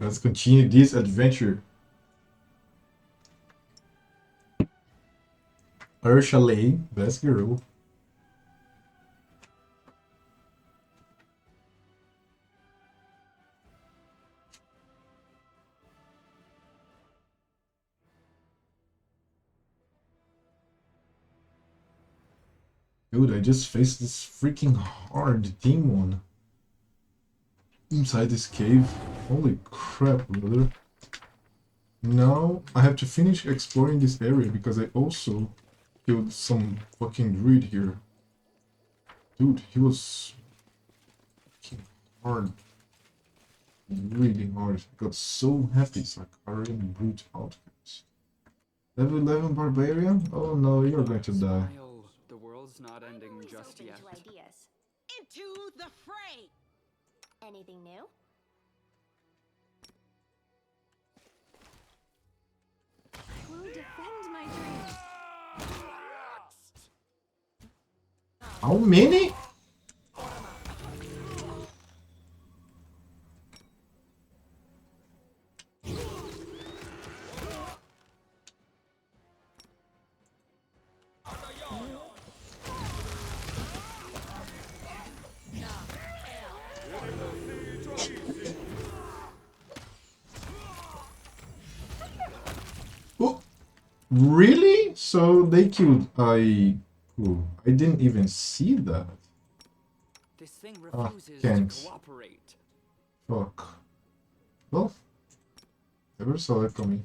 Let's continue this adventure. Her chalet, best girl. Dude, I just faced this freaking hard demon inside this cave. Holy crap, brother. Now I have to finish exploring this area because I also killed some fucking druid here. Dude, he was fucking hard. Really hard. I got so happy, it's like carrying brute outfits. Level 11 barbarian? Oh no, you're going to die. The world's not ending just yet. Into the fray! Anything new? I will defend my dreams. How many? Oh, really? So they killed I didn't even see that. This thing refuses can't. to cooperate. Fuck. Well, never saw it coming.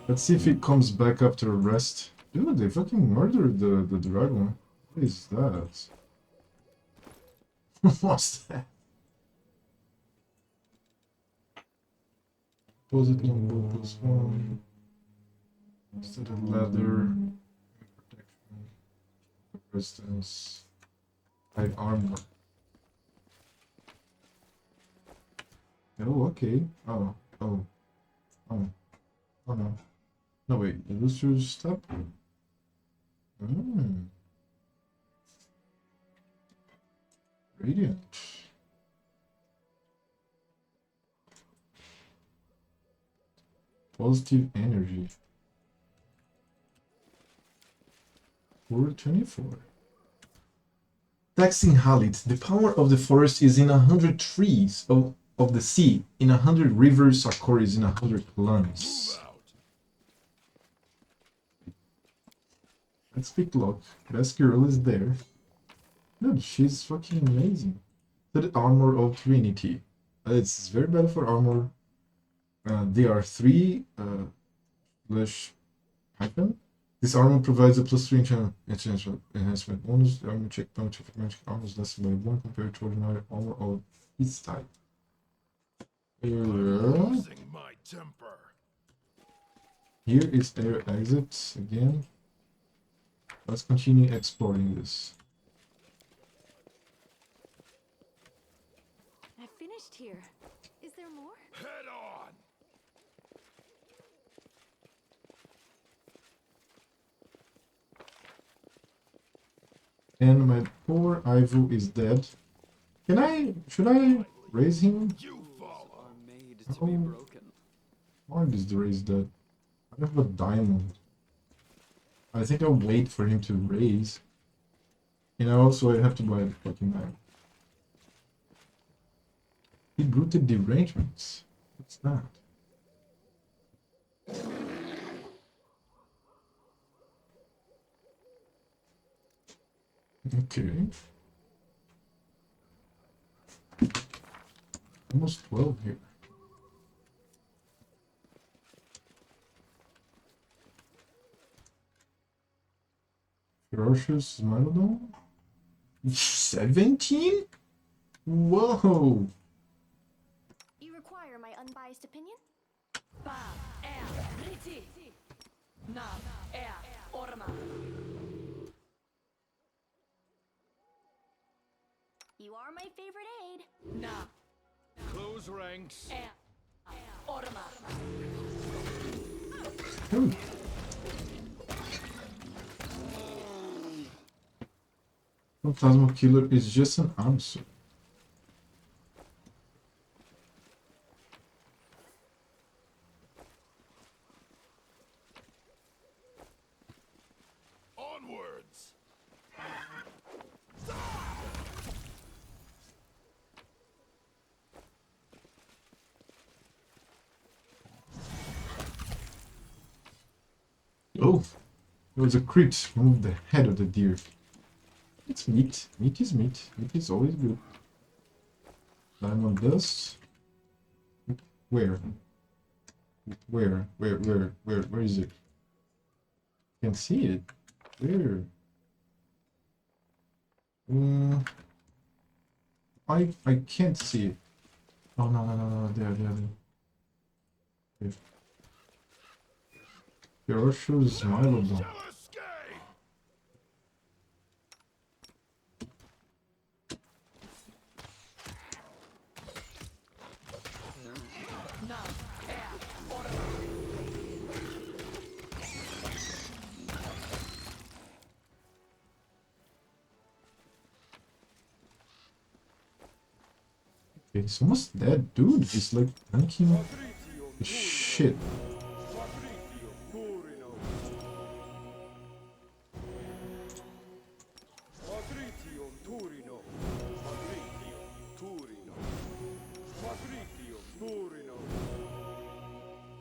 Let's see if it comes back after a rest. Dude, they fucking murdered the dragon. What is that? What's that? Positive number +1. Instead of ladder. Protection. Resistance. High armor. Oh, okay. Oh. Oh no. No, wait. Illustrious step? Radiant. Positive energy. 424. Taxing Halit. The power of the forest is in 100 trees of the sea, in 100 rivers, Sakura is in 100 lands. Let's pick luck. Best girl is there. Dude, she's fucking amazing. The armor of Trinity. It's very bad for armor. There are 3 flesh hyphen. This armor provides a +3 enhancement bonus. The armor check punch of magic armor is less by 1 compared to ordinary armor of its type. Losing my temper. Here is air exit again. Let's continue exploring this. I finished here. Is there more? Head on. And my poor Ivo is dead. Should I raise him? You follow. Are made to be broken. Why is the raise dead? I have a diamond. I think I'll wait for him to raise. You know, so I have to buy the fucking diamond. Deep-rooted derangements. What's that? Okay. Almost 12 here. Voracious Jumble? 17? Whoa! You require my unbiased opinion? You are my favorite aide. Close ranks. Ooh. Phantasmal Killer is just an answer. Onwards. Oh, it was a crit. Move the head of the deer. It's meat. Meat is meat. Meat is always good. Diamond dust. Where? Where is it? Can see it. Where? I can't see it. Oh no. There. Voracious Jumble. Shall escape. It's almost dead, dude. He's like tanking shit.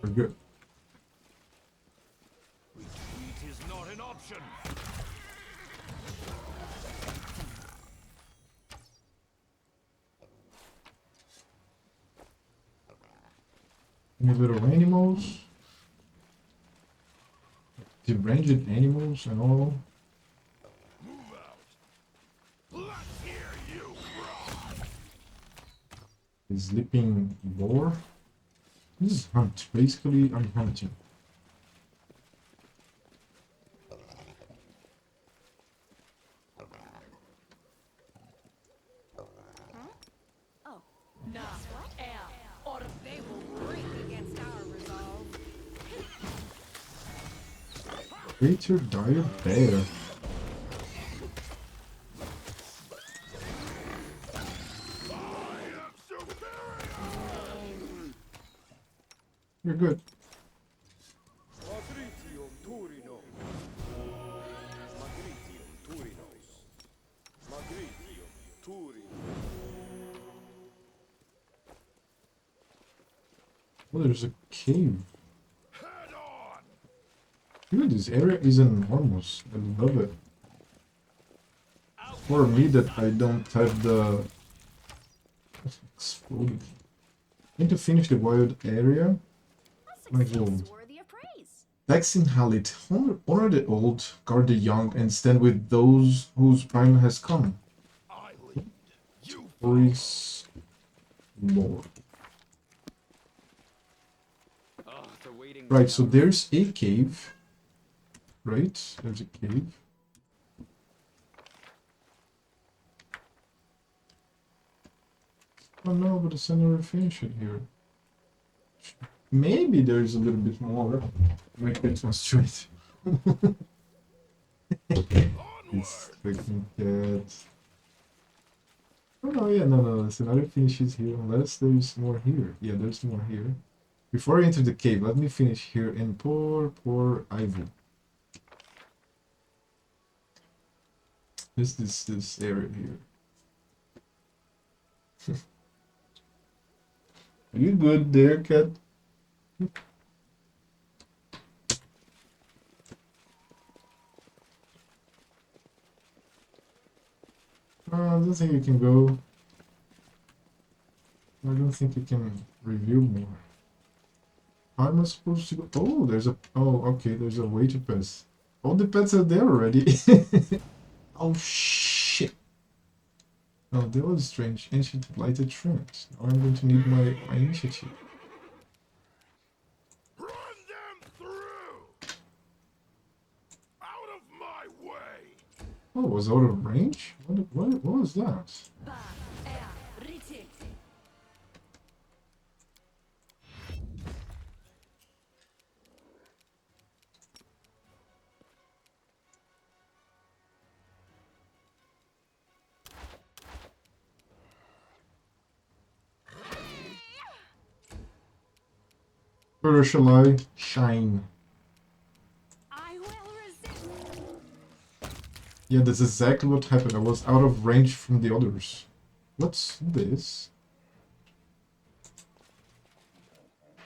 We're good. Retreat is not an option. Any little animals? The ranged animals and all. Move out. Let's hear you roar. The sleeping boar. This is hunt. Basically, I'm hunting. Oh, no. Or they will break against our resolve. Greater dire bear. I am superior. You're good. Magritium Turino. Magritium Turinos. Magritium Turino. Oh, there's a cave. Head on. Dude, this area is enormous. I love it. For me that I don't have the exploded. Need to finish the wild area. A My success gold. worthy of praise. Vaccine Halit. Honor the old, guard the young, and stand with those whose prime has come. I lead. You Boris Lord. Oh, the waiting. Right, so there's a cave. Right? There's a cave. Oh no, but it's never finished it here. Maybe there's a little bit more. Make it one straight. It's freaking cat. Oh no, yeah, no, so another finishes here, unless there's more here. Yeah, there's more here. Before I enter the cave, let me finish here and poor Ivy. This area here. Are you good there, cat? I don't think you can go. I don't think you can review more. How am I supposed to go? Oh, there's a. Oh, okay, there's a way to pass. All the pets are there already. Oh, shit. Oh, that was strange. Ancient blighted shrimps. Now I'm going to need my initiative. run them through. Out of my way. Oh, it was out of range? What was that? Or shall I shine? I will resist. Yeah, that's exactly what happened. I was out of range from the others. What's this?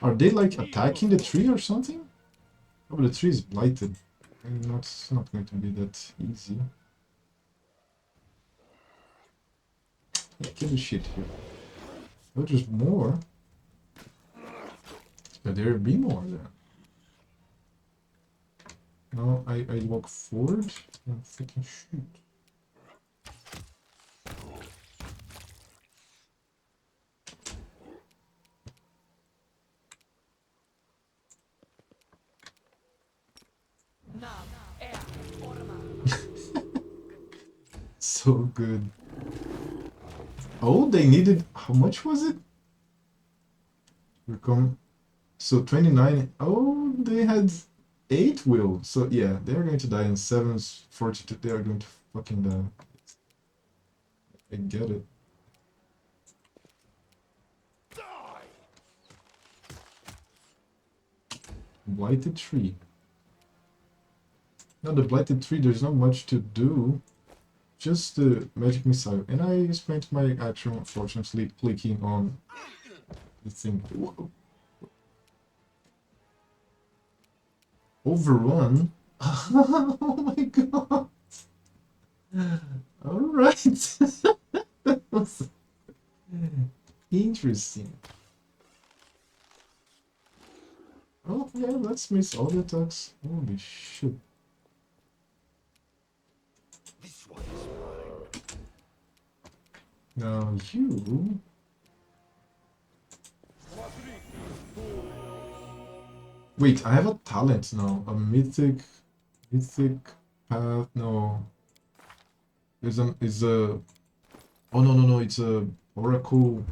Are they like attacking the tree or something? Oh, but the tree is blighted. It's not going to be that easy. Yeah, kill the shit here. Oh, there's more. But there be more there. Now I walk forward and freaking shoot. So good. Oh, they needed. How much was it? Become so 29. Oh, they had 8 will. So yeah, they're going to die in 7's 42. They are going to fucking die. I get it. Blighted tree. Now the blighted tree, there's not much to do. Just the magic missile. And I spent my action, unfortunately, clicking on the thing. Whoa. Overrun? Oh my god! Alright! That was interesting. Oh yeah, let's miss all the attacks. Holy shit. This one is mine. Now you... Wait, I have a talent now. A mythic path. No. Is a oh no, it's a oracle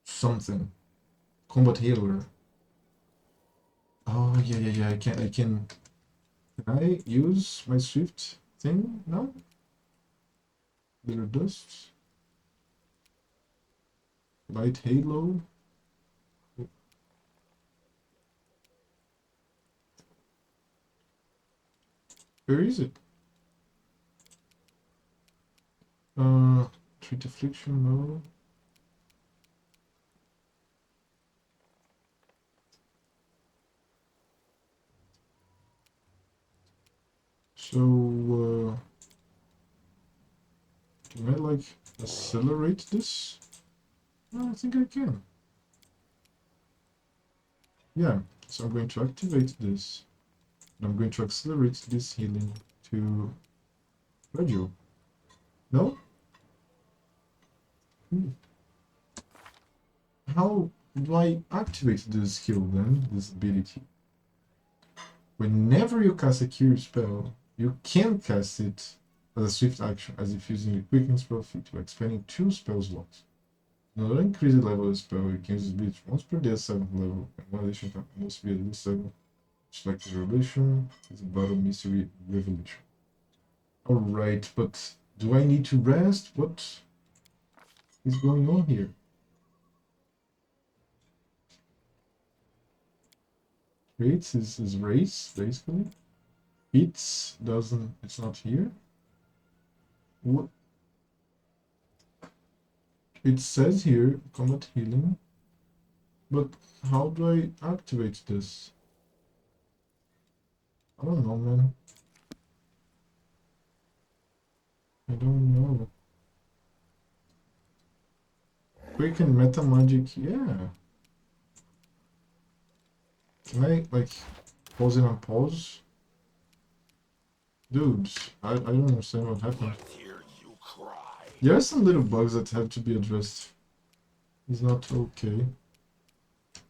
something. Combat healer. Oh yeah, can I use my swift thing now? Little dust. Light halo. Where is it? Treat affliction, no. So, can I like accelerate this? I think I can. Yeah, so I'm going to activate this. And I'm going to accelerate this healing to radio. No? How do I activate this skill then, this ability? Whenever you cast a cure spell, you can cast it as a swift action, as if using a quickening spell feature, expanding 2 spell slots. In order to increase the level of the spell, you can use this ability once per day at 7th level, and one additional time must be at least 7. Select the revelation, it's a battle mystery revelation. Alright, but do I need to rest? What is going on here? Rates is race, basically. It's doesn't, it's not here. What? It says here, combat healing. But how do I activate this? I don't know, man. I don't know. Quicken meta magic, yeah. Can I, like, pause it and pause? Dudes, I don't understand what happened. Hear you cry. There are some little bugs that have to be addressed. It's not okay. So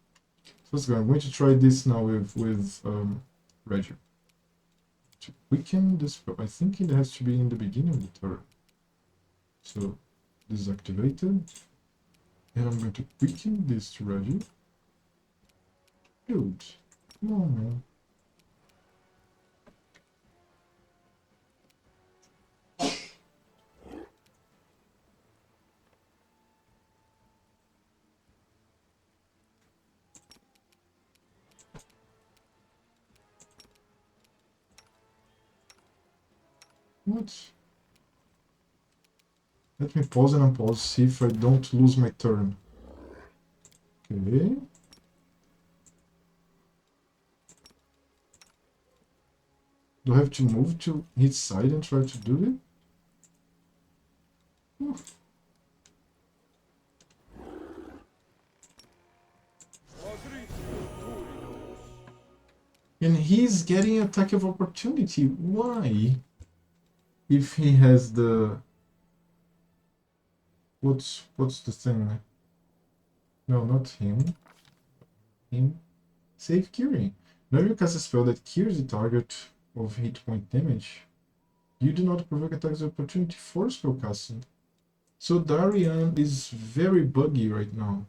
let's go. I'm going to try this now with Roger. To quicken this, I think it has to be in the beginning of the turn. So this is activated. And I'm going to quicken this to Roger. Dude, come on, man. What? Let me pause and unpause, see if I don't lose my turn. Okay. Do I have to move to his side and try to do it? Oof. And he's getting attack of opportunity. Why? If he has the... What's the thing? No, not him. Him. Save curing. Whenever you cast a spell that cures the target of hit point damage, you do not provoke attacks of opportunity for spellcasting. So Darian is very buggy right now.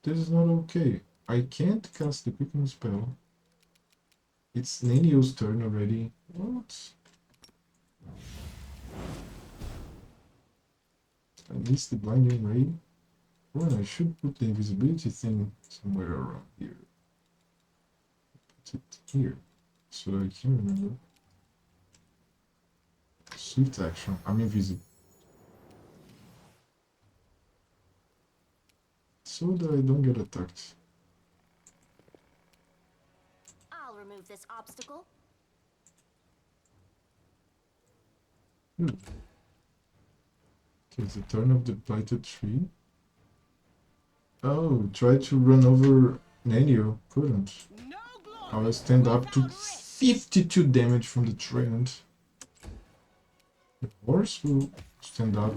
This is not okay. I can't cast the quicken spell. It's Nenio's turn already. What? I missed the blinding ray. Oh, and I should put the invisibility thing somewhere around here. Put it here, so I can remember. Swift action. I'm invisible. So that I don't get attacked. I'll remove this obstacle. Okay, it's the turn of the blighted tree. Oh, try to run over Nenio. Couldn't. I will stand up to 52 damage from the treant. The horse will stand up.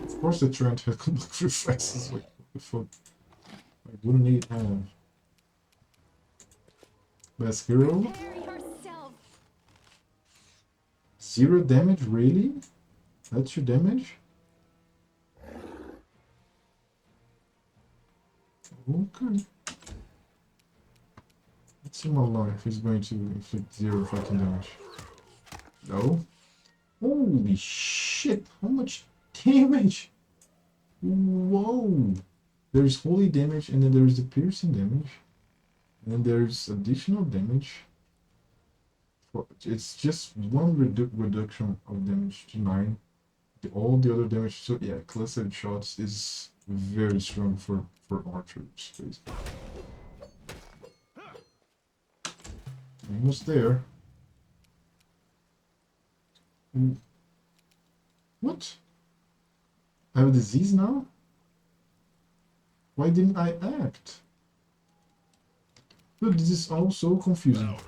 Of course the treant has conduct reflexes. Like, what the fuck? I wouldn't need have. Best hero. Prepare yourself. 0 damage, really? That's your damage? Okay. Let's see how long if he's going to inflict 0 fighting damage. No. Holy shit, how much damage? Whoa. There's holy damage and then there's the piercing damage. And then there's additional damage. It's just one reduction of damage to 9. All the other damage, so yeah, clustered shots is very strong for archers, basically. Almost there. What? I have a disease now? Why didn't I act? Look, this is all so confusing.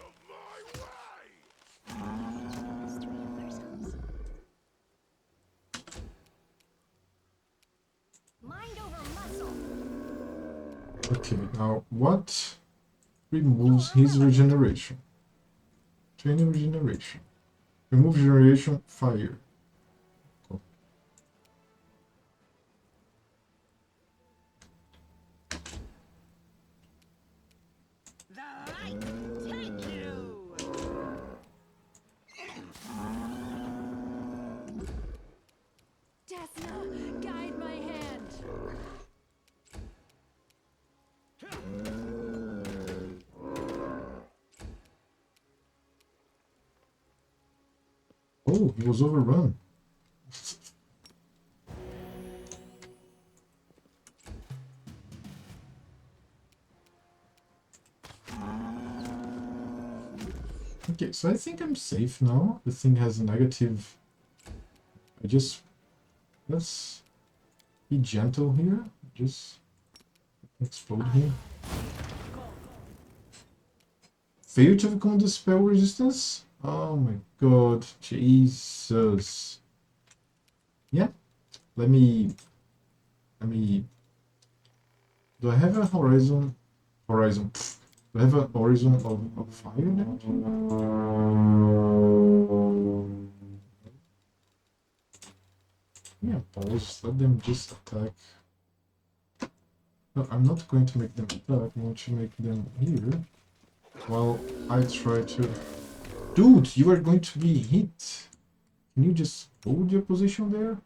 Mind over muscle. Okay, now what removes his regeneration? Training regeneration. Remove regeneration, fire. Cool. The light take you. Desna, guide my hand. Oh, he was overrun. Okay, so I think I'm safe now. The thing has a negative. Let's be gentle here. Just explode him. Fail to overcome the spell resistance? Oh my god, Jesus. Yeah, let me, do I have a horizon, do I have a horizon of fire damage? Yeah, pause, let them just attack. No, I'm not going to make them attack, I'm going to make them here. While I try to... Dude, you are going to be hit. Can you just hold your position there?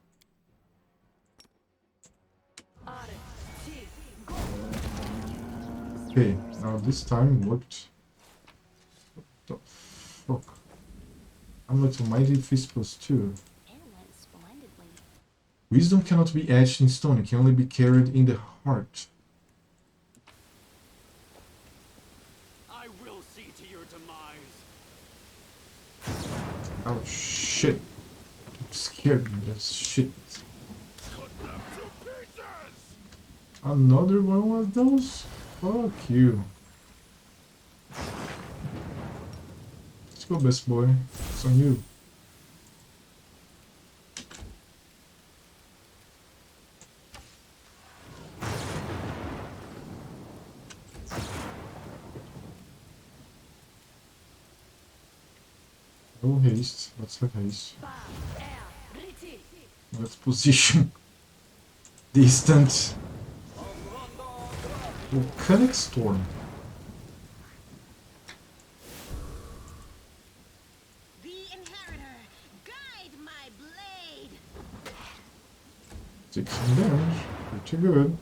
Okay, now this time it worked. What the fuck? Amulet of Mighty Fist +2. And went splendidly. Wisdom cannot be etched in stone, it can only be carried in the heart. I will see to your demise. Oh shit. I'm scared of that shit. Cut them to pieces! Another one of those? Fuck you. Let's go, best boy. It's on you. No haste. Let's have haste. Let's position. Distant. Volcanic storm. The inheritor, guide my blade. 16 damage. Pretty good.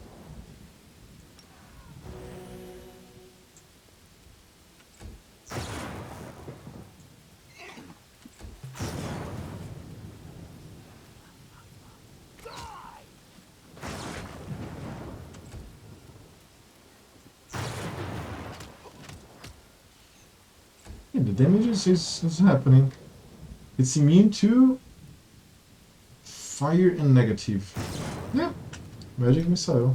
Yeah, the damage is happening. It's immune to fire and negative. Yeah, magic missile.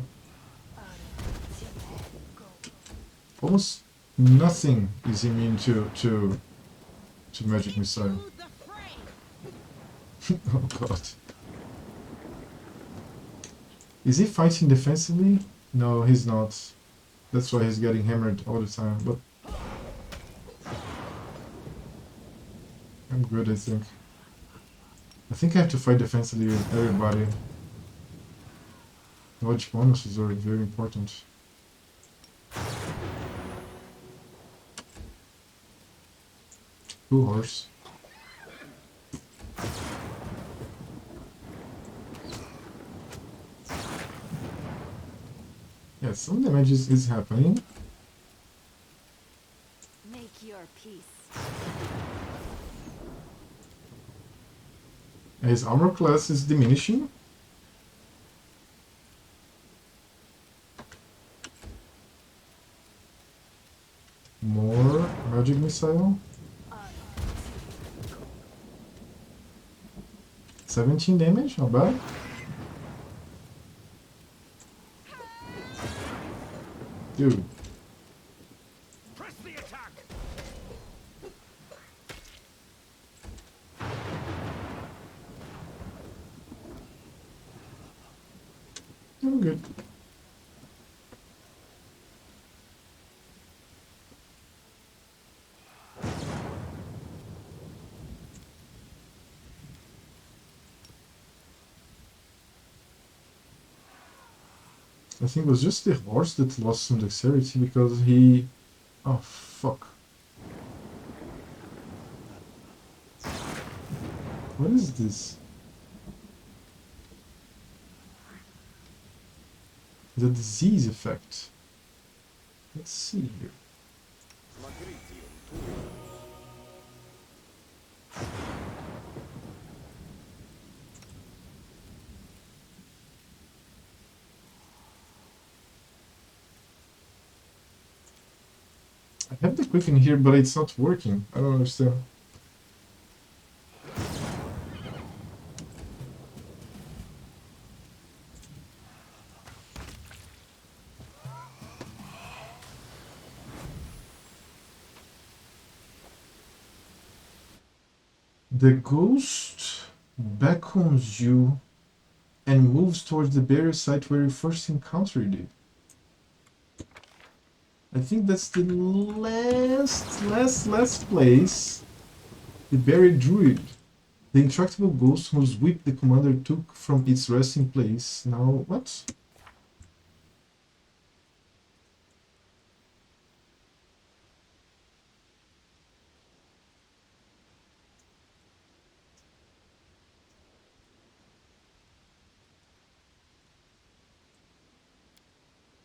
Almost nothing is immune to magic missile. To the fray. Oh god. Is he fighting defensively? No, he's not. That's why he's getting hammered all the time, but I'm good, I think. I think I have to fight defensively with everybody. Dodge bonuses are very important. Two horse. Yeah, some damage is happening. Make your peace. His armor class is diminishing. More magic missile. 17 damage, not bad. Dude. Press the attack! I'm good. I think it was just the horse that lost some dexterity because he... Oh, fuck. What is this? The disease effect. Let's see here. I have the quicken here, but it's not working. I don't understand. The ghost beckons you and moves towards the barrier site where you first encountered it. I think that's the last place. The buried druid. The intractable ghost whose whip the commander took from its resting place. Now, what?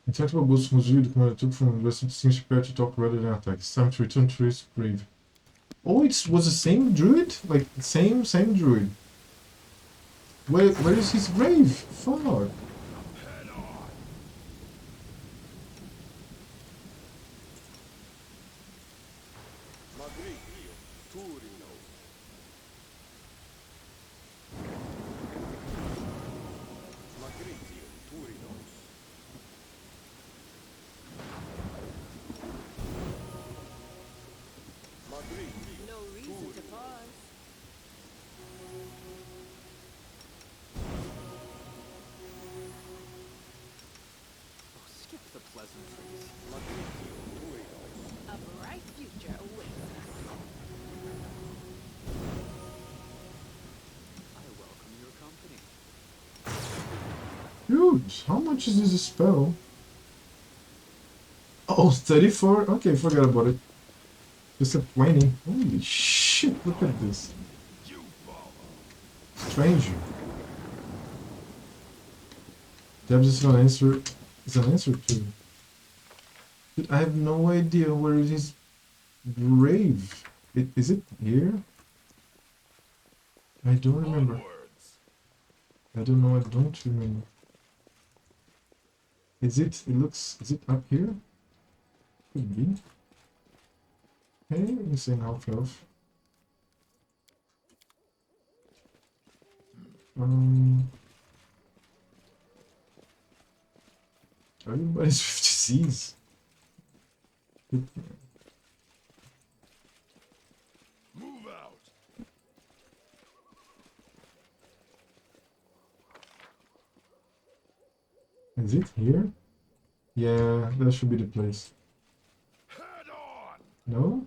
Intractable ghost whose whip the commander took from the resting seems prepared to talk rather than attack. It's time to return to his grave. Oh, it was the same druid? Like, same druid. Where is his grave? Fuck. Head on. Magritio, Turino. Magritio, Turino. Magritio, No reason to pause. Oh, skip the pleasantries. Magritio, Turino. A bright future awaits us. I welcome your company. Huge. How much is this spell? Oh, 34? Okay, forget about it. Just a 20. Holy shit, look at this. You follow. Stranger. Debs is an answer. Is an answer too. Dude, I have no idea where is his grave. Is it here? I don't remember. Onwards. I don't know. I don't remember. Is it? It looks. Is it up here? Could be. Hey, insane half health. Everybody's with disease. Move out. Is it here? Yeah, that should be the place. Head on. No?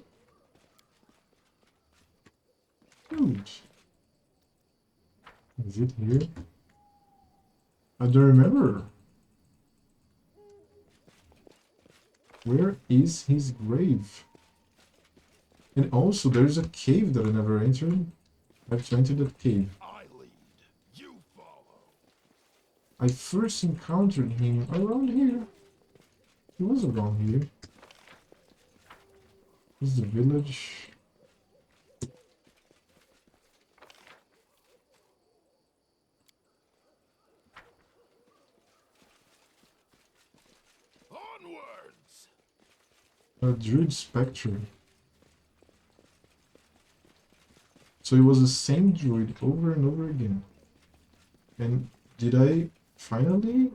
Huge. Is it here? I don't remember. Where is his grave? And also, there's a cave that I never entered. I have to enter that cave. I lead. You follow. I first encountered him around here. He was around here. This is the village. Onwards. A druid spectre. So it was the same druid over and over again. And did I finally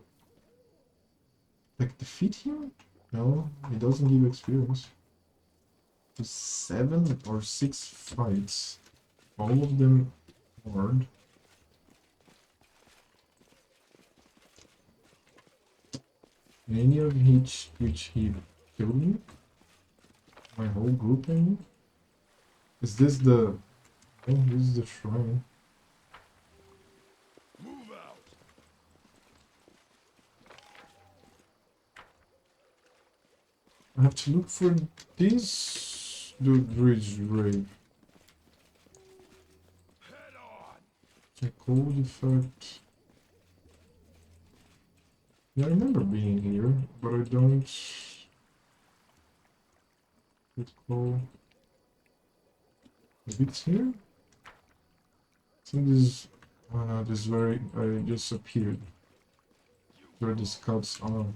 like defeat him? No, it doesn't give experience. To 7 or 6 fights. All of them hard. Any of which he killed me? My whole group, I mean? Is this the... Oh, this is the shrine. Move out. I have to look for this druid's grave. Head on. A cold effect. Yeah, I remember being here, but I don't recall. Maybe it's here? I think this is... Oh no, this is where I just appeared. Where the scouts are.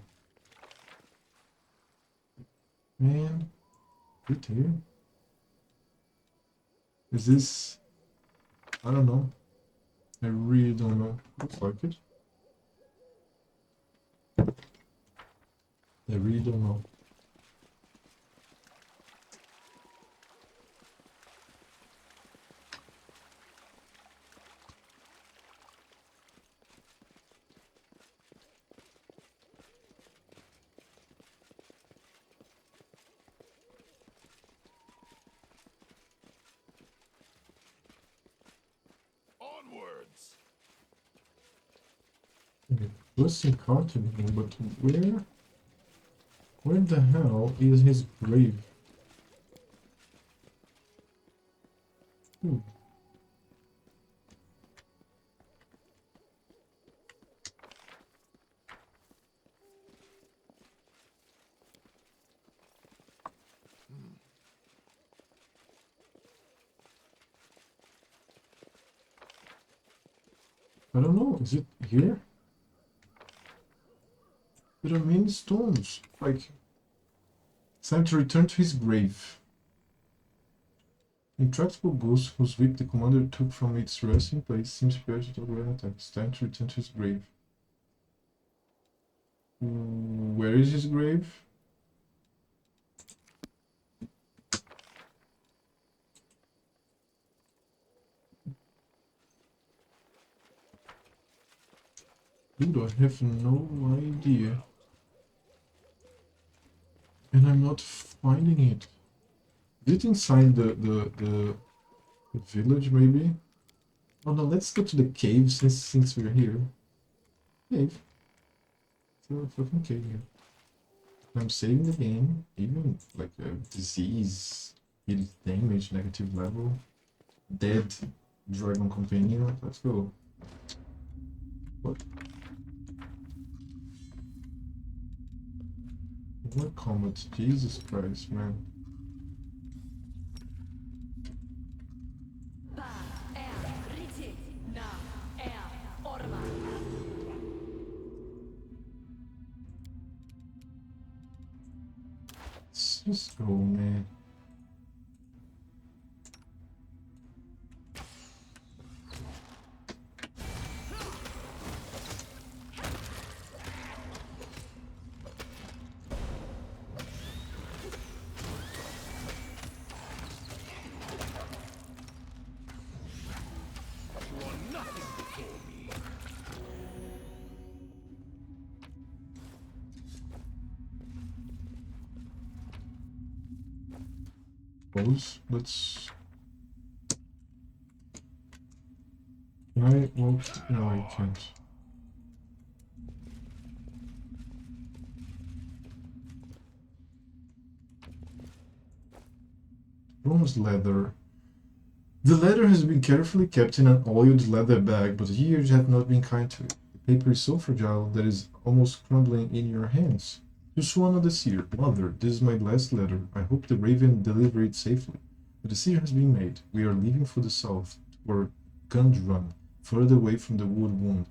Man, is it here? Is this... I don't know. I really don't know. Looks like it. I really don't know. Onwards. Okay, let's encounter him, but where the hell is his grave? Hmm. I don't know, is it here? There are many stones. Like, it's time to return to his grave. Intractable ghost whose whip the commander took from its resting place seems prepared to overrun attack. It's time to return to his grave. Where is his grave? Dude, I have no idea. And I'm not finding it. Is it inside the village, maybe? Oh no, let's go to the cave since we're here. Cave? It's a fucking cave here. I'm saving the game, even like a disease, hit damage, negative level, dead dragon companion. Let's go. What? What combat? Jesus Christ, man. Let's just go, man. Let's. Can I walk? No, I can't. Bronze leather. The leather has been carefully kept in an oiled leather bag, but years have not been kind to it. The paper is so fragile that it is almost crumbling in your hands. To Soana the seer, Mother, this is my last letter. I hope the raven deliver it safely. The decision has been made. We are leaving for the south, toward Gundrun, further away from the wood wound.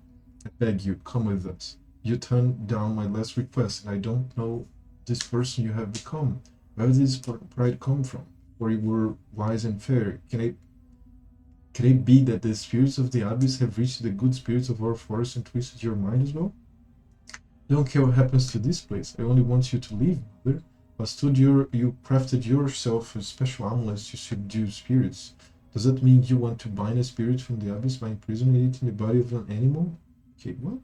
I beg you, come with us. You turned down my last request, and I don't know this person you have become. Where did this pride come from? For you were wise and fair. Can it be that the spirits of the abyss have reached the good spirits of our forest and twisted your mind as well? I don't care what happens to this place. I only want you to leave, Mother. You crafted yourself a special amulet to subdue spirits. Does that mean you want to bind a spirit from the abyss by imprisoning it in the body of an animal? Okay, what?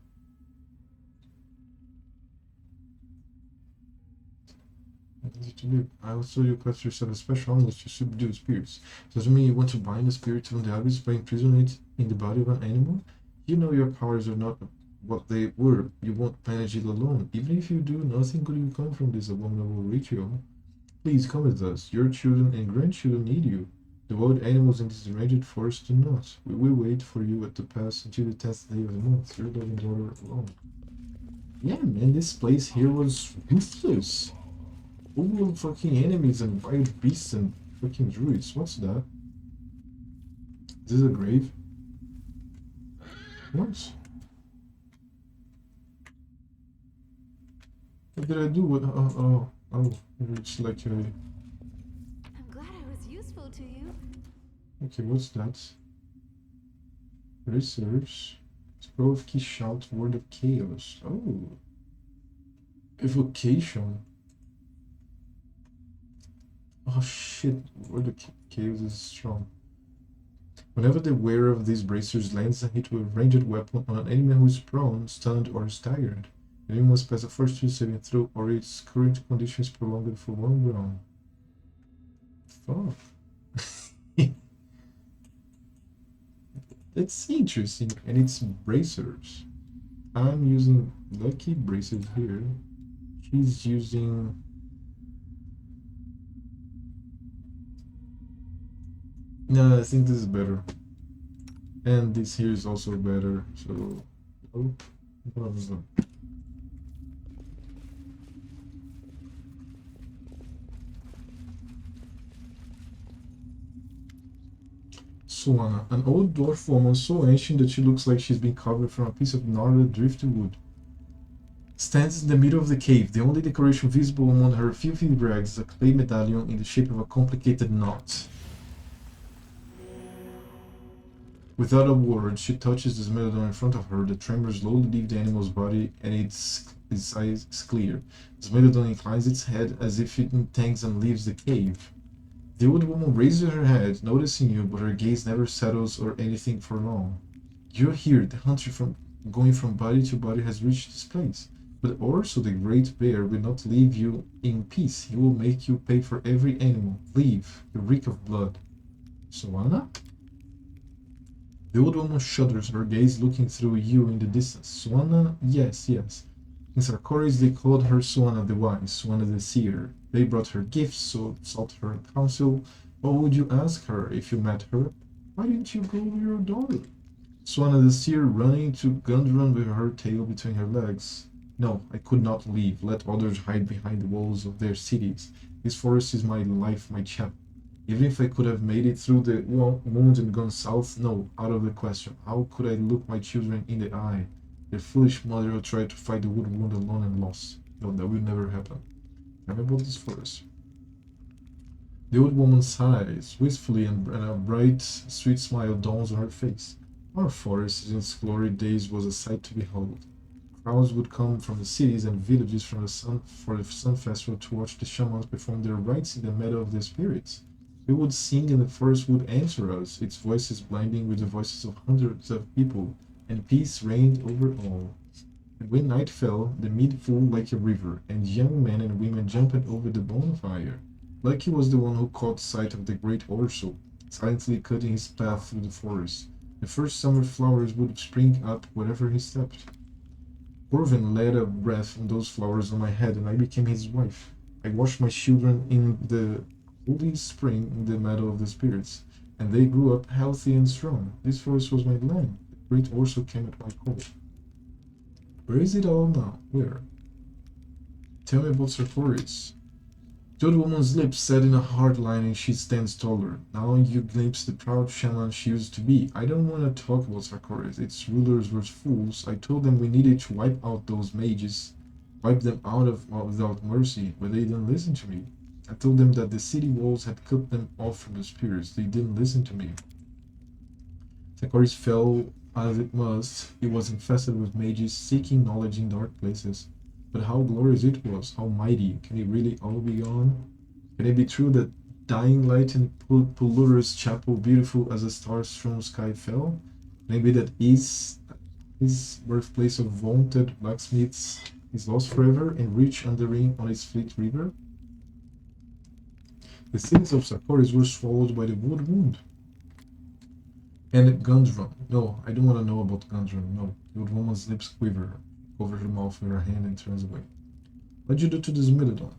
I also you crafted yourself a special amulet to subdue spirits. Does that mean you want to bind a spirit from the abyss by imprisoning it in the body of an animal? You know your powers are not what they were. You won't manage it alone. Even if you do, nothing good will come from this abominable ritual. Please come with us. Your children and grandchildren need you. The wild animals in this deranged forest do not. We will wait for you at the pass until the 10th day of the month. Your loving daughter alone. Yeah, man, this place here was ruthless. Full of fucking enemies and wild beasts and fucking druids. What's that? Is this a grave? What? What did I do? What? Oh, it's like a... I'm glad I was useful to you. Okay, what's that? Research. Scroll of key shout, word of chaos. Oh. Evocation. Oh shit, word of chaos is strong. Whenever the wearer of these bracers lands a hit with a ranged weapon on an enemy who is prone, stunned, or staggered, the enemy must pass a fortitude saving throw or its current condition is prolonged for 1 round. Fuck. That's interesting, and it's bracers. I'm using lucky bracers here. She's using... No, I think this is better. And this here is also better, so... Oh, one of them. Soana, an old dwarf woman so ancient that she looks like she's been carved from a piece of gnarled driftwood, stands in the middle of the cave. The only decoration visible among her filthy rags is a clay medallion in the shape of a complicated knot. Without a word, she touches this medallion in front of her. The tremors slowly leave the animal's body, and its eyes clear. The medallion inclines its head as if it intends and leaves the cave. The old woman raises her head, noticing you, but her gaze never settles or anything for long. You're here. The hunter going from body to body has reached this place. But also the great bear will not leave you in peace. He will make you pay for every animal. Leave. You reek of blood. Soana? The old woman shudders, her gaze looking through you in the distance. Soana? Yes, yes. In Sarkoris they called her Soana the Wise, Soana the Seer. They brought her gifts, so sought her counsel. What would you ask her if you met her? Why didn't you go with your daughter? Soana the Seer running to Gundrun with her tail between her legs. No, I could not leave. Let others hide behind the walls of their cities. This forest is my life, my chapel. Even if I could have made it through the wound and gone south, no, out of the question. How could I look my children in the eye? Their foolish mother will try to fight the wood wound alone and lost. No, that will never happen. Tell me about this forest. The old woman sighs wistfully, and a bright, sweet smile dawns on her face. Our forest in its glory days was a sight to behold. Crowds would come from the cities and villages for the sun festival to watch the shamans perform their rites in the meadow of the spirits. We would sing and the forest would answer us, its voices blinding with the voices of hundreds of people, and peace reigned over all. And when night fell, the mead flowed like a river, and young men and women jumped over the bonfire. Lucky was the one who caught sight of the great Orso, silently cutting his path through the forest. The first summer flowers would spring up wherever he stepped. Corvin laid a breath on those flowers on my head, and I became his wife. I watched my children in the holy spring in the meadow of the spirits, and they grew up healthy and strong. This forest was my land. The great Orso came at my call. Where is it all now? Where? Tell me about Sartorius. The old woman's lips set in a hard line and she stands taller. Now you glimpse the proud shaman she used to be. I don't want to talk about Sartorius. Its rulers were fools. I told them we needed to wipe out those mages, wipe them out without mercy, but they didn't listen to me. I told them that the city walls had cut them off from the spirits. They didn't listen to me. Sartorius fell as it must. It was infested with mages seeking knowledge in dark places. But how glorious it was, how mighty. Can it really all be gone? Can it be true that dying light in Pulur's chapel, beautiful as the stars from sky, fell? Maybe that his birthplace of vaunted blacksmiths is lost forever and rich undering on its fleet river? The cities of Sarkoris were swallowed by the wood wound. And Gundrun. No, I don't want to know about Gundrun, no. The old woman's lips quiver. Over her mouth with her hand and turns away. What'd you do to this Myrmidon?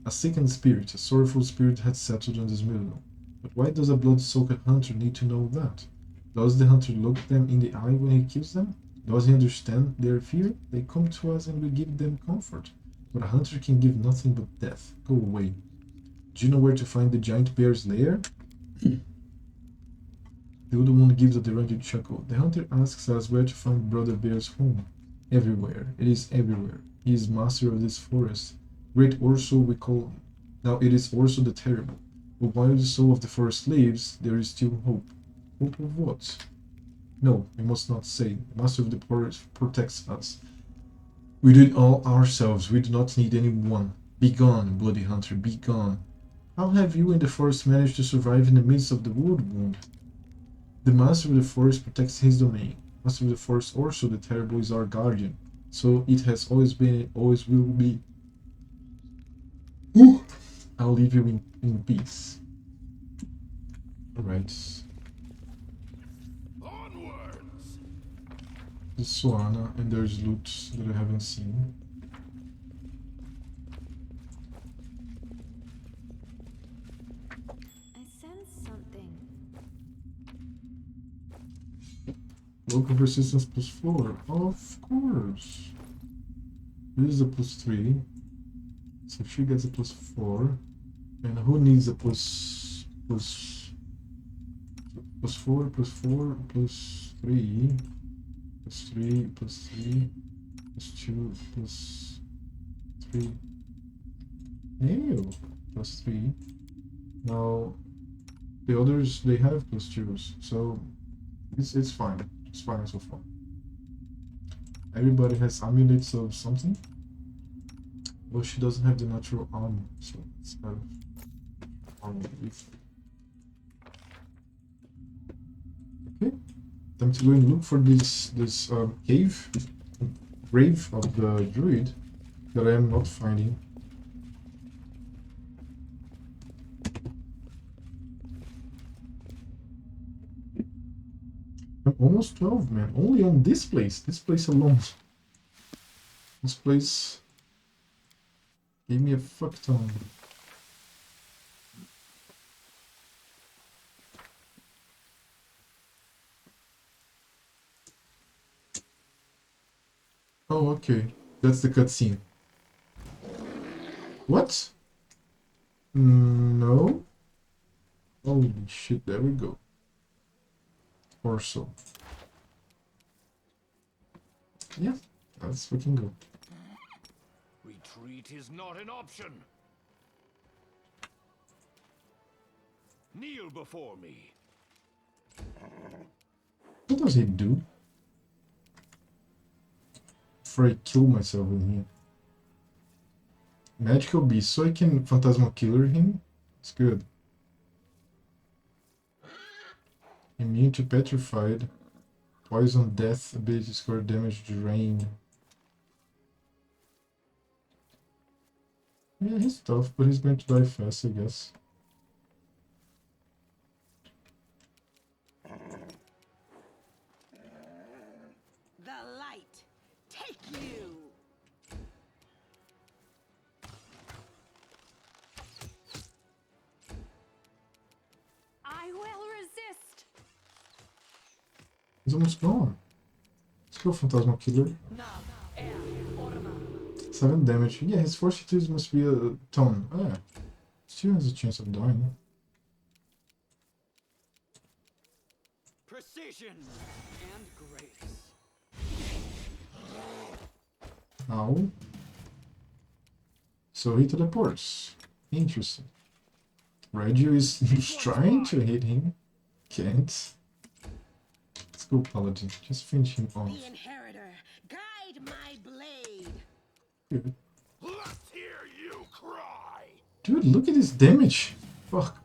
A sickened spirit, a sorrowful spirit had settled on this Myrmidon. But why does a blood-soaked hunter need to know that? Does the hunter look them in the eye when he kills them? Does he understand their fear? They come to us and we give them comfort. But a hunter can give nothing but death. Go away. Do you know where to find the giant bear's lair? The old woman gives a deranged chuckle. The hunter asks us where to find Brother Bear's home. Everywhere. It is everywhere. He is master of this forest. Great Orso we call him. Now it is Orso the Terrible. But while the soul of the forest lives, there is still hope. Hope of what? No, we must not say. The master of the forest protects us. We do it all ourselves. We do not need anyone. Be gone, bloody hunter, be gone. How have you in the forest managed to survive in the midst of the wood wound? The master of the forest protects his domain. Master of the forest Orso the Terrible is our guardian. So it has always been and always will be. Ooh. I'll leave you in peace. Alright. Onwards! The Soana, and there's loot that I haven't seen. I sense something. Local resistance +4. Of course. This is a +3. So she gets a +4. And who needs a plus +4, +4, +3, +3, +3, +2, +3. Ew, +3. Now the others they have +2s, so it's fine. It's fine so far. Everybody has amulets of something. Well, she doesn't have the natural armor, so it's kind of armor with. Okay, time to go and look for this grave of the druid that I am not finding. I'm almost 12, man. Only on this place. This place alone. This place gave me a fuck ton. Oh, okay. That's the cutscene. What? No. Holy shit, there we go. Or so. Yeah, let's fucking go. Retreat is not an option. Kneel before me. What does he do? Before I kill myself in here. Magical beast, so I can phantasmal killer him? It's good. Immune to petrified. Poison, death, ability score, damage, drain. Yeah, he's tough, but he's going to die fast, I guess. The light, take you. I will resist. He's almost gone. Let's go, Phantasmal Killer. 7 damage. Yeah, his fortitude must be a ton. Oh, yeah. Still has a chance of dying. Precision and grace. Ow. So he teleports. Interesting. Reggie is trying to hit him. Can't. Let's go, Paladin. Just finish him off. The inheritor, guide my blade. Good. Let's hear you cry. Dude, look at his damage. Fuck.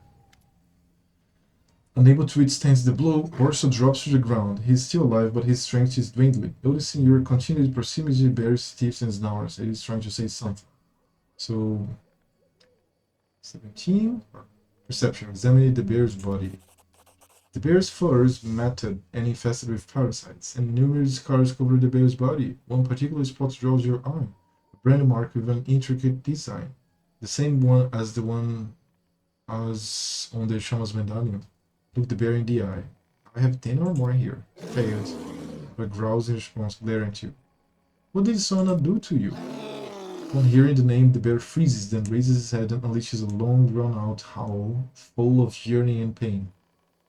Unable to withstand the blow, Orso drops to the ground. He is still alive, but his strength is dwindling. Noticing your continued proximity, bears teeth and snarls. It is trying to say something. So, 17. Perception. Examine the bear's body. The bear's fur is matted and infested with parasites, and numerous scars cover the bear's body. One particular spot draws your eye. A brand mark with an intricate design. The same one as the one as on the Shaman's medallion. Look the bear in the eye. I have 10 or more here. Failed. But growls in response, glaring at you. What did Soana do to you? Upon hearing the name, the bear freezes, then raises his head and unleashes a long, drawn-out howl, full of yearning and pain.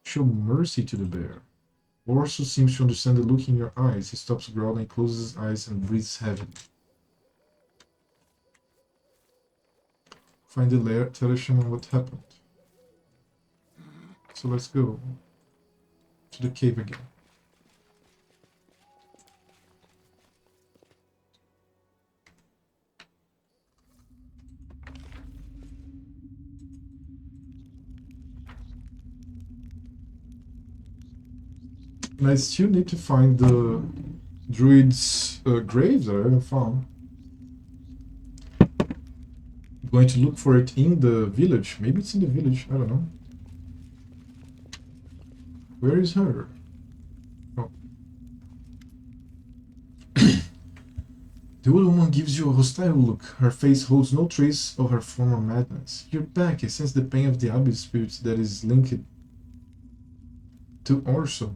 Show mercy to the bear. Orso seems to understand the look in your eyes. He stops growling, closes his eyes, and breathes heavily. Find the lair, tell the shaman what happened. So let's go to the cave again. And I still need to find the druid's graves that I haven't found. I'm going to look for it in the village. Maybe it's in the village, I don't know. Where is her? Oh. The old woman gives you a hostile look. Her face holds no trace of her former madness. You're back. I sense the pain of the abyss spirit that is linked to Orso.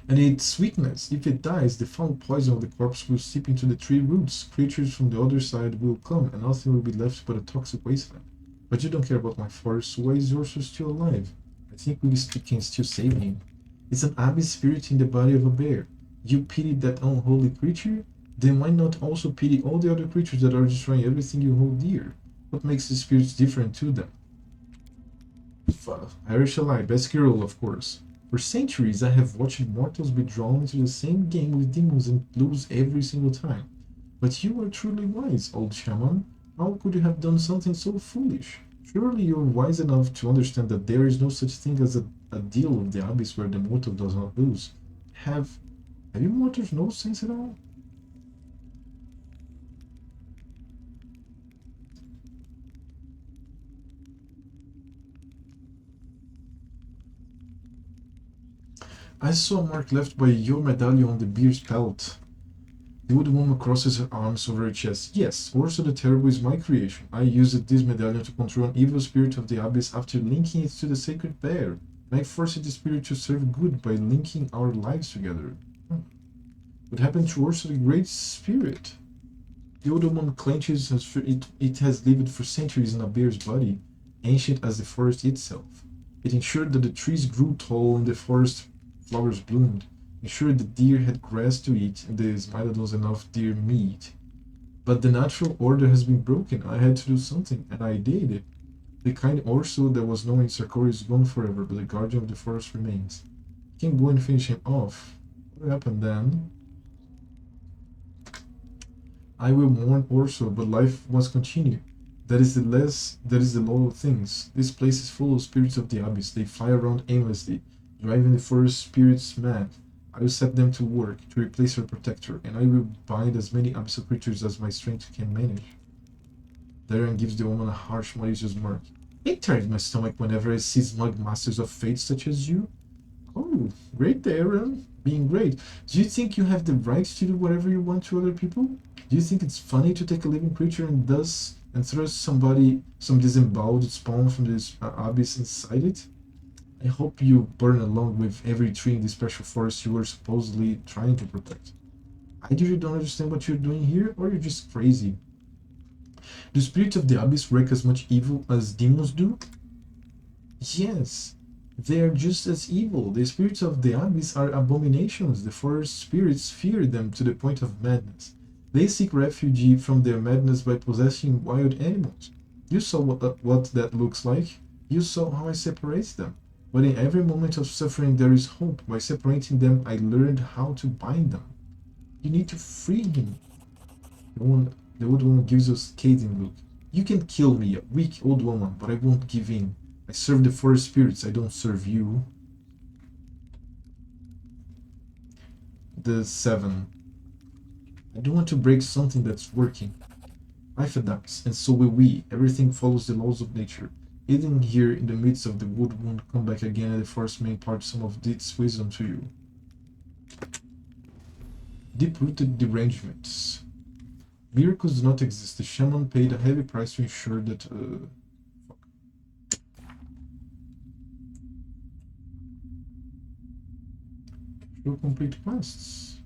And its weakness. If it dies, the foul poison of the corpse will seep into the tree roots. Creatures from the other side will come, and nothing will be left but a toxic wasteland. But you don't care about my forest, so why is Orso still alive? I think we can still save him. It's an abyss spirit in the body of a bear. You pity that unholy creature? Then why not also pity all the other creatures that are destroying everything you hold dear? What makes the spirits different to them? Irish ally, best girl, of course. For centuries, I have watched mortals be drawn into the same game with demons and lose every single time. But you are truly wise, old shaman. How could you have done something so foolish? Surely you are wise enough to understand that there is no such thing as a deal of the abyss where the mortal does not lose. Have you mortals no sense at all? I saw a mark left by your medallion on the bear's pelt. The old woman crosses her arms over her chest. Yes, Orso the Terrible is my creation. I used this medallion to control an evil spirit of the abyss after linking it to the sacred bear. And I forced the spirit to serve good by linking our lives together. What happened to Orso the Great Spirit? The old woman clenches it has lived for centuries in a bear's body, ancient as the forest itself. It ensured that the trees grew tall and the forest flowers bloomed, ensured the deer had grass to eat and the smilodons enough deer meat. But the natural order has been broken. I had to do something, and I did it. The kind Orso that was known in Sarkor is gone forever, but the guardian of the forest remains. I can go and finish him off. What happened then? I will mourn Orso, but life must continue. That is the law of things. This place is full of spirits of the abyss. They fly around aimlessly, driving the forest spirits mad. I will set them to work to replace her protector, and I will bind as many abyssal creatures as my strength can manage. Darren gives the woman a harsh, malicious smirk. It turns my stomach whenever I see smug masters of fate such as you. Oh, great, Darren. Being great. Do you think you have the right to do whatever you want to other people? Do you think it's funny to take a living creature and thrust some disemboweled spawn from this abyss inside it? I hope you burn along with every tree in this special forest you were supposedly trying to protect. Either you don't understand what you're doing here, or you're just crazy. Do spirits of the abyss wreak as much evil as demons do? Yes, they are just as evil. The spirits of the abyss are abominations. The forest spirits fear them to the point of madness. They seek refuge from their madness by possessing wild animals. You saw what that looks like. You saw how I separate them. But in every moment of suffering there is hope. By separating them, I learned how to bind them. You need to free him. The old woman gives us a scathing look. You can kill me, a weak old woman, but I won't give in. I serve the forest spirits, I don't serve you. The 7. I don't want to break something that's working. Life adapts, and so will we. Everything follows the laws of nature. Hidden here in the midst of the wood won't come back again, and the forest may impart some of its wisdom to you. Deep-rooted derangements. Miracles do not exist. The shaman paid a heavy price to ensure that... Show complete quests.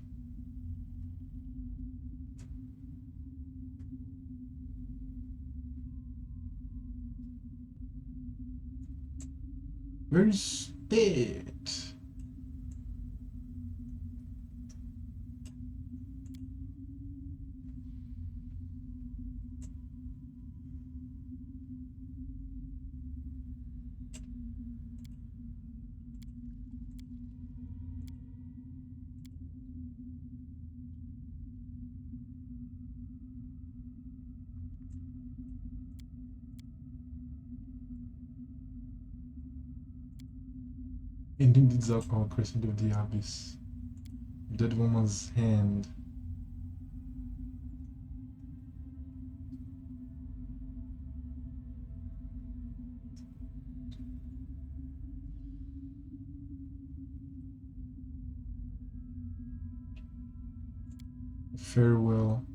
Where's it? Ending the Zakal Crescent of the Abyss. Dead woman's hand. Farewell.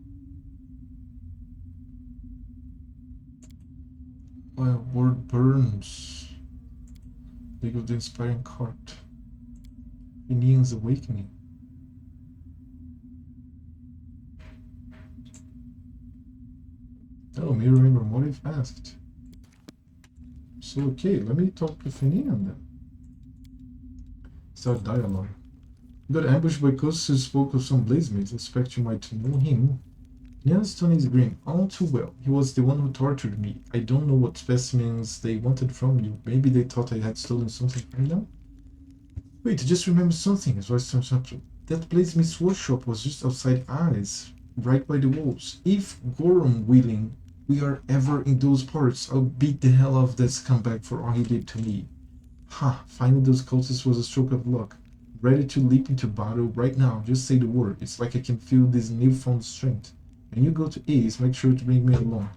My word burns. League of the Inspiring Cart. Finian's Awakening. Oh, may remember motive asked. So okay, let me talk to Finian then. Start dialogue. Got ambushed by ghosts who spoke of some bladesmith. Suspect you might know him. Neon's tone is grim. All too well. He was the one who tortured me. I don't know what specimens they wanted from you. Maybe they thought I had stolen something from them? Wait, I just remembered something. His voice turns up. That bladesmith's workshop was just outside eyes, right by the walls. If Gorum willing we are ever in those parts, I'll beat the hell out of that scumbag for all he did to me. Ha! Finding those cultists was a stroke of luck. Ready to leap into battle right now. Just say the word. It's like I can feel this newfound strength. When you go to Ace, make sure to bring me along.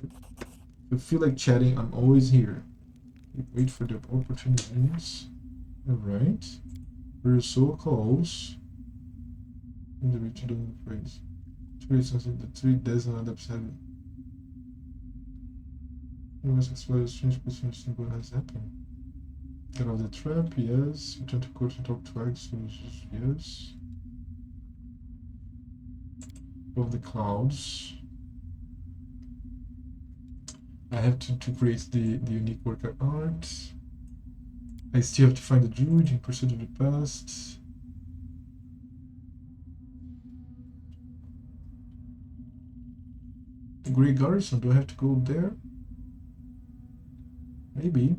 If you feel like chatting, I'm always here. Wait for the opportunities. Alright. We're so close. In the reach of the phrase. The tree doesn't end up seven. You must explore a strange person what has happened. Get out of the trap, yes. Return to court and talk to Axel, yes. Of the clouds. I have to create the unique work of art. I still have to find the druid in pursuit of the past. The Grey Garrison, do I have to go there? Maybe.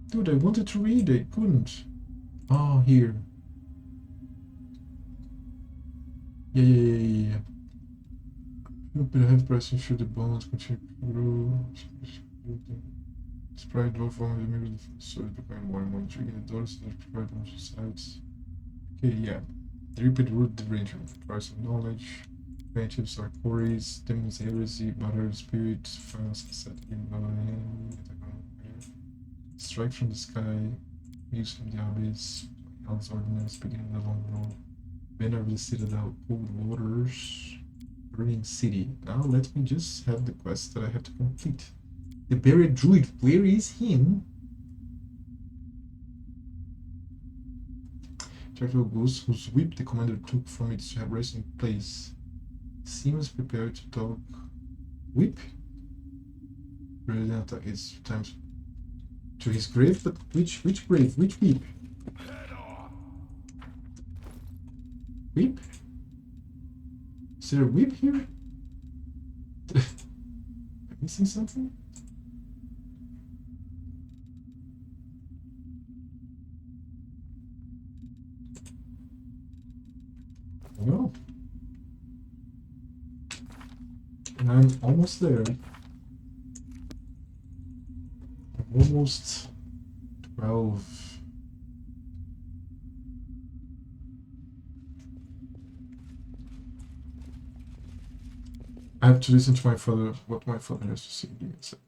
Dude, I wanted to read, I couldn't. Oh, here. Yeah. But I have pressing through the bones, continue to grow. Sprite dwarf form the mirror so it became more and more intriguing. The doors that provide on the sides. Okay, yeah. The repeat root the range of price of knowledge. Friendships are quarries, demons heresy, battered spirit, final sunset in strike from the sky, views from the abyss, Hell's ordinance, beginning the long road. Banner of the citadel, cold waters, burning city. Now let me just have the quest that I have to complete. The buried druid, where is him? Turtle Goose, whose whip the commander took from its resting place, seems prepared to talk. Whip? Brilliant attack is times to his grave, but which grave? Which whip? Whip? Is there a whip here? Am I missing something? No. And I'm almost there. I'm almost 12. I have to listen to my father, what my father has to say. Give me a second.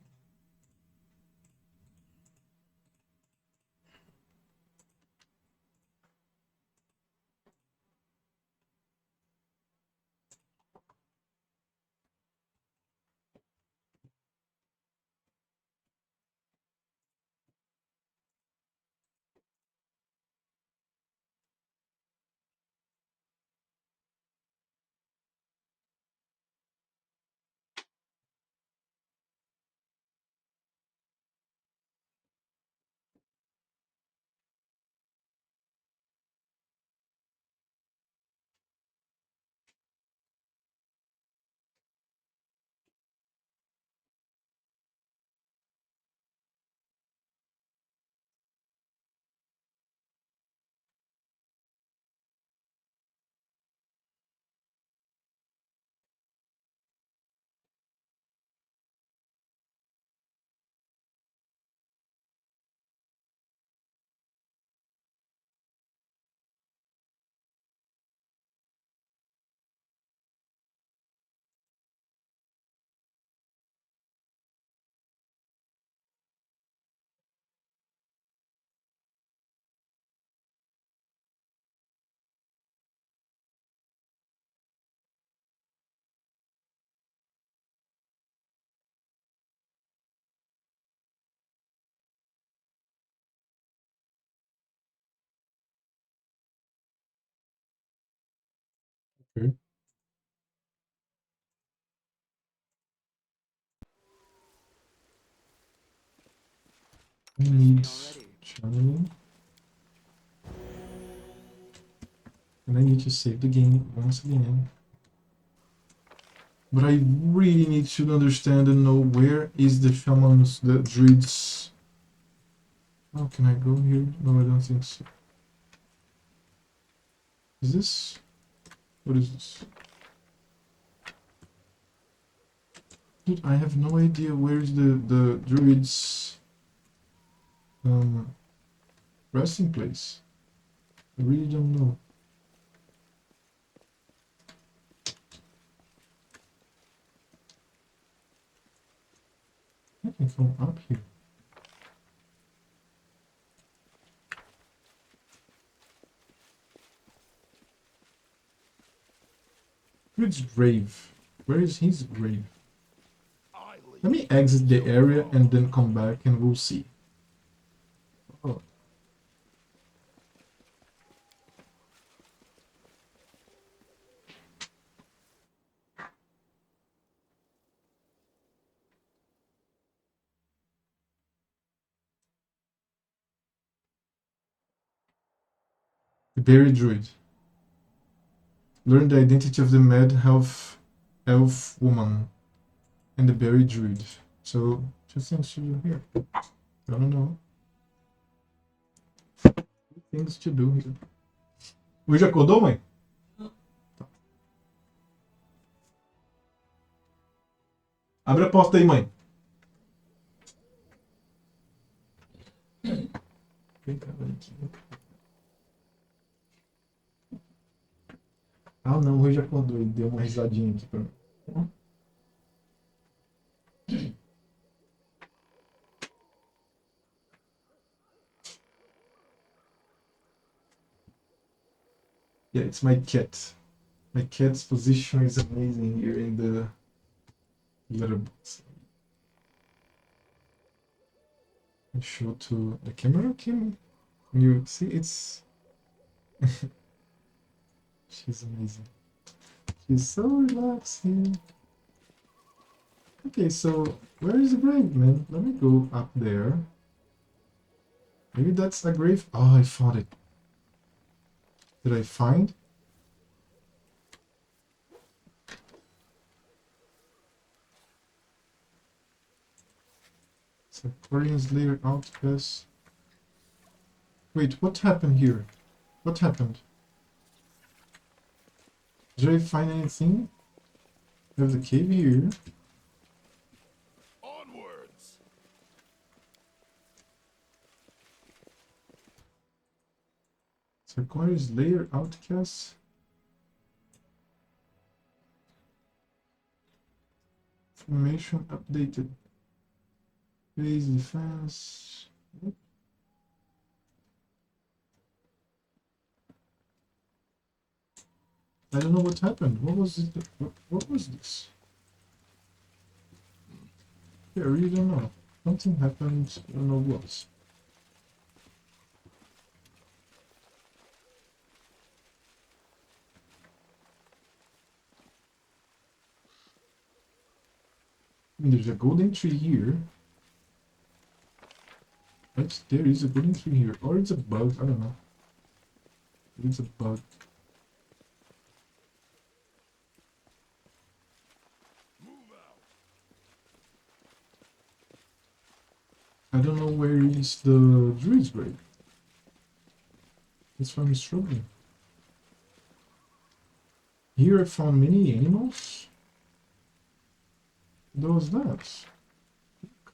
Okay. I need channeling. And I need to save the game once again. But I really need to understand and know where is the shamans, the druids. How can I go here? No, I don't think so. Is this? What is this? Dude, I have no idea where is the druids resting place. I really don't know. I can come up here. Druid's grave. Where is his grave? Let me exit the area and then come back and we'll see. Oh. The buried druid. Learn the identity of the mad elf woman and the buried druid. So, just things to do here. I don't know. Things to do here. Hoje acordou, mãe? Tá. Abre a porta aí, mãe. Vem cá, vem aqui. Ah, não, hoje acordou e deu uma risadinha aqui pra mim. Yeah, it's my cat. My cat's position is amazing here in the letterbox. I show to the camera, Kim. You see, it's she's amazing. She's so relaxing. Okay, so where is the grave, man? Let me go up there. Maybe that's a grave. Oh, I found it. Did I find? Aquarius layer outcast. Wait, what happened here? What happened? Did I find anything? I have the cave here. Onwards. Aquarius layer outcast. Information updated. Base defense. I don't know what happened. What was it? What was this? Yeah, I really don't know. Something happened. I don't know what. I mean, there's a golden tree here. Right, there is a golden tree here. Or it's a bug. I don't know. It's a bug. I don't know where is the druid's grave. That's why I'm struggling. Here I found many animals. What was that?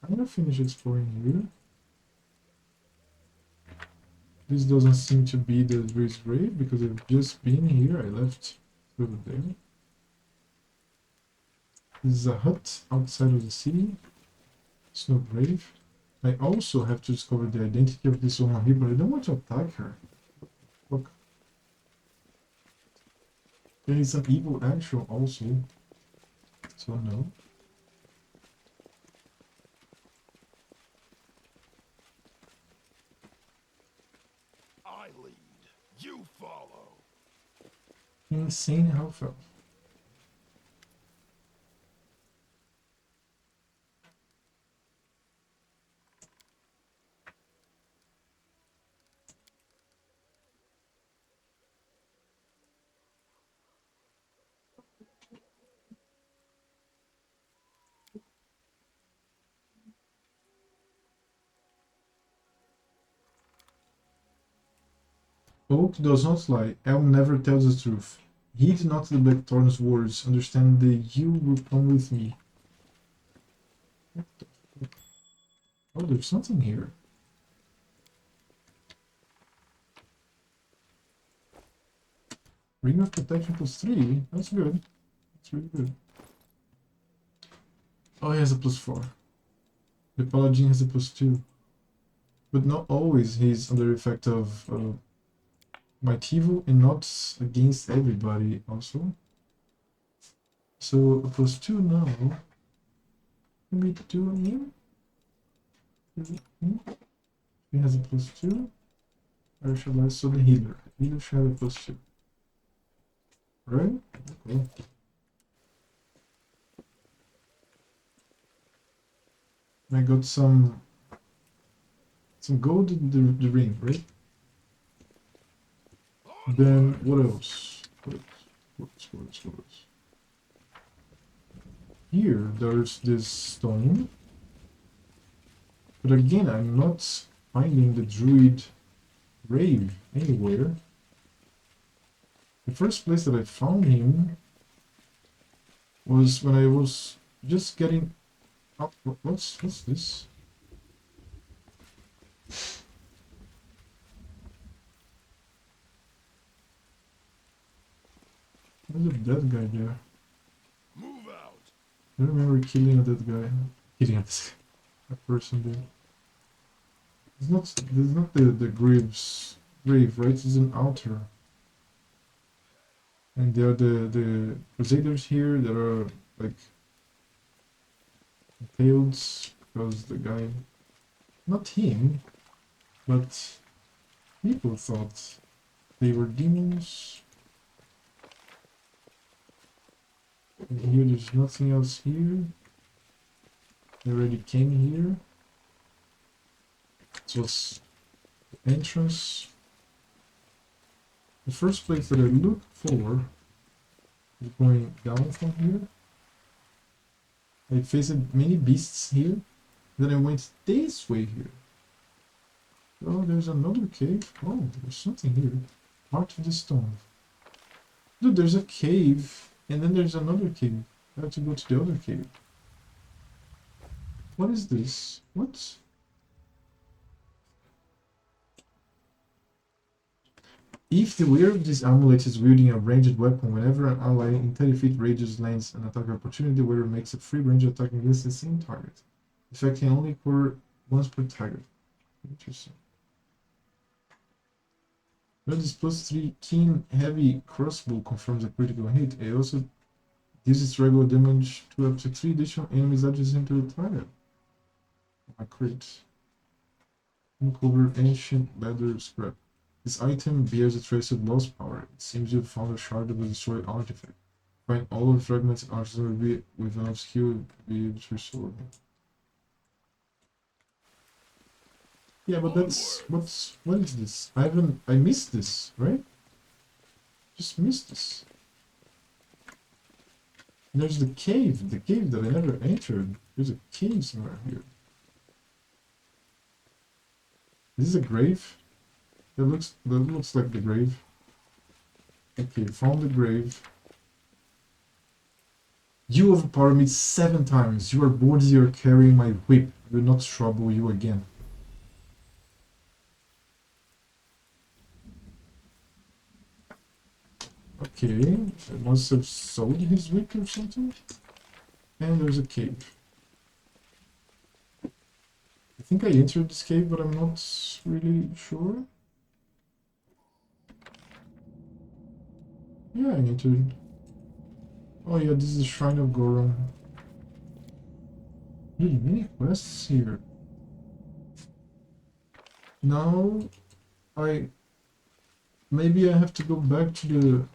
Kind of finished exploring here. This doesn't seem to be the druid's grave because I've just been here. I left over there. This is a hut outside of the city. It's no grave. I also have to discover the identity of this woman here, but I don't want to attack her. Look. There is an evil actual also. So no. I lead. You follow. Insane how felt. Oak does not lie. Elm never tells the truth. Heed not the Blackthorn's words. Understand that you will come with me. What the fuck? Oh, there's something here. Ring of Protection +3. That's good. That's really good. Oh, he has a +4. The Paladin has a +2. But not always he's under effect of Might Evil and not against everybody also. So a +2 now. Can we do him? He has a +2. Or shall I? So the healer. Healer should have a +2. Right? Okay. I got some gold in the ring, right? Then what else? What else? Here, there's this stone. But again, I'm not finding the druid grave anywhere. The first place that I found him was when I was just getting up. What's this? There's a dead guy there. Move out. I remember killing a dead guy. Killing a person there. There's not the grave, right? It's an altar. And there are the crusaders here that are like impaled because the guy, not him, but people thought they were demons. And here there's nothing else here. They already came here. It was the entrance. The first place that I looked for is going down from here. I faced many beasts here. Then I went this way here. Oh, there's another cave. Oh, there's something here. Heart of the Stone. Dude, there's a cave. And then there's another cave. I have to go to the other cave. What is this? What? If the wearer of this amulet is wielding a ranged weapon, whenever an ally in 30 feet radius lands an attack opportunity, the wearer makes a free range attack against the same target. The effect can only occur once per target. Interesting. Well, this +3 keen heavy crossbow confirms a critical hit. It also gives its regular damage to up to 3 additional enemies adjacent to the target. A crit. Uncover ancient leather scrap. This item bears a trace of lost power. It seems you have found a shard of a destroyed artifact. Find all of the fragments and artillery with enough skill to be able to restore them. Yeah, but what is this? I missed this, right? Just missed this. There's the cave that I never entered. There's a cave somewhere here. This is a grave. That looks like the grave. Okay, found the grave. You overpower me 7 times. You are bored you are carrying my whip. I will not trouble you again. Okay, I must have sold his whip or something. And there's a cave. I think I entered this cave, but I'm not really sure. Yeah, I entered. Oh yeah, this is the Shrine of Goron. Really, many quests here. Now, maybe I have to go back to the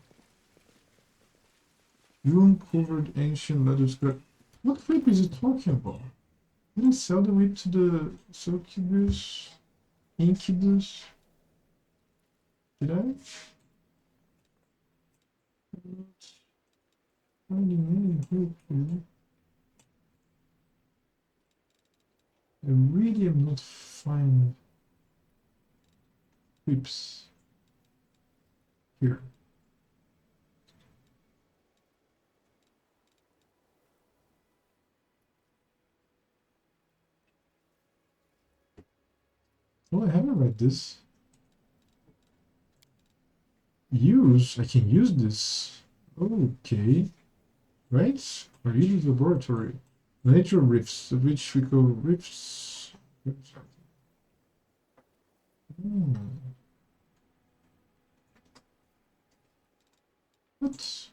rune-covered ancient leather scrap. What whip is he talking about? Did I sell the whip to the succubus? Incubus? Did I? Finding any whip here. I really am not finding whips. here. Oh, I haven't read this. Use, I can use this. Okay. Right? Read the laboratory. Nature rifts, which we call rifts. Hmm. What?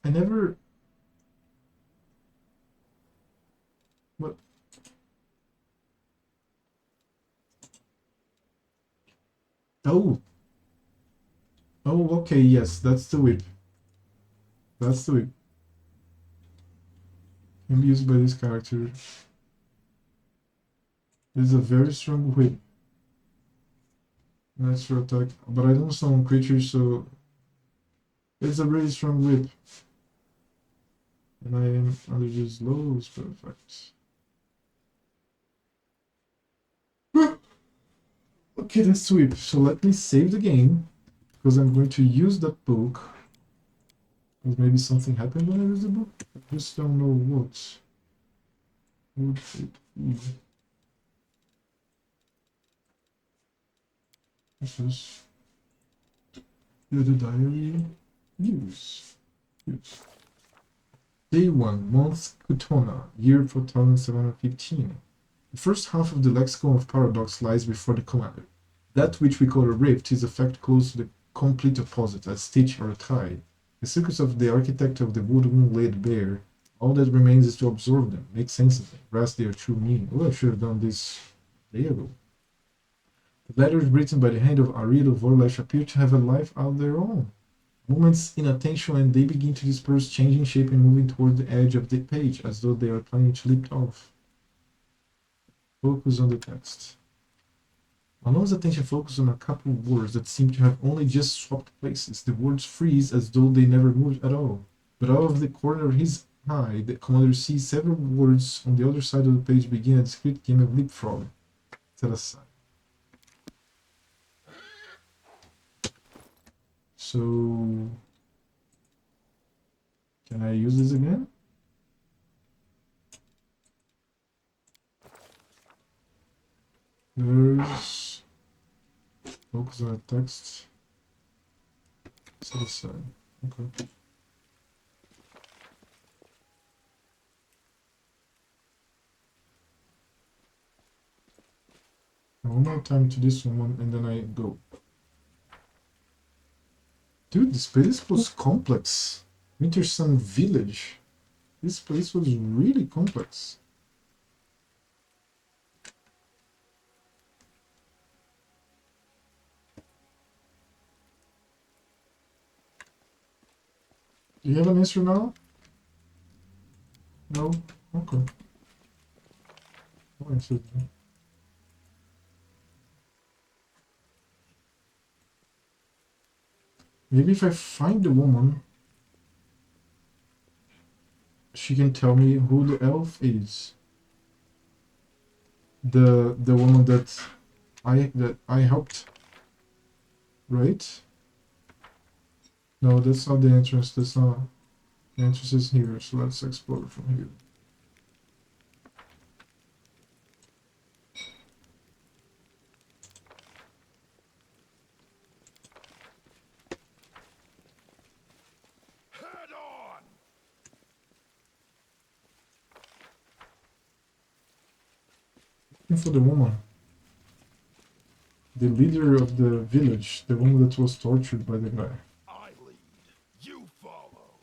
I never. What? Oh. Oh, okay, yes, that's the whip. That's the whip. Can be used by this character. This is a very strong whip. Natural attack. But I don't summon creatures, so it's a really strong whip. And I am under just low spell effects. Okay, that's sweep. So let me save the game. Because I'm going to use that book. Because maybe something happened when I used the book. I just don't know what. This is the diary. Use. Day 1, month Kutona, year 4715. The first half of the Lexicon of Paradox lies before the commander. That which we call a rift is a fact close to the complete opposite, a stitch or a tie. The secrets of the architect of the woodwind laid bare. All that remains is to absorb them, make sense of them, grasp their true meaning. Oh, I should have done this a day ago. The letters written by the hand of Ariel Vorlash appear to have a life of their own. Moments inattention and they begin to disperse, changing shape and moving toward the edge of the page, as though they are planning to leap off. Focus on the text. Mano's attention focuses on a couple of words that seem to have only just swapped places. The words freeze as though they never moved at all. But out of the corner of his eye, the commander sees several words on the other side of the page begin a discrete game of leapfrog. Set aside. So, can I use this again? There's focus on the text. Set aside. Okay. One more time to this one and then I go. Dude, this place was complex. Wintersun village. This place was really complex. Do you have an answer now? No? Okay. No answer. Maybe if I find the woman, she can tell me who the elf is. The woman that I helped. Right? No, that's not the entrance. That's not. The entrance is here, so let's explore from here. Head on! Looking for the woman. The leader of the village, the one that was tortured by the guy. I lead. You follow.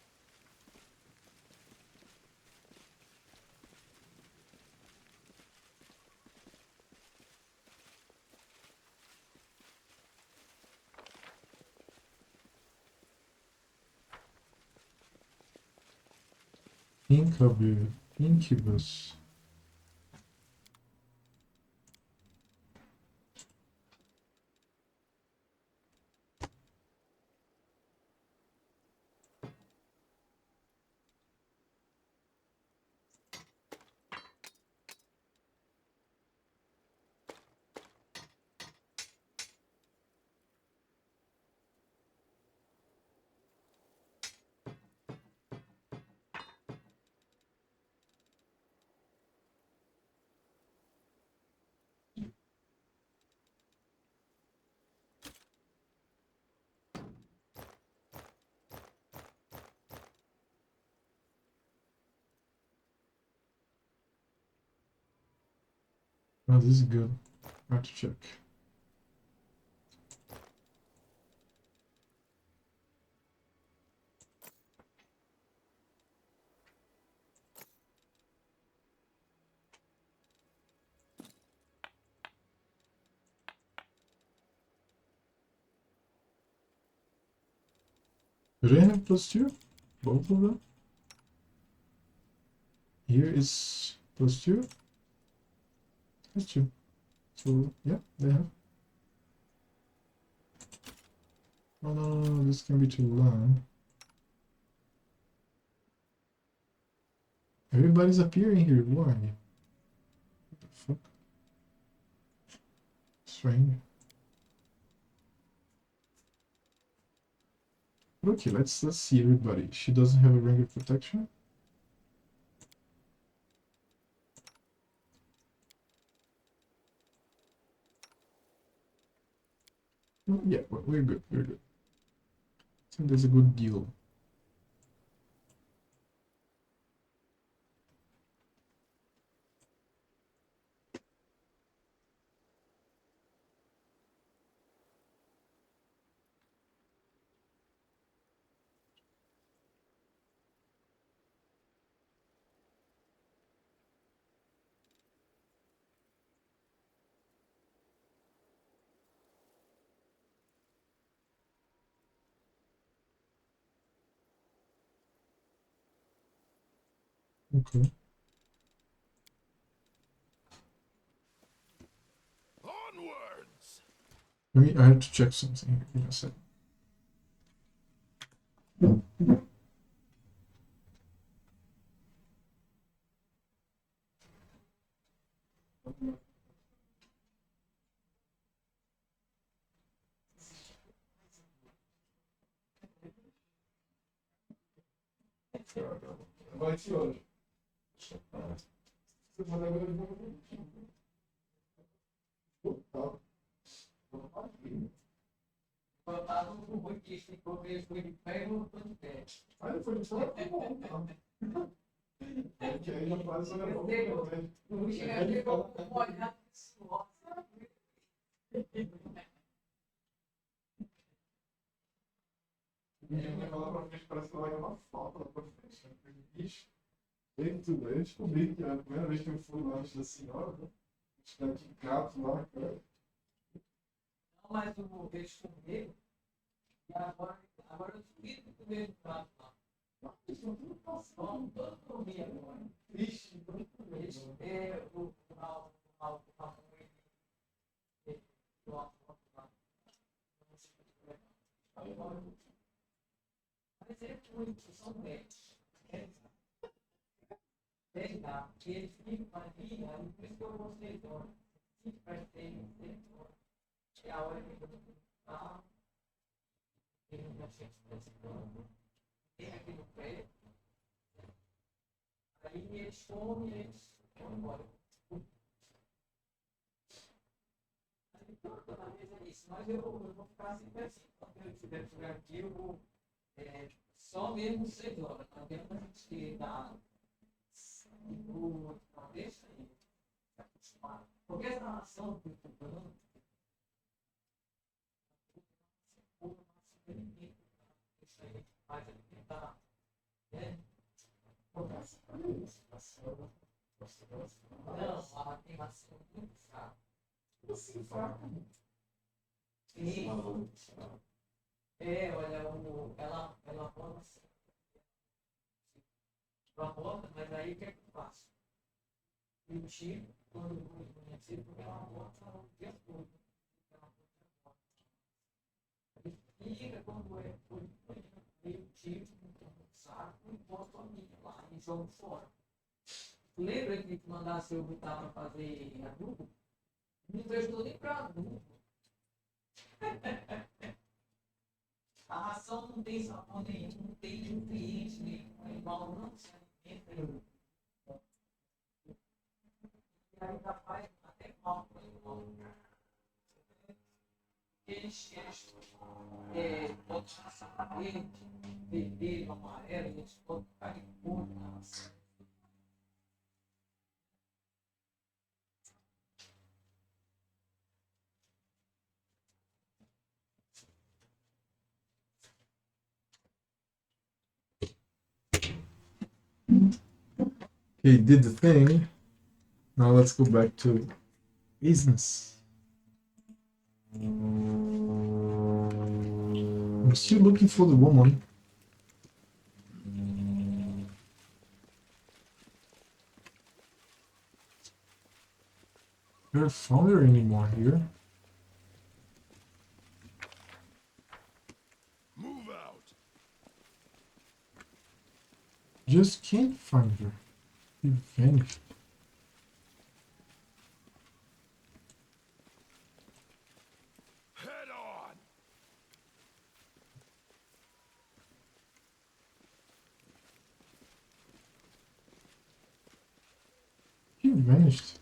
Incubus. Oh, this is good. I have to check. Do they have +2? Both of them? Here is +2. +2. So, yeah, they have. Oh no, this can be too long. Everybody's appearing here, why? What the fuck? Strange. Okay, let's see everybody. She doesn't have a ring of protection. Oh, yeah, we're good, we're good. I think there's a good deal. Okay. Onwards! I have to check something here. Give me a second. Eu descobri que a primeira vez que eu fui lá antes da senhora, né? Tinha aquele gato lá, cara. Não, mas o peixe comigo, e agora eu subi do comer o prato lá. Isso tudo passou, todo comi agora. Ixi, mas é muito, são 10. Legal, que eles ficam ali, aí por isso que eu gostei do ano. Se prestei, é a hora que eu vou falar. Tem um processo prestando, tem aqui no pé. Aí eles comem, eles vão embora. Aí toda vez é isso, mas eu vou ficar sempre assim. Quando eu estiver por aqui, eu vou só mesmo 6 horas. Não adianta a gente dar. Deixa aí, se acostumar. Porque essa nação que eu estou falando, isso aí, mais alimentar, né? Não, ela tem maçã muito fraca. Você fraca. Sim. Olha, ela roda assim. Ela roda, mas aí o que é que eu faço? Eu tiro quando eu vou conhecer, porque ela bota o dia todo. Fica quando eu tiro no saco e boto a minha lá e jogo fora. Lembra que mandasse eu botar para fazer adubo? Não prestou nem para adubo. A ração não tem sabor nenhum, não tem nutriente nenhum, o animal não se alimenta. E ainda faz até mal para o animal. Eles botam ração verde, vermelho, amarelo, eles botam carne pura na ração. Okay, did the thing. Now let's go back to business. I'm still looking for the woman. I haven't found her anymore here. Move out. Just can't find her. She vanished. Head on. She vanished.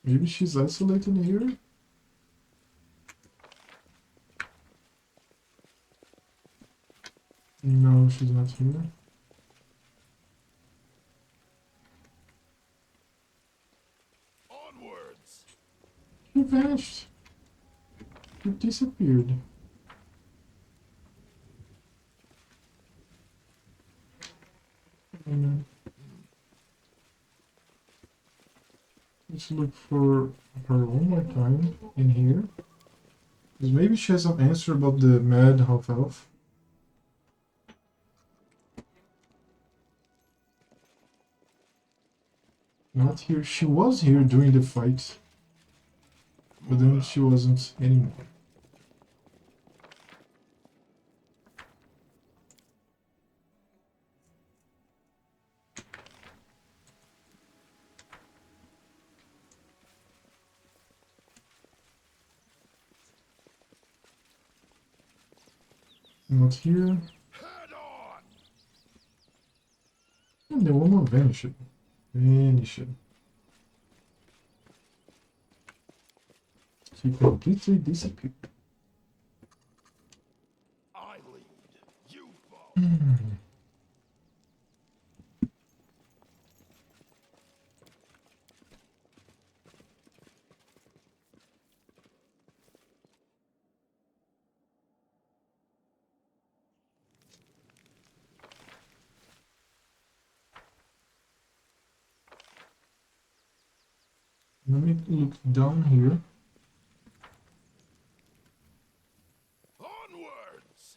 Maybe she's isolated here? No, she's not here. Onwards. She vanished. She disappeared. Let's look for her one more time in here. Because maybe she has some answer about the mad half-elf. Not here. She was here during the fight. But then she wasn't anymore. Not here. Head on. And the woman vanished. Vanished. She completely disappeared. I lead. You follow. Let me look down here. Onwards.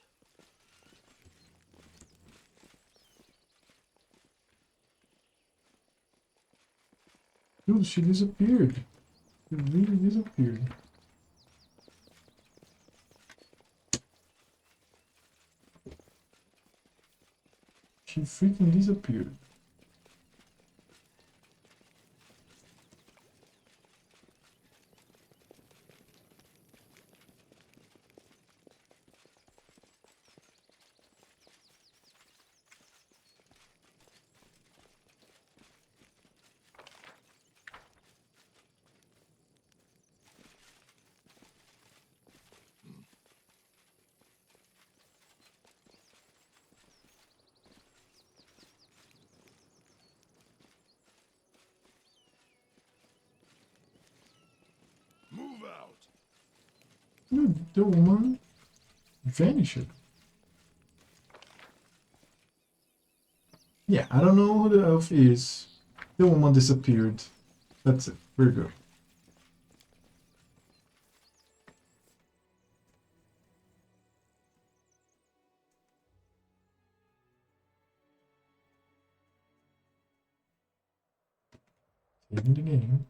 Dude, she disappeared. She really disappeared. She freaking disappeared. Move out. Dude, the woman vanished. Yeah, I don't know who the elf is. The woman disappeared. That's it. We're good. Saving the game.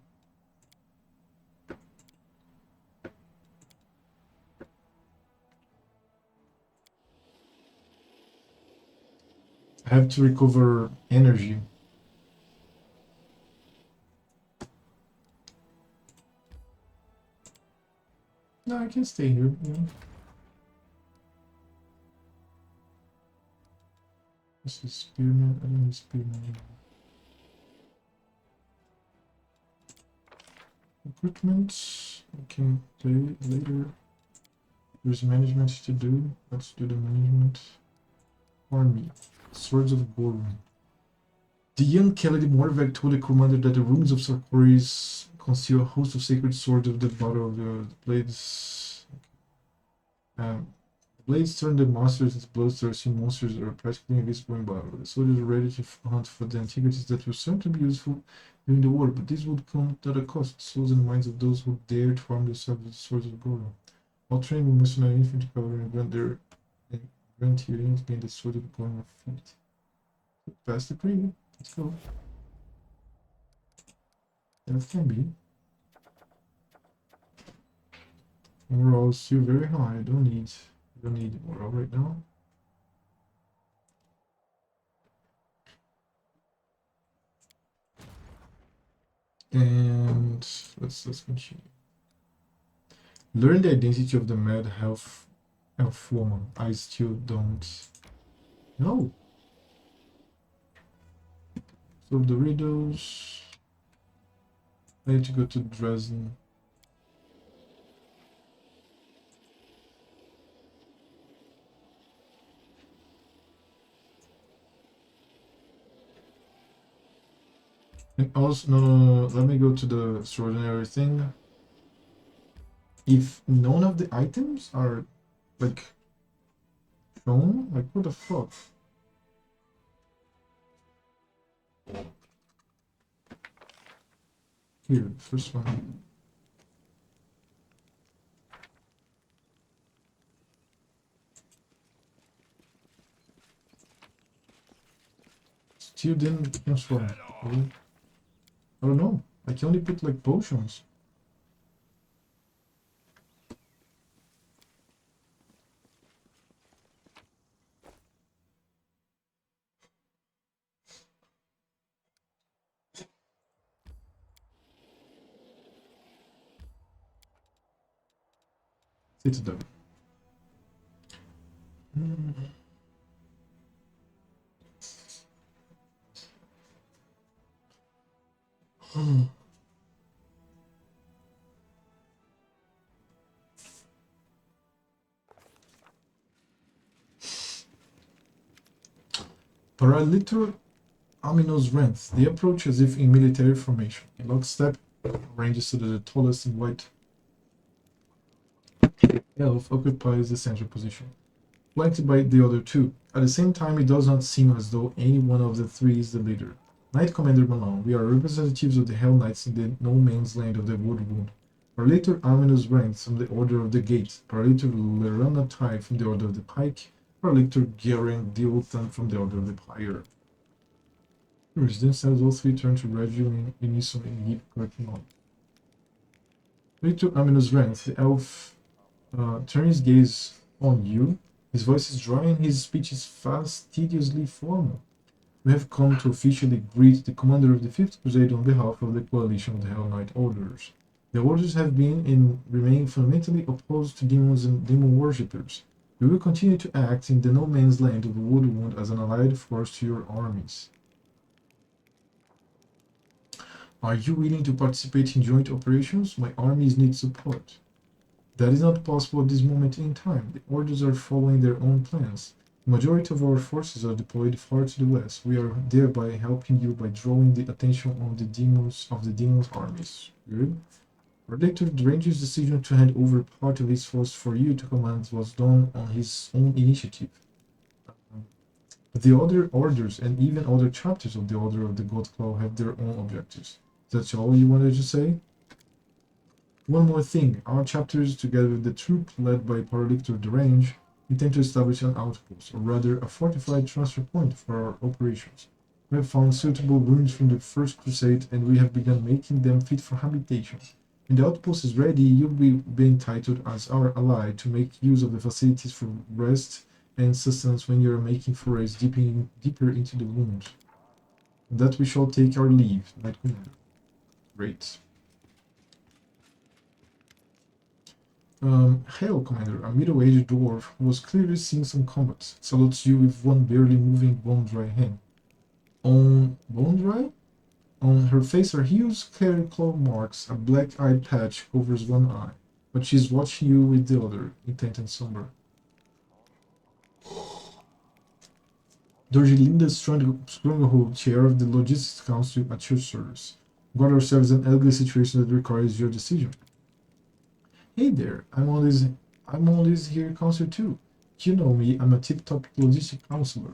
I have to recover energy. No, I can stay here. Yeah. This is spearman. I don't need spearman. Equipment. I can play later. There's management to do. Let's do the management. Army. Swords of Gorum. The young Kelly de Morveg told the commander that the ruins of Sarkoris conceal a host of sacred swords of the battle of the blades. Blades turn the monsters into bloodthirsty monsters are practically invisible in battle. The soldiers are ready to hunt for the antiquities that will certainly be useful during the war, but this would come at a cost. Souls and minds of those who dare to arm themselves with the swords of Gordon. All trained with mercenary infantry cavalry and Grantierians gain the sword of Gordon of feet. Pass the creed. Let's go. That can be. Morale is still very high. I don't need morale right now. And let's continue. Learn the identity of the mad elf woman. I still don't know. Solve the riddles. I need to go to Drezen. And also, no, let me go to the extraordinary thing. If none of the items are, like, shown, like, what the fuck? Here, first one. Still didn't transform. I don't know. I can only put like potions. It's done. Paraliter Aminos Rent. They approach as if in military formation. In lockstep, ranges to the tallest and white elf occupies the central position, flanked by the other two. At the same time, it does not seem as though any one of the three is the leader. Knight Commander Malone, we are representatives of the Hell Knights in the no man's land of the Woodwound. Paraliter Aminos Rent from the Order of the Gate. Paraliter Lerana Tai from the Order of the Pike. Paraliter Garen Dioltan from the Order of the Pyre. Residents as all three turn to review in unison and keep collecting on. Paraliter Aminos Rent, the elf, turns his gaze on you. His voice is dry and his speech is fastidiously formal. We have come to officially greet the commander of the Fifth Crusade on behalf of the coalition of the Hell Knight Orders. The orders have been and remain fundamentally opposed to demons and demon worshippers. We will continue to act in the no man's land of the Woodwound as an allied force to your armies. Are you willing to participate in joint operations? My armies need support. That is not possible at this moment in time. The orders are following their own plans. The majority of our forces are deployed far to the west. We are thereby helping you by drawing the attention of the demons armies. Good. Related to the Ranger's decision to hand over part of his force for you to command was done on his own initiative. But the other orders and even other chapters of the Order of the Godclaw have their own objectives. That's all you wanted to say? One more thing, our chapters, together with the troop led by Paralictor Derange, intend to establish an outpost, or rather a fortified transfer point for our operations. We have found suitable ruins from the First Crusade, and we have begun making them fit for habitation. When the outpost is ready, you'll be entitled as our ally to make use of the facilities for rest and sustenance when you're making forays deeper into the wound. And that we shall take our leave, Knight Commander. Great. Hail, Commander, a middle-aged dwarf who was clearly seeing some combat. Salutes you with one barely moving bone-dry hand. On bone-dry? On her face are huge, clear claw marks. A black-eyed patch covers one eye, but she's watching you with the other, intent and somber. Dorgelinda Stronghold, chair of the Logistics Council at your service. Got ourselves an ugly situation that requires your decision. Hey there, I'm on this here council too. You know me, I'm a tip-top logistic counselor.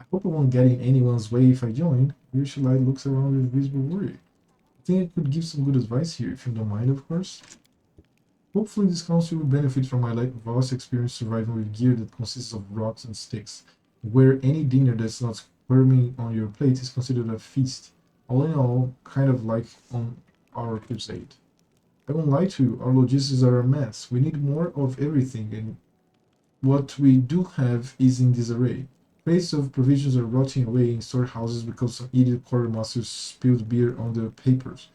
I hope I won't get in anyone's way if I join. Usually looks around with visible worry. I think I could give some good advice here, if you don't mind, of course. Hopefully this council will benefit from my vast experience surviving with gear that consists of rocks and sticks, where any dinner that's not squirming on your plate is considered a feast. All in all, kind of like on our crusade. I won't lie to you, our logistics are a mess. We need more of everything, and what we do have is in disarray. Crates of provisions are rotting away in storehouses because some idiot quartermaster spilled beer on the papers.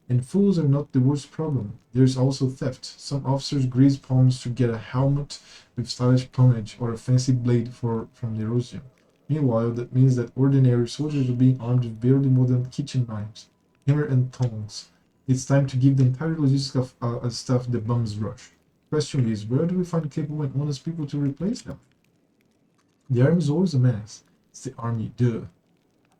And fools are not the worst problem. There's also theft. Some officers grease palms to get a helmet with stylish plumage or a fancy blade from the erosion. Meanwhile, that means that ordinary soldiers are being armed with barely more than kitchen knives, hammer and tongs. It's time to give the entire logistics of stuff the bums rush. Question is, where do we find capable and honest people to replace them? The army is always a mess. It's the army, duh.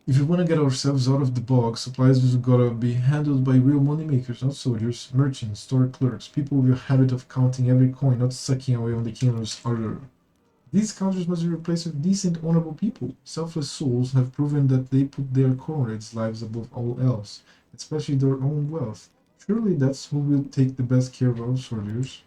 If we want to get ourselves out of the bog, supplies have gotta be handled by real moneymakers, not soldiers, merchants, store clerks, people with a habit of counting every coin, not sucking away on the kingdom's udder. These counters must be replaced with decent, honorable people. Selfless souls have proven that they put their comrades' lives above all else, especially their own wealth. Surely that's who will take the best care of our soldiers.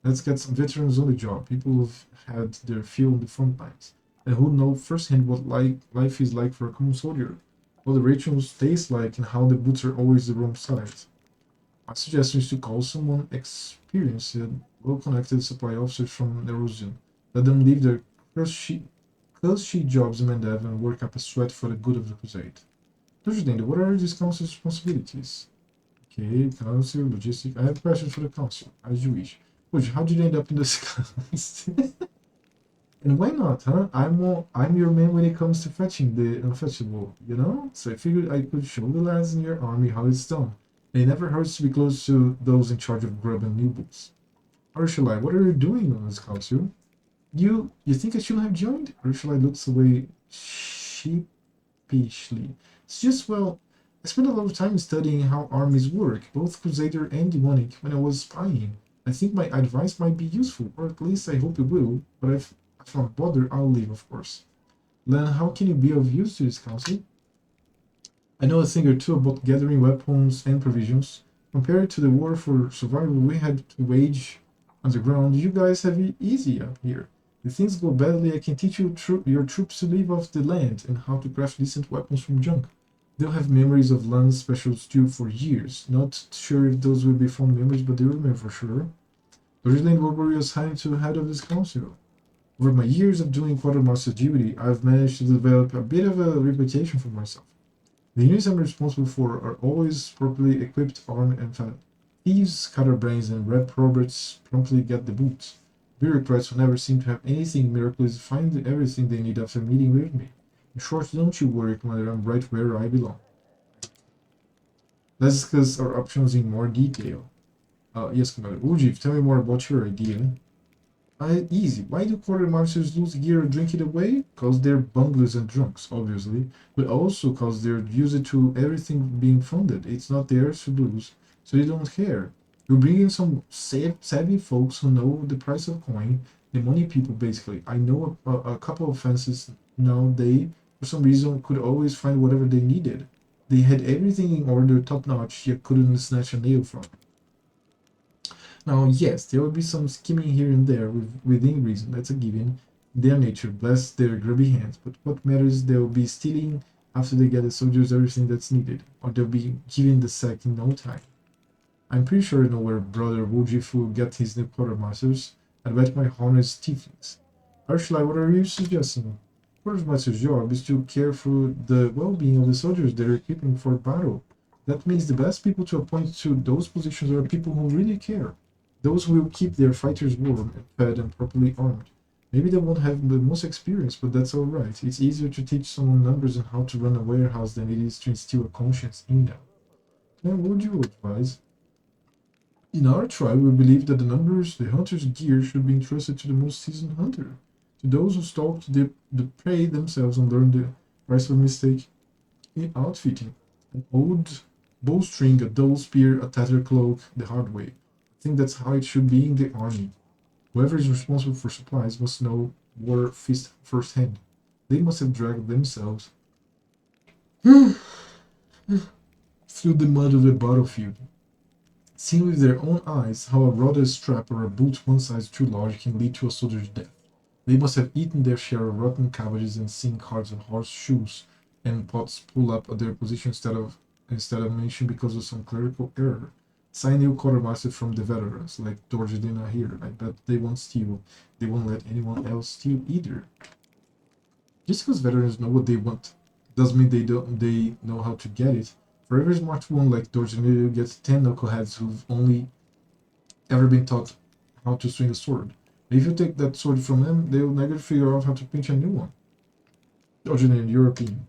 Let's get some veterans on the job, people who've had their fill on the front lines, and who know firsthand what life is like for a common soldier, what the rations taste like, and how the boots are always the wrong size. My suggestion is to call someone experienced and well-connected supply officers from Erosion. Let them leave their cushy jobs in Mendev and work up a sweat for the good of the crusade. Thursday, what are these council's responsibilities? Okay, council, logistic. I have questions for the council, as you wish. Which, how did you end up in this class? And why not, huh? I'm your man when it comes to fetching the unfetchable, you know? So I figured I could show the lads in your army how it's done. And it never hurts to be close to those in charge of grub and newbuilds. Ursula, what are you doing on this council? You think I shouldn't have joined? Ursula looks away sheepishly. It's just, well, I spent a lot of time studying how armies work, both Crusader and Demonic, when I was spying. I think my advice might be useful, or at least I hope it will, but if I'm not bothered, I'll leave, of course. Then how can you be of use to this council? I know a thing or two about gathering weapons and provisions. Compared to the war for survival we had to wage underground, you guys have it easy up here. If things go badly, I can teach you your troops to live off the land and how to craft decent weapons from junk. They'll have memories of Lance special stew for years. Not sure if those will be fond memories, but they will remember for sure. Originally, what were you assigned to head of this council? Over my years of doing quartermaster duty, I've managed to develop a bit of a reputation for myself. The units I'm responsible for are always properly equipped, armed, and fed. Thieves, scatterbrains, and reprobates promptly get the boot. Bureaucrats who never seem to have anything miraculous find everything they need after meeting with me. In short, don't you worry, Commander, I'm right where I belong. Let's discuss our options in more detail. Yes, Commander. Ujiv, tell me more about your idea. Easy. Why do quartermasters lose gear or drink it away? Cause they're bunglers and drunks, obviously, but also cause they're used to everything being funded. It's not theirs to lose, so they don't care. You bring in some savvy folks who know the price of coin, the money people basically. I know a couple of fences now, they, for some reason, could always find whatever they needed. They had everything in order, top notch, yet couldn't snatch a nail from. Now, yes, there will be some skimming here and there within reason, that's a given. Their nature, bless their grubby hands, but what matters, they'll be stealing after they get the soldiers everything that's needed, or they'll be giving the sack in no time. I'm pretty sure I know where Brother Wojif will get his new quartermasters. I'd bet my honest tieflings. Ursula, what are you suggesting? Quartermaster's job is to care for the well-being of the soldiers they're equipping for battle. That means the best people to appoint to those positions are people who really care. Those who will keep their fighters warm and fed and properly armed. Maybe they won't have the most experience, but that's alright. It's easier to teach someone numbers and how to run a warehouse than it is to instill a conscience in them. Then what would you advise? In our tribe, we believe that the hunter's gear should be entrusted to the most seasoned hunter, to those who stalked the prey themselves and learned the price of mistake in outfitting. An old bowstring, a dull spear, a tattered cloak, the hard way. I think that's how it should be in the army. Whoever is responsible for supplies must know war feast firsthand. They must have dragged themselves through the mud of the battlefield, seeing with their own eyes how a rudder strap or a boot one size too large can lead to a soldier's death. They must have eaten their share of rotten cabbages and seen carts and horseshoes and pots pull up at their position instead of mentioned because of some clerical error. Sign new quartermaster from the veterans, like Dorjadina here. I bet they won't steal. They won't let anyone else steal either. Just because veterans know what they want doesn't mean they know how to get it. For every smart one like Dorjadina gets 10 knuckleheads who've only ever been taught how to swing a sword. If you take that sword from them, they will never figure out how to pinch a new one. Dorjadina, in your opinion.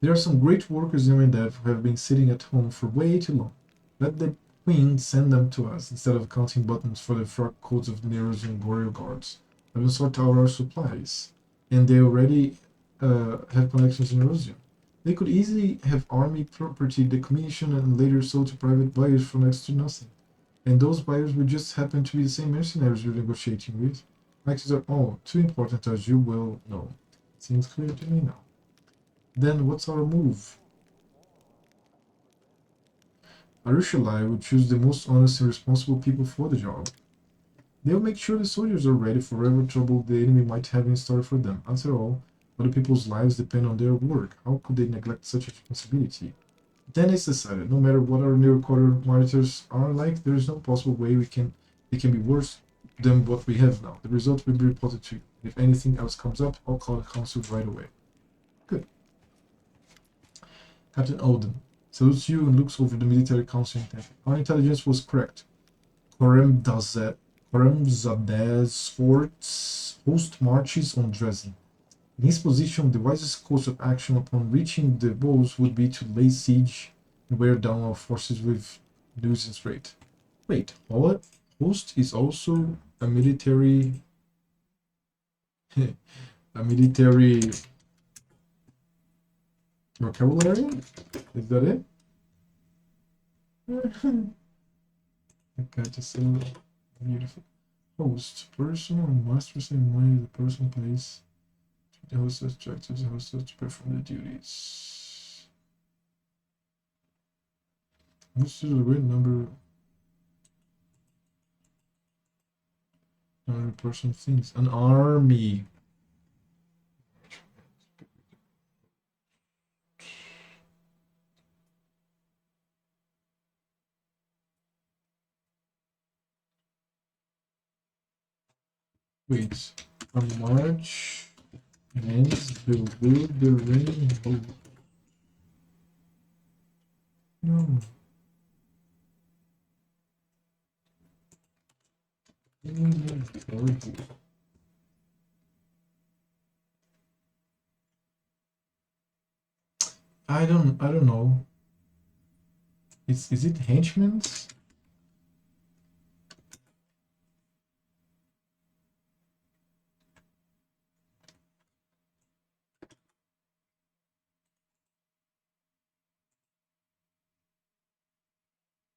There are some great workers in Mendev who have been sitting at home for way too long. Let the Queen send them to us instead of counting buttons for the frock coats of the Neros and Boreal guards. Let them sort out our supplies. And they already have connections in Erosion. They could easily have army property decommissioned and later sold to private buyers for next to nothing. And those buyers would just happen to be the same mercenaries we're negotiating with. Axes are all too important, as you well know. It seems clear to me now. Then what's our move? Arushalai would choose the most honest and responsible people for the job. They'll make sure the soldiers are ready for whatever trouble the enemy might have in store for them. After all, other people's lives depend on their work. How could they neglect such a responsibility? Then it's decided, no matter what our new quarter monitors are like, there is no possible way they can be worse than what we have now. The result will be reported to you. If anything else comes up, I'll call the council right away. Good. Captain Odin salutes you and looks over the military council intent. Our intelligence was correct. Koremzadeh's host marches on Drezen. In his position, the wisest course of action upon reaching the walls would be to lay siege and wear down our forces with news and straight. Wait, host is also a military a military vocabulary? Is that it? Okay, just so beautiful. Host, person or master ceremony, the person place. The host has directed the host to perform the duties. This is a great number of person things. An army. Wait, a march ends the wildering hope. No. I don't know. Is it henchmen?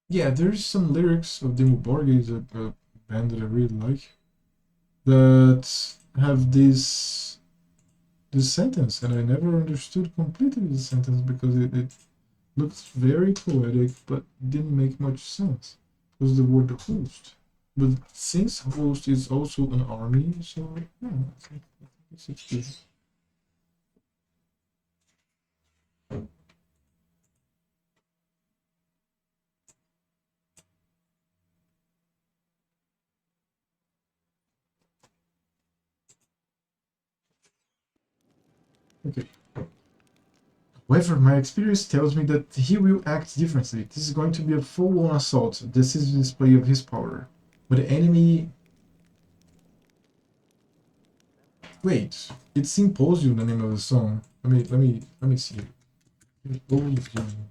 Yeah, there's some lyrics of Dimmu Borgir, a band that I really like, that have this sentence, and I never understood completely the sentence because it looked very poetic, but didn't make much sense. It was the word host. But since host is also an army, so yeah, I think it's good. Okay. However, my experience tells me that he will act differently. This is going to be a full-on assault. This is the display of his power. But the enemy... Wait, it's Symposium, the name of the song. Let me see. Symposium.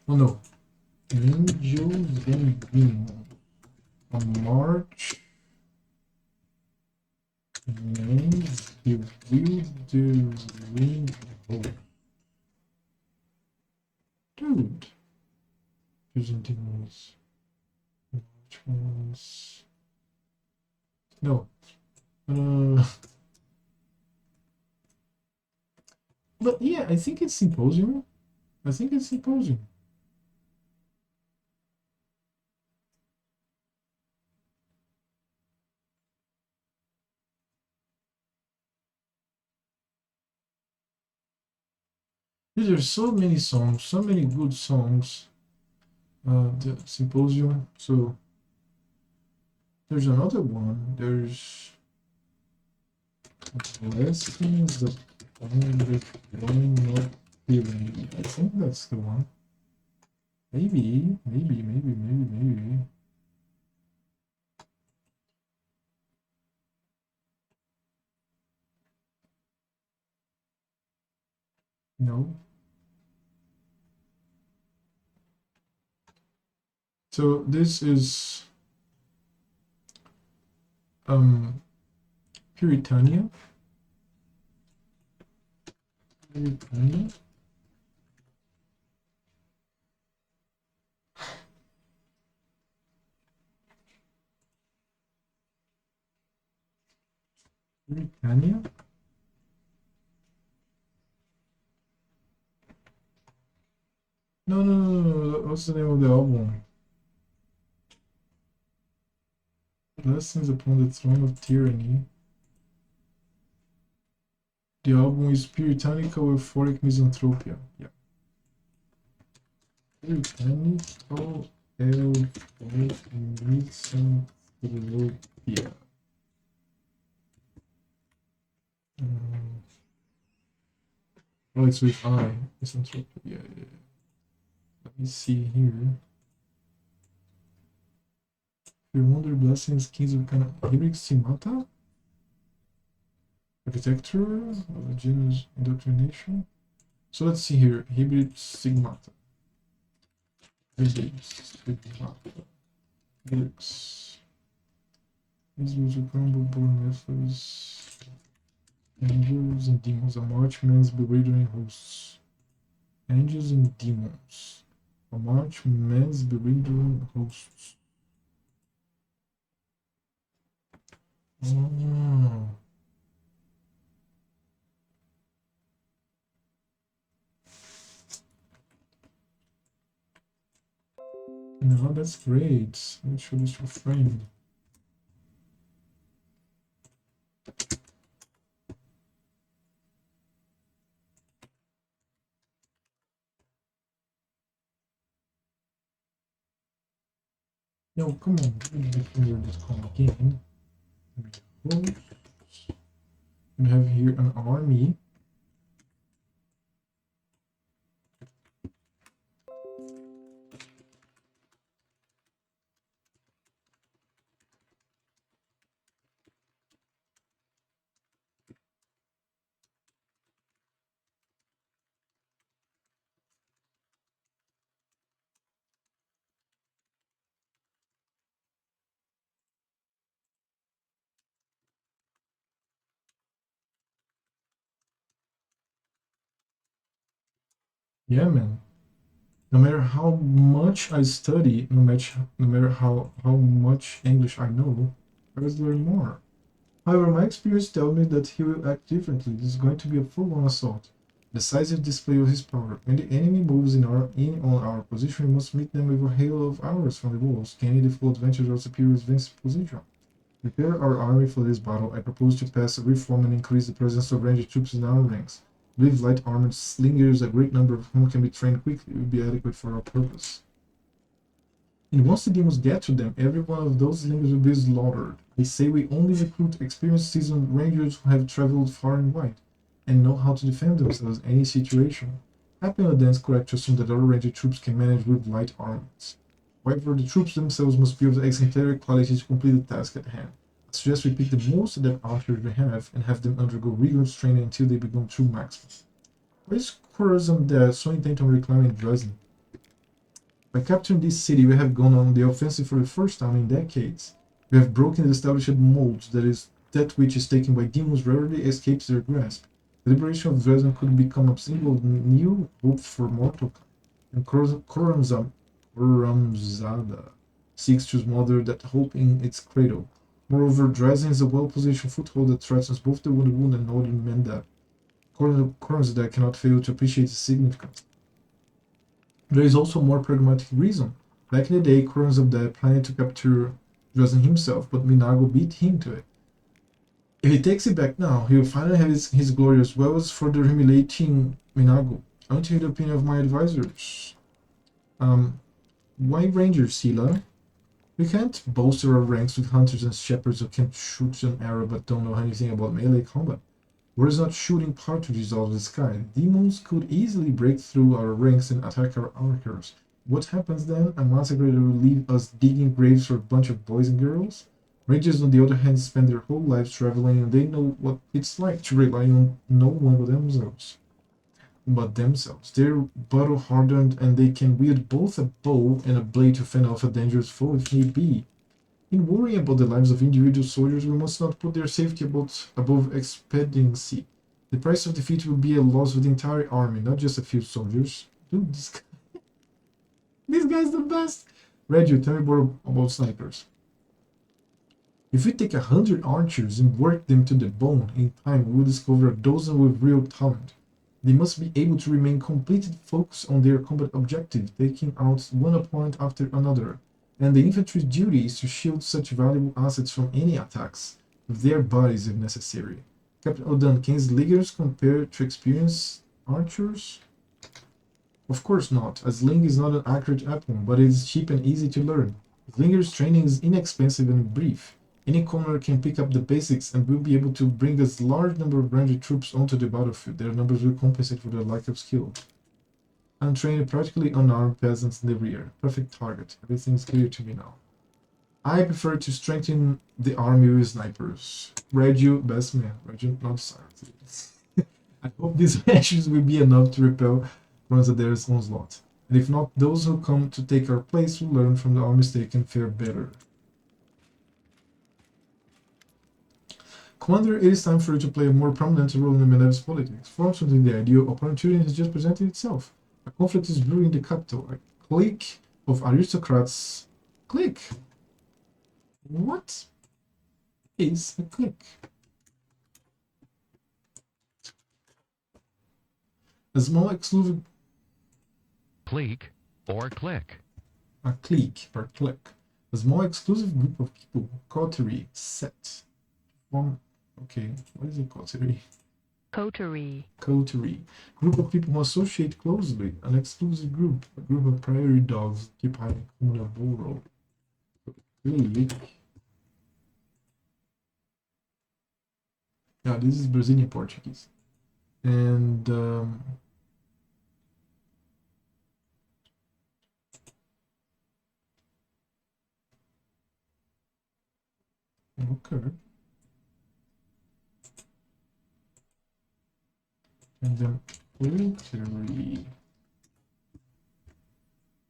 Oh no. Angels and Demons. On March And he will do ring. Oh. Dude. Using demons. Which ones? No. But yeah, I think it's Symposium. I think it's Symposium. There are so many songs, so many good songs. The Symposium. So there's another one. There's Blessings of One Not Feeling. I think that's the one. Maybe. No. So this is Puritania. Puritania. Puritania. No. What's the name of the album? Blessings upon the Throne of Tyranny. The album is Puritanical Euphoric Misanthropia. Yeah. Puritanical Euphoric Misanthropia. Oh, it's with I. Misanthropia. Yeah. Let me see here. Your Wonder Blessings, Kings of Kana. Hybrid Simata? Architecture, Genus Indoctrination. So let's see here. Hybrid Sigmata. Hybrid Sigmata. Lyrics. These was a combo born methods. Angels and demons. A marchman's bewildering hosts. Angels and demons. A marchman's bewildering hosts. Oh. No, that's great. Let me show this to a friend. No, come on. Let me finger this call again. We have here an army. Yeah, man. No matter how much I study, no matter how much English I know, I will learn more. However, my experience tells me that he will act differently. This is going to be a full-on assault. Decisive display of his power. When the enemy moves in on our position, we must meet them with a hail of arrows from the walls, gaining the full advantage of our superior advanced position. Prepare our army for this battle. I propose to pass a reform and increase the presence of ranged troops in our ranks. With light armored slingers, a great number of whom can be trained quickly, will be adequate for our purpose. And once the demons get to them, every one of those slingers will be slaughtered. I say we only recruit experienced seasoned rangers who have traveled far and wide, and know how to defend themselves in any situation. Happily, then it's correct to assume that our ranger troops can manage with light armaments. However, the troops themselves must be of the exemplary quality to complete the task at hand. I suggest we pick the most adept archers we have and have them undergo rigorous training until they become true marksmen. What is Khorasan there so intent on reclaiming Drezen? By capturing this city, we have gone on the offensive for the first time in decades. We have broken the established molds that that which is taken by demons rarely escapes their grasp. The liberation of Drezen could become a symbol of new hope for mortal kind, and Koramzada seeks to smother that hope in its cradle. Moreover, Drezen is a well-positioned foothold that threatens both the Wounded and Northern Mendab. Koramzada cannot fail to appreciate its significance. There is also a more pragmatic reason. Back in the day, Koramzada planned to capture Drezen himself, but Minago beat him to it. If he takes it back now, he will finally have his glory as well as further humiliating Minago. I want to hear the opinion of my advisors. Why Ranger, Sila? We can't bolster our ranks with hunters and shepherds who can shoot an arrow but don't know anything about melee combat. We're not shooting partridges out of the sky. Demons could easily break through our ranks and attack our archers. What happens then? A massacre that will leave us digging graves for a bunch of boys and girls? Rangers, on the other hand, spend their whole lives traveling, and they know what it's like to rely on no one but themselves. They're battle-hardened, and they can wield both a bow and a blade to fend off a dangerous foe if need be. In worrying about the lives of individual soldiers, we must not put their safety above expediency. The price of defeat will be a loss of the entire army, not just a few soldiers. Dude, this guy's the best! Reggie, tell me more about snipers. If we take 100 archers and work them to the bone, in time we'll discover a dozen with real talent. They must be able to remain completely focused on their combat objective, taking out one opponent after another. And the infantry's duty is to shield such valuable assets from any attacks, with their bodies if necessary. Captain Odan, can slingers compare to experienced archers? Of course not. A sling is not an accurate weapon, but it is cheap and easy to learn. Slingers training is inexpensive and brief. Any commoner can pick up the basics and will be able to bring a large number of ranged troops onto the battlefield. Their numbers will compensate for their lack of skill. Untrained, practically unarmed peasants in the rear. Perfect target. Everything's clear to me now. I prefer to strengthen the army with snipers. Reggio, best man. Reggio, not silent. I hope these actions will be enough to repel Ronzadere's onslaught. And if not, those who come to take our place will learn from our mistake and fare better. Commander, it is time for you to play a more prominent role in the Medev's politics. Fortunately, the ideal opportunity has just presented itself. A conflict is brewing in the capital. A clique of aristocrats. Clique? What is a clique? A small exclusive... Clique or click. A clique or clique. A small exclusive group of people. Coterie. Set. Okay, what is a coterie? Coterie. Group of people who associate closely. An exclusive group. A group of prairie dogs occupying a common burrow. Clique. Yeah, this is Brazilian Portuguese. And okay. And then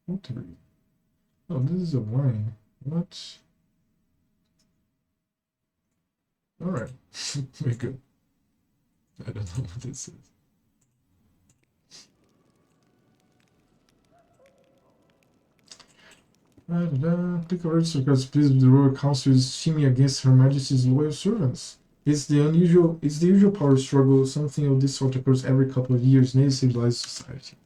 Pottery. Oh, this is a wine. What? Alright. Very good. I don't know what this is. Click on register because please the Royal Council is scheming against Her Majesty's loyal servants. It's the usual power struggle. Something of this sort occurs every couple of years in any civilized society.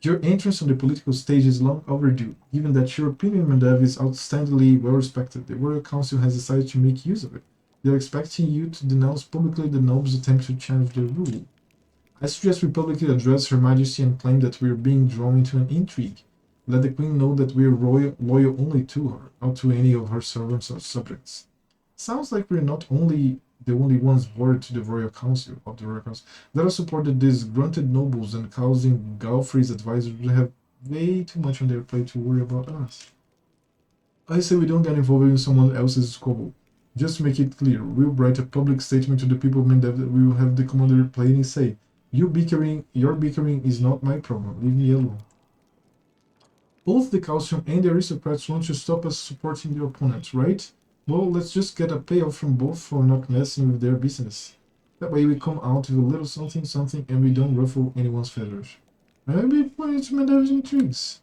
Your entrance on the political stage is long overdue, given that your premium Mendev is outstandingly well respected. The Royal Council has decided to make use of it. They are expecting you to denounce publicly the nobles' attempt to challenge their rule. I suggest we publicly address Her Majesty and claim that we are being drawn into an intrigue. Let the Queen know that we are loyal only to her, not to any of her servants or subjects. Sounds like we're not the only ones worried to the Royal Council. Let us support the disgruntled nobles and causing Allfrey's advisors to have way too much on their plate to worry about us. I say we don't get involved in someone else's squabble. Just to make it clear, we'll write a public statement to the people of Mendev that we will have the commander plainly say, your bickering is not my problem, leave me alone. Both the Council and the aristocrats want to stop us supporting the opponent, right? Well, let's just get a payoff from both for not messing with their business. That way we come out with a little something something and we don't ruffle anyone's feathers. Maybe pointing to Mendev's intrigues.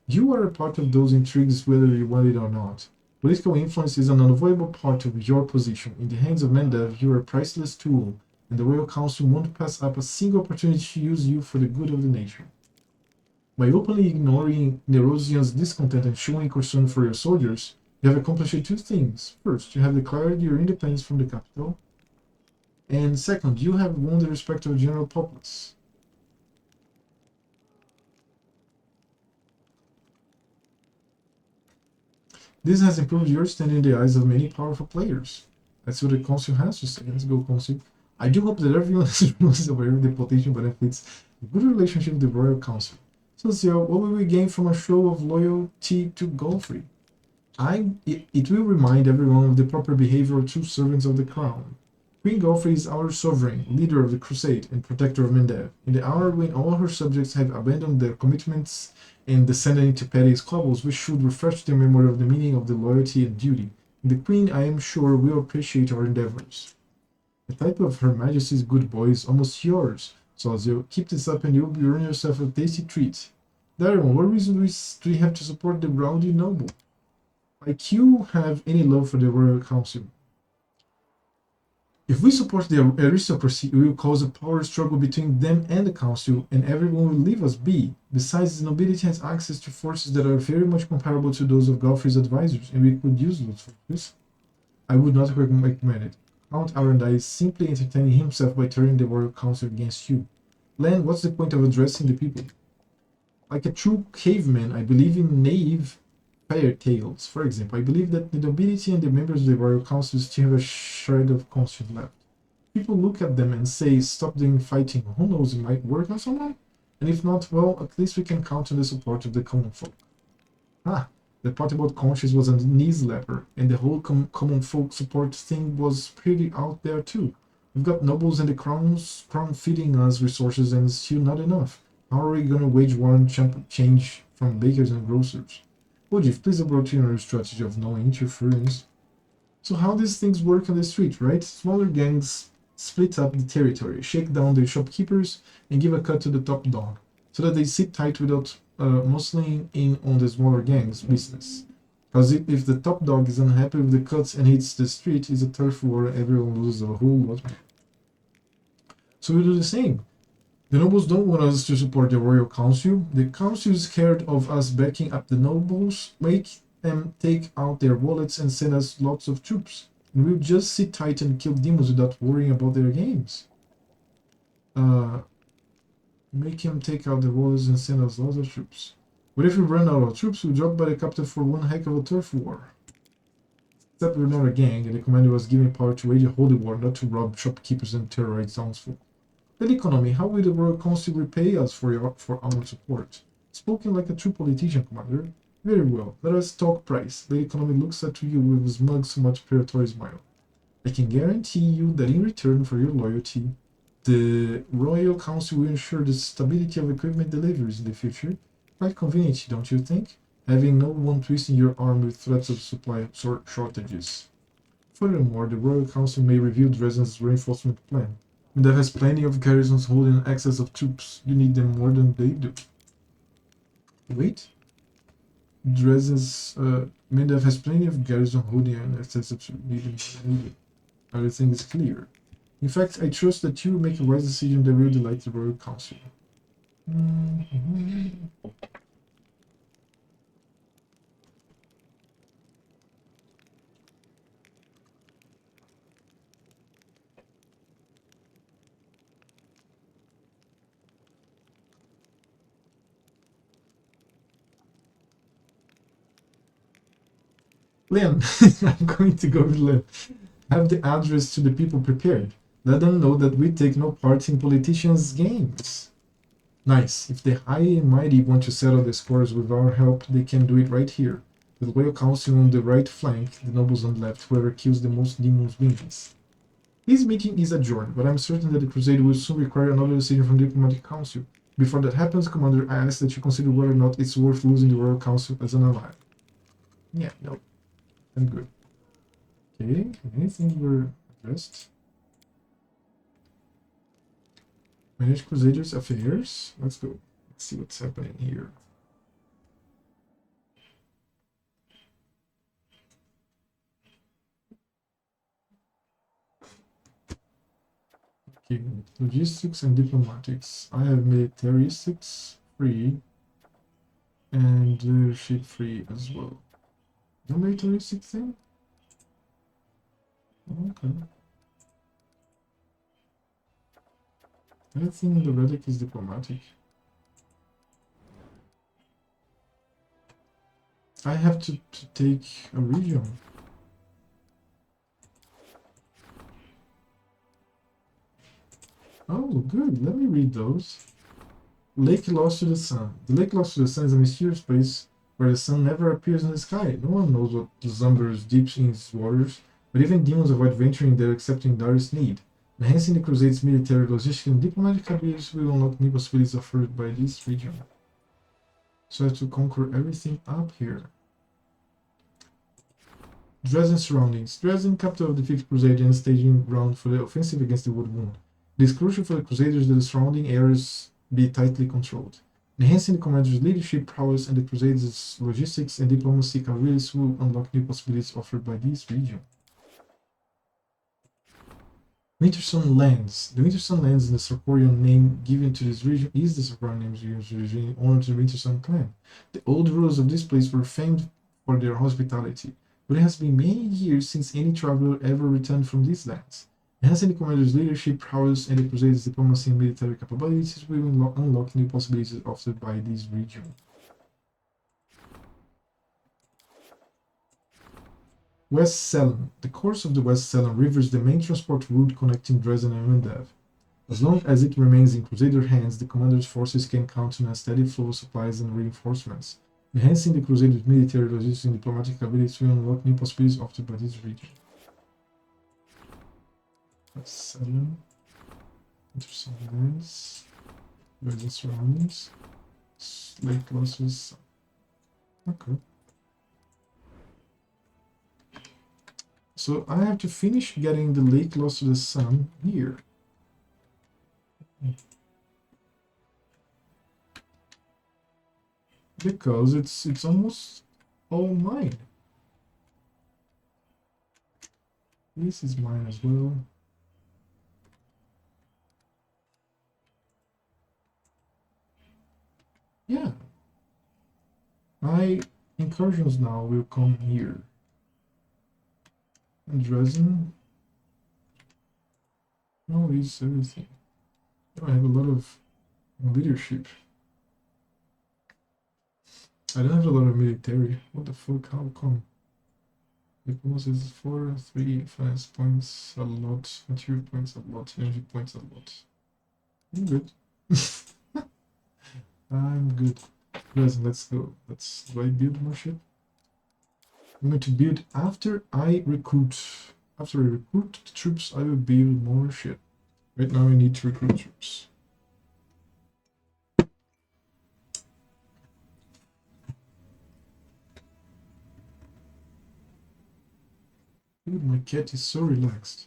You are a part of those intrigues whether you want it or not. Political influence is an unavoidable part of your position. In the hands of Mendev, you are a priceless tool, and the Royal Council won't pass up a single opportunity to use you for the good of the nation. By openly ignoring Nerosian's discontent and showing concern for your soldiers, you have accomplished two things. First, you have declared your independence from the capital, and second, you have won the respect of the general populace. This has improved your standing in the eyes of many powerful players. That's what the council has to say. Let's go, council. I do hope that everyone is aware of the potential benefits of good relationship with the Royal Council. Sosiel, what will we gain from a show of loyalty to Allfrey? It will remind everyone of the proper behavior of true servants of the crown. Queen Allfrey is our sovereign, leader of the crusade, and protector of Mendev. In the hour when all her subjects have abandoned their commitments and descended into petty squabbles, we should refresh their memory of the meaning of the loyalty and duty. And the Queen, I am sure, will appreciate our endeavors. The type of Her Majesty's good boy is almost yours, Sosiel. Keep this up and you'll be earning yourself a tasty treat. Darren, what reason do we have to support the rowdy noble? Like you have any love for the Royal Council? If we support the aristocracy, we will cause a power struggle between them and the council, and everyone will leave us be. Besides, the nobility has access to forces that are very much comparable to those of Godfrey's advisors, and we could use those forces. I would not recommend it. Count Arundel is simply entertaining himself by turning the Royal Council against you. Len, what's the point of addressing the people? Like a true caveman, I believe in naive fairy tales. For example, I believe that the nobility and the members of the Royal Council still have a shred of conscience left. People look at them and say, stop doing fighting. Who knows, it might work on someone? And if not, well, at least we can count on the support of the common folk. Ah, the part about conscience was a knee slapper, and the whole common folk support thing was pretty out there too. We've got nobles and the crown feeding us resources and it's still not enough. How are we gonna wage war and change from bakers and grocers? Ojif, please approach your strategy of no interference. So how these things work on the street, right? Smaller gangs split up the territory, shake down the shopkeepers, and give a cut to the top dog, so that they sit tight without muscling in on the smaller gangs' business. Because if the top dog is unhappy with the cuts and hits the street, it's a turf war and everyone loses a whole lot. So we do the same. The nobles don't want us to support the Royal Council. The Council is scared of us backing up the nobles, make them take out their wallets and send us lots of troops. And we'll just sit tight and kill demons without worrying about their games. Make him take out the wallets and send us lots of troops. What if we run out of troops? We'll drop by the capital for one heck of a turf war. Except we're not a gang, and the commander was given power to wage a holy war, not to rob shopkeepers and terrorize townsfolk. That economy, how will the Royal Council repay us for our support? Spoken like a true politician, Commander. Very well, let us talk price. The economy looks at you with a smug, somewhat predatory smile. I can guarantee you that in return for your loyalty, the Royal Council will ensure the stability of equipment deliveries in the future. Quite convenient, don't you think? Having no one twisting your arm with threats of supply shortages. Furthermore, the Royal Council may review Drezen's reinforcement plan. Mendev has plenty of garrisons holding an excess of troops. You need them more than they do. Wait? Drezen's Mendev has plenty of garrisons holding an excess of troops. Everything is clear. In fact, I trust that you will make a wise decision that will delight the Royal Council. Len, I'm going to go with Len. Have the address to the people prepared. Let them know that we take no part in politicians' games. Nice. If the high and mighty want to settle the scores with our help, they can do it right here. The Royal Council on the right flank, the nobles on the left, whoever kills the most demons wins. This meeting is adjourned, but I'm certain that the crusade will soon require another decision from the Diplomatic Council. Before that happens, Commander, I ask that you consider whether or not it's worth losing the Royal Council as an ally. Yeah, no. I'm good. Okay, anything were addressed. Manage Crusaders affairs. Let's go. Let's see what's happening here. Okay, logistics and diplomatics. I have militaristics free and leadership free as well. No militaristic thing? Okay. Everything in the relic is diplomatic. I have to take a region. Oh, good. Let me read those. Lake Lost to the Sun. The Lake Lost to the Sun is a mysterious place where the sun never appears in the sky. No one knows what slumbers deep in its waters, but even demons avoid venturing there except in direst need. Enhancing the Crusade's military, logistic, and diplomatic abilities will unlock new possibilities offered by this region. So I have to conquer everything up here. Drezen surroundings. Drezen, capital of the Fifth Crusade and staging ground for the offensive against the Wood Wound. It is crucial for the Crusaders that the surrounding areas be tightly controlled. Enhancing the commander's leadership prowess and the Crusaders' logistics and diplomacy abilities will unlock new possibilities offered by this region. Wintersun lands. The Wintersun lands in the Sarkorian name given to this region is the Sarkorian name given to this region in honor to the Wintersun clan. The old rulers of this place were famed for their hospitality, but it has been many years since any traveler ever returned from these lands. Enhancing the commander's leadership prowess and the Crusaders' diplomacy and military capabilities will unlock new possibilities offered by this region. West Selen. The course of the West Selen River is the main transport route connecting Drezen and Windev. As long as it remains in Crusader hands, the commander's forces can count on a steady flow of supplies and reinforcements. Enhancing the Crusaders' military, logistics, and diplomatic abilities will unlock new possibilities offered by this region. West Selen. Wintersun lands. Drezen surroundings. Lake losses. Okay. So I have to finish getting the Lake Lost to the Sun here. Because it's almost all mine. This is mine as well. Yeah. My incursions now will come here. And Drezen. No, it's everything. I have a lot of leadership. I don't have a lot of military. What the fuck? How come? Diplomacy is 4, 3, finance points a lot, material points a lot, energy points a lot. I'm good. I'm good. Drezen, let's go. Do I build more ship? I'm going to build after I recruit. After I recruit the troops, I will build more ship. Right now I need to recruit troops. Dude, my cat is so relaxed.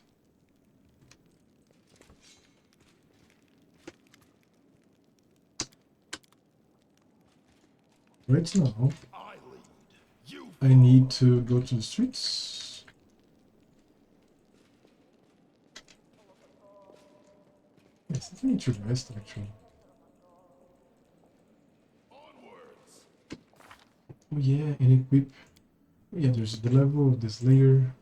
Right now, I need to go to the streets. Yes, I think I need to rest actually. Oh yeah, and equip. Oh, yeah, there's the level of this layer.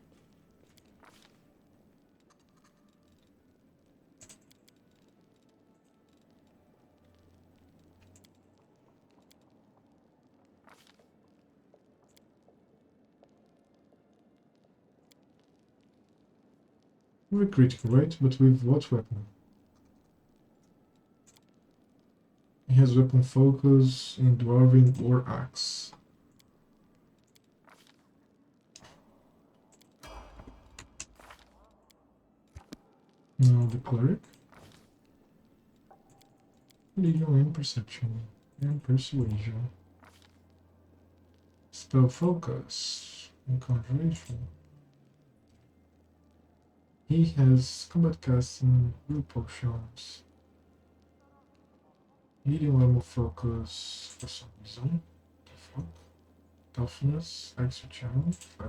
Very critical, right? But with what weapon? He has weapon focus in Dwarven or Axe. Now the cleric. Legal and perception. And persuasion. Spell focus. And conjuration. He has combat casting, blue potions, medium level focus for some reason. The fuck? Toughness, extra channel, fight.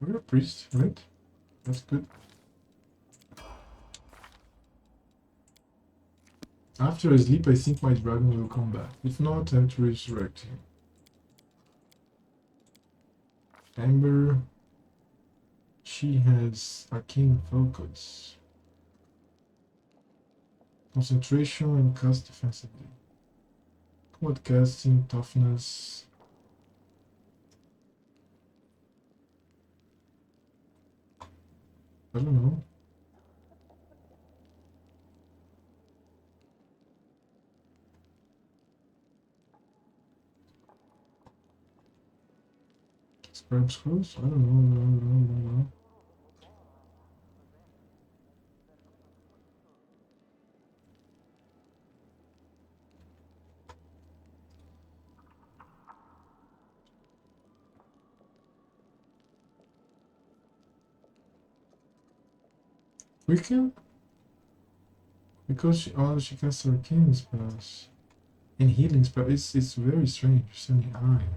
We're a priest, right? That's good. After I sleep, I think my dragon will come back. If not, I have to resurrect him. Amber. She has arcane focus. Concentration and cast defensively. Combat casting, toughness. I don't know. Scribe scrolls? I don't know. We can? Because she casts arcane spells. And healing spells. It's very strange. Sending high.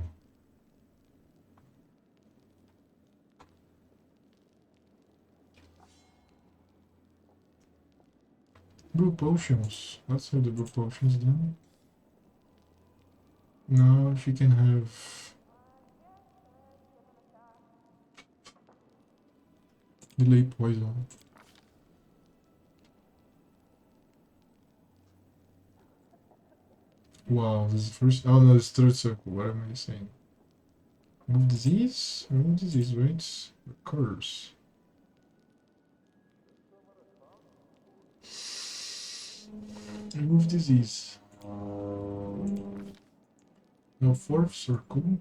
Brew potions. Let's have the brew potions then. Now she can have delay poison. Wow, this is the first. Oh no, it's third circle. What am I saying? Remove disease? Remove disease, right? Recurs. Remove disease. No, fourth circle.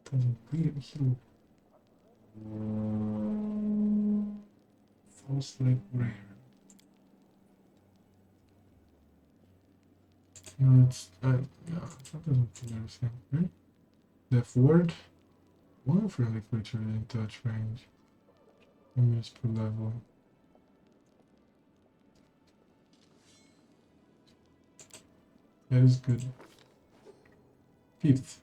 Doesn't heal. False like rare. No, it's yeah, that doesn't do anything, right? Death ward. One friendly creature in touch range. 1 minutes per level. That is good. Fifth.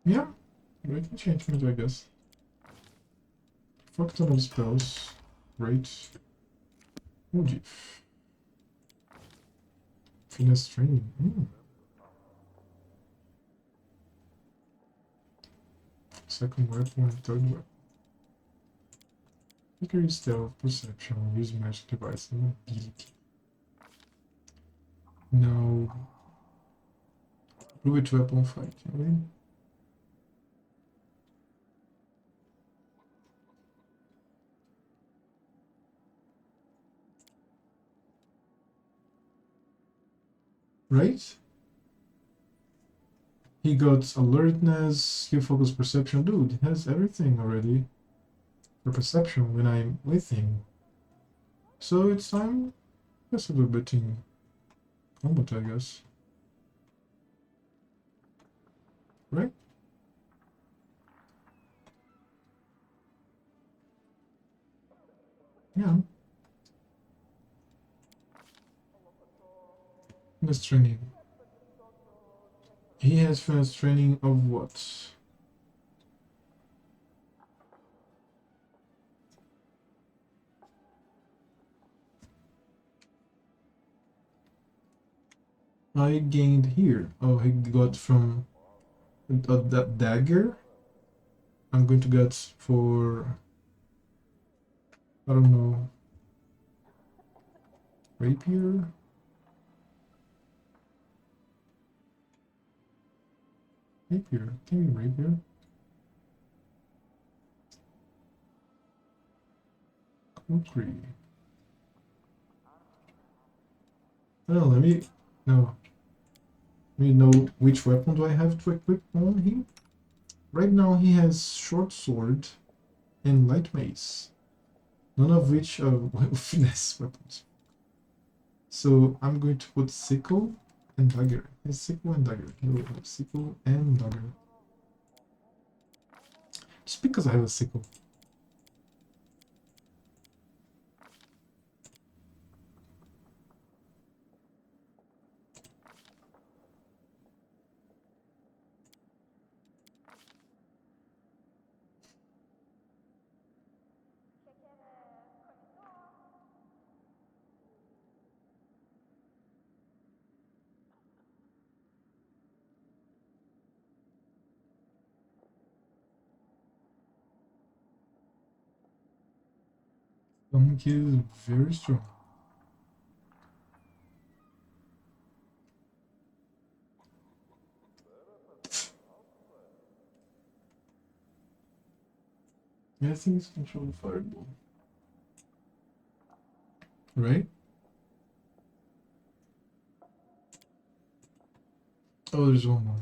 Yeah, great enchantment, I guess. Fuck ton of spells. Great. Muji. Finesse training. Second weapon, third weapon. Increase stealth, perception, use magic device, and ability. Now, which weapon fight, can we? Right? He got alertness, skill focus, perception. Dude, he has everything already for perception when I'm with him. So it's time. That's a little bit in combat, I guess. Right? Yeah. Finesse training. He has finesse training of what? I gained here. Oh, he got from that dagger. I'm going to get for I don't know. Rapier? Rapier. Give me rapier. Kukri. Oh, let me... No. Let me know which weapon do I have to equip on him. Right now he has short sword and light mace. None of which are finesse weapons. So I'm going to put sickle and dagger. Yes, sickle and dagger. No, sickle and dagger. Just because I have a sickle. He is very strong. Yeah, I think it's control fireball. Right? Oh, there's one more.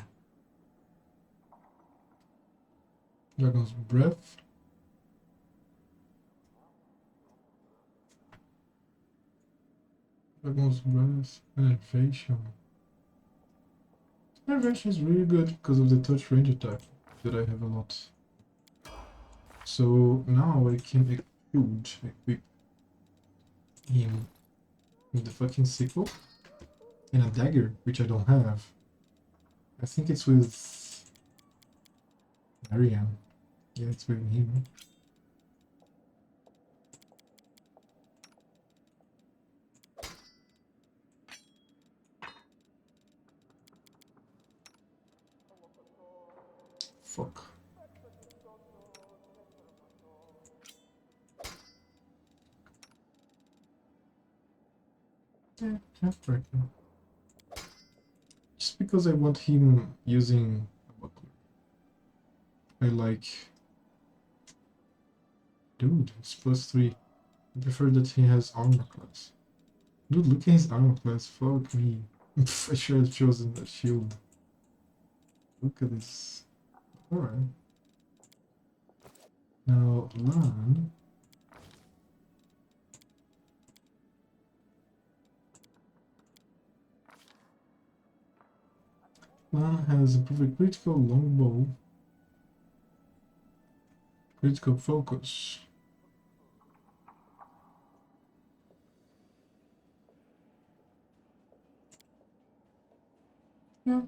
Dragon's breath. Dragon's breath. Innovation. Innovation is really good because of the touch range attack that I have a lot. So now I can equip him with the fucking sickle and a dagger, which I don't have. I think it's with Marianne. Yeah, it's with him. Fuck. Yeah, heartbreaking. Just because I want him using a buckler. I like... Dude, it's +3. I prefer that he has armor class. Dude, look at his armor class. Fuck me. I should have chosen a shield. Look at this. Alright. Now, Lan. Lan has improved critical longbow. Critical focus. Yeah.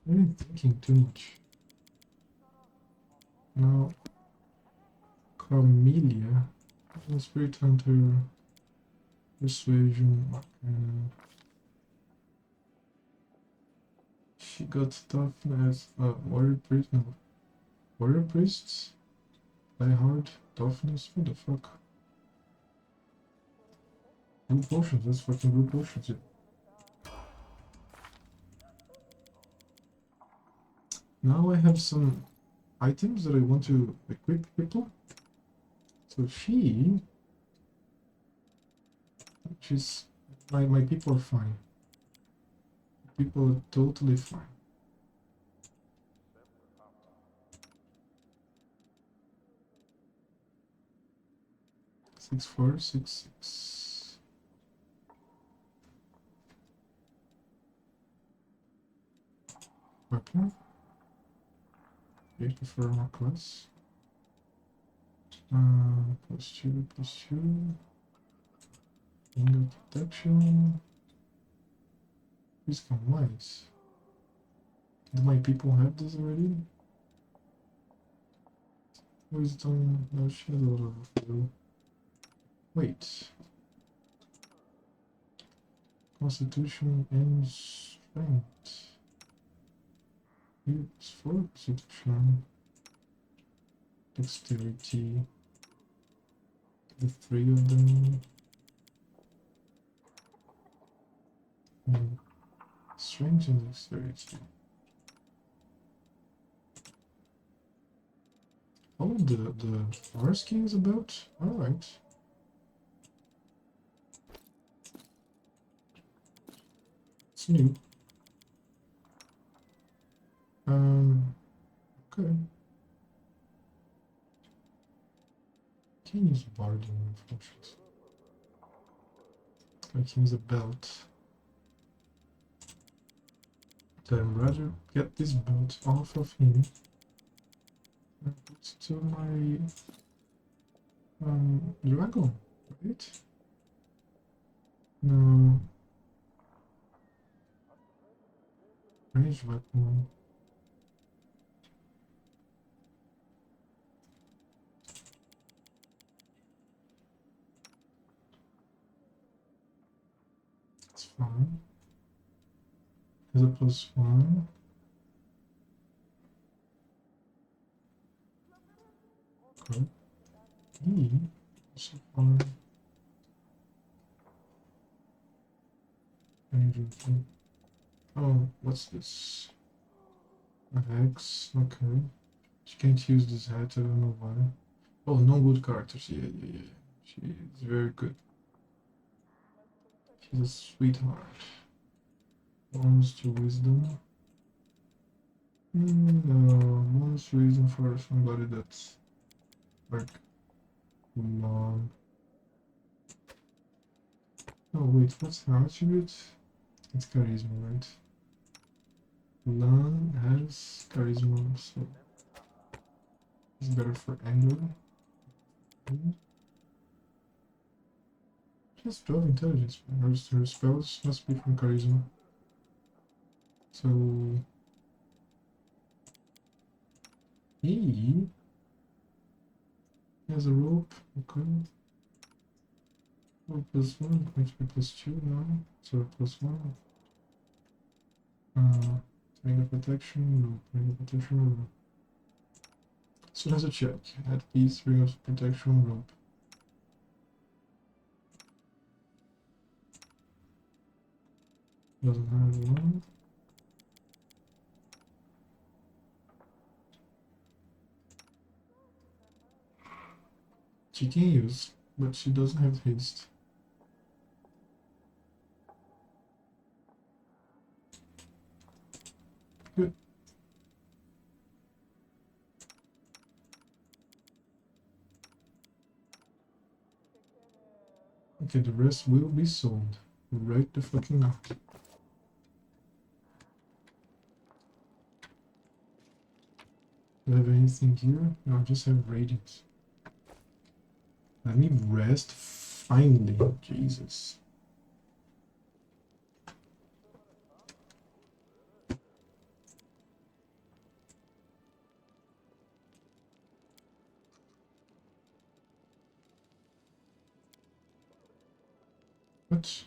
I'm thinking too much. Now, Camellia. Spirit Hunter. Persuasion. She got toughness. Warrior Priest. No. Warrior Priests? Die Hard. Toughness? What the fuck? Blue potions. That's fucking blue potions. Yeah. Now I have some items that I want to equip people. So she's my people are fine. People are totally fine. Six, 4, 6, 6. Weapon. 84 armor class. +2, +2. Finger protection. Physical mice. Do my people have this already? Wisdom, no shadow of wait. Constitution and strength. It's for constitution. dexterity. The three of them. Strength and dexterity. Oh, the forest king is about? Alright. It's new. Okay. Can use barding functions. I can use a belt. So I'd rather get this belt off of him and put it to my dragon, right? No. Range weapon. It's fine. There's a +1. Okay. So fine. Oh, what's this? A hex. Okay. She can't use this hat, I don't know why. Oh, no good characters. Yeah. She's very good. She's a sweetheart. Bonus to wisdom. No, bonus reason for somebody that's like long. Oh wait, what's her attribute? It's charisma, right? Lan has charisma, so it's better for anger. She has 12 intelligence. Her spells must be from charisma. So he has a rope, okay. Oh, +1, makes me +2 now. So +1. Ring of protection, rope, ring of protection, rope. So let's check. Add piece, ring of protection, rope. Doesn't have one. She can use, but she doesn't have haste. Good. Okay, the rest will be sold. Right the fucking now. Do I have anything here? No, I just have radiance. Let me rest finally. Jesus. What?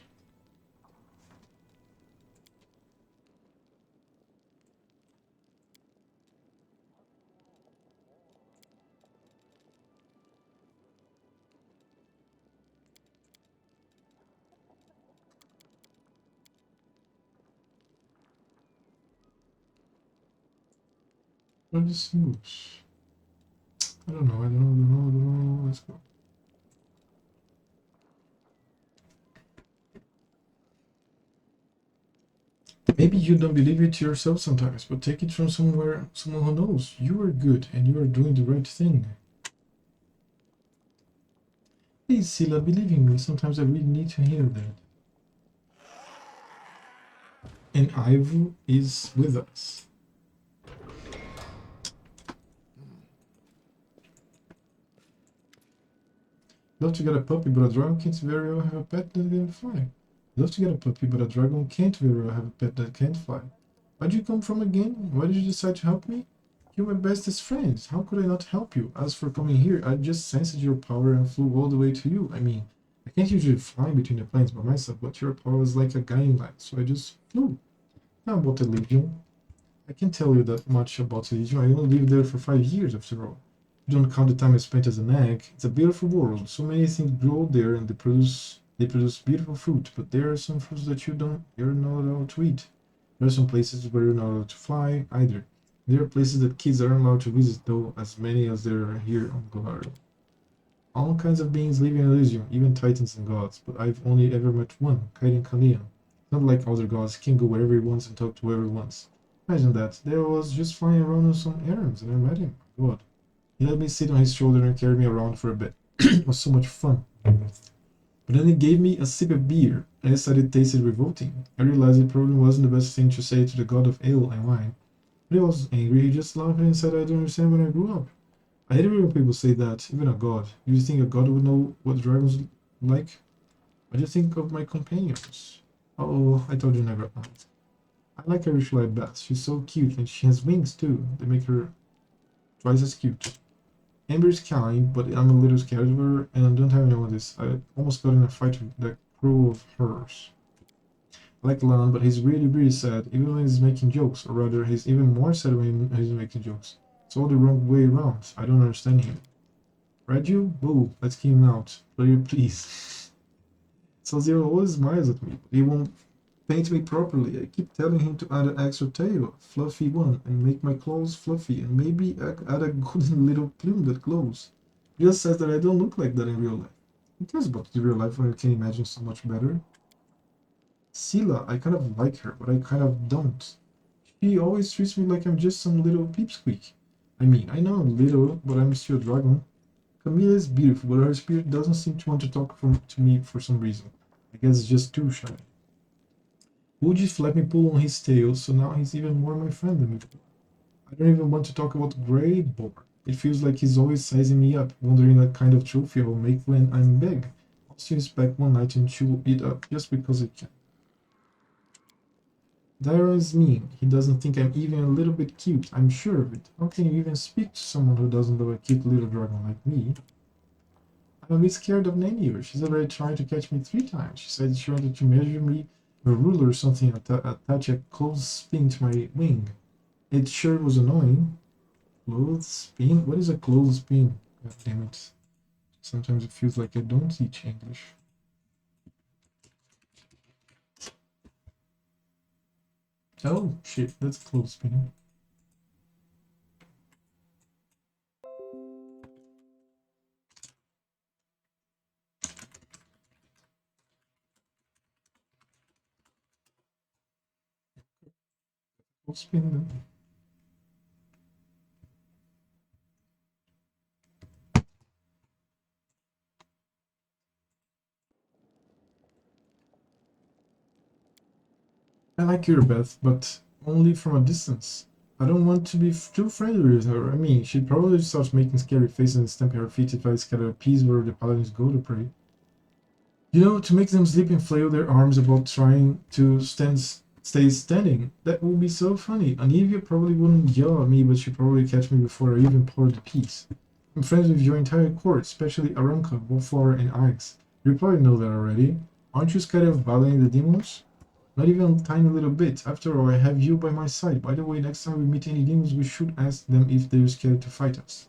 What is smooth? I don't know. Let's go. Maybe you don't believe it yourself sometimes, but take it from someone who knows you are good and you are doing the right thing. Please, Sila, believe in me. Sometimes I really need to hear that. And Ivo is with us. Love to get a puppy, but a dragon can't very well have a pet that can fly. Love to get a puppy, but a dragon can't very well have a pet that can't fly. Where'd you come from again? Why did you decide to help me? You're my bestest friend. How could I not help you? As for coming here, I just sensed your power and flew all the way to you. I mean, I can't usually fly between the planes by myself, but your power was like a guiding light, so I just flew. Now about the Legion. I can't tell you that much about the Legion. I only lived there for 5 years after all. you don't count the time I spent as an egg. It's a beautiful world. So many things grow there and they produce beautiful fruit, but there are some fruits that you're not allowed to eat. There are some places where you're not allowed to fly either. There are places that kids aren't allowed to visit, though, as many as there are here on Galar. All kinds of beings live in Elysium, even titans and gods, but I've only ever met one, Kaiden Kalian. Not like other gods, he can go wherever he wants and talk to whoever he wants. Imagine that. There I was just flying around on some errands, and I met him. God. He let me sit on his shoulder and carry me around for a bit. It was so much fun. But then he gave me a sip of beer. I decided it tasted revolting. I realized it probably wasn't the best thing to say to the god of ale and wine. But he wasn't angry, he just laughed and said I don't understand when I grew up. I hate it when people say that, even a god. Do you think a god would know what dragons like? What do you think of my companions? Oh, I told you never asked. I like Arishla best. She's so cute, and she has wings too. They make her twice as cute. Amber is kind, but I'm a little scared of her, and I don't have anyone of this. I almost got in a fight with that crow of hers. I like Lan, but he's really, really sad, even when he's making jokes, or rather, he's even more sad when he's making jokes. It's all the wrong way around. I don't understand him. Raju? Boo, let's keep him out. Player, please. Sosiel always smiles at me, but he won't paint me properly. I keep telling him to add an extra tail, a fluffy one, and make my claws fluffy, and maybe add a golden little plume that glows. He just says that I don't look like that in real life. Who cares about the real life when I can imagine so much better? Scylla, I kind of like her, but I kind of don't. She always treats me like I'm just some little peepsqueak. I mean, I know I'm little, but I'm still a dragon. Camilla is beautiful, but her spirit doesn't seem to want to talk to me for some reason. I guess it's just too shy. Woojif let me pull on his tail, so now he's even more my friend than before. I don't even want to talk about Greyboard. It feels like he's always sizing me up, wondering what kind of trophy I will make when I'm big. I'll see his back one night and chew it up just because I can. Dyron is mean. He doesn't think I'm even a little bit cute. I'm sure of it. How can you even speak to someone who doesn't love a cute little dragon like me? I'm a bit scared of Nanny. She's already tried to catch me 3 times. She said she wanted to measure me with a ruler or something and attach a clothespin to my wing. It sure was annoying. Clothespin? What is a clothespin? God damn it. Sometimes it feels like I don't teach English. Oh, shit, that's clothespin. Clothespin then. I like your Beth, but only from a distance. I don't want to be too friendly with her. I mean, she'd probably start making scary faces and stamping her feet if I scatter a piece where the paladins go to pray. You know, to make them sleep and flail their arms about trying to stay standing. That would be so funny. Anivia probably wouldn't yell at me, but she'd probably catch me before I even poured the piece. I'm friends with your entire court, especially Aranka, Wallflower, and Ix. You probably know that already. Aren't you scared of battling the demons? Not even a tiny little bit. After all, I have you by my side. By the way, next time we meet any demons, we should ask them if they're scared to fight us.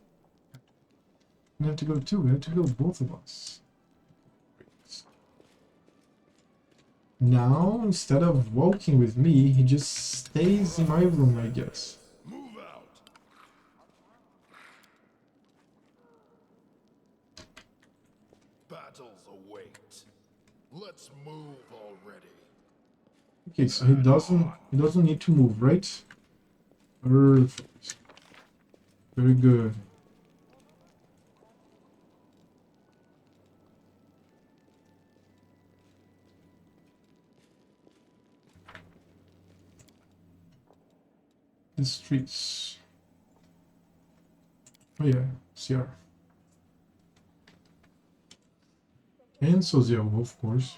We have to go too. We have to go, both of us. Now, instead of walking with me, he just stays in my room, I guess. Move out. Battles await. Let's move already. Okay, so he doesn't need to move, right? Perfect. Very good. The streets. Oh yeah, CR. And Sosiel, of course.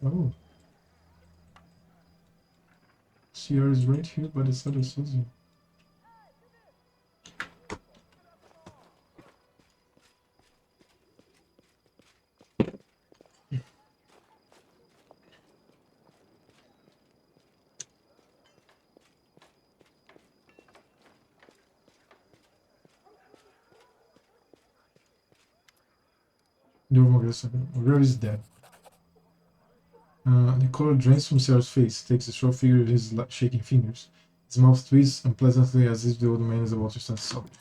Oh. CR is right here by the side of Sosiel. Where is dead? The color drains from Sarah's face, takes a short figure with his shaking fingers. His mouth twists unpleasantly as if the old man is about to stand sobbing.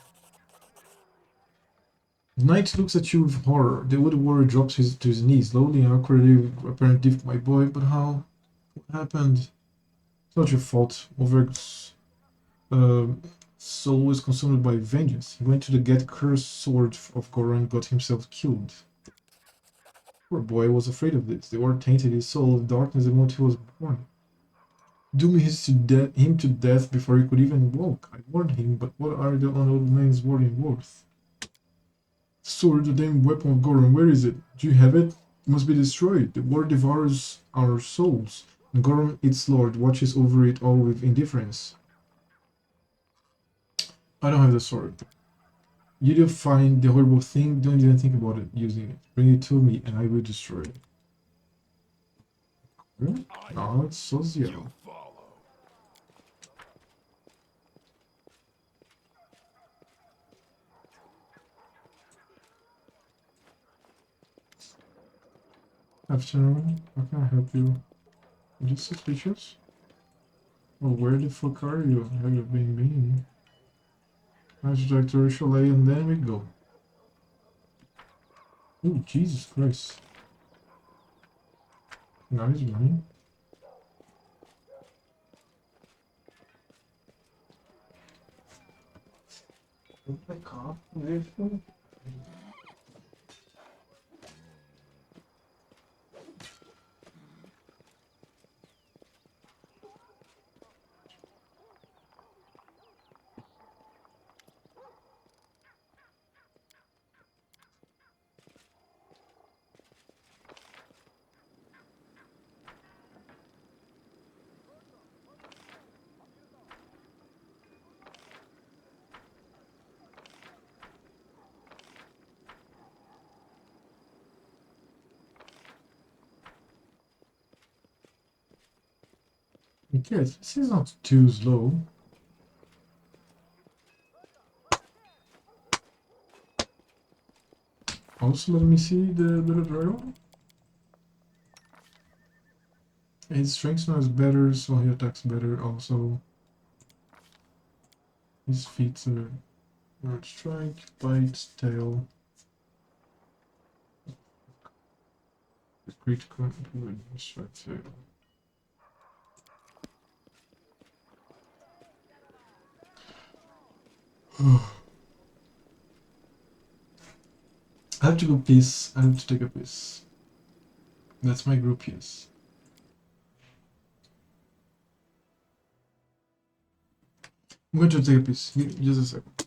The knight looks at you with horror. The old warrior drops to his knees, slowly and awkwardly, apparently difficult, my boy, but how? What happened? It's not your fault. Over's soul is consumed by vengeance. He went to the get cursed sword of Goran and got himself killed. Poor boy was afraid of this. The word tainted his soul with darkness the moment he was born. Dooming him to death before he could even walk. I warned him, but what are the old man's word worth? Sword, the damn weapon of Goran, where is it? Do you have it? It must be destroyed. The war devours our souls, and Goran, its lord, watches over it all with indifference. I don't have the sword. You do find the horrible thing, don't even think about it using it. Bring it to me, and I will destroy it. No, it's Sosiel. You follow. Afternoon, how can I help you? Are you suspicious? Well, where the fuck are you? Have you been? Let's drag to the chalet and then we go. Oh, Jesus Christ. Nice money. Okay, this is not too slow. Also, let me see the little dragon. His strength now is better, so he attacks better. Also, his feet are word strike, bite, tail. Critical, good, strike, tail. I have to go piss. I have to take a piss. That's my group, yes. I'm going to take a piss. Just a second.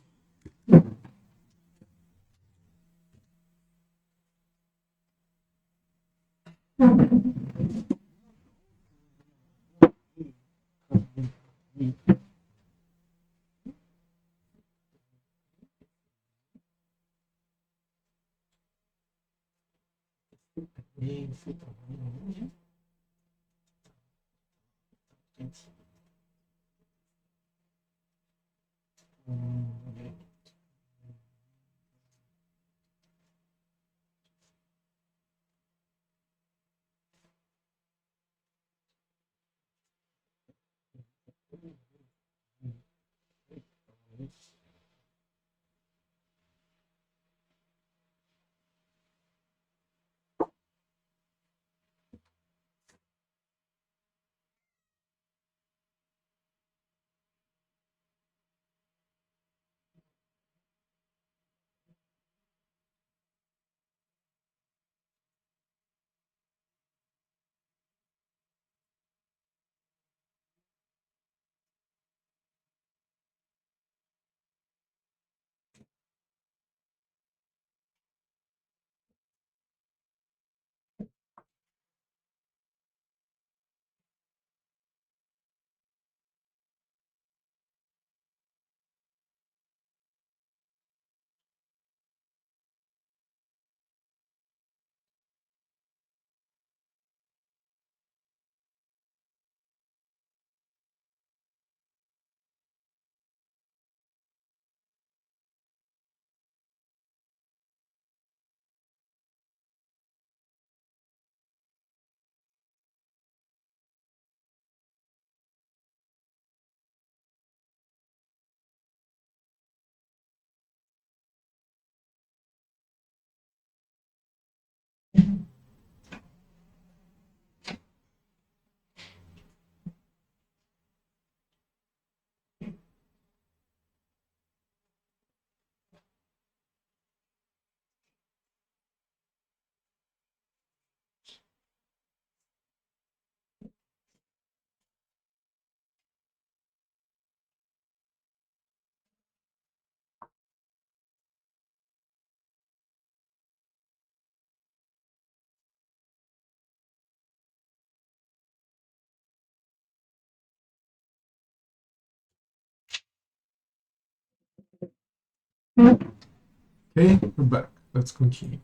Okay, we're back. Let's continue.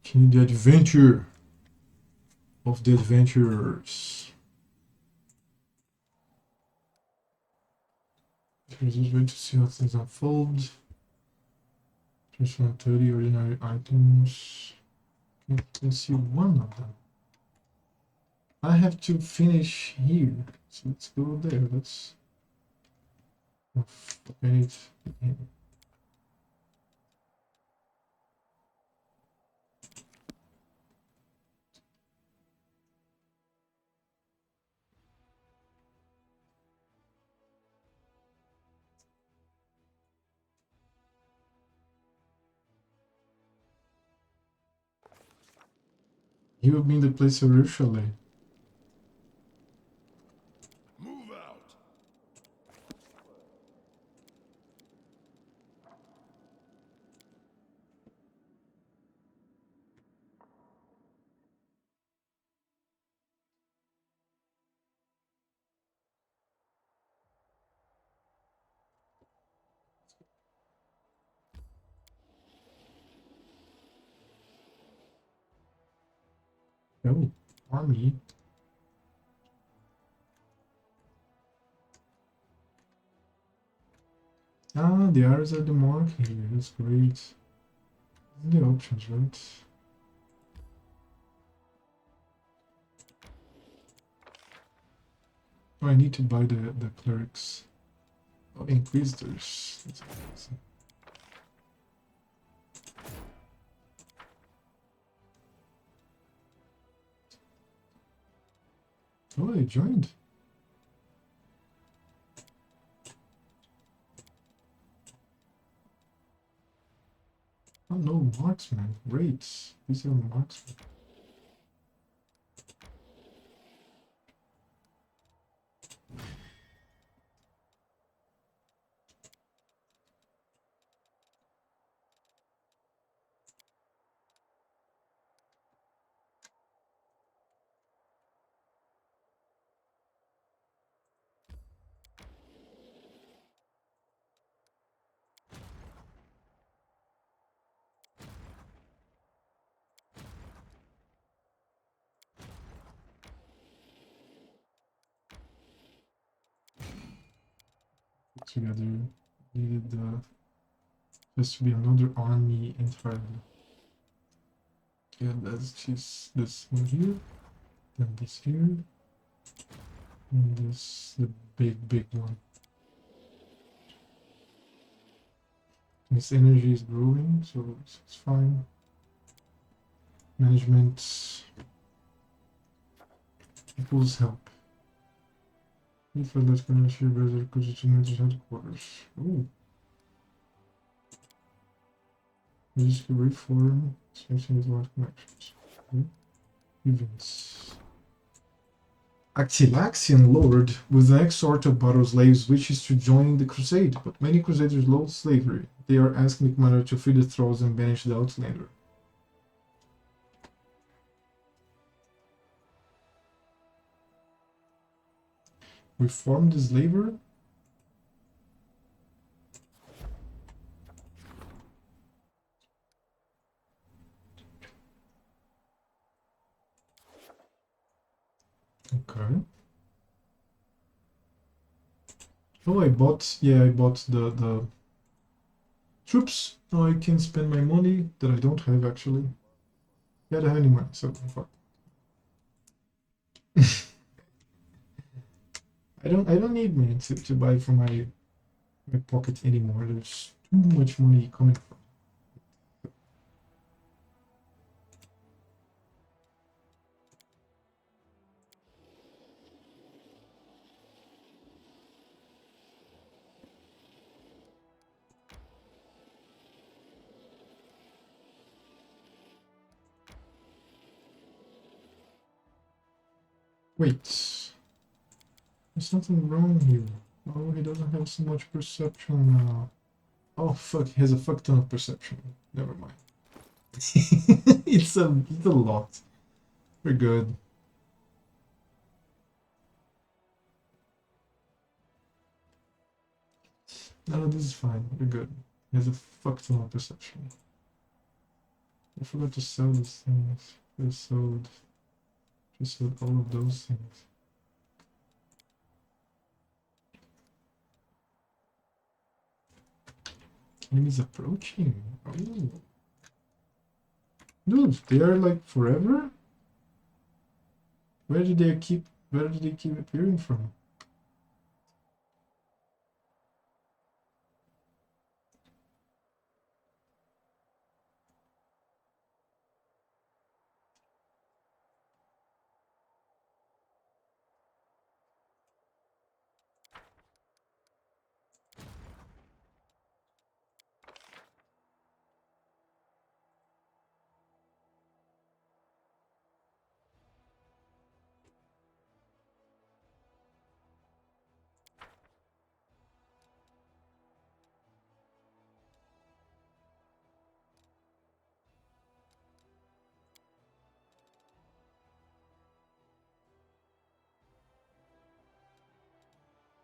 Continue the adventure of the adventurers. Here's a way to see how things unfold. Just 130 ordinary items. Okay, let's see one of them. I have to finish here, so let's go there. Let's. Oh, fuck, I need. He will be in the place of your chalet. Move out. Oh, army. Ah, the arrows are the mark here. That's great. The options, right? Oh, I need to buy the clerics. Oh, inquisitors. That's amazing. Oh, they joined. Oh no, marksman. Great. These are marksmen. Together, needed just to be another army entirely. Yeah, that's just this one here, then this here, and this the big one. This energy is growing, so it's fine. Management equals help. If I let go share better because it's in the headquarters. Ooh. Just reform, especially with large connections. Okay. Events. Actilaxian Lord with the next sort of battle slaves wishes to join the crusade, but many crusaders loathe slavery. They are asking the commander to free the thralls and banish the outlander. Reform the slaver? Okay. Oh, I bought the troops. Now I can spend my money that I don't have actually. Yeah, I don't have any money, so fuck. I don't need money to buy from my pocket anymore. There's too much money coming from. Wait. There's something wrong here. Oh, he doesn't have so much perception now. Oh fuck, he has a fuck ton of perception. Never mind. it's a lot. We're good. No, this is fine. We're good. He has a fuck ton of perception. I forgot to sell those things. Just sold all of those things. Enemies approaching. Oh. Dude, they are like forever? Where did they keep appearing from?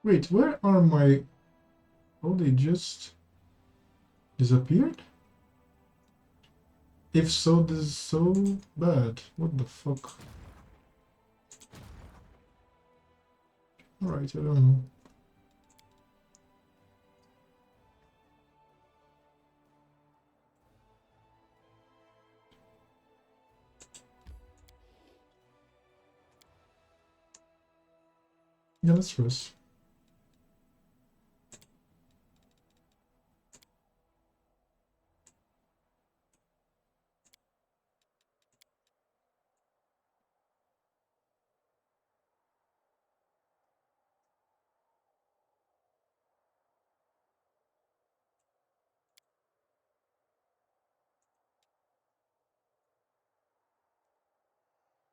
Wait, where are my... Oh, they just disappeared? If so, this is so bad. What the fuck? Alright, I don't know. Yeah, let's rest.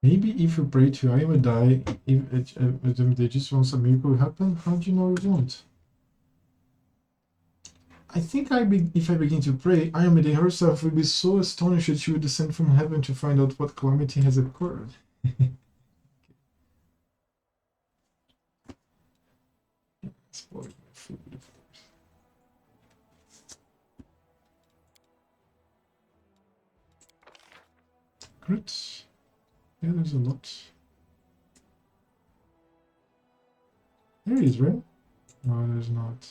Maybe if you pray to I will die, if they just want some miracle to happen, how do you know it won't? I think if I begin to pray, Ayomide herself will be so astonished that she will descend from heaven to find out what calamity has occurred. Spoiled my food. Crit. Yeah, there's a lot. There he is, right? No, there's not.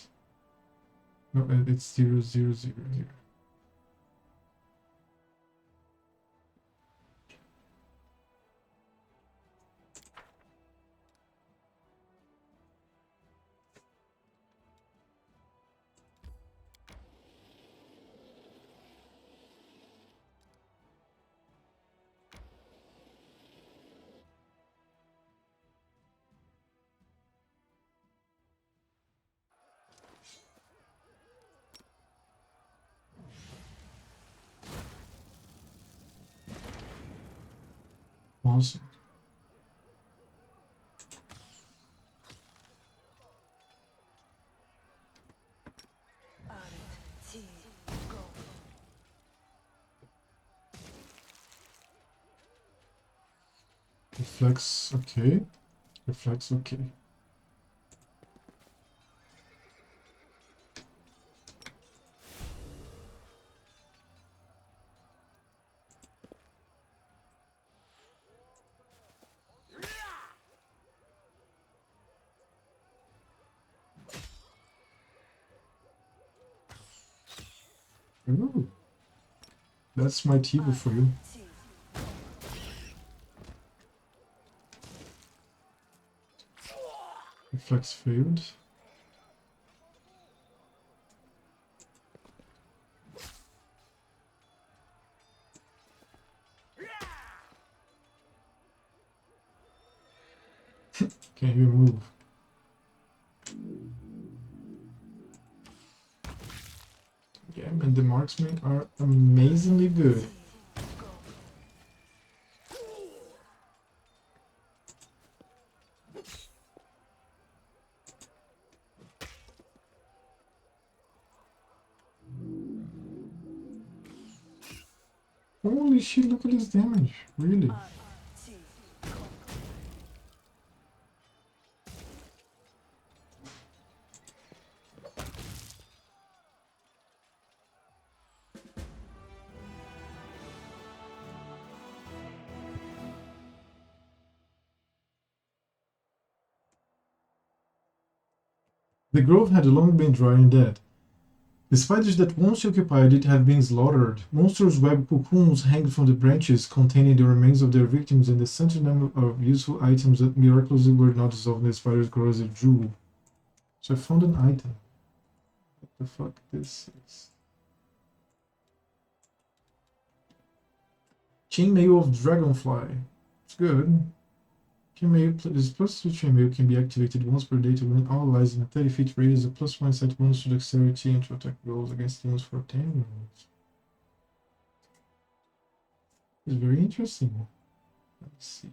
No, it's 0, 0, 0, 0. Awesome. Reflex, okay. Reflex, okay. Ooh. That's my Tivo for you. Reflex failed. Can you move? Yeah, and the marksmen are amazingly good. Holy shit, look at this damage. Really? The grove had long been dry and dead. The spiders that once occupied it had been slaughtered. Monstrous web cocoons hang from the branches, containing the remains of their victims and the centenary of useful items that miraculously were not dissolved in the spider's corrosive jewel. So I found an item. What the fuck this is? Chainmail of Dragonfly. It's good. Chainmail this +2 chainmail can be activated once per day to win all allies in a 30 feet radius, a +1 set bonus to dexterity and to attack rolls against demons for 10 rounds. It's very interesting. Let's see.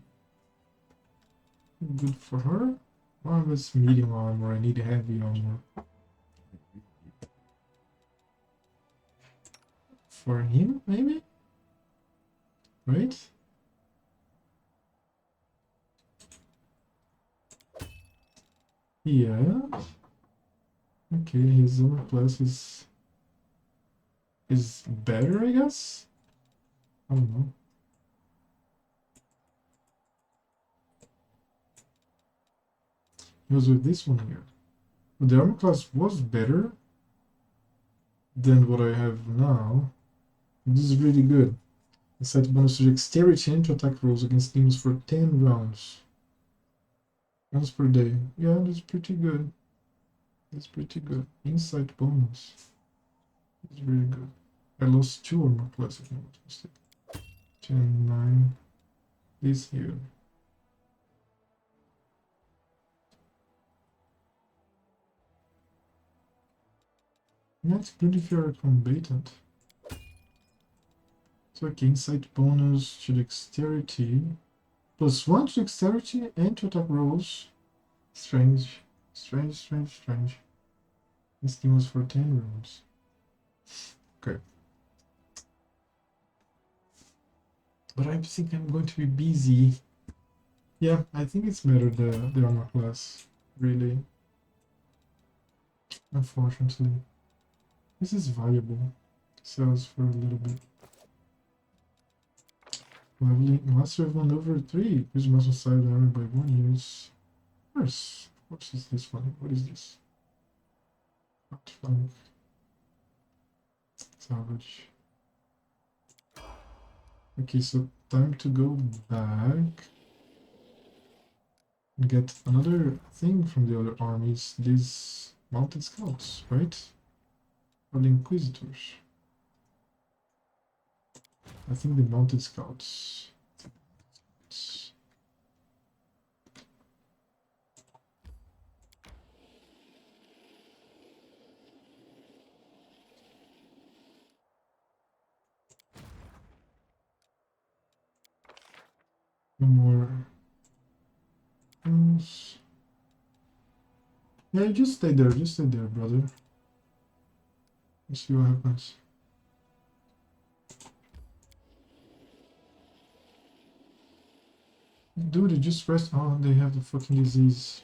Good for her. One was medium armor, I need heavy armor. For him, maybe? Right? Yeah. Okay, his armor class is better, I guess? I don't know. It was with this one here. But the armor class was better than what I have now. This is really good. The set bonus to dexterity and to attack rolls against demons for 10 rounds. Once per day. Yeah, that's pretty good. That's pretty good. Insight bonus. It's really good. I lost 2 armor class if I'm not mistaken. 10, 9. This here. That's good if you're a combatant. So okay, insight bonus to dexterity. +1 to dexterity and to attack rolls. Strange. Strange. This thing was for 10 rounds. Okay. But I think I'm going to be busy. Yeah, I think it's better the armor class. Really. Unfortunately. This is valuable. Sells for a little bit. Leveling Master of Maneuver 3. Increase muscle side armor by 1 use. Of course is this one. What is this? Outflank. Salvage. Okay, so time to go back. And get another thing from the other armies. These mounted scouts, right? Or the Inquisitors. I think the mounted scouts. No more things. Yeah, just stay there, brother. Let's see what happens. Dude, they just rest. Oh, they have the fucking disease.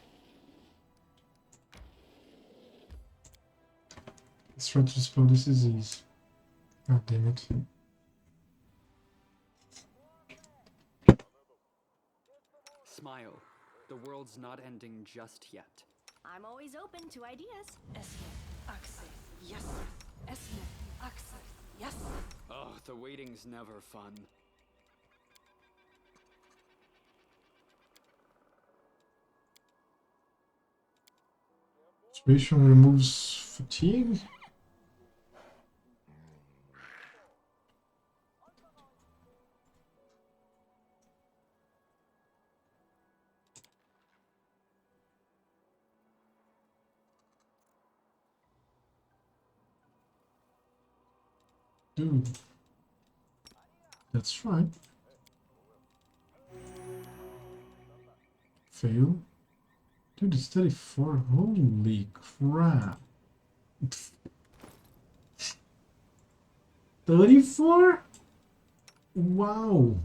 Let's try to dispel this disease. God damn it. Smile. The world's not ending just yet. I'm always open to ideas. Yes. Yes. Oh, the waiting's never fun. Inspiration removes fatigue. Dude. That's right. Fail. Dude, it's 34. Holy crap. 34? Wow.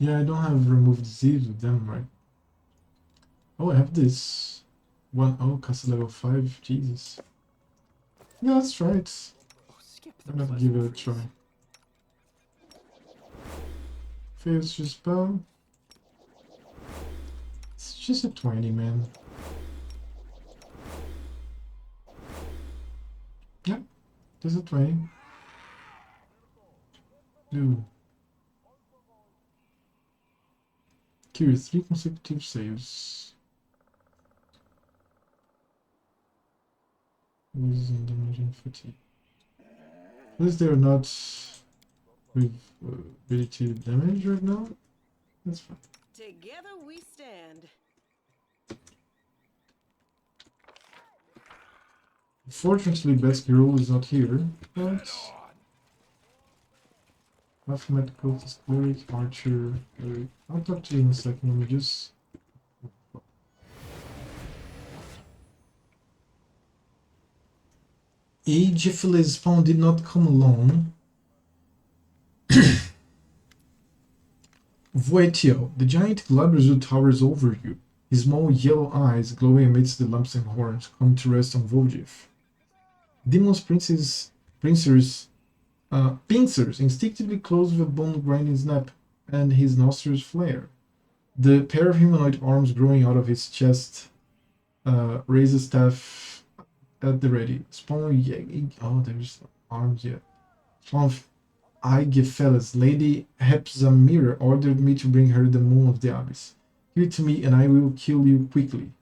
Yeah, I don't have removed disease with them, right? Oh, I have this. Oh, castle level 5. Jesus. Yeah, let's try it. Oh, skip the Why not give it a pleasantries. try? Fails just spell. It's just a 20, man. Yep, just a 20. Dude. Cure 3 consecutive saves. Using damage and fatigue. At least they're not with ability damage right now. That's fine. Together we stand. Fortunately, Best Girl is not here, but mathematical cleric, archer, cleric. I'll talk to you in a second. Let me just. Aegiphilis spawn did not come alone. Voetio, the giant Glabrezu towers over you. His small yellow eyes, glowing amidst the lumps and horns, come to rest on Voljif. Demon's pincers instinctively close with a bone-grinding snap, and his nostrils flare. The pair of humanoid arms growing out of his chest raise a staff at the ready. Oh, there's arms yet. Spawn of Aigephelis, Lady Hepzamira ordered me to bring her the moon of the abyss. Give it to me, and I will kill you quickly.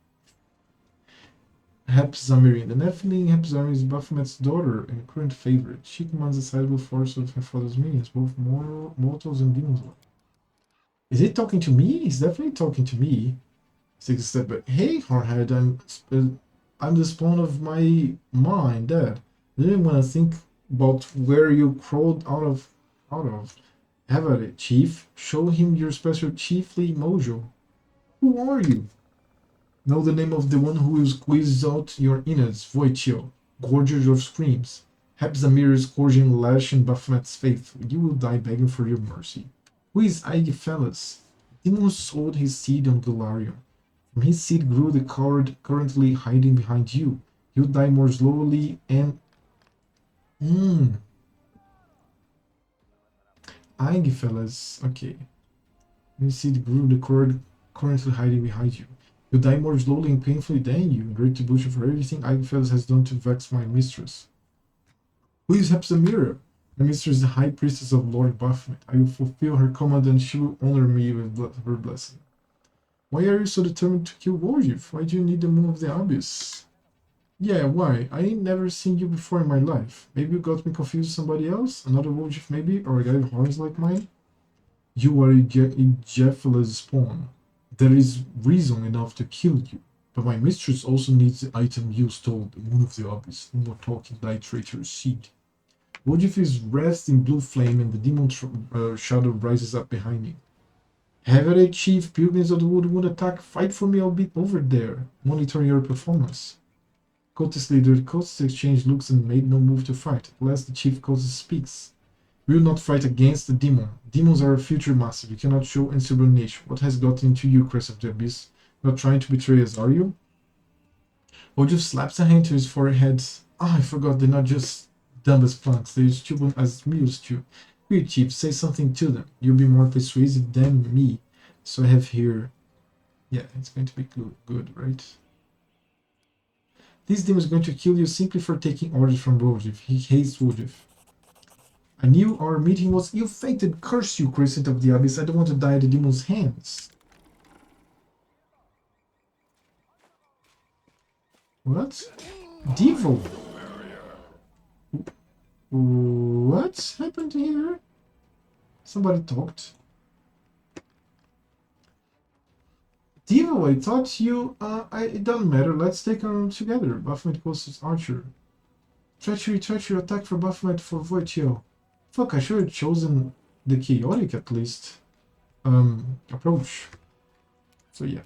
Hepzamiri. The Nephilim Hepzamiri is Baphomet's daughter and current favorite. She commands a sizable force of her father's minions, both mortals and demons. Is he talking to me? He's definitely talking to me. Takes a step back. Hey, Hardhead, I'm the spawn of my mind, Dad. Didn't want to think about where you crawled out of. Have at it, Chief. Show him your special chiefly mojo. Who are you? Know the name of the one who will squeeze out your innards, Voitio, gorger of screams. Hepzamir's scourging lash in Baphomet's faith. You will die begging for your mercy. Who is Aigephelis? Demon sowed his seed on Galarium. From his seed grew the coward currently hiding behind you. He'll die more slowly and... Aigephelis, okay. His seed grew the coward currently hiding behind you. You die more slowly and painfully than you, in retribution for everything Aigephelis has done to vex my mistress. Who is Hepzamira? My mistress is the high priestess of Lord Baphomet. I will fulfill her command and she will honor me with her blessing. Why are you so determined to kill Voljif? Why do you need the moon of the abyss? Yeah, why? I ain't never seen you before in my life. Maybe you got me confused with somebody else? Another Voljif maybe? Or a guy with horns like mine? You are a Jephila's spawn. There is reason enough to kill you. But my mistress also needs the item you stole, the moon of the abyss. No more talking, thy traitorous seed. Voljif is wrapped in blue flame and the demon shadow rises up behind me. Have at it, Chief. Pilgrims of the Wood would attack. Fight for me, I'll be over there. Monitoring your performance. Cultist leader, cultists exchanged looks and made no move to fight. At last the chief cultist speaks. We will not fight against the demon. Demons are a future master. You cannot show insubordination. What has gotten into you, Crest of the Abyss? Not trying to betray us, are you? Ojo slaps a hand to his forehead. I forgot they're not just dumb as punks. They're stupid as mules too. You, Chief, say something to them. You'll be more persuasive than me. So I have here... Yeah, it's going to be good, right? This demon is going to kill you simply for taking orders from Voljif. He hates Voljif. I knew our meeting was ill-fated. Curse you, Crescent of the Abyss. I don't want to die at the demon's hands. What? Devil? What happened here? Somebody talked. Devil, I thought you... it doesn't matter. Let's take them together. Baphomet goes Archer. Treachery, attack for Baphomet for Voitio. Fuck, I should have chosen the chaotic at least. Approach. So yeah.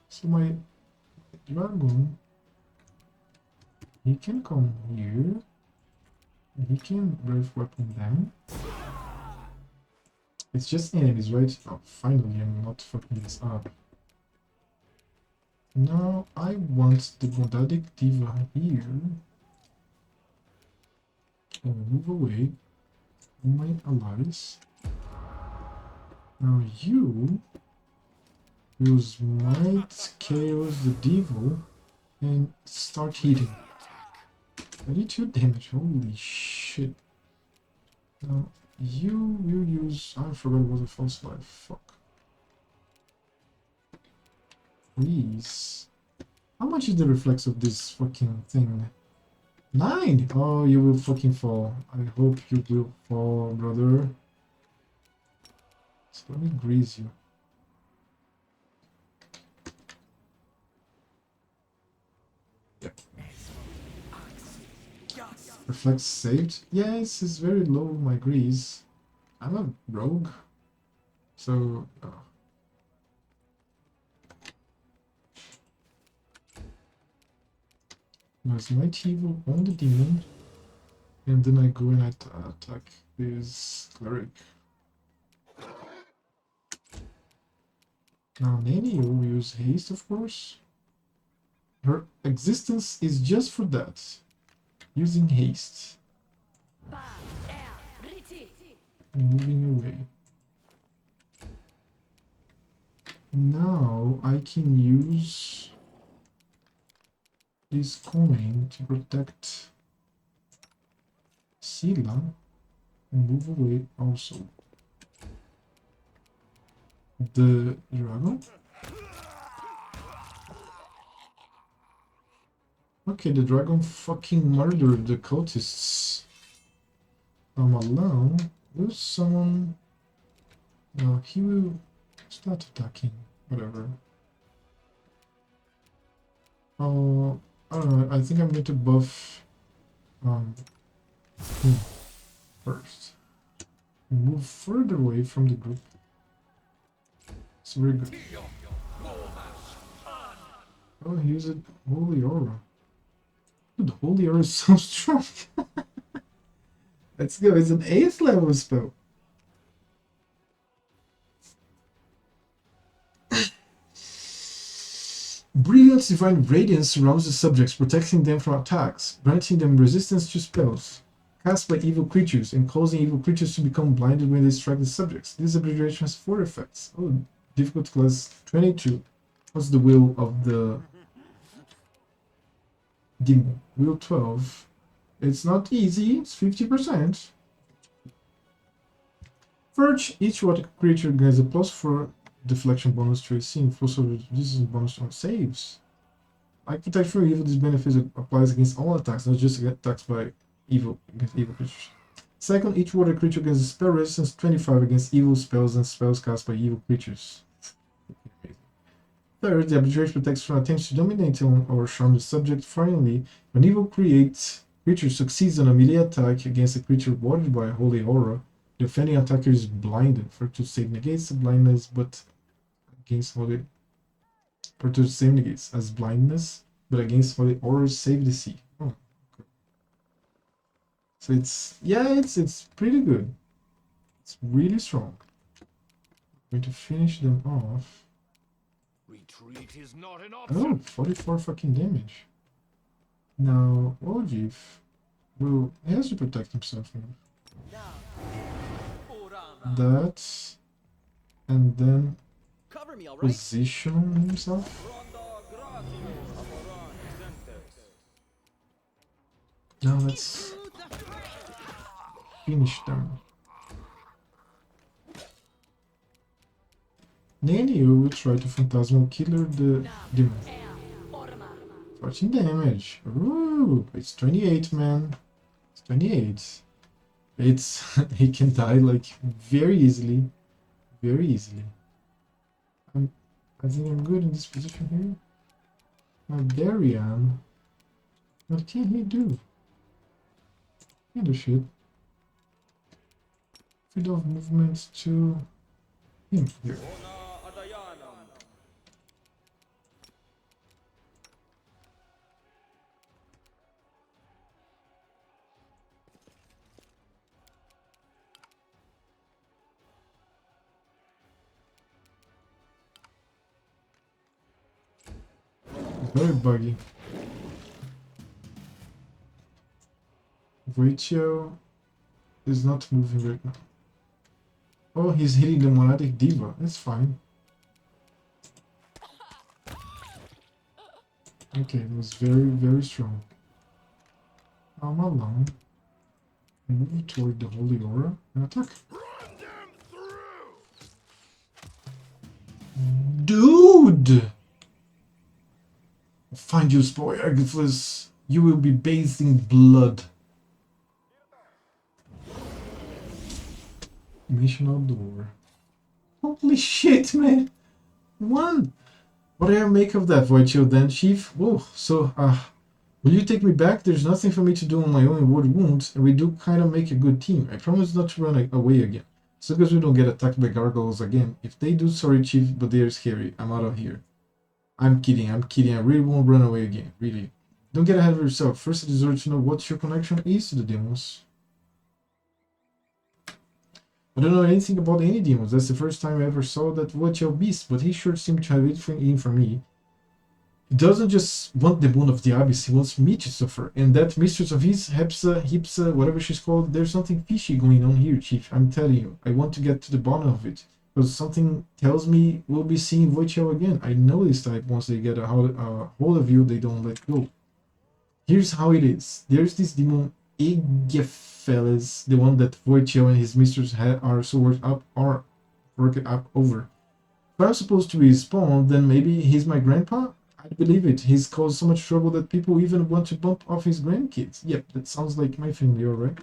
So my dragon, he can come here. He can breath weapon them. It's just enemies, right? Oh, finally, I'm not fucking this up. Now I want the Gondadic Diva here. I'll move away from my allies. Now you use Might, Chaos, the Devil, and start hitting. 32 damage, holy shit. Now you will use... I forgot what the false life, fuck. Please. How much is the reflex of this fucking thing? 9! Oh, you will fucking fall. I hope you will fall, brother. So let me grease you. Yep. Reflex saved? Yes, it's very low, my grease. I'm a rogue. So... There's Might Evil on the demon. And then I go and attack this cleric. Now Nanny will use haste, of course. Her existence is just for that. Using haste. Moving away. Now I can use this coin to protect Sila and move away also. The dragon? Okay, the dragon fucking murdered the cultists. Alone will summon... No, he will start attacking. Whatever. Oh, I don't know. I think I'm going to buff him first. Move further away from the group. It's very good. Oh, he used Holy Aura. Dude, Holy Aura is so strong. Let's go. It's an 8th level spell. Brilliant Divine Radiance surrounds the subjects, protecting them from attacks, granting them resistance to spells cast by evil creatures, and causing evil creatures to become blinded when they strike the subjects. This abbreviation has 4 effects. Oh, difficult class 22. What's the will of the demon? Will 12. It's not easy, it's 50%. Purge, each water creature gains a +4 deflection bonus to AC and also resistance bonus on saves. Like Protect from Evil, this benefit applies against all attacks, not just attacks by evil against evil creatures. Second, each water creature gains a spell resistance 25 against evil spells and spells cast by evil creatures. Third, the abbreviation protects from attempts to dominate or charm the subject. Finally, when evil creature succeeds on a melee attack against a creature warded by a holy aura, the offending attacker is blinded. For to save negates the blindness, but against holy... For to save negates as blindness, but against holy aura save DC. Oh, okay. So it's pretty good. It's really strong. I'm going to finish them off. Retreat is not an Oh, option. 44 fucking damage. Now, Ogive will... He has to protect himself now. That... And then... Cover me, alright? Position himself. Now let's... finish them. Nanny will try to Phantasmal Killer the demon. 14 damage. Ooh, it's 28, man. It's 28. It's... he can die, like, very easily. Very easily. I think I'm good in this position here. Now, Darian. What can he do? He can do shit. Field of movement to him here. Very buggy. Voicio is not moving right now. Oh, he's hitting the monadic diva. That's fine. Okay, it was very, very strong. I'm alone. Move toward the holy aura and attack. Dude! I'll find you, boy, Agiflis. You will be bathed in blood. Mission outdoor. Holy shit, man! One! What do I make of that, Voicio, then, Chief? Oh, so, will you take me back? There's nothing for me to do on my own in World Wounds, and we do kind of make a good team. I promise not to run away again. As long as we don't get attacked by gargoyles again. If they do, sorry, Chief, but they're scary. I'm out of here. I'm kidding. I really won't run away again. Really. Don't get ahead of yourself. First, I deserve to know what your connection is to the demons. I don't know anything about any demons. That's the first time I ever saw that Voicio beast, but he sure seemed to have it in for me. He doesn't just want the boon of the abyss, he wants me to suffer. And that mistress of his, Hipsa, whatever she's called, there's something fishy going on here, Chief. I'm telling you. I want to get to the bottom of it. Because something tells me we'll be seeing Voicio again. I know this type. Once they get a hold of you, they don't let go. Here's how it is. There's this demon, Igepheles, the one that Voicio and his mistress are so worked up over. If I'm supposed to be spawned, then maybe he's my grandpa? I believe it. He's caused so much trouble that people even want to bump off his grandkids. Yep, that sounds like my family, alright?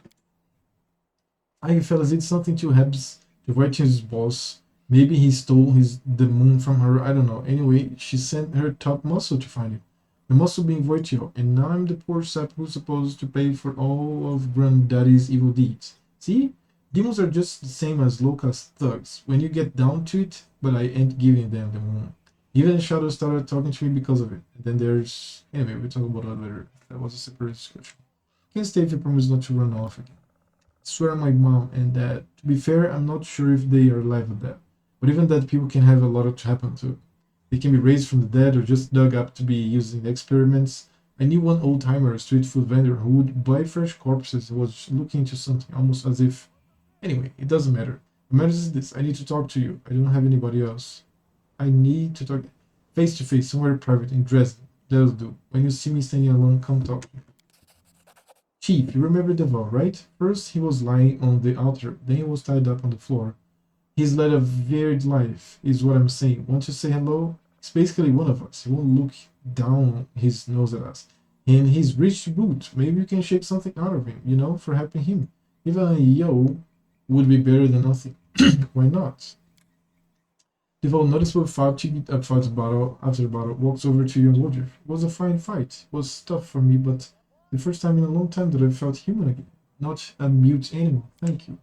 Fellas, it's something to Hebs, to Voicio's boss. Maybe he stole the moon from her, I don't know. Anyway, she sent her top muscle to find him. The muscle being Voicio, and now I'm the poor sap who's supposed to pay for all of Granddaddy's evil deeds. See? Demons are just the same as low-caste thugs, when you get down to it, but I ain't giving them the moon. Even Shadow started talking to me because of it. And then there's... Anyway, we'll talk about that later. That was a separate discussion. Can't stay if you promise not to run off again. I swear on my mom and dad. To be fair, I'm not sure if they are alive or dead. But even dead people can have a lot to happen to. They can be raised from the dead or just dug up to be used in experiments. I knew one old-timer, a street food vendor, who would buy fresh corpses and was looking into something, almost as if... Anyway, it doesn't matter. What matters is this. I need to talk to you. I don't have anybody else. I need to talk face to face, somewhere private in Drezen. That'll do. When you see me standing alone, come talk to me. Chief, you remember Deval, right? First, he was lying on the altar, then he was tied up on the floor. He's led a varied life, is what I'm saying. Want to say hello? He's basically one of us. He won't look down his nose at us. And he's rich to boot. Maybe you can shake something out of him, you know, for helping him. Even a yo would be better than nothing. Why not? Deval noticeable fatigue after the battle, walks over to you and Woodruff. It was a fine fight. It was tough for me, but the first time in a long time that I felt human again. Not a mute animal. Thank you.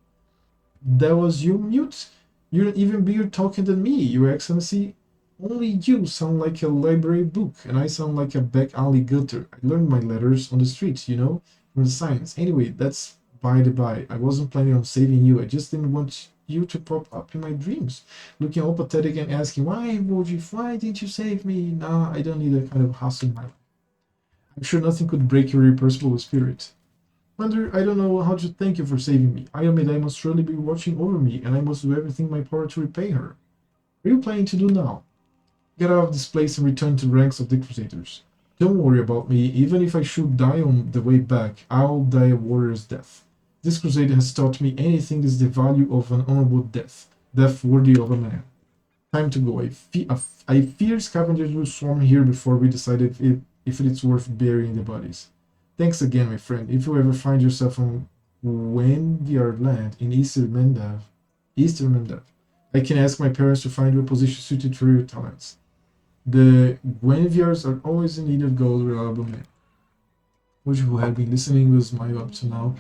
That was you, mute? You're even bigger talking than me, Your Excellency. Only you sound like a library book, and I sound like a back alley gutter. I learned my letters on the streets, you know, from the signs. Anyway, that's by the by. I wasn't planning on saving you. I just didn't want you to pop up in my dreams, looking all pathetic and asking, why, Woodruff, why didn't you save me? Nah, I don't need that kind of hassle in my life. I'm sure nothing could break your irrepressible spirit. Wonder, I don't know how to thank you for saving me. I admit I must surely be watching over me, and I must do everything in my power to repay her. What are you planning to do now? Get out of this place and return to the ranks of the Crusaders. Don't worry about me. Even if I should die on the way back, I'll die a warrior's death. This crusade has taught me anything is the value of an honorable death, death worthy of a man. Time to go. I fear scavengers will swarm here before we decide if it's worth burying the bodies. Thanks again, my friend. If you ever find yourself on Wendiar land in Eastern Mendav, I can ask my parents to find you a position suited for your talents. The Gwenviars are always in need of gold, reliable men. Which who had been listening was my up to now.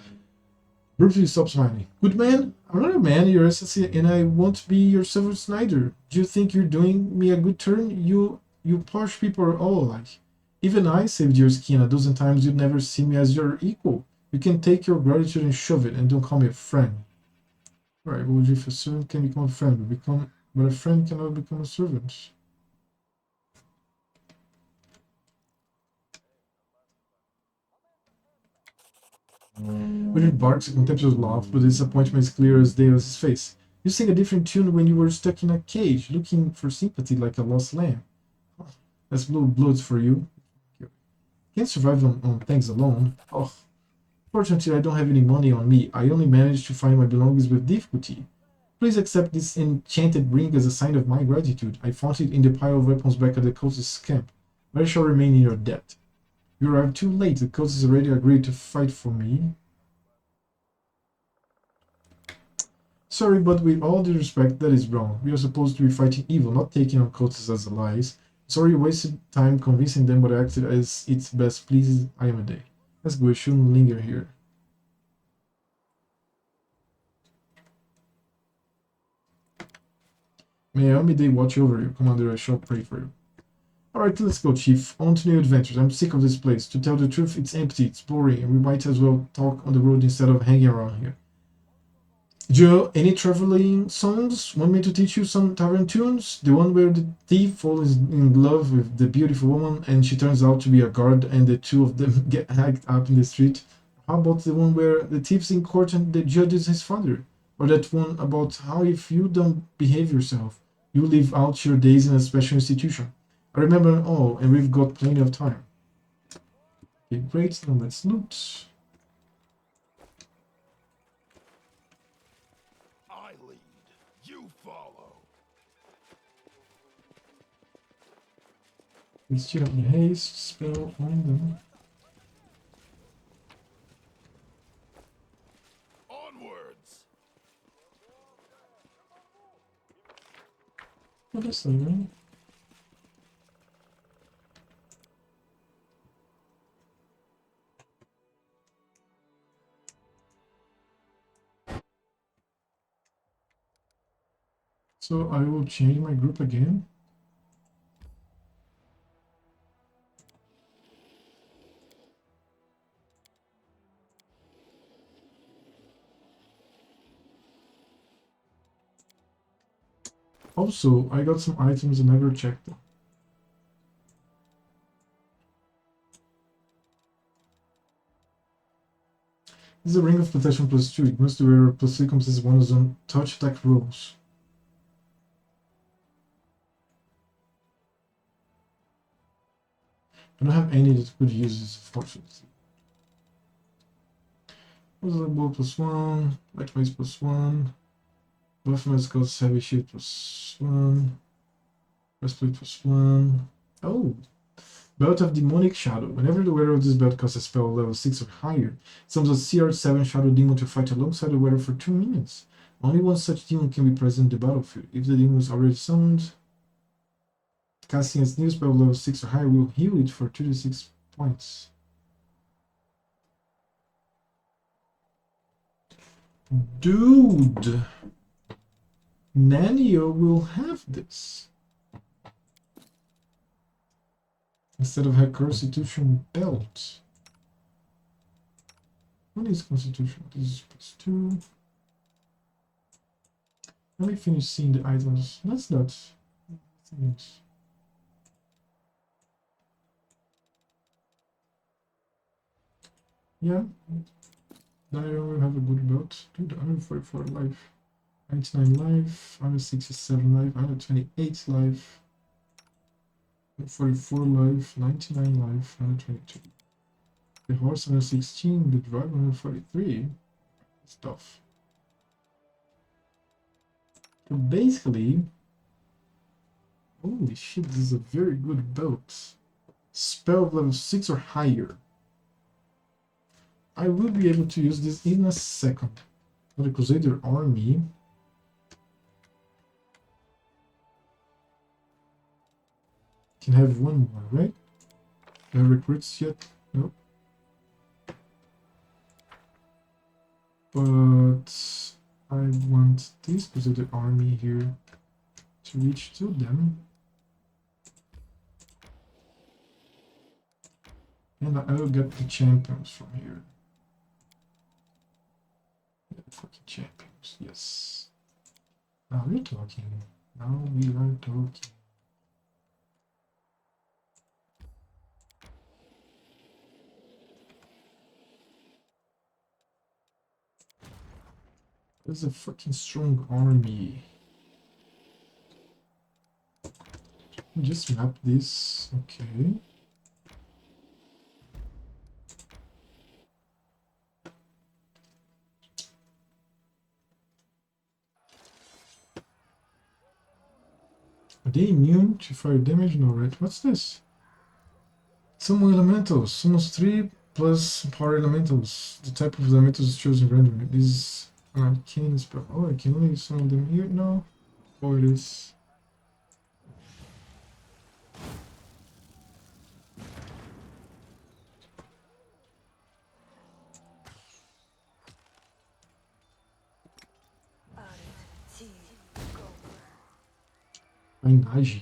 Brutally stop smiling. Good man? I'm not a man, Your Excellency, and I won't be your servant neither. Do you think you're doing me a good turn? You posh people are all alike. Even I saved your skin a dozen times. You'd never see me as your equal. You can take your gratitude and shove it, and don't call me a friend. Right, well, if a servant can become a friend, but a friend cannot become a servant. Richard barks a contemptuous laugh, but disappointment is clear as day on his face. You sing a different tune when you were stuck in a cage, looking for sympathy like a lost lamb. That's blue blood for you. Can't survive on thanks alone. Oh, fortunately, I don't have any money on me. I only managed to find my belongings with difficulty. Please accept this enchanted ring as a sign of my gratitude. I found it in the pile of weapons back at the cultist's camp, but I shall remain in your debt. You arrived too late. The cultists already agreed to fight for me. Sorry, but with all due respect, that is wrong. We are supposed to be fighting evil, not taking on cultists as allies. Sorry you wasted time convincing them, but I acted as it best pleases I am a day. Let's go, we shouldn't linger here. May Ayamide watch over you, Commander, I shall pray for you. Alright, let's go, Chief. On to new adventures. I'm sick of this place. To tell the truth, it's empty, it's boring, and we might as well talk on the road instead of hanging around here. Joe, any traveling songs? Want me to teach you some tavern tunes? The one where the thief falls in love with the beautiful woman and she turns out to be a guard and the two of them get hacked up in the street? How about the one where the thief's in court and the judge is his father? Or that one about how if you don't behave yourself, you live out your days in a special institution? I remember them all, and we've got plenty of time. Okay, great, now let's loot. I lead, you follow. Let's check out the haste spell on them. Onwards. What is that, right? So I will change my group again. Also, I got some items I never checked them. This is a ring of protection +2. It must be wear +3 compensates one of on touch attack rolls. I don't have any that could use this, unfortunately. What's the bow +1, light waist +1, buff mascots heavy shield +1, breastplate +1. Oh! Belt of Demonic Shadow. Whenever the wearer of this belt casts a spell level 6 or higher, it summons a CR7 Shadow Demon to fight alongside the wearer for 2 minutes. Only one such demon can be present in the battlefield. If the demon is already summoned, casting its new spell level 6 or higher will heal it for 2 to 6 points. Dude! Nanio will have this. Instead of her Constitution belt. What is Constitution? This is +2. Let me finish seeing the items. That's not things. Yeah. Diary will have a good belt. Dude, 144 life. 99 life. 167 life. 128 life. 44 life, 99 life, 122. The horse 116, the driver 143. Stuff. So basically, holy shit, this is a very good belt. Spell level 6 or higher. I will be able to use this in a second. For the Crusader army. Can have one more, right? No recruits yet? Nope. But I want this Crusader army here to reach to them. And I will get the champions from here. Yeah, fucking champions, yes. Now we're talking. Now we are talking. That's a fucking strong army. Just map this. Okay. Are they immune to fire damage? No, right? What's this? Summon elementals. Summons 3 plus power elementals. The type of elementals is chosen randomly. This is an arcane spell. Oh, I can only summon them here now. Oh, it is. Painagem.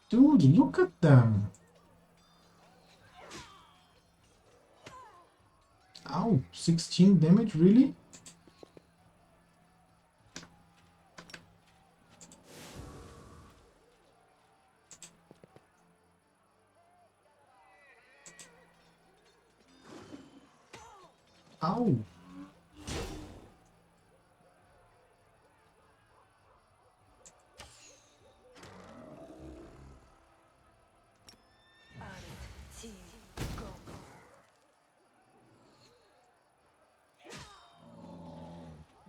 Dude, look at them. Ow, 16 damage, really? Ow.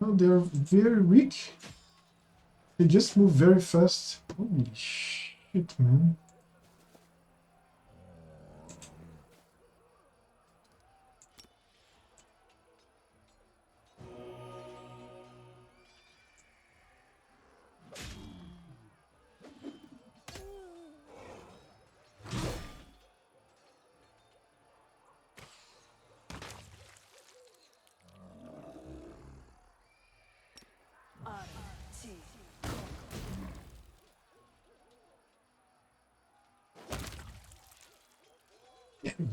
No, they're very weak. They just move very fast. Holy shit, man.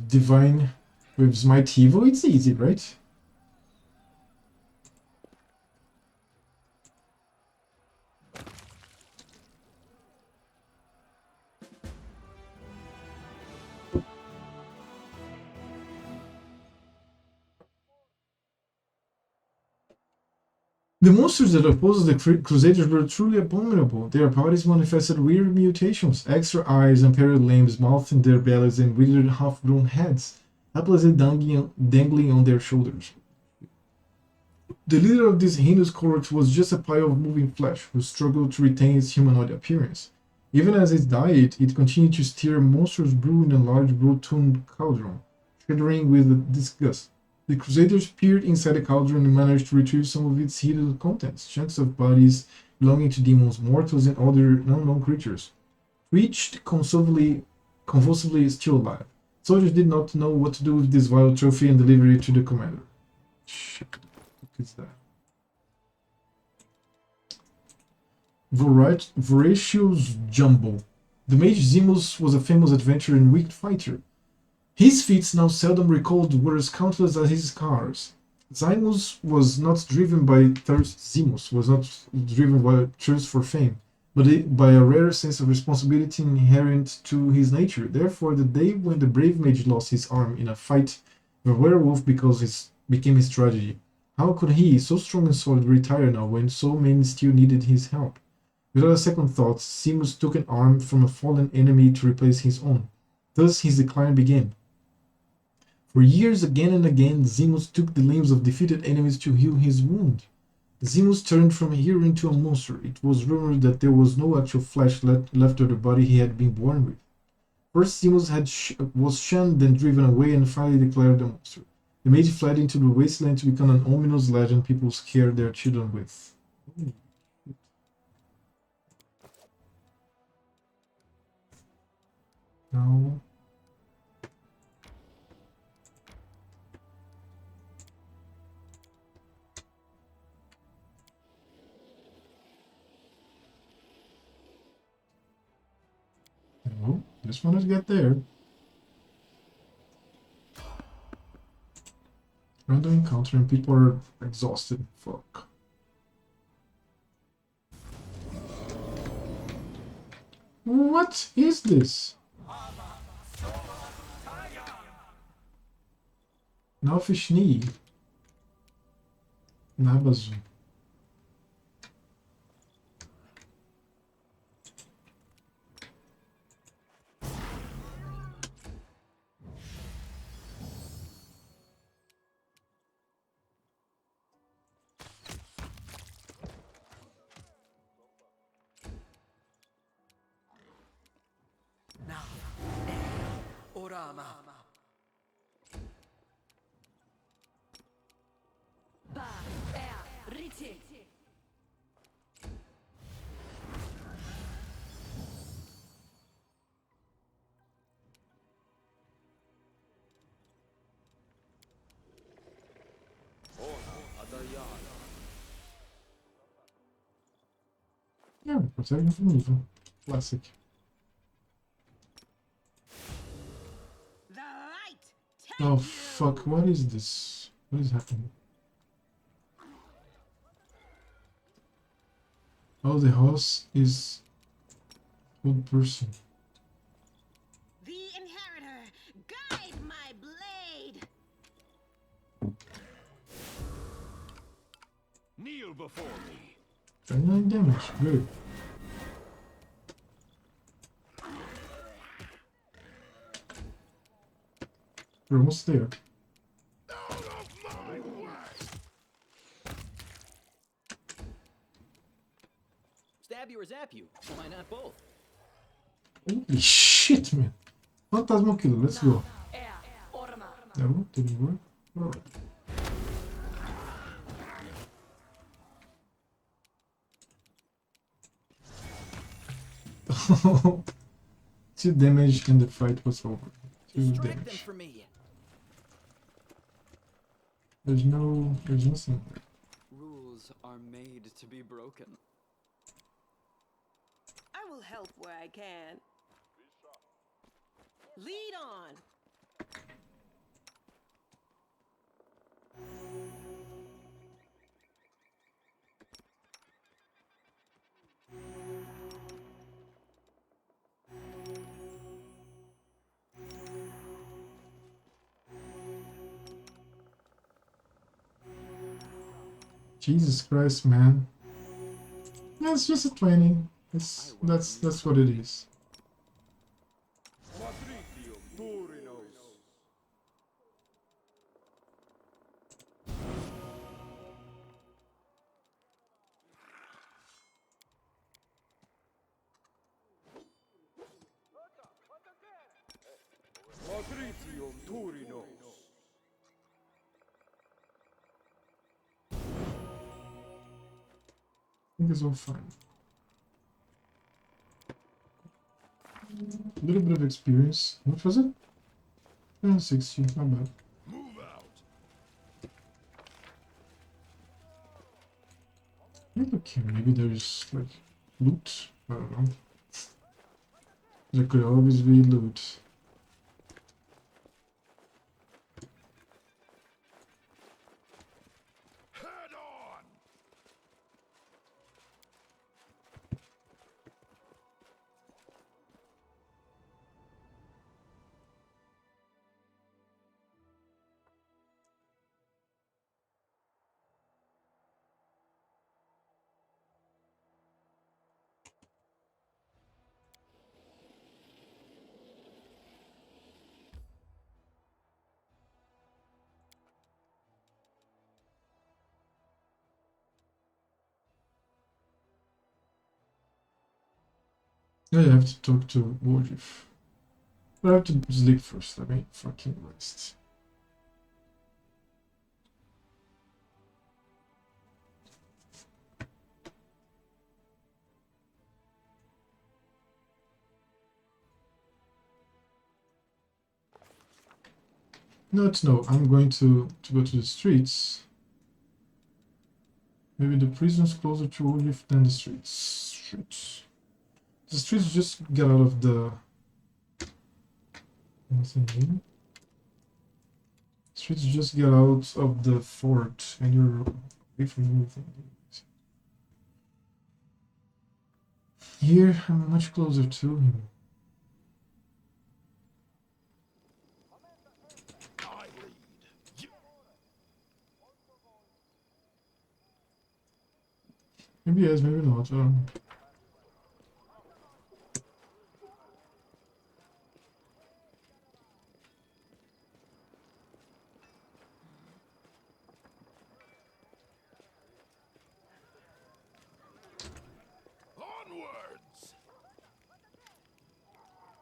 Divine with Smite Evo, it's easy, right? The monsters that opposed the Crusaders were truly abominable. Their bodies manifested weird mutations, extra eyes, impaired limbs, mouths in their bellies, and withered half-grown heads, helplessly dangling on their shoulders. The leader of this heinous cohort was just a pile of moving flesh who struggled to retain its humanoid appearance. Even as it died, it continued to stir monstrous brew in a large brood-toned cauldron, shuddering with disgust. The Crusaders peered inside the cauldron and managed to retrieve some of its hidden contents, chunks of bodies belonging to demons, mortals, and other unknown creatures, each convulsively still alive. Soldiers did not know what to do with this vile trophy and delivered it to the commander. Shit, what is that? Voracious Jumble. The mage Zimus was a famous adventurer and wicked fighter. His feats, now seldom recalled, were as countless as his scars. Zimus was not driven by thirst for fame, but by a rare sense of responsibility inherent to his nature. Therefore, the day when the brave mage lost his arm in a fight with a werewolf became his tragedy. How could he, so strong and solid, retire now when so many still needed his help? Without a second thought, Zimus took an arm from a fallen enemy to replace his own. Thus his decline began. For years, again and again, Zimus took the limbs of defeated enemies to heal his wound. Zimus turned from a hero into a monster. It was rumored that there was no actual flesh left of the body he had been born with. First, Zimus was shunned, then driven away, and finally declared a monster. The mage fled into the wasteland to become an ominous legend people scared their children with. Now... Oh, just want to get there. Random encounter and people are exhausted. Fuck. What is this? Não Fishni. Nabazu. Orama. Yeah, consegue infinito. Classic. The light. Take Oh you. fuck, what is this? What is happening? Oh, the horse is old person. The inheritor. Guide my blade. Kneel before me. 29 damage, good. We're almost there. Out of my way. Stab you or zap you? Why not both? Holy shit, man. Phantasmal killer, let's go. No, didn't work. Alright. Two damage and the fight was over. Two Strike them damage. for me. There's nothing. Rules are made to be broken. I will help where I can. Lead on. Jesus Christ, man. Yeah, it's just a 20. That's what it is. I think it's all fine. A little bit of experience. What was it? 60, not bad. Move out. Okay, maybe there's like loot. I don't know. There could always be loot. Head on. Yeah, I have to talk to Warjiff. But I have to sleep first. Let me fucking rest. No, I'm going to go to the streets. Maybe the prison's closer to Warjiff than the streets. The streets just get out of the... Anything new? Streets just get out of the fort and you're away from anything. Here, I'm much closer to him. I lead. You Maybe yes, maybe not. Onwards!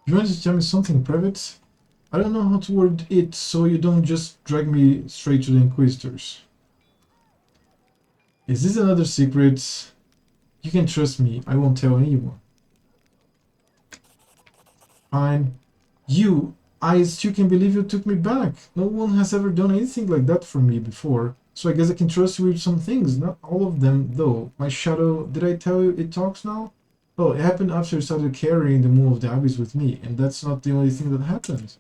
You want to tell me something private? I don't know how to word it so you don't just drag me straight to the Inquisitors. Is this another secret? You can trust me, I won't tell anyone. Fine. I still can't believe you took me back. No one has ever done anything like that for me before, so I guess I can trust you with some things. Not all of them, though. My shadow, did I tell you it talks now? Oh, it happened after you started carrying the Moon of the Abyss with me, and that's not the only thing that happened.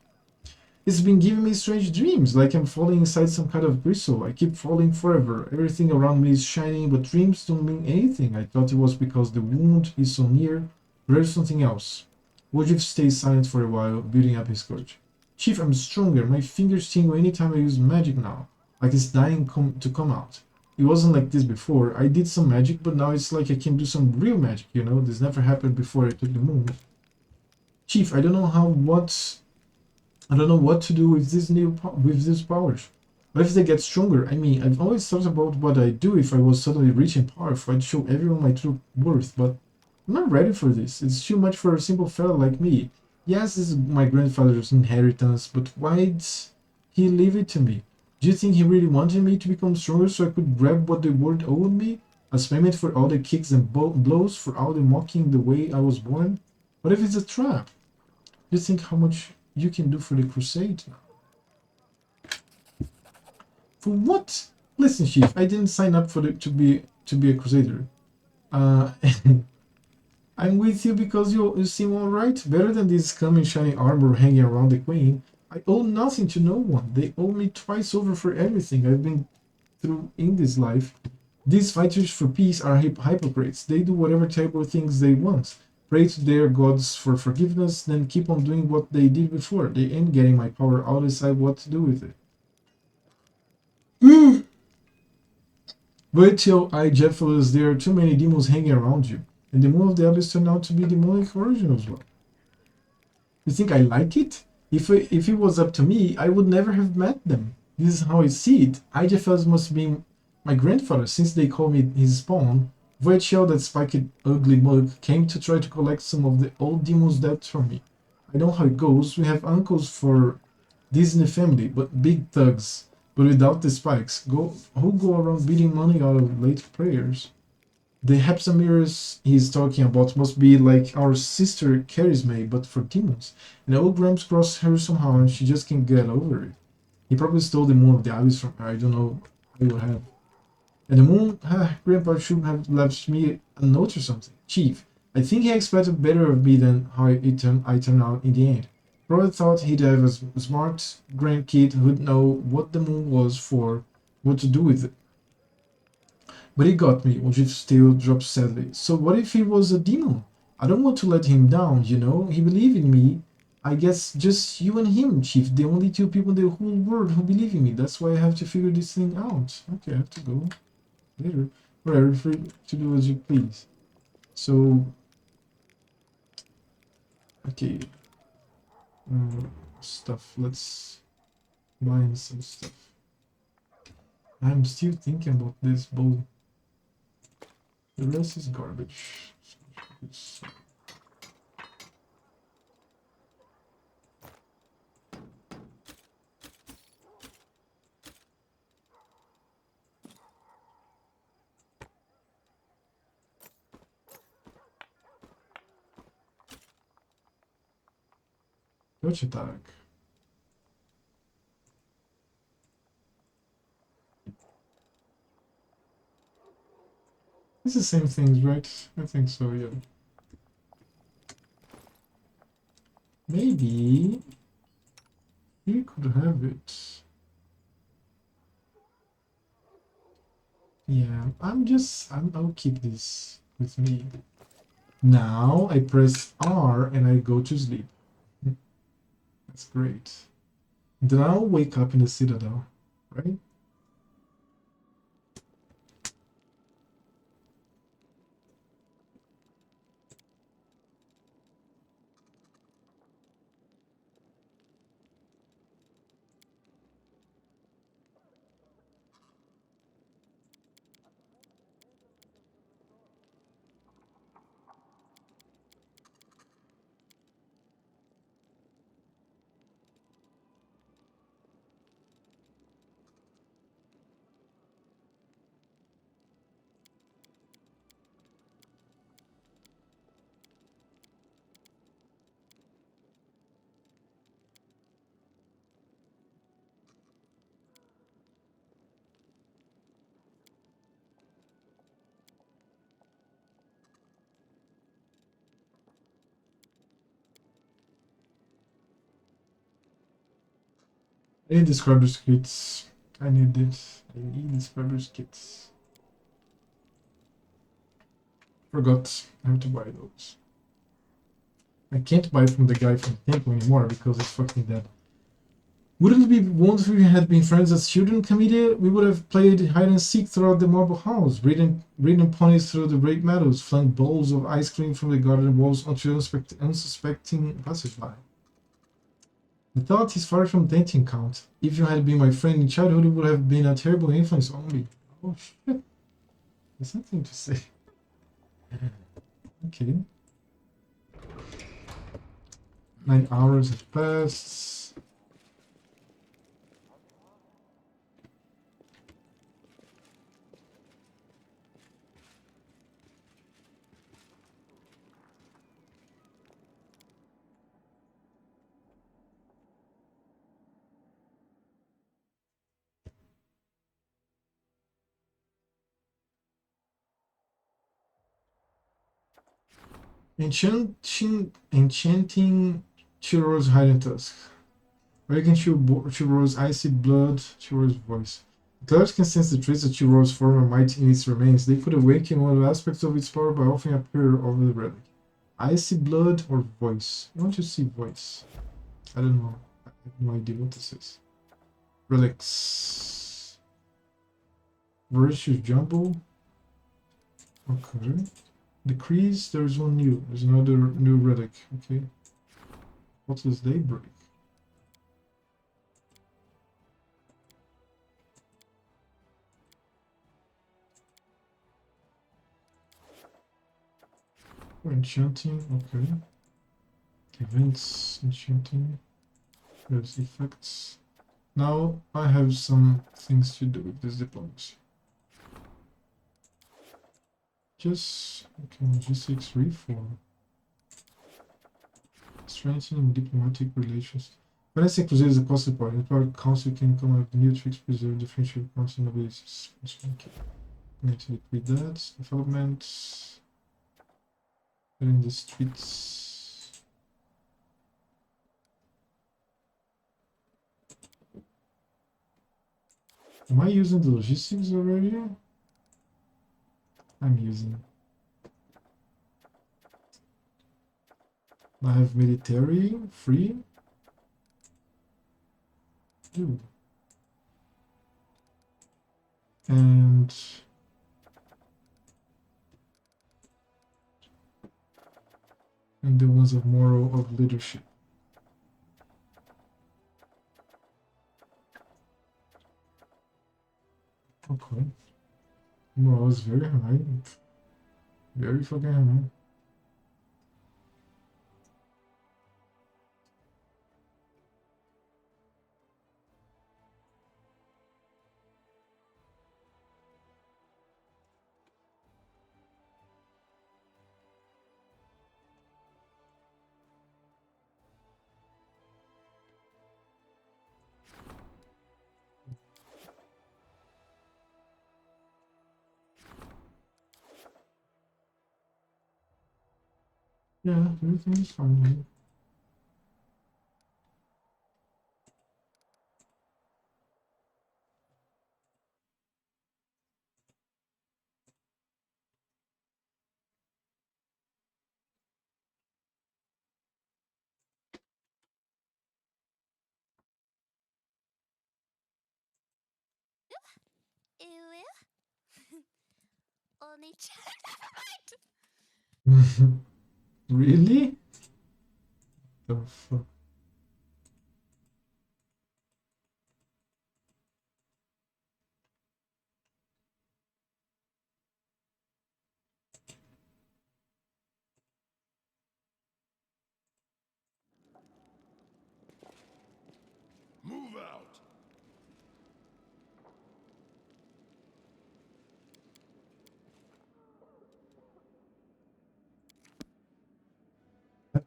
It's been giving me strange dreams, like I'm falling inside some kind of crystal. I keep falling forever. Everything around me is shining, but dreams don't mean anything. I thought it was because the wound is so near, but there's something else. Wojif stays silent for a while, building up his courage. Chief, I'm stronger. My fingers tingle anytime I use magic now, like it's dying to come out. It wasn't like this before. I did some magic, but now it's like I can do some real magic, you know? This never happened before I took the moon. Chief, I don't know what to do with these powers. What if they get stronger? I mean, I've always thought about what I'd do if I was suddenly rich and powerful. I'd show everyone my true worth, but I'm not ready for this. It's too much for a simple fellow like me. Yes, this is my grandfather's inheritance, but why'd he leave it to me? Do you think he really wanted me to become stronger so I could grab what the world owed me? As payment for all the kicks and blows, for all the mocking the way I was born? What if it's a trap? Do you think how much you can do for the crusade now? For what? Listen, Chief, I didn't sign up to be a crusader. I'm with you because you seem alright. Better than this scum in shiny armor hanging around the queen. I owe nothing to no one. They owe me twice over for everything I've been through in this life. These fighters for peace are hypocrites. They do whatever terrible things they want. Pray to their gods for forgiveness, then keep on doing what they did before. They ain't getting my power. I'll decide what to do with it. Wait till I Jephalus, there are too many demons hanging around you. And the Moon of the Abyss turned out to be demonic origin as well. You think I like it? If it was up to me, I would never have met them. This is how I see it. Ijefels must be my grandfather, since they call me his spawn. Voracious, that spiked ugly mug, came to try to collect some of the old demons' debts from me. I know how it goes. We have uncles for this in the family, but big thugs. But without the spikes, who go around beating money out of late prayers. The Hepsamiras he's talking about must be like our sister Charisme, but for demons. And old Gramps crossed her somehow and she just can't get over it. He probably stole the Moon of the Abyss from her. I don't know who would have. And the Moon, Grandpa should have left me a note or something. Chief, I think he expected better of me than how I turned out in the end. Probably thought he'd have a smart grandkid who'd know what the moon was for, what to do with it. But he got me, Ojif still dropped sadly. So what if he was a demon? I don't want to let him down, you know? He believed in me. I guess just you and him, Chief. The only two people in the whole world who believe in me. That's why I have to figure this thing out. Okay, I have to go later. Whatever, free to do as you please. So, okay. Stuff. Let's mine some stuff. I'm still thinking about this bowl. The rest is garbage. Touch attack. It's the same things, right? I think so, yeah. Maybe we could have it. Yeah, I'll keep this with me. Now I press R and I go to sleep. That's great. Then I'll wake up in the Citadel, right? I need the Scrubber's kits. I need this. I need the Scrubber's kits. Forgot. I have to buy those. I can't buy from the guy from Temple anymore because it's fucking dead. Wouldn't it be wonderful if we had been friends as children, Camilia? We would have played hide and seek throughout the marble halls, ridden ponies through the great meadows, flung bowls of ice cream from the garden walls onto unsuspecting passersby. The thought is far from daunting, Count. If you had been my friend in childhood, it would have been a terrible influence on me. Oh shit. There's nothing to say. Okay. 9 hours have passed. Enchanting Chiro's hiding tusk. Awaken Chiro's icy blood, Chiro's voice. The clerics can sense the trace of Chiro's former might in its remains. They could awaken one of the aspects of its power by offering a prayer over the relic. Icy blood or voice? I want to see voice. I don't know. I have no idea what this is. Relics. Voracious Jumble. Okay. Decrease, there's one new. There's another new relic. Okay. What is Daybreak? Oh, enchanting, okay. Events, enchanting. There's effects. Now I have some things to do with this diplomacy. Just, okay, logistics reform. Strengthening diplomatic relations. Balance includes the cost part. The power council can come up with new tricks to preserve the friendship of council abilities. Okay. I need to liquid that. Development. In the streets. Am I using the logistics already? I'm using. I have military free. Ooh. And the ones of moral of leadership. Okay. Morale is very high. Very fucking high. Yeah, everything is fine. Only Really? The fuck? Move out.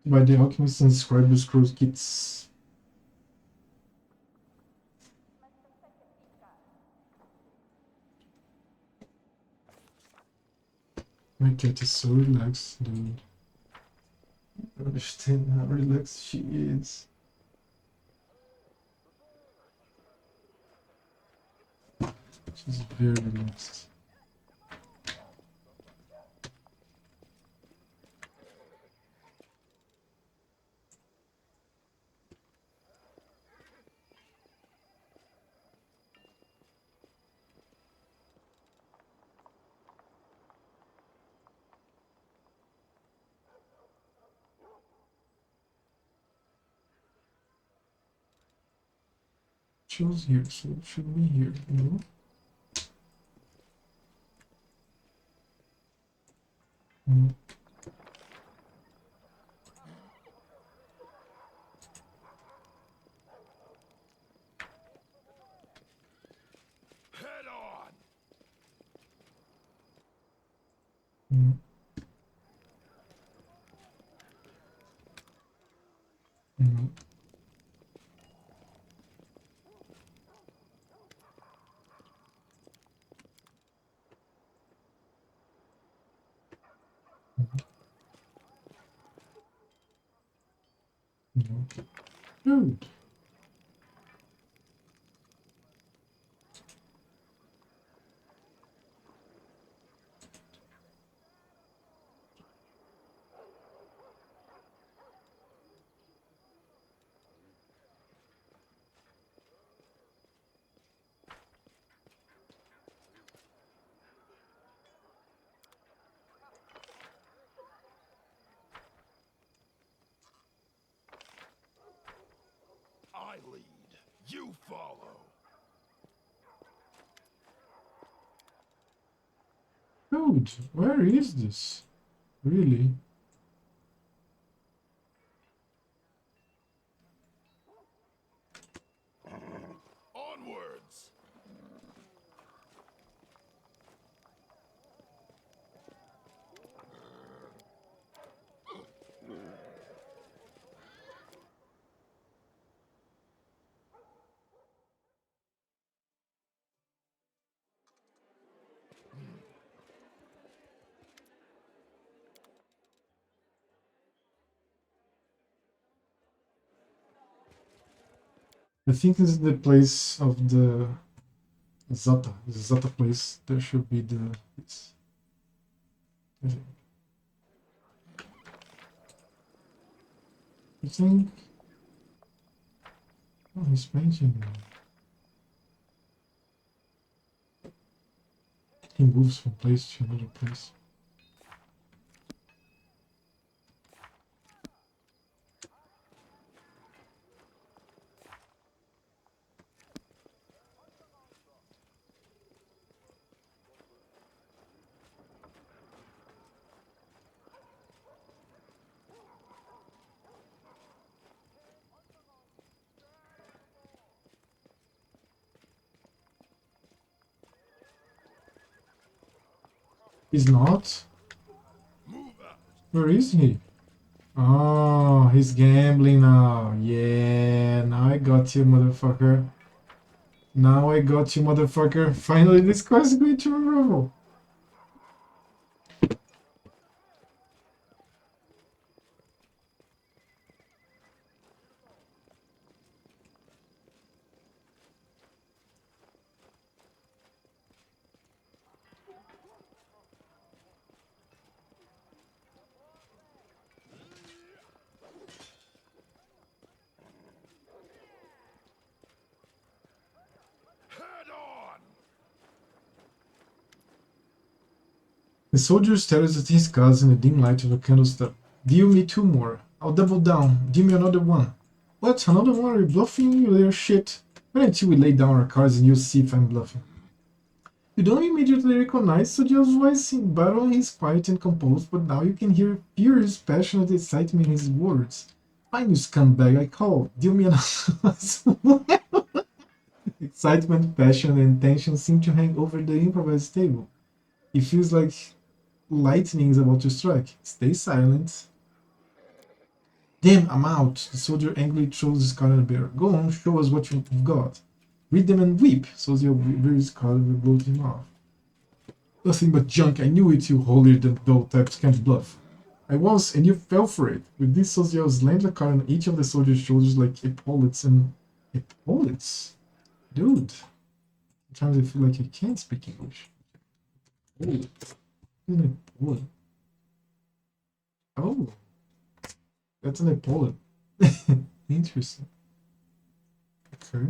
By the alchemist and scribes scrolls kits. My cat is so relaxed, dude. I understand how relaxed she is. She's very relaxed. She was here, so it should be here, no? No. Head on. No. No. No. Dude. I lead. You follow. Dude, where is this? Really? Onwards. I think this is the place of the Azata. The Azata place. There should be the. This. I think. Oh, he's painting. He moves from place to another place. He's not? Move out. Where is he? Oh, he's gambling now. Yeah, now I got you, motherfucker. Now I got you, motherfucker. Finally, this quest is going to unravel. Head on. The soldier stares at his cards in the dim light of a candlestick. Deal me 2 more. I'll double down. Deal me another 1. What? Another 1? Are you bluffing, you little shit? Wait until we lay down our cards and you'll see if I'm bluffing. You don't immediately recognize Sosiel's voice. In battle he's quiet and composed, but now you can hear furious, passionate excitement in his words. Fine, you scumbag, I call. Deal me another. Excitement, passion, and tension seem to hang over the improvised table. It feels like lightning is about to strike. Stay silent. Damn, I'm out. The soldier angrily throws his card at the bear. Go on, show us what you've got. Read them and weep. Sosiel rears his card and will blow him off. Nothing but junk. I knew it, you holier-than-thou types can't bluff. I was, and you fell for it. With this, Sosiel slammed the card on each of the soldier's shoulders like epaulets and... Epaulets? Dude. Sometimes I feel like I can't speak English. Oh, isn't it Poland? Oh, that's an Poland. Interesting. Okay.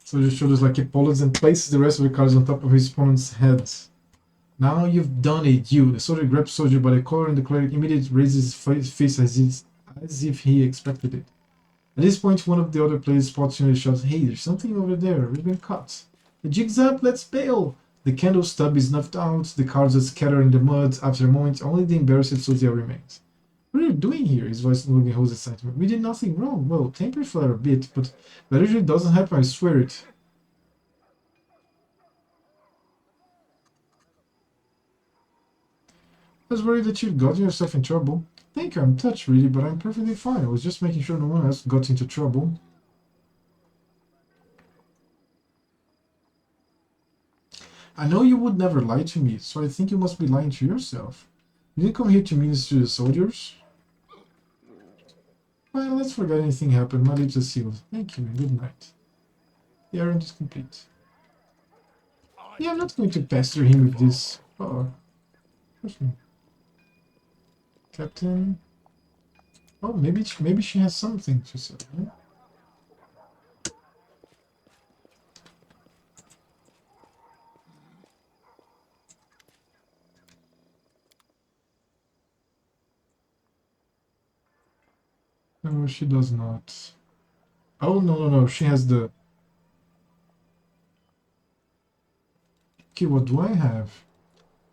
So just showed us like Poland and places the rest of the cards on top of his opponent's head. Now you've done it, you. The soldier grabs soldier by the collar and the cleric immediately raises his face as if he expected it. At this point, one of the other players spots you and shouts, "Hey, there's something over there. We've been caught. The jig's up, let's bail!" The candle stub is snuffed out, the cards are scattered in the mud. After a moment, only the embarrassed Sosiel remains. "What are you doing here?" His voice looking holds excitement. "We did nothing wrong. Well, temper flare a bit, but that usually doesn't happen, I swear it." "I was worried that you'd gotten yourself in trouble." "Thank you, I'm touched really, but I'm perfectly fine. I was just making sure no one else got into trouble." "I know you would never lie to me, so I think you must be lying to yourself. You didn't come here to minister to the soldiers?" "Well, let's forget anything happened. My lips are sealed. Thank you, and good night." The errand is complete. Yeah, I'm not going to pester him with this. Oh, Captain. Oh, maybe she has something to say. Huh? No, she does not. Oh, no. She has the... Okay, what do I have?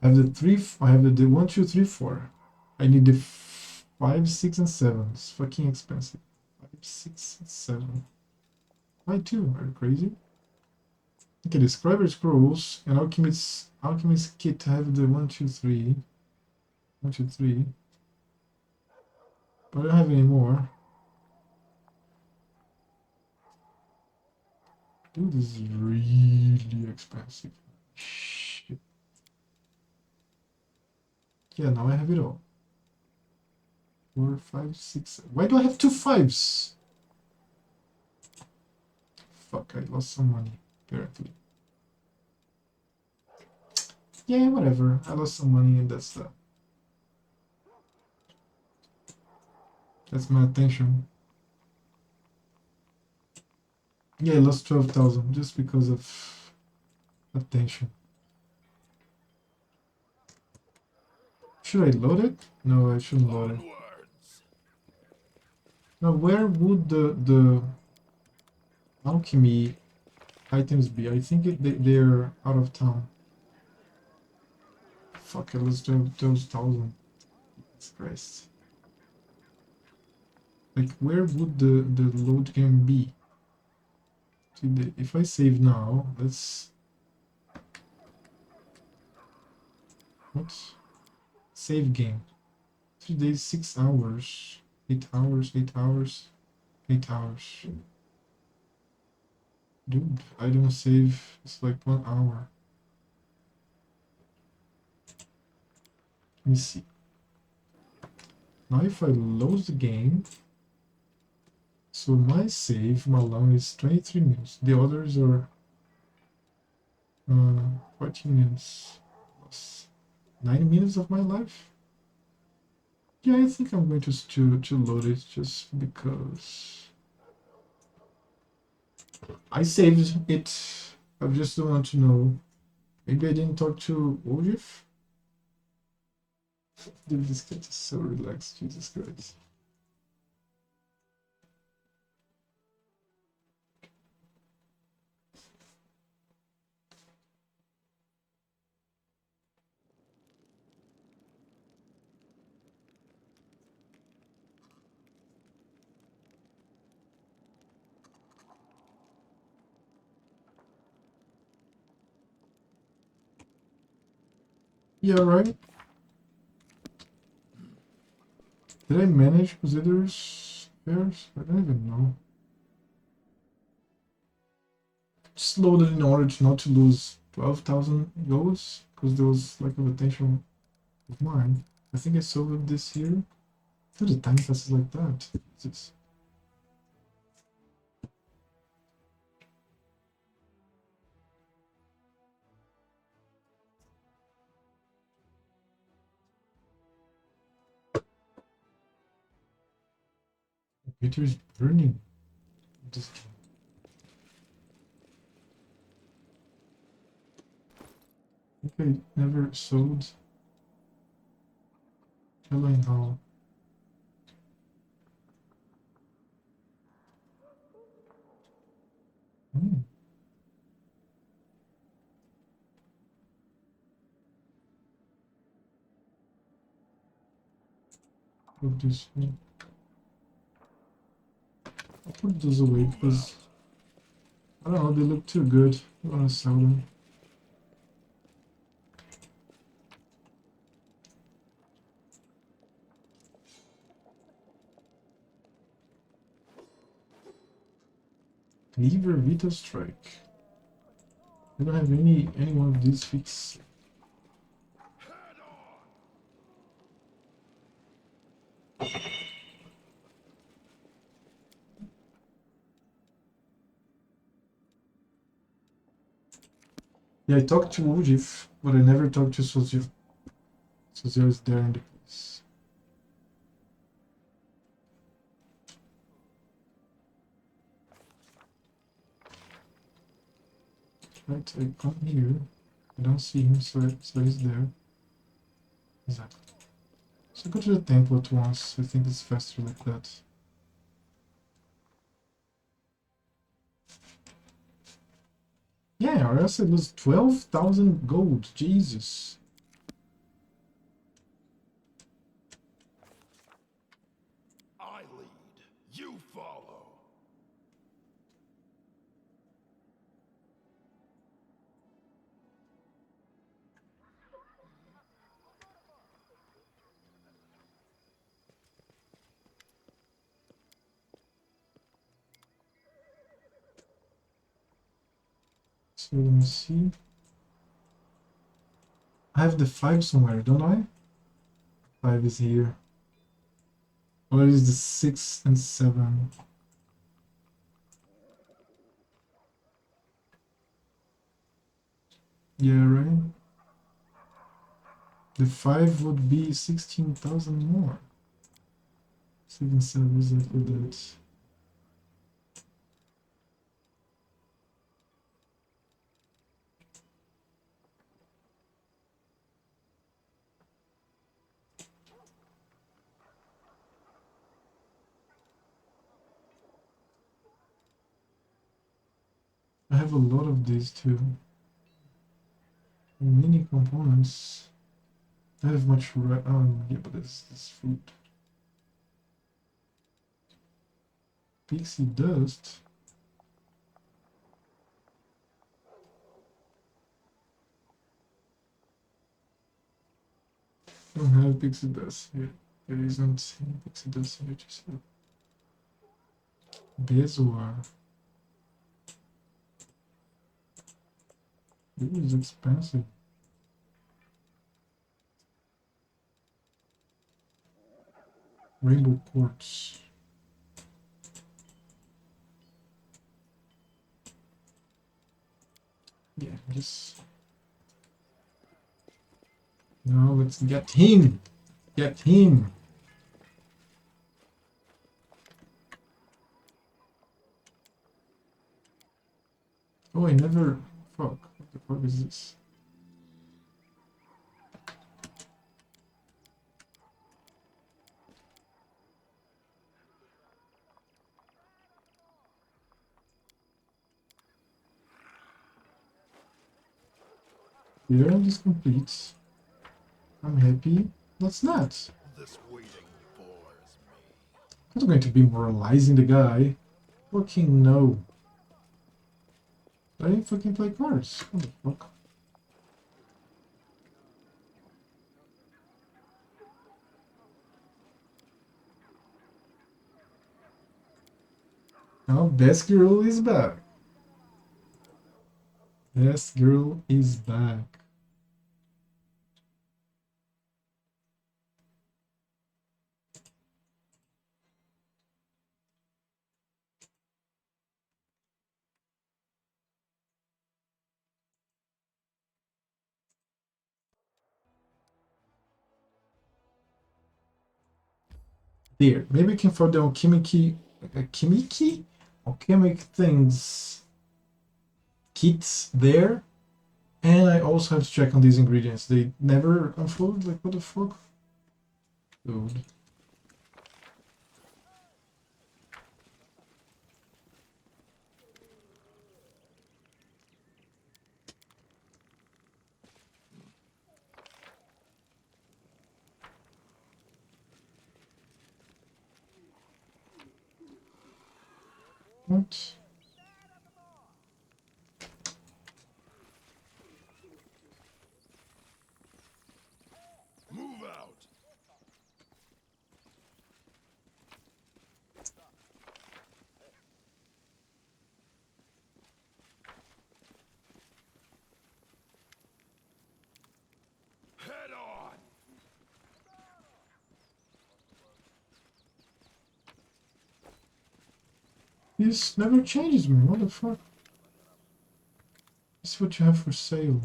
I have the 3... I have the 1, 2, 3, 4. I need the 5, 6, and 7. It's fucking expensive. 5, 6, and 7. Why 2? Are you crazy? Okay, the Scriber Scrolls and Alchemist Kit have the 1, 2, 3. 1, 2, 3. But I don't have any more. Dude, this is really expensive. Shit. Yeah, now I have it all. 4, 5, 6. Why do I have 2 5s? Fuck, I lost some money, apparently. Yeah, whatever. I lost some money and that's my attention. Yeah, I lost 12,000 just because of attention. Should I load it? No, I shouldn't load it. Now, where would the alchemy items be? I think they're out of town. Fuck, I lost 12,000. Jesus Christ. Like, where would the load game be? If I save now, let's... What? Save game. 3 days, 6 hours. 8 hours, 8 hours, 8 hours. Dude, I don't save. It's like 1 hour. Let me see. Now if I load the game, so my save, my long is 23 minutes. The others are 14 minutes plus 9 minutes of my life. Yeah, I think I'm going to load it just because I saved it. I just don't want to know. Maybe I didn't talk to Ojif. Dude, this cat is so relaxed, Jesus Christ. Yeah, right? Did I manage Crusaders pairs? I don't even know. Just loaded in order to not to lose 12,000 goals, because there was like a potential of mine. I think I sold it this year. Dude, the time passes like that. Jesus. The computer is burning. Just... Okay, never sold. Telling how. Hmm. Put this one. I'll put those away because I don't know, they look too good. I wanna sell them. Cleaver Vita Strike. I don't have any one of these feats. Yeah, I talked to Ujif, but I never talked to Sosiel. Sosiel is there in the place. Right, I come here. I don't see him, so he's there. Exactly. So go to the temple at once. I think it's faster like that. Yeah, or else it was 12,000 gold. Jesus. I lead, you follow. So let me see. I have the 5 somewhere, don't I? 5 is here. Or is the 6 and 7? Yeah, right? The 5 would be 16,000 more. 7, 7 is after that. I have a lot of these too. Mini components. I have much yeah, but this food. Pixie dust. I don't have pixie dust here. There isn't any pixie dust here, just have bezoar. This is expensive. Rainbow quartz. Yeah, just now let's get him. Get him. Oh, I never. Fuck. What the fuck is this? The errand is complete. I'm happy. That's not. This waiting bores me. I'm not going to be moralizing the guy. Fucking no. I didn't fucking play cards. What the fuck? Now, best girl is back. Best girl is back. There. Maybe I can find the alchemic things kits there. And I also have to check on these ingredients. They never unfold. Like, what the fuck? Dude. What? Move out. Head on. This never changes, man. What the fuck? This is what you have for sale.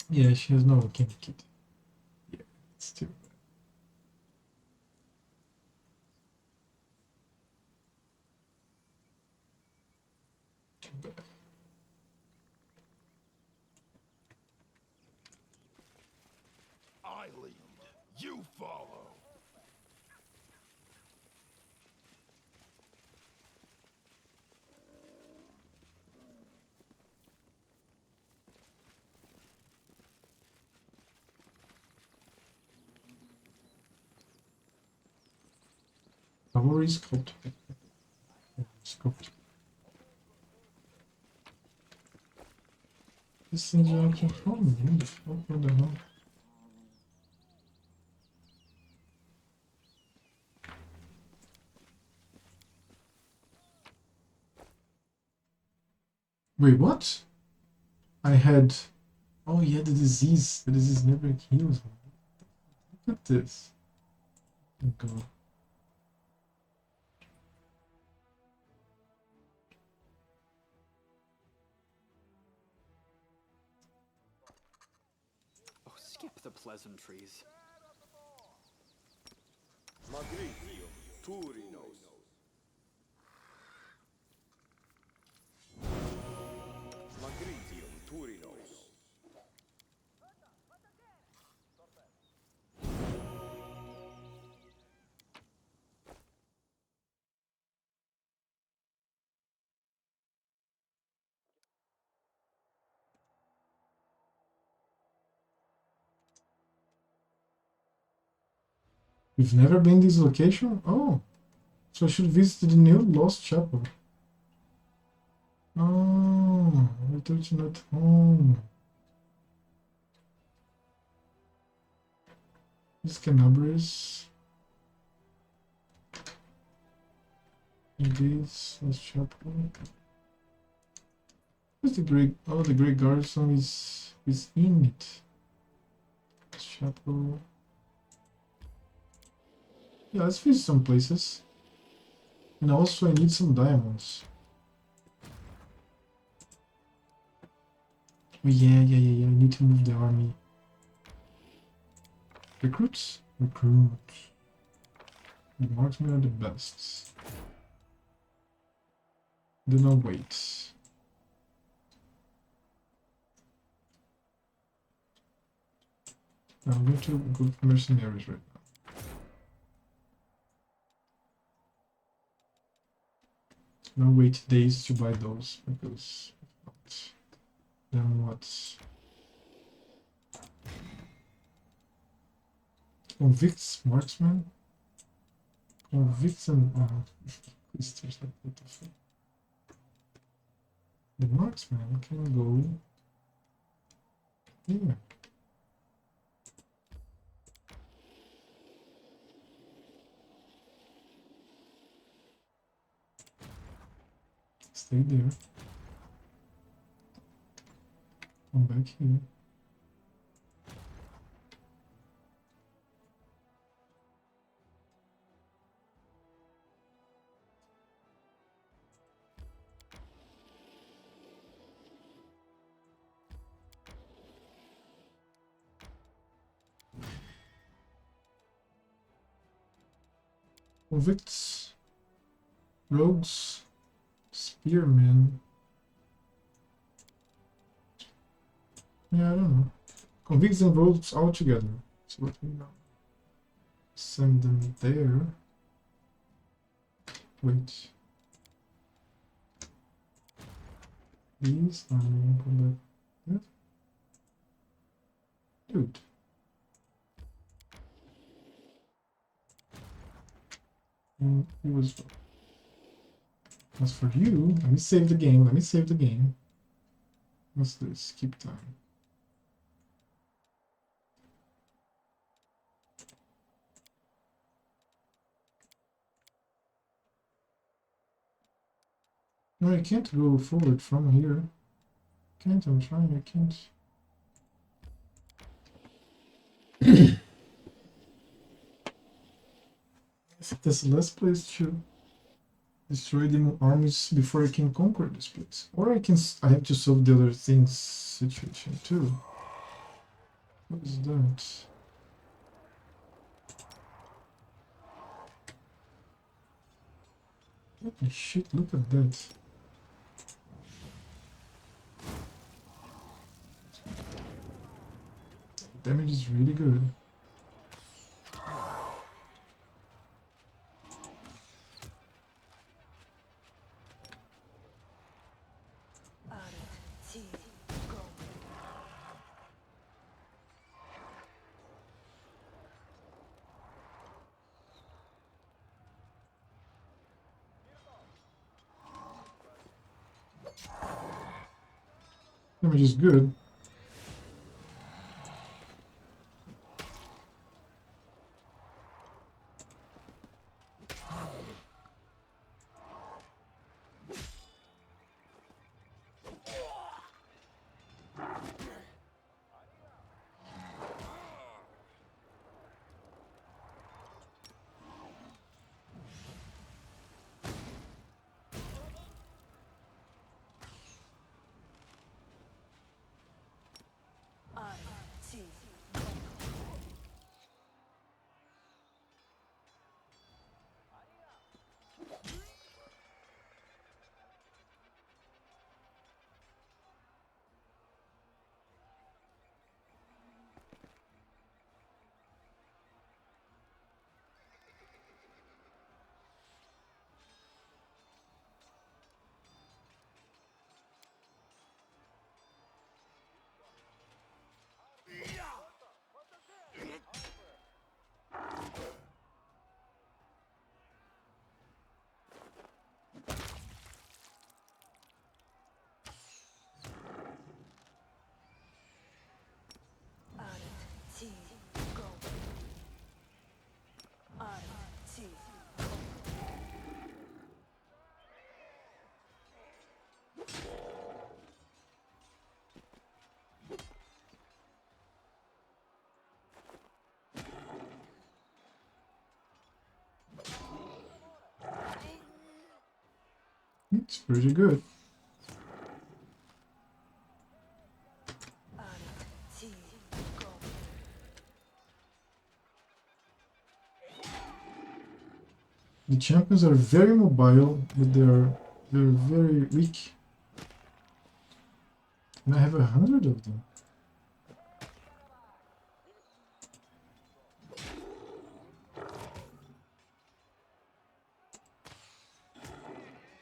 Yeah, she has no alchemic kit. Yeah, it's too bad. Too bad. I lead. You follow. Cavalry sculpt. Sculpt. This thing's actually from me. What the fuck? What the hell? Wait, what? I had. Oh yeah, the disease. The disease never heals. Look at this. Go. Oh, skip the pleasantries. Magritio, Turinos. Magritio, Turinos. We've never been this location? Oh. So I should visit the new Lost Chapel. Oh, return to not home. This Canabris. This Lost Chapel. Where's the Great? Oh, the Great Garrison is in it. Lost Chapel. Yeah, let's visit some places. And also I need some diamonds. Oh yeah. I need to move the army. Recruits? Recruits. The marksmen are the best. Do not wait. I'm going to go for mercenaries right now. Don't wait days to buy those because if not, then what? Convicts marksman? Convicts and Christers, like what the fuck? The marksman can go here. Stay there. Come back here. Convicts, rogues, spearmen. Yeah, I don't know. Convicts and rogues all together. So what we know. Send them there. Wait. These are going to dude. He was. As for you, let me save the game. Let me save the game. What's this? Keep time. No, I can't go forward from here. Can't, I'm trying, I can't. I think that's the last place to destroy the armies before I can conquer this place. Or I have to solve the other things situation too. What is that? Holy shit, look at that. Damage is really good. Damage is good. It's pretty good. The champions are very mobile, but they're very weak. And I have 100 of them.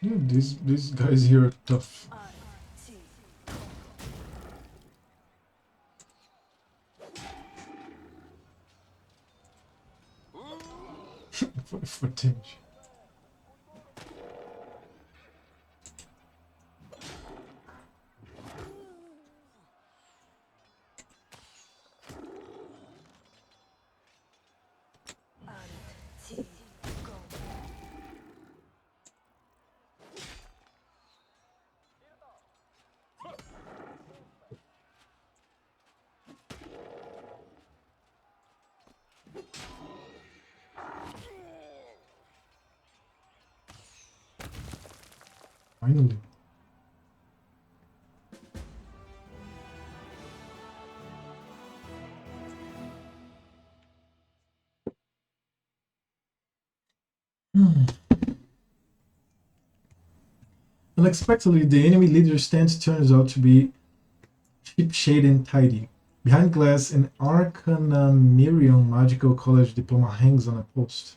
Yeah, these guys here are tough. for damage. Finally. Unexpectedly, the enemy leader's tent turns out to be cheap, shade, and tidy. Behind glass, an Arcanamirian magical college diploma hangs on a post.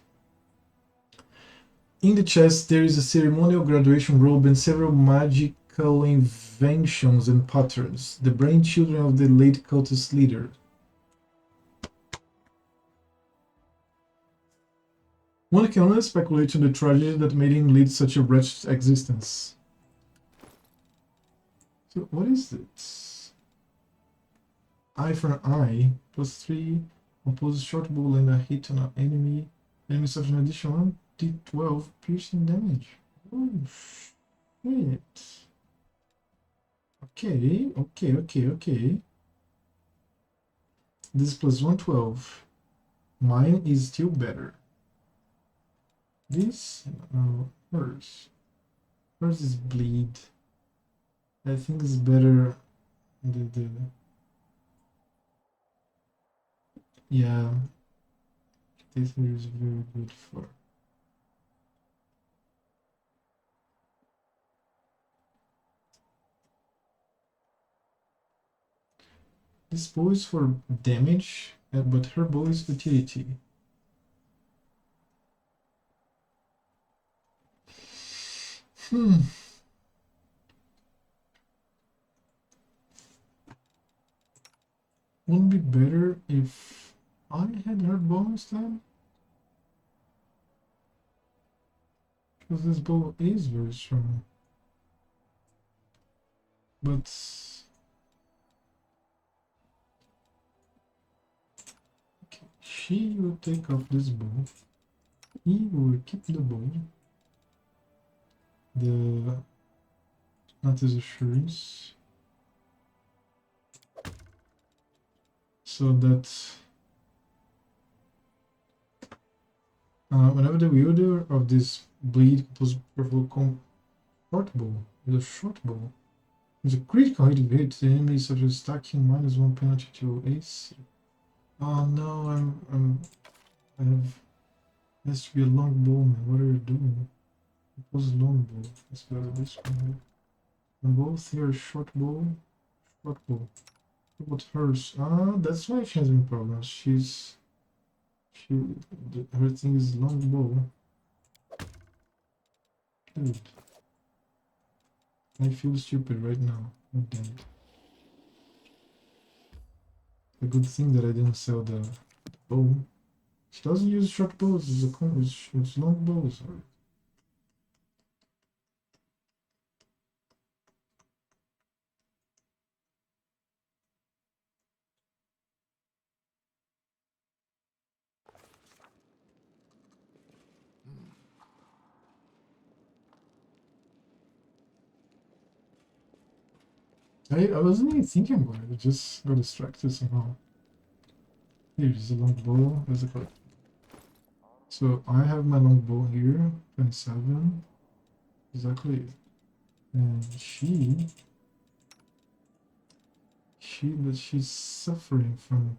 In the chest, there is a ceremonial graduation robe and several magical inventions and patterns, the brainchildren of the late cultist leader. One can only speculate on the tragedy that made him lead such a wretched existence. So, what is it? Eye for an eye, +3, opposes short bow and a hit on an enemy. Enemy suffers an additional 1d12 piercing damage. Oh, shit. Okay. This +112. Mine is still better. This, hers. Hers is bleed. I think it's better. Yeah. This here is very good for. This bow is for damage, but her bow is utility. Wouldn't be better if I had her bow instead? Because this bow is very strong. But okay, she will take off this bow. He will keep the bow. The not his assurance. So that whenever the wielder of this bleed was comfortable with a short bow, with a critical hit, the enemy suffers stacking -1 penalty to AC. Oh no, I have. It has to be a long bow, man. What are you doing? It was long bow. Let's go to this one. And both here short bow. What about hers? That's why she has been problems. Her thing is long bow. Dude, I feel stupid right now. Oh, damn it. A good thing that I didn't sell the bow. She doesn't use short bows. It's long bows. I wasn't even thinking about it. I just got distracted somehow. Here's a long bow. There's a card. So I have my long bow here, 27. Exactly. And she's suffering from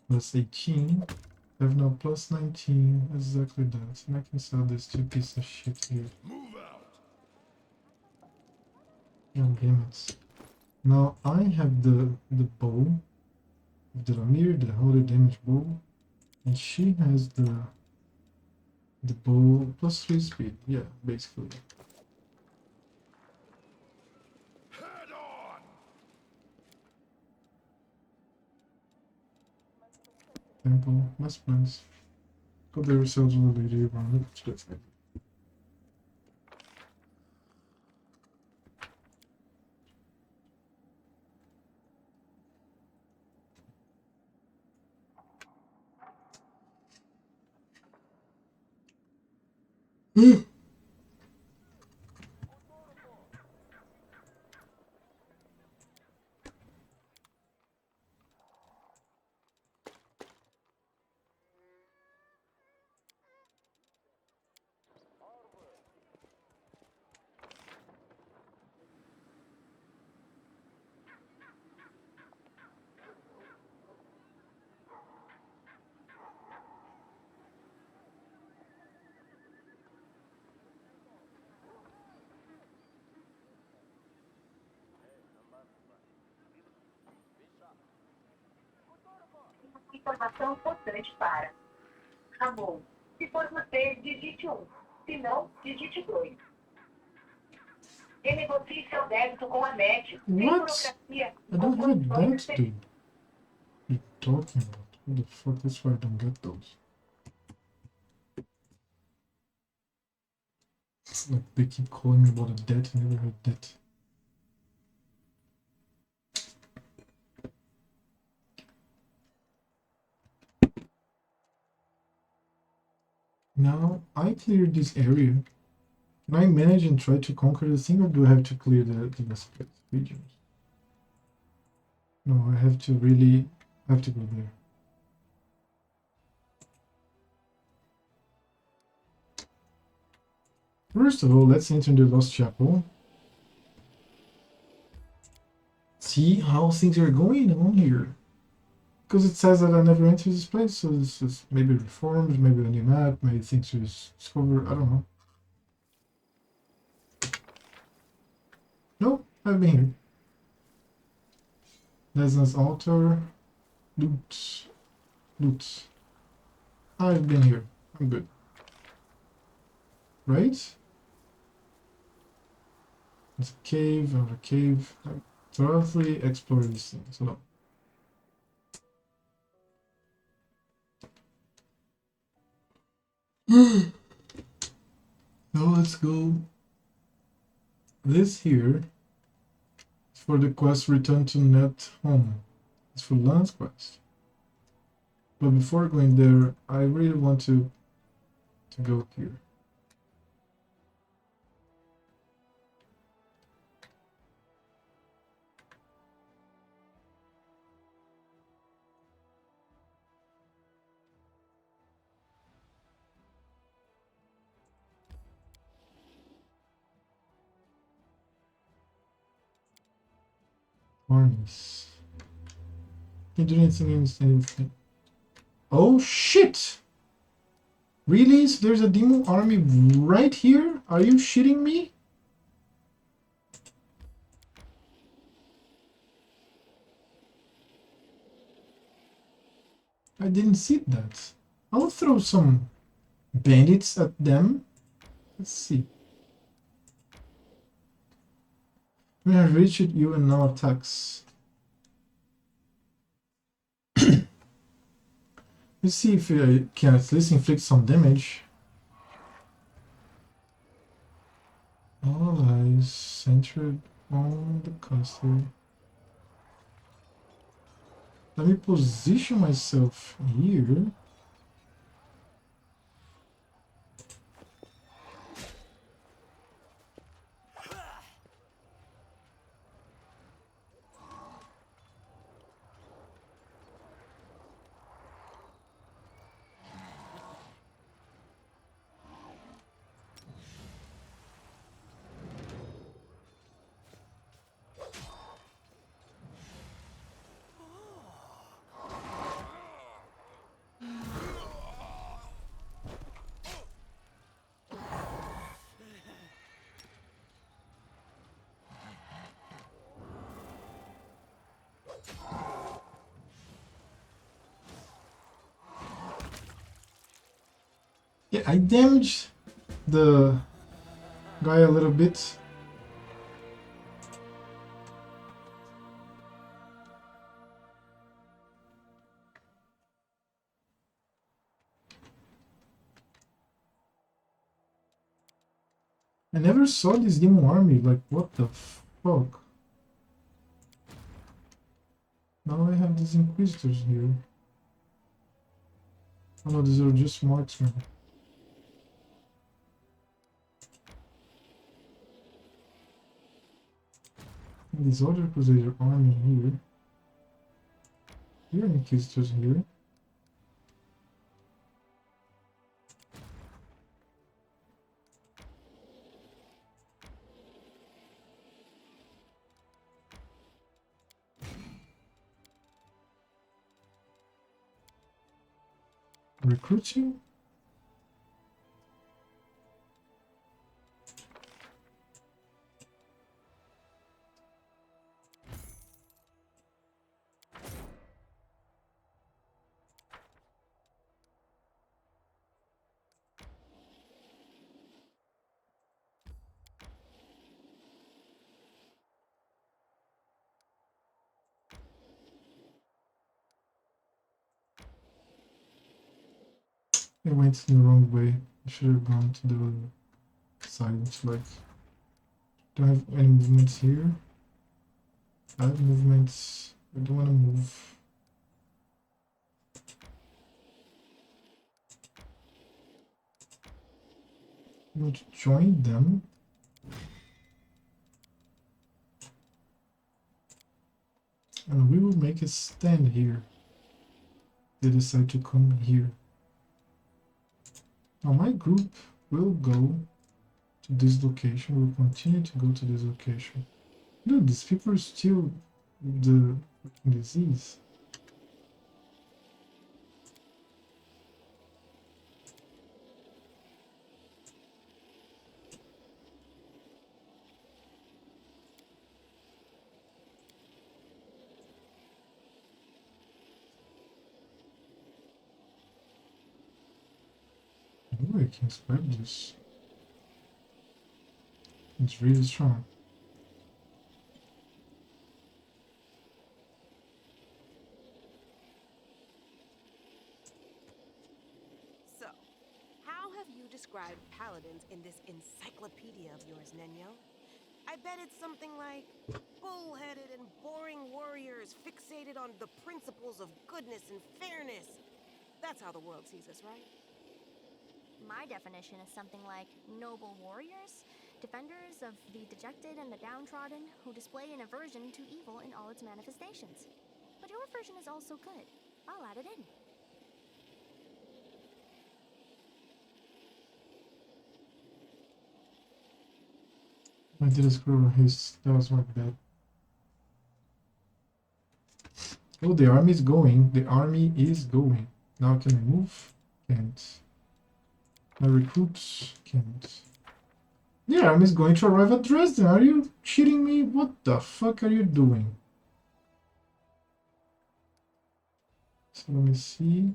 +18. I have now +19. Exactly that. And I can sell this 2 pieces of shit here. Move out. God damn it. Now I have the bow of the Ramir, the holy damage bow, and she has the bow +3 speed. Yeah, basically. Head on. Temple, best friends. Got themselves a little lady around it. informação importante para Ramon. Se for você, digite 1. Se não, digite 2. Renegocie seu débito com a NET. Sem What? burocracia. I don't have a debt, dude. What are you talking about? What the fuck? That's why I don't get those. It's like they keep calling me about a debt. I never had debt. Now I cleared this area. Can I manage and try to conquer the thing, or do I have to clear the split regions? No, I have to really have to go there. First of all, let's enter the Lost Chapel. See how things are going on here. Because it says that I never entered this place, so this is maybe reformed, maybe a new map, maybe things are discovered, I don't know. Nope, I've been here. Lezin's altar. Loot. Loot. I've been here. I'm good. Right? There's a cave, another cave. I thoroughly explore these things. So now let's go. This here is for the quest Return to Net Home. It's for Lance quest. But before going there, I really want to go here. Harness. You do anything. Oh shit! Really? So there's a demon army right here? Are you shitting me? I didn't see that. I'll throw some bandits at them. Let's see. We have reached you and now attacks. Let's see if I can at least inflict some damage. All eyes centered on the castle. Let me position myself here. Yeah, I damaged the guy a little bit. I never saw this demon army, like what the fuck? Now I have these inquisitors here. Oh no, these are just marksmen. And this other crusader army here. Here are inquisitors here. Recruiting? I went the wrong way. I should have gone to the side. Like, don't have any movements here. I have movements. I don't want to move. I'm going to join them. And we will make a stand here. They decide to come here. Now my group will go to this location. We'll continue to go to this location. Dude, these people are still the fucking disease. Oh, I can scrap this. It's really strong. So, how have you described paladins in this encyclopedia of yours, Nenyo? I bet it's something like bull-headed and boring warriors fixated on the principles of goodness and fairness. That's how the world sees us, right? My definition is something like noble warriors, defenders of the dejected and the downtrodden, who display an aversion to evil in all its manifestations. But your version is also good. I'll add it in. I did a screw his. That was my bad. Oh, the army is going. The army is going. Now can I move? Can't. My recruits can't. The army is going to arrive at Dresden. Are you cheating me? What the fuck are you doing? So let me see.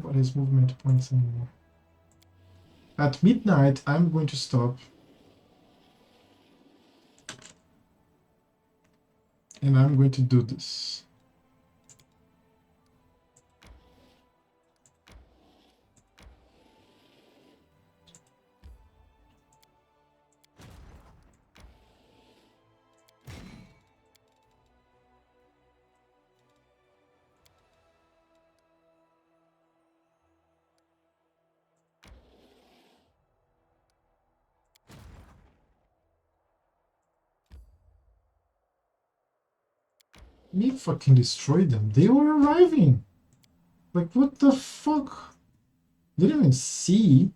What his movement points anymore? At midnight, I'm going to stop. And I'm going to do this. Me fucking destroy them. They were arriving. Like, what the fuck? Didn't even see.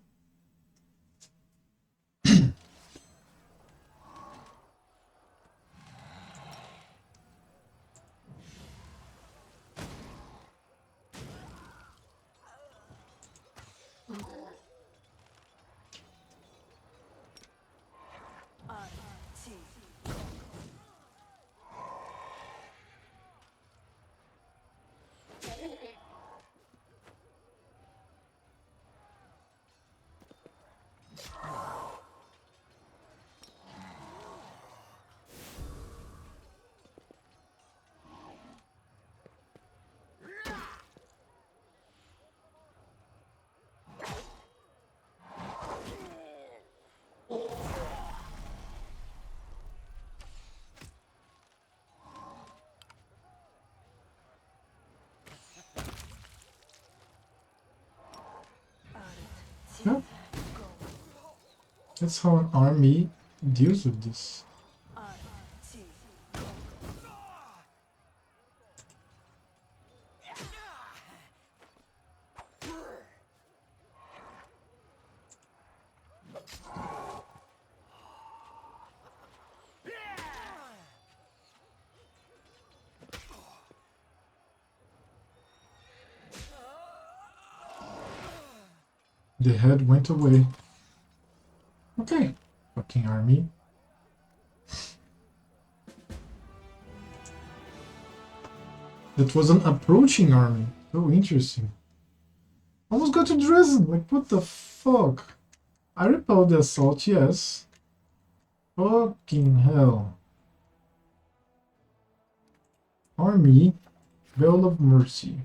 Yeah. That's how an army deals with this. The head went away. Okay, fucking army. That was an approaching army. So interesting. Almost got to Drezen. Like, what the fuck? I repelled the assault, yes. Fucking hell. Army Bell of Mercy.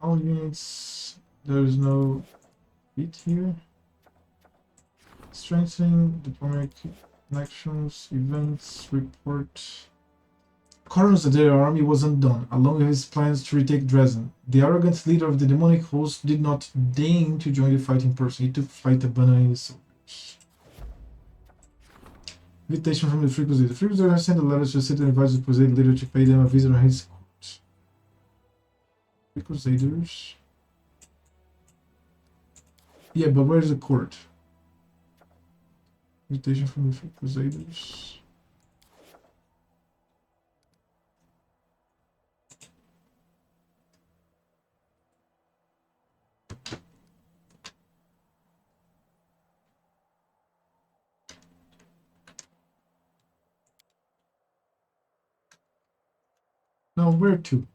All units. There's no beat here. Strengthening diplomatic connections, events, report. Corners that their army was undone, along with his plans to retake Drezen. The arrogant leader of the demonic host did not deign to join the fight in person. He took flight abandoning his soldiers. Invitation from the Free Crusade. The Free Crusade has sent a letter to the city and advised the Crusade leader to pay them a visit on his court. Free Crusaders. Yeah, but where's the court? Invitation from the Free Crusaders. Now where to?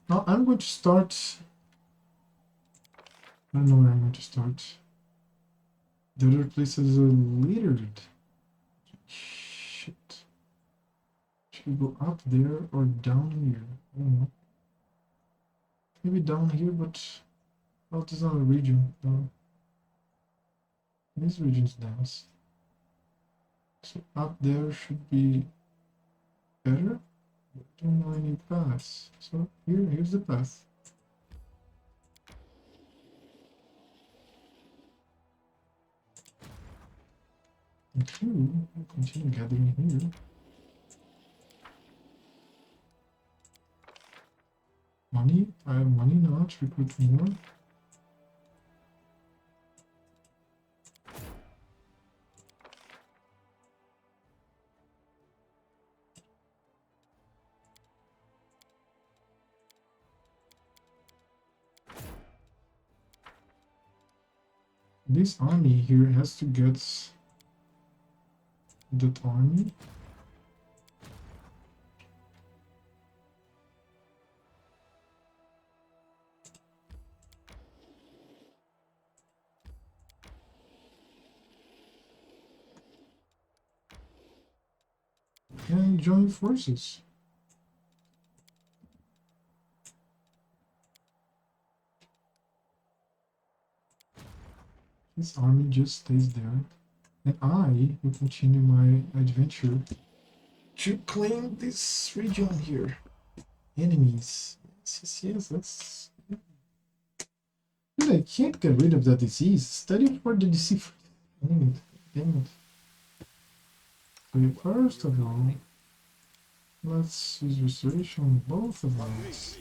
Now I'm going to start. I don't know where I'm going to start. The other place is a leader. Shit. Should we go up there or down here? I don't know. Maybe down here, but well, it's not a region. No. This region's dense. So up there should be better. I don't know any paths. So here's the path. Okay, we'll continue gathering here. Money? I have money now to recruit more. This army here has to get that army. And join forces. This army just stays there, and I will continue my adventure to claim this region here. Enemies. Yes, that's... Dude, I can't get rid of that disease. Study for the disease. Damn it. So first of all, let's use restoration on both of us.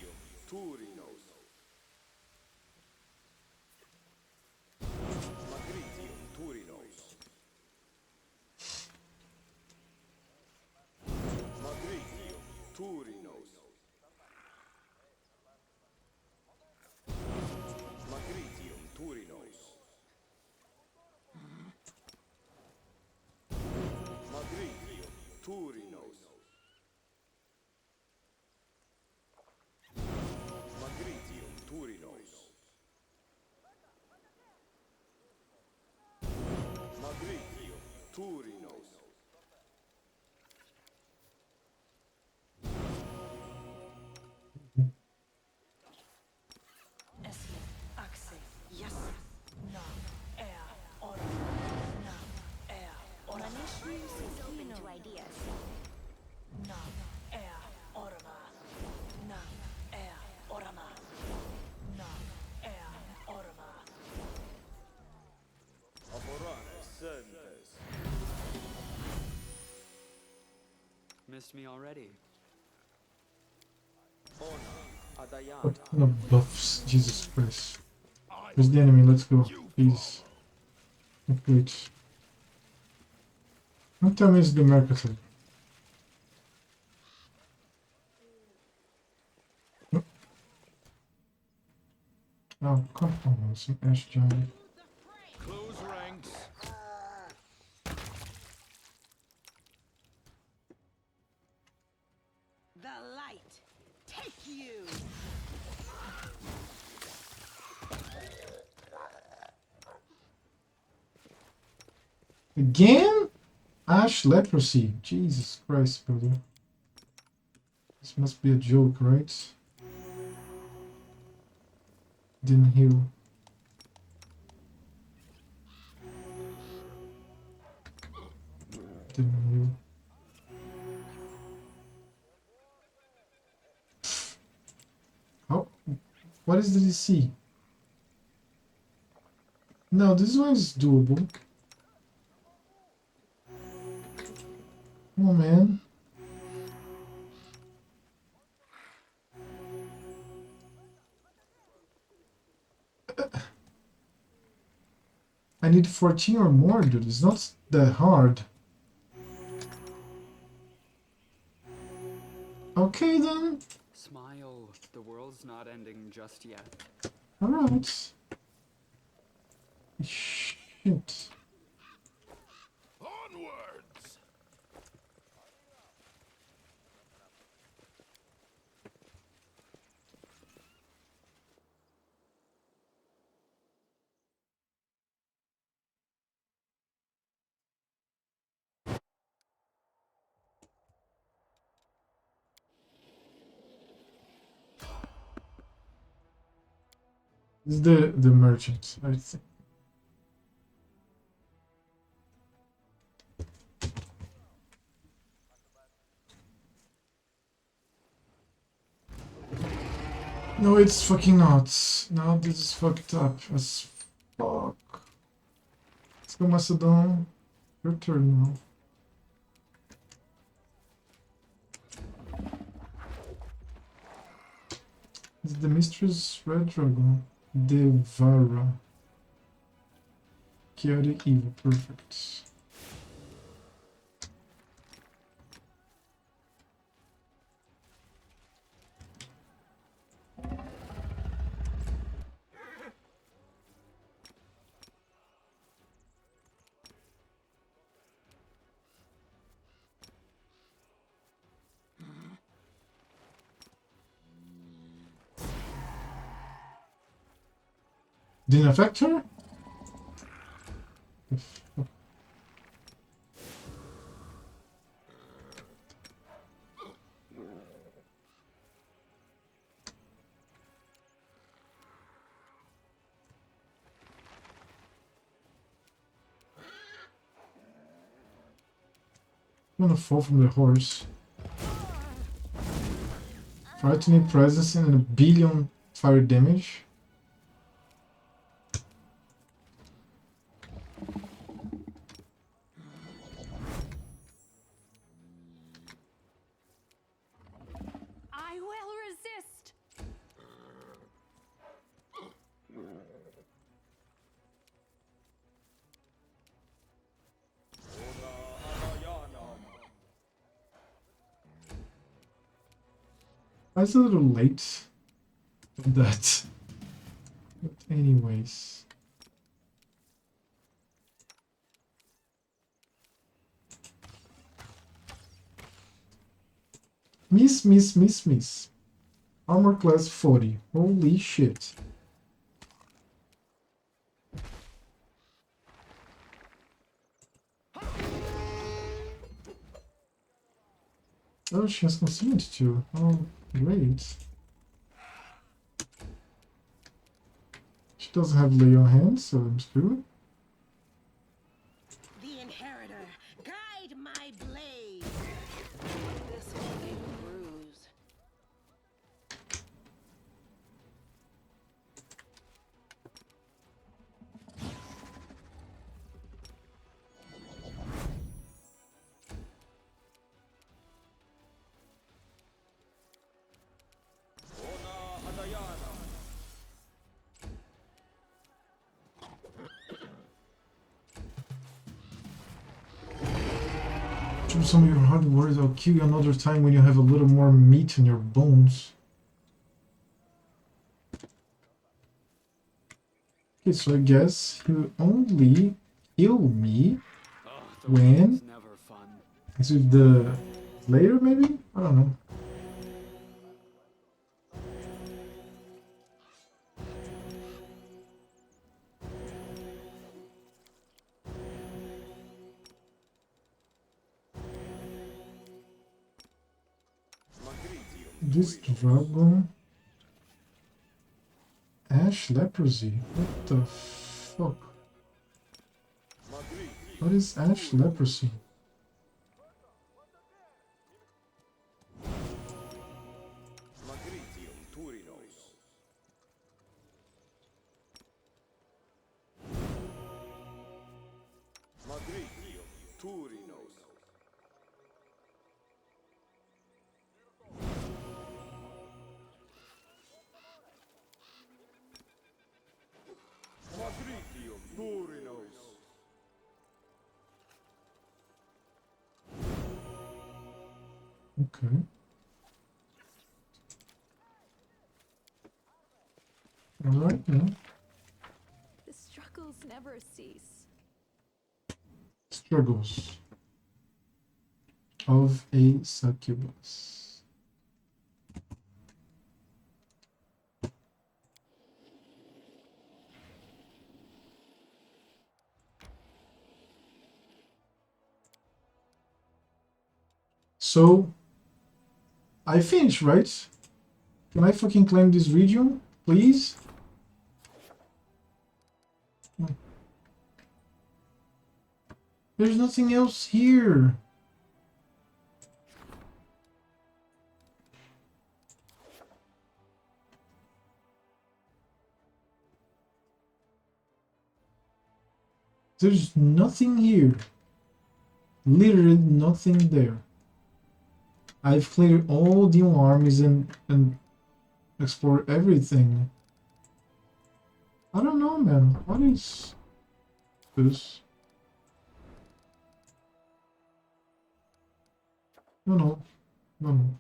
Missed me already. What kind of buffs? Jesus Christ. Where's the enemy? Let's go. Please. Wait. What time is the market? Oh, come on, some ash giant. Close ranks. The light, take you! Again? Ash leprosy. Jesus Christ, brother. This must be a joke, right? Didn't heal. Didn't heal. How? What is the DC? No, this one is doable. Come on, man. I need 14 or more, dude. It's not that hard. Okay, then. Smile. The world's not ending just yet. Alright. Shit. Onwards! This is the merchant, I think. No, it's fucking not. No, this is fucked up as fuck. Let's go, Macedon. Your turn now. It's the Mistress Red Dragon. Devara. Chaotic Evil. Perfect. Didn't affect her? I'm gonna fall from the horse. Frightening presence and a billion fire damage. I will resist. I was a little late for that. But anyways. Miss. Armor class 40. Holy shit. Oh, she has consumed too. Oh, great. She doesn't have lay on hand, so I'm screwed. The Inheritor, guide my blade. This will be a bruise. Show some of your hard words. I'll kill you another time when you have a little more meat in your bones. Okay, so I guess he'll only kill me The when world's never fun. it's with the later, maybe? I don't know. Magridio. This dragon. Ash leprosy. What the fuck? What is ash leprosy? Okay. Alright, yeah. The struggles never cease. Struggles of a succubus. So, I finished, right? Can I fucking claim this region, please? There's nothing else here. There's nothing here. Literally nothing there. I've cleared all the armies and explored everything. I don't know, man. What is this? No. No.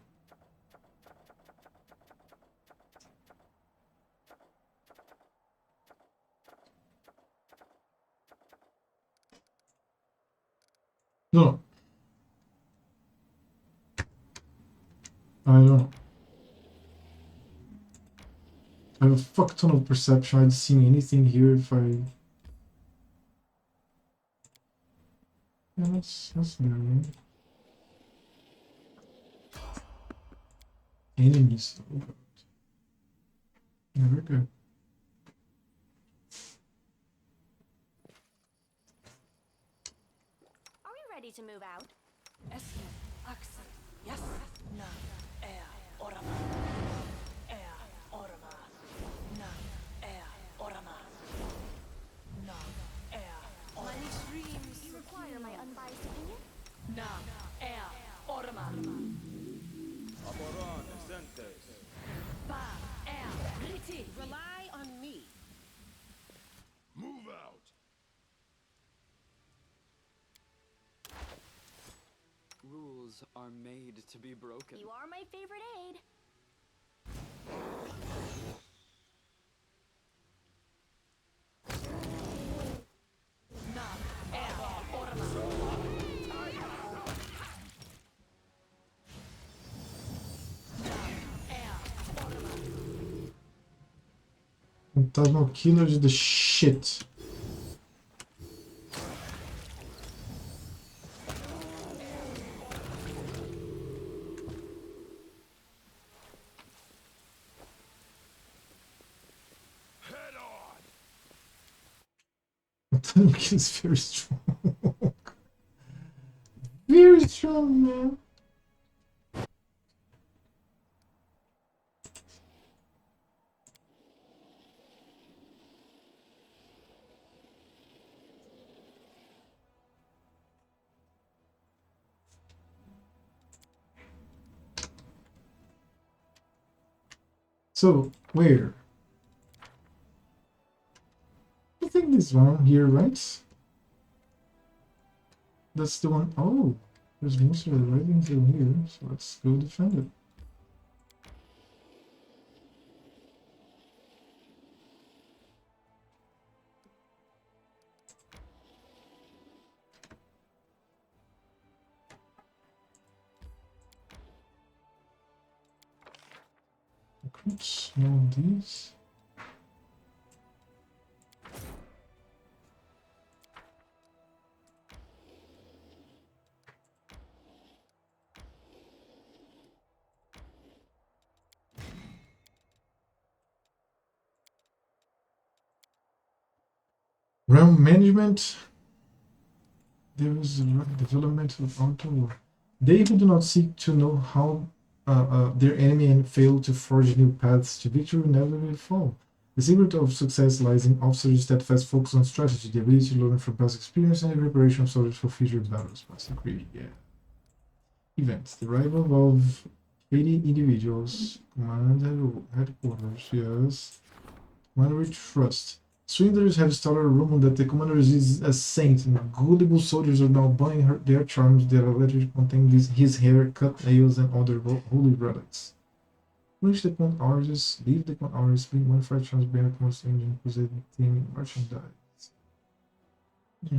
I don't know. I have a fuck ton of perception. I'd seen anything here if I... Yeah, that's there, right? Enemies. Oh god. Yeah, we're good. Are we ready to move out? You require my unbiased opinion? Rely on me. Move out. Rules are made to be broken. You are my favorite aide. Phantasmal Killer is the shit. Head on. Phantasmal Killer is very strong. Very strong, man. So, where? I think this one here, right? That's the one. Oh, there's most of the writing still here, so let's go defend it. Recruits, no these. Realm management. There is a development of auto. They who do not seek to know how their enemy and fail to forge new paths to victory never will fall. The secret of success lies in officers' steadfast focus on strategy, the ability to learn from past experience, and the preparation of soldiers for future battles. Must agree, yeah. Events. The arrival of 80 individuals. Command headquarters, yes. Commander we trust. Swindlers have started a rumor that the commander is a saint, and gullible soldiers are now buying their charms that allegedly contain his hair, cut nails, and other holy relics. Reach the Pont Arges, leave the Pont Arges, bring 1 charms behind the command engine, presenting merchandise. Yeah.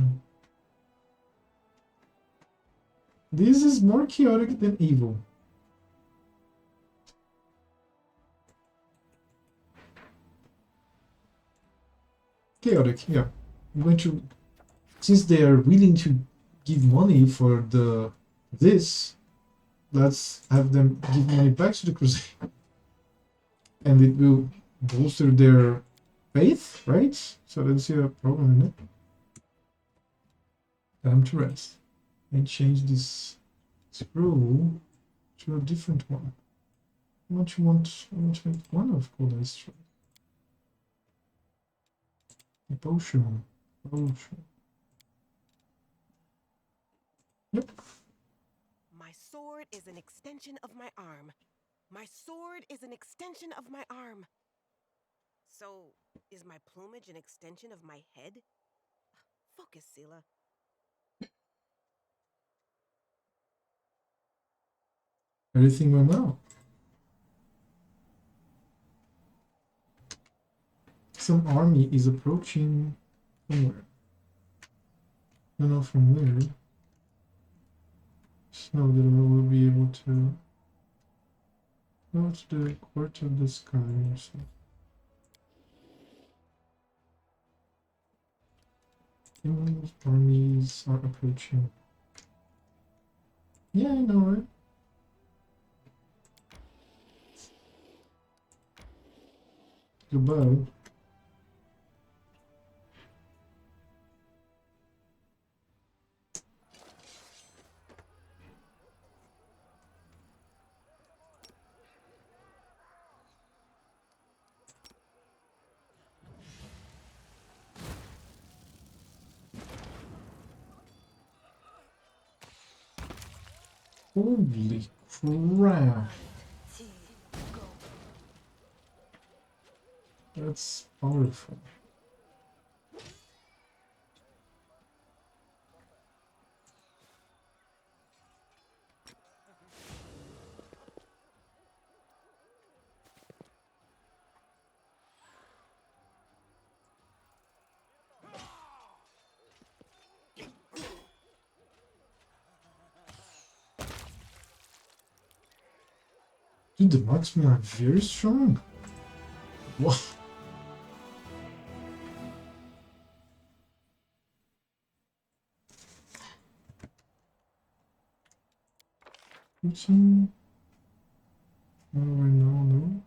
This is more chaotic than evil. Chaotic, yeah. I'm going to, since they are willing to give money for this, let's have them give money back to the crusade. And it will bolster their faith, right? So I don't see a problem in it. Time to rest. And change this scroll to a different one. What you want? I want to make one of cold ice strike. A potion. Potion. Yep. My sword is an extension of my arm. My sword is an extension of my arm. So, is my plumage an extension of my head? Focus, Sela. Everything went well. Some army is approaching somewhere. I don't know from where. So that I will be able to go to the court of the sky or something. Those armies are approaching. Yeah, I know, right? Goodbye. Holy crap. That's powerful. Dude, the marksmen are very strong. What? What do I know? No.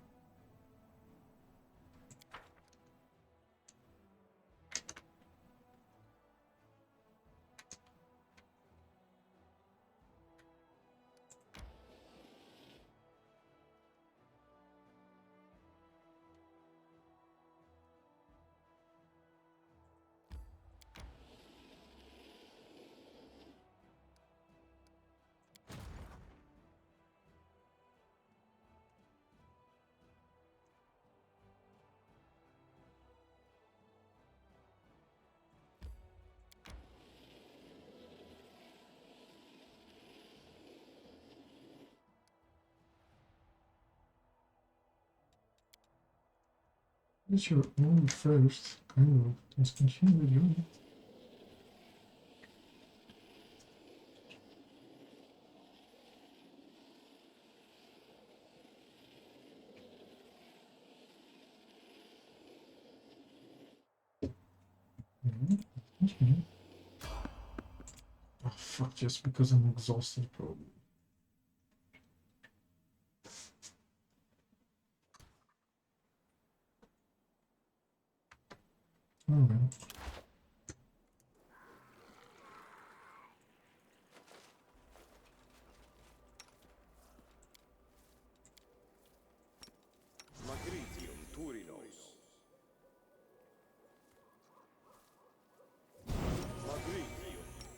It's your own first, kind of. Let's continue with you. Continue. Oh fuck, just because I'm exhausted probably. Alright.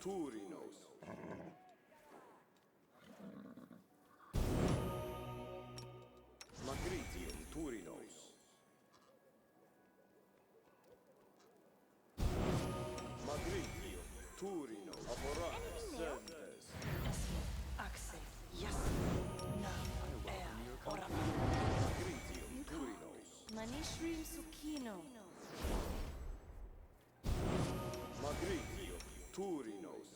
Turinos. Magritium Turinos. Magritium Turinos. Voracious Jumble. Axe, yes, na, orama. Magritium Turinos. Manishrim Sukino. Magritium Turinos.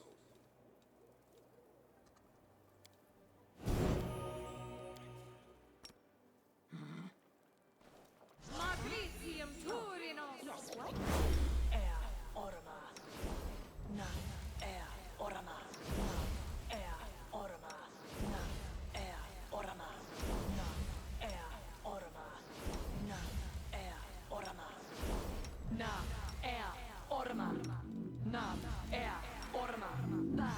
Magritium Turinos! Yes, what? Orama. Na, orama. Na, orama. Na, orama. Na, orama. Na, orama. Na, orama. Na, orama. Ba,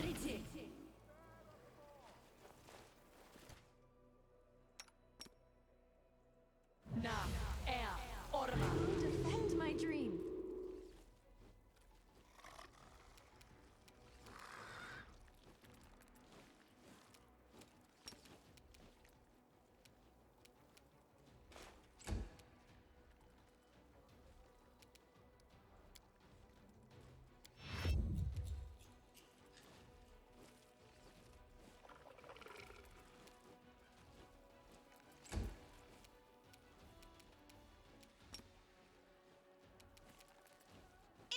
Riti! Na, orama. Defend my dream!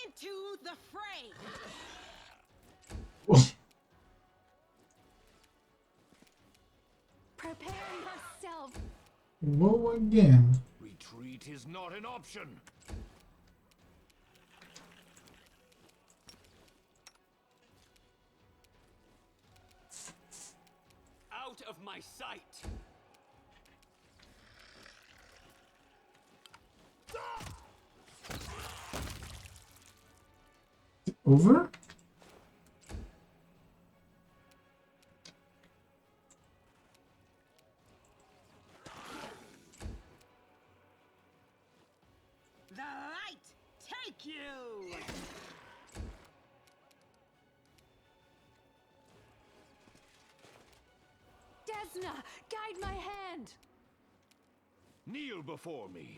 Into the fray! Prepare yourself! Whoa again. Retreat is not an option. Out of my sight! Over? The light take you! Desna, guide my hand! Kneel before me.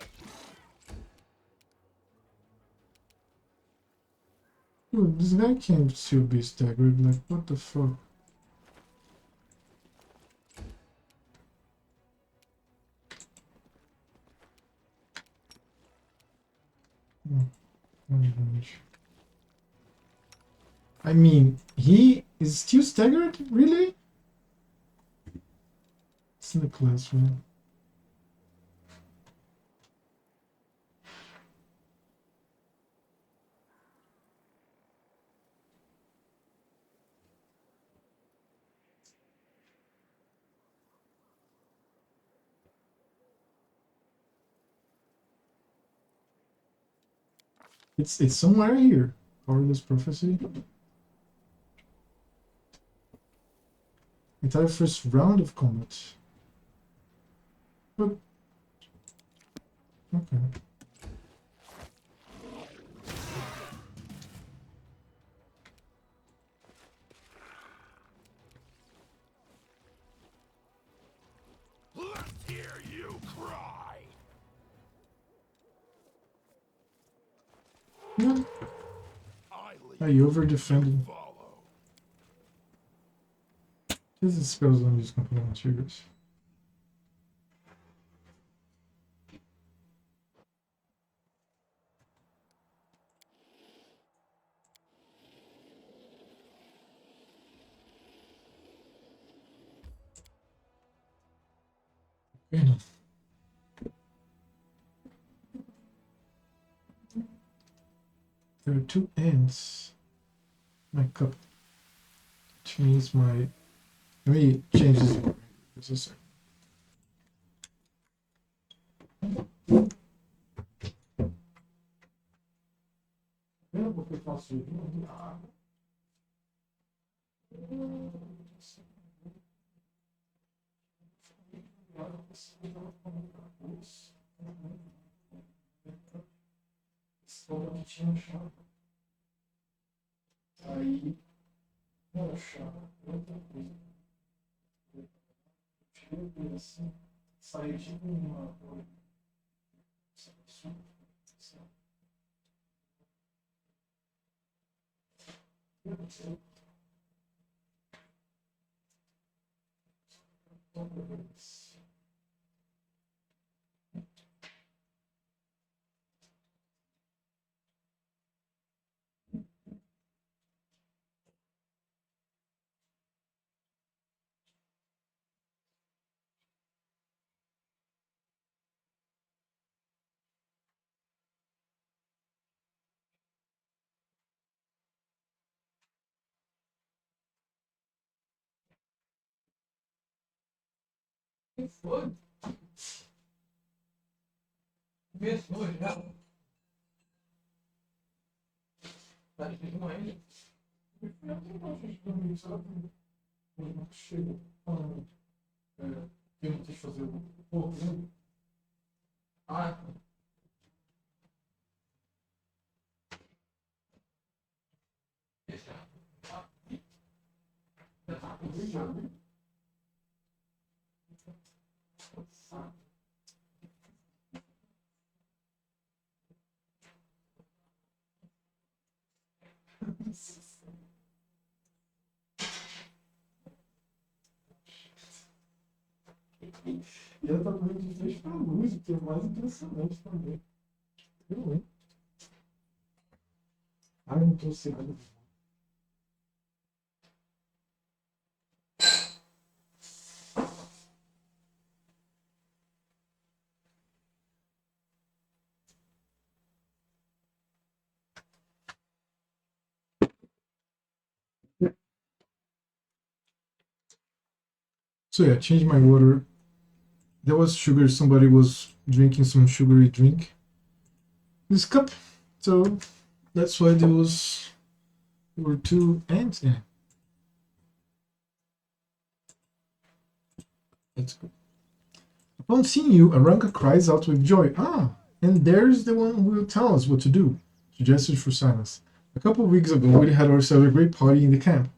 Dude, this guy can't still be staggered. Like, what the fuck? I mean, he is still staggered? Really? It's in the classroom. It's somewhere here. Powerless prophecy. Entire first round of combat. But okay. Let's hear you cry. Yeah. I You over defended. follow. This is spells on these component triggers. Okay, now. There are two ends. My cup. Which means my. Let me change this. Just a second. Porque eu faço achar outra coisa. Chega assim, sai tipo uma. Que foi? Começou já. Tá de manhã. Chega. Eu não quis fazer o povo, né? Ah, E ela tá correndo de três para luz, o que é mais impressionante também. Eu, hein? Ai, não tô cegando. So yeah, change my water. There was sugar. Somebody was drinking some sugary drink. This cup. So that's why there were two ants in it. That's good. Upon seeing you, Aranka cries out with joy. Ah, and there's the one who will tell us what to do. She gestured for silence. A couple of weeks ago, we had ourselves a great party in the camp.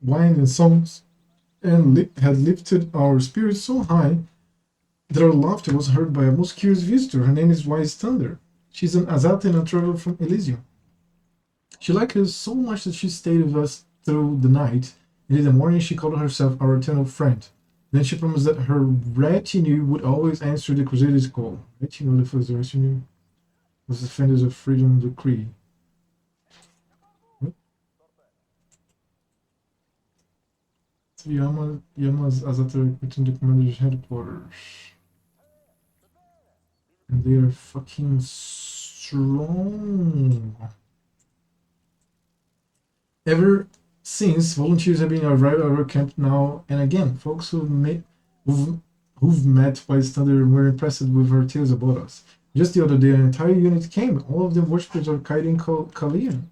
Wine and songs and had lifted our spirits so high that our laughter was heard by a most curious visitor. Her name is Wise Thunder. She's an Azata and a traveler from Elysium. She liked us so much that she stayed with us through the night, and in the morning she called herself our eternal friend. Then she promised that her retinue would always answer the Crusaders' call. Retinue, the first retinue, was the defenders of freedom decree. Yama's Azata returned to commander's headquarters. And they are fucking strong. Ever since, volunteers have been arrived at our camp now and again. Folks who've met White Thunder and were impressed with her tales about us. Just the other day, an entire unit came, all of them worshippers of Kaiden Kalian.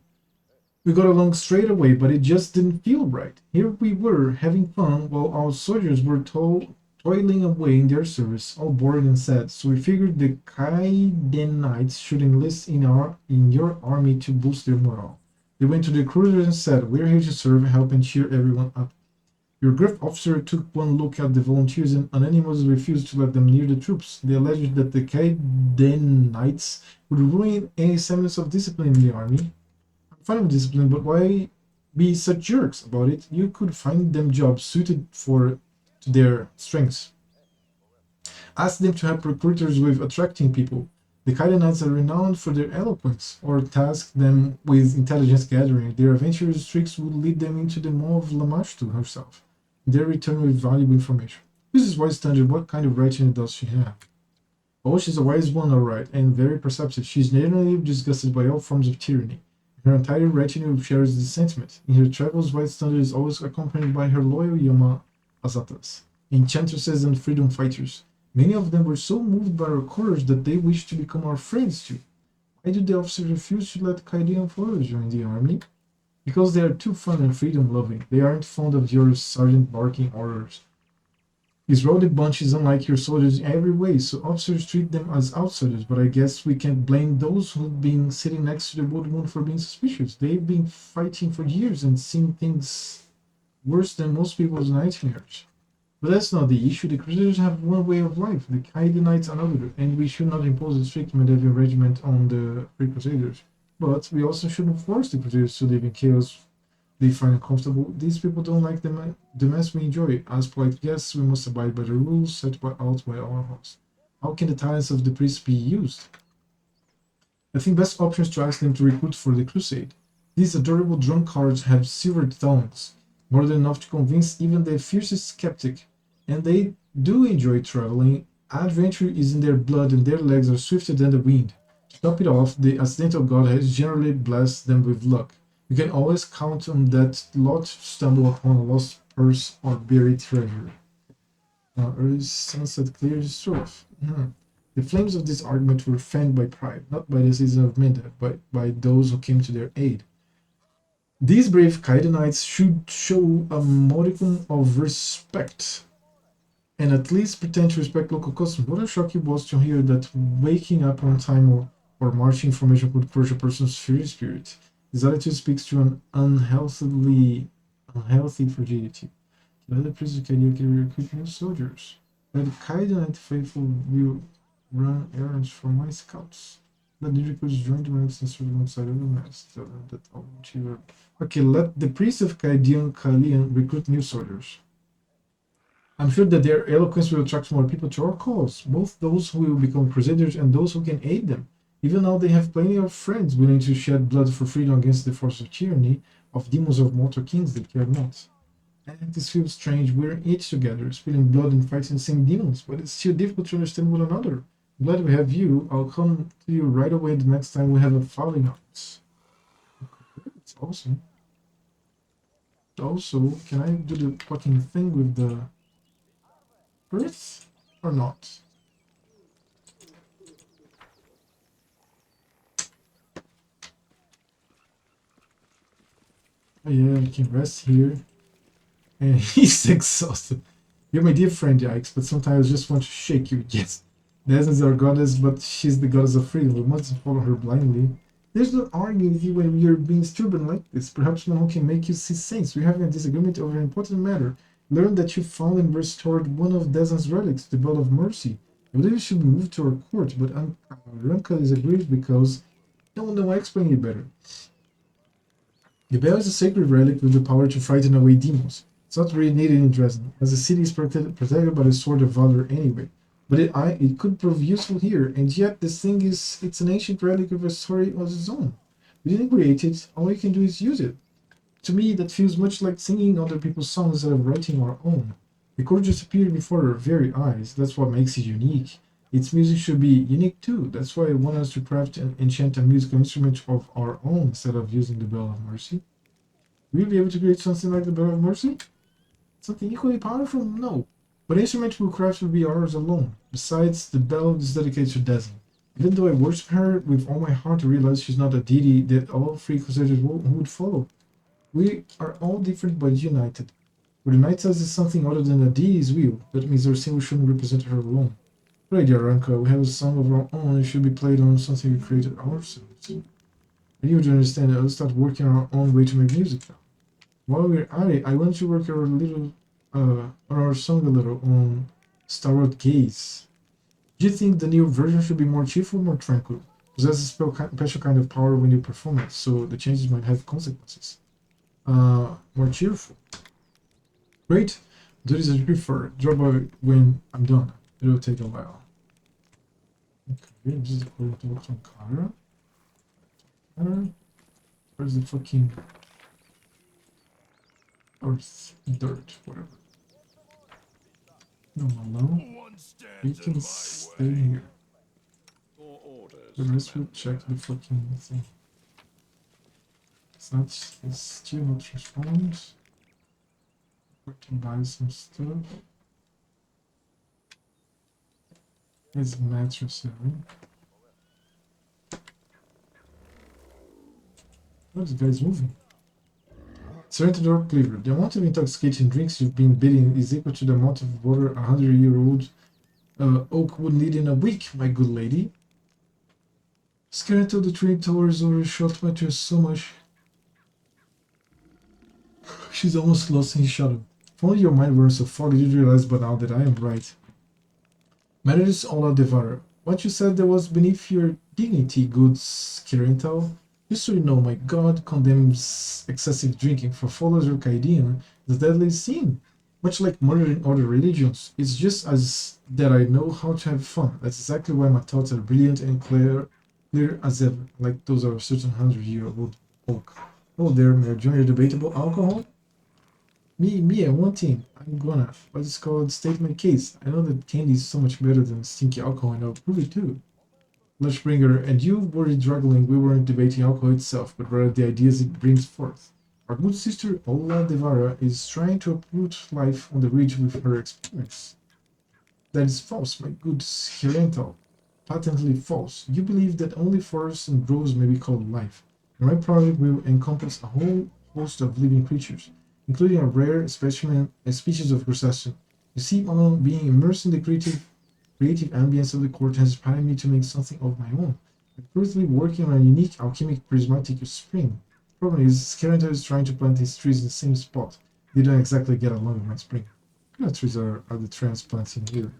We got along straight away, but it just didn't feel right. Here we were, having fun, while our soldiers were toiling away in their service, all bored and sad. So we figured the Kaidenites should enlist in your army to boost their morale. They went to the cruisers and said, "We're here to serve, help, and cheer everyone up." Your griff officer took one look at the volunteers and unanimously refused to let them near the troops. They alleged that the Kaidenites would ruin any semblance of discipline in the army. I'm fine with discipline, but why be such jerks about it? You could find them jobs suited to their strengths. Ask them to help recruiters with attracting people. The Kaidenites are renowned for their eloquence, or task them with intelligence gathering. Their adventurous tricks would lead them into the maw of Lamashtu herself. They return with valuable information. This is Wise Thunder. What kind of retinue does she have? Oh, she's a wise one, all right, and very perceptive. She's generally disgusted by all forms of tyranny. Her entire retinue shares this sentiment. In her travels, Wise Thunder is always accompanied by her loyal Yama Azatas, enchantresses and freedom fighters. Many of them were so moved by our courage that they wished to become our friends too. Why did the officers refuse to let Kaidian followers join the army? Because they are too fun and freedom-loving. They aren't fond of your sergeant barking orders. This rowdy bunch is unlike your soldiers in every way, so officers treat them as outsiders, but I guess we can't blame those who've been sitting next to the Wood Moon for being suspicious. They've been fighting for years and seen things worse than most people's nightmares. But that's not the issue. The Crusaders have one way of life, the Knights another, and we should not impose a strict medieval regiment on the Free Crusaders. But we also shouldn't force the Crusaders to live in chaos they find uncomfortable. These people don't like the mess we enjoy. As polite guests, we must abide by the rules set out by our host. How can the talents of the priests be used? I think best option is to ask them to recruit for the crusade. These adorable drunkards have silvered tongues, more than enough to convince even the fiercest skeptic, and they do enjoy traveling. Adventure is in their blood and their legs are swifter than the wind. To top it off, the accidental god has generally blessed them with luck. You can always count on that lot to stumble upon a lost purse or buried treasure. Early sunset clears truth. The flames of this argument were fanned by pride, not by the citizens of Menda, but by those who came to their aid. These brave Knights should show a modicum of respect, and at least pretend to respect local customs. What a shock it was to hear that waking up on time or marching formation could crush a person's spirit. This attitude speaks to an unhealthy fragility. The other priests can recruit new soldiers. But the Knight faithful will run errands for my scouts. Let the recruits join the ranks and serve alongside other mass. Tell them that I'll achieve. Okay, let the priests of Kalian recruit new soldiers. I'm sure that their eloquence will attract more people to our cause, both those who will become crusaders and those who can aid them. Even now they have plenty of friends willing to shed blood for freedom against the force of tyranny, of demons of mortal kings that care not. And this feels strange, we're in it together, spilling blood and fighting the same demons, but it's still difficult to understand one another. I'm glad we have you. I'll come to you right away the next time we have a falling out. It's awesome. Also, can I do the fucking thing with the earth or not? Oh yeah, I can rest here. And he's exhausted. You're my dear friend, Yikes, but sometimes I just want to shake you. Yes, Drezen is our goddess, but she's the goddess of freedom. We mustn't follow her blindly. There's no arguing with you when you're being stubborn like this. Perhaps one can make you see sense. We're having a disagreement over an important matter. Learn that you found and restored one of Drezen's relics, the Bell of Mercy. I believe it should be moved to our court, but Ranka is aggrieved because no one will explain it better. The bell is a sacred relic with the power to frighten away demons. It's not really needed in Drezen, as the city is protected by the Sword of Valor anyway. But it could prove useful here, and yet this thing it's an ancient relic with a story of its own. We didn't create it, all we can do is use it. To me, that feels much like singing other people's songs instead of writing our own. The chord just appeared before our very eyes, that's what makes it unique. Its music should be unique too, that's why I want us to craft and enchant a musical instrument of our own instead of using the Bell of Mercy. Will you be able to create something like the Bell of Mercy? Something equally powerful? No. But the instrument we'll craft will be ours alone. Besides, the bell is dedicated to Drezen. Even though I worship her with all my heart, I realize she's not a deity that all free crusaders would follow. We are all different but united. For the Knight says it's something other than a deity's will. That means our symbol shouldn't represent her alone. Right, dear Ranka, we have a song of our own and it should be played on something we created ourselves. And you would understand that I'll start working our own way to make music now. While we're at it, I want to work on our song a little on Starward Gaze. Do you think the new version should be more cheerful or more tranquil? Possesses a special kind of power when you perform it, so the changes might have consequences. More cheerful. Great. Do this as you prefer. Drop by when I'm done. It'll take a while. Okay, this is according to what's on Kara. Where's the fucking earth, dirt, whatever. No. We can stay here. The rest will check the fucking thing. It's still not respond. We can buy some stuff. There's a mattress here. Oh, this guy's moving. Surrender door cleaver. The amount of intoxicating drinks you've been bidding is equal to the amount of water a 100-year-old oak would need in a week, my good lady. Scared until the train towers overshot my chest so much. She's almost lost in his shadow. If only your mind weren't so foggy, you'd realize by now that I am right. Matters Ola Devara. What you said that was beneath your dignity, good Skerental. Just so you know, my god condemns excessive drinking. For followers of Kaidian, the deadly sin. Much like murder in other religions, it's just as that I know how to have fun. That's exactly why my thoughts are brilliant and clear as ever, like those of a certain 100-year-old oak. Oh there, may I join your debate about alcohol? Me, I want in. I'm gonna. What is called statement case. I know that candy is so much better than stinky alcohol, and I'll prove it too. Lushbringer, and you were struggling. We weren't debating alcohol itself, but rather the ideas it brings forth. Our good sister Ola Devara is trying to uproot life on the ridge with her experience. That is false, my good Skerental. Patently false. You believe that only forests and groves may be called life, and my project will encompass a whole host of living creatures, including a rare specimen, a species of crustacean. You see, being immersed in the creative ambience of the court has inspired me to make something of my own. I'm currently working on a unique alchemic prismatic spring. The problem is, Skerenta is trying to plant his trees in the same spot. They don't exactly get along with my spring. What kind of trees are the transplanting here?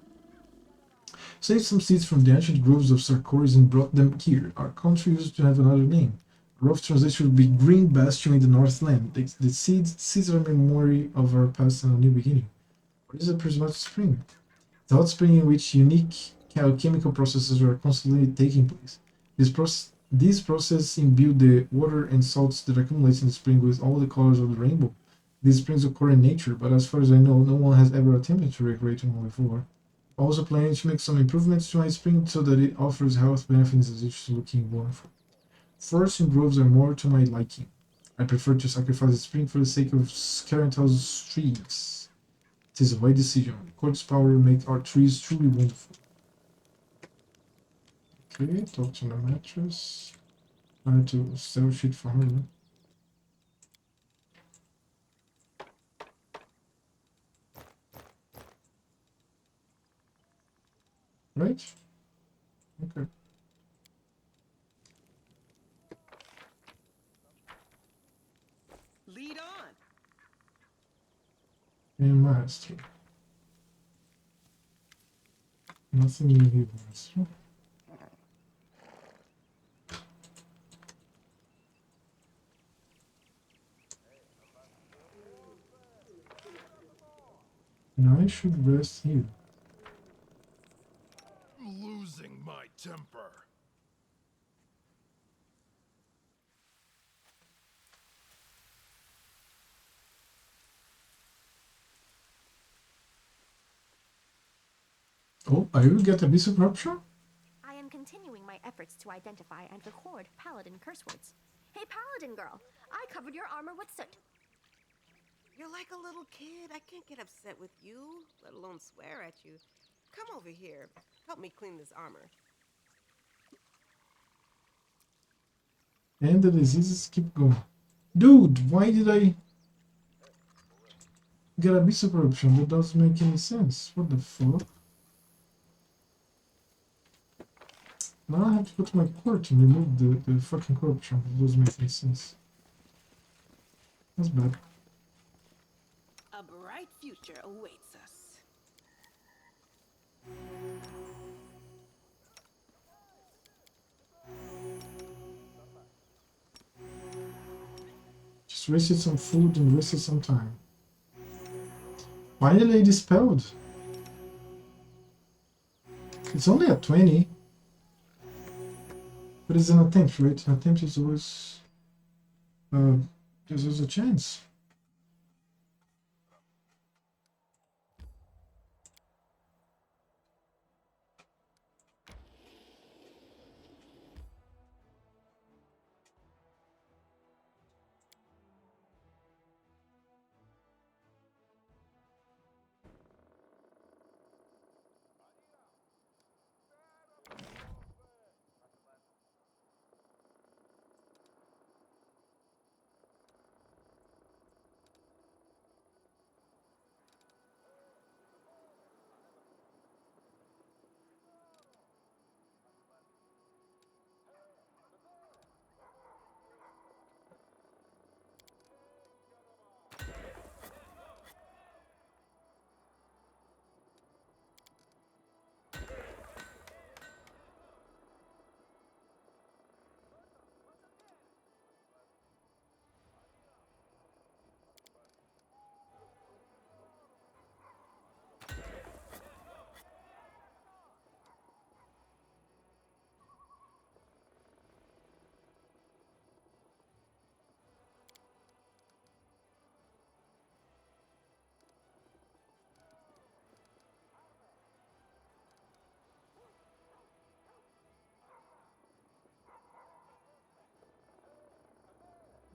Saved some seeds from the ancient groves of Sarkoris and brought them here. Our country used to have another name. A rough translation would be Green Bastion in the Northland. The seeds are a memory of our past and a new beginning. What is a prismatic spring? The hot spring in which unique chemical processes are constantly taking place. These processes imbue the water and salts that accumulate in the spring with all the colors of the rainbow. These springs occur in nature, but as far as I know, no one has ever attempted to recreate one before. Also planning to make some improvements to my spring so that it offers health benefits as it's looking wonderful. Forests and groves are more to my liking. I prefer to sacrifice the spring for the sake of Skerental's trees. It is a wise decision. Court's power will make our trees truly wonderful. Okay, talk to the mattress. I have to sell shit for her. Right? Okay. Lead on. And master. Nothing new here, master. And I should rest here. Losing my temper. Oh, I will get a piece of corruption? I am continuing my efforts to identify and record paladin curse words. Hey, paladin girl, I covered your armor with soot. You're like a little kid. I can't get upset with you, let alone swear at you. Come over here. Help me clean this armor. And the diseases keep going. Dude, why did I get a piece of corruption? That doesn't make any sense. What the fuck? Now I have to go to my court and remove the fucking corruption. It doesn't make any sense. That's bad. A bright future awaits us. Just wasted some food and wasted some time. Finally dispelled. It's only at 20. But it's an attempt, right? An attempt is always... there's always a chance.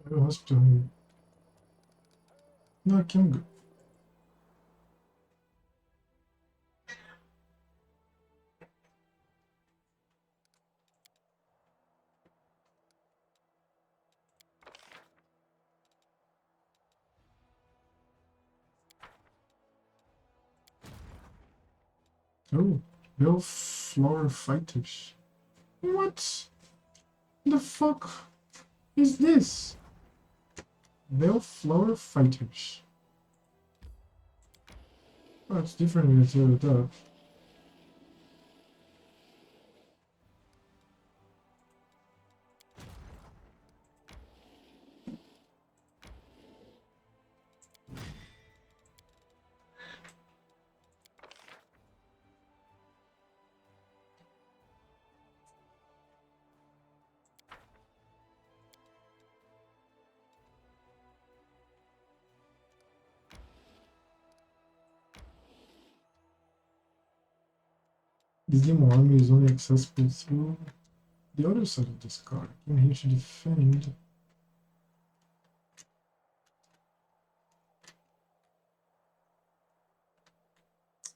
I have a hospital here. No, I can't go. Oh, Bellflower Fighters. What the fuck is this? Bellflower Fighters. Oh, it's different when you tear it up. This demo army is only accessible through the other side of this card. I'm here to defend.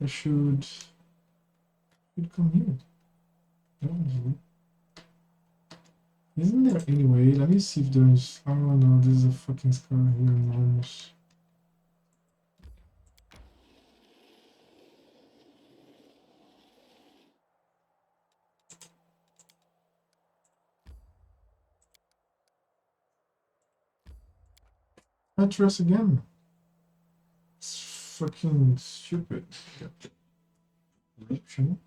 I should come here. No. Isn't there any way? Let me see if there's. Oh no, there's a fucking scar here, enormous. Address again. It's fucking stupid. Corruption.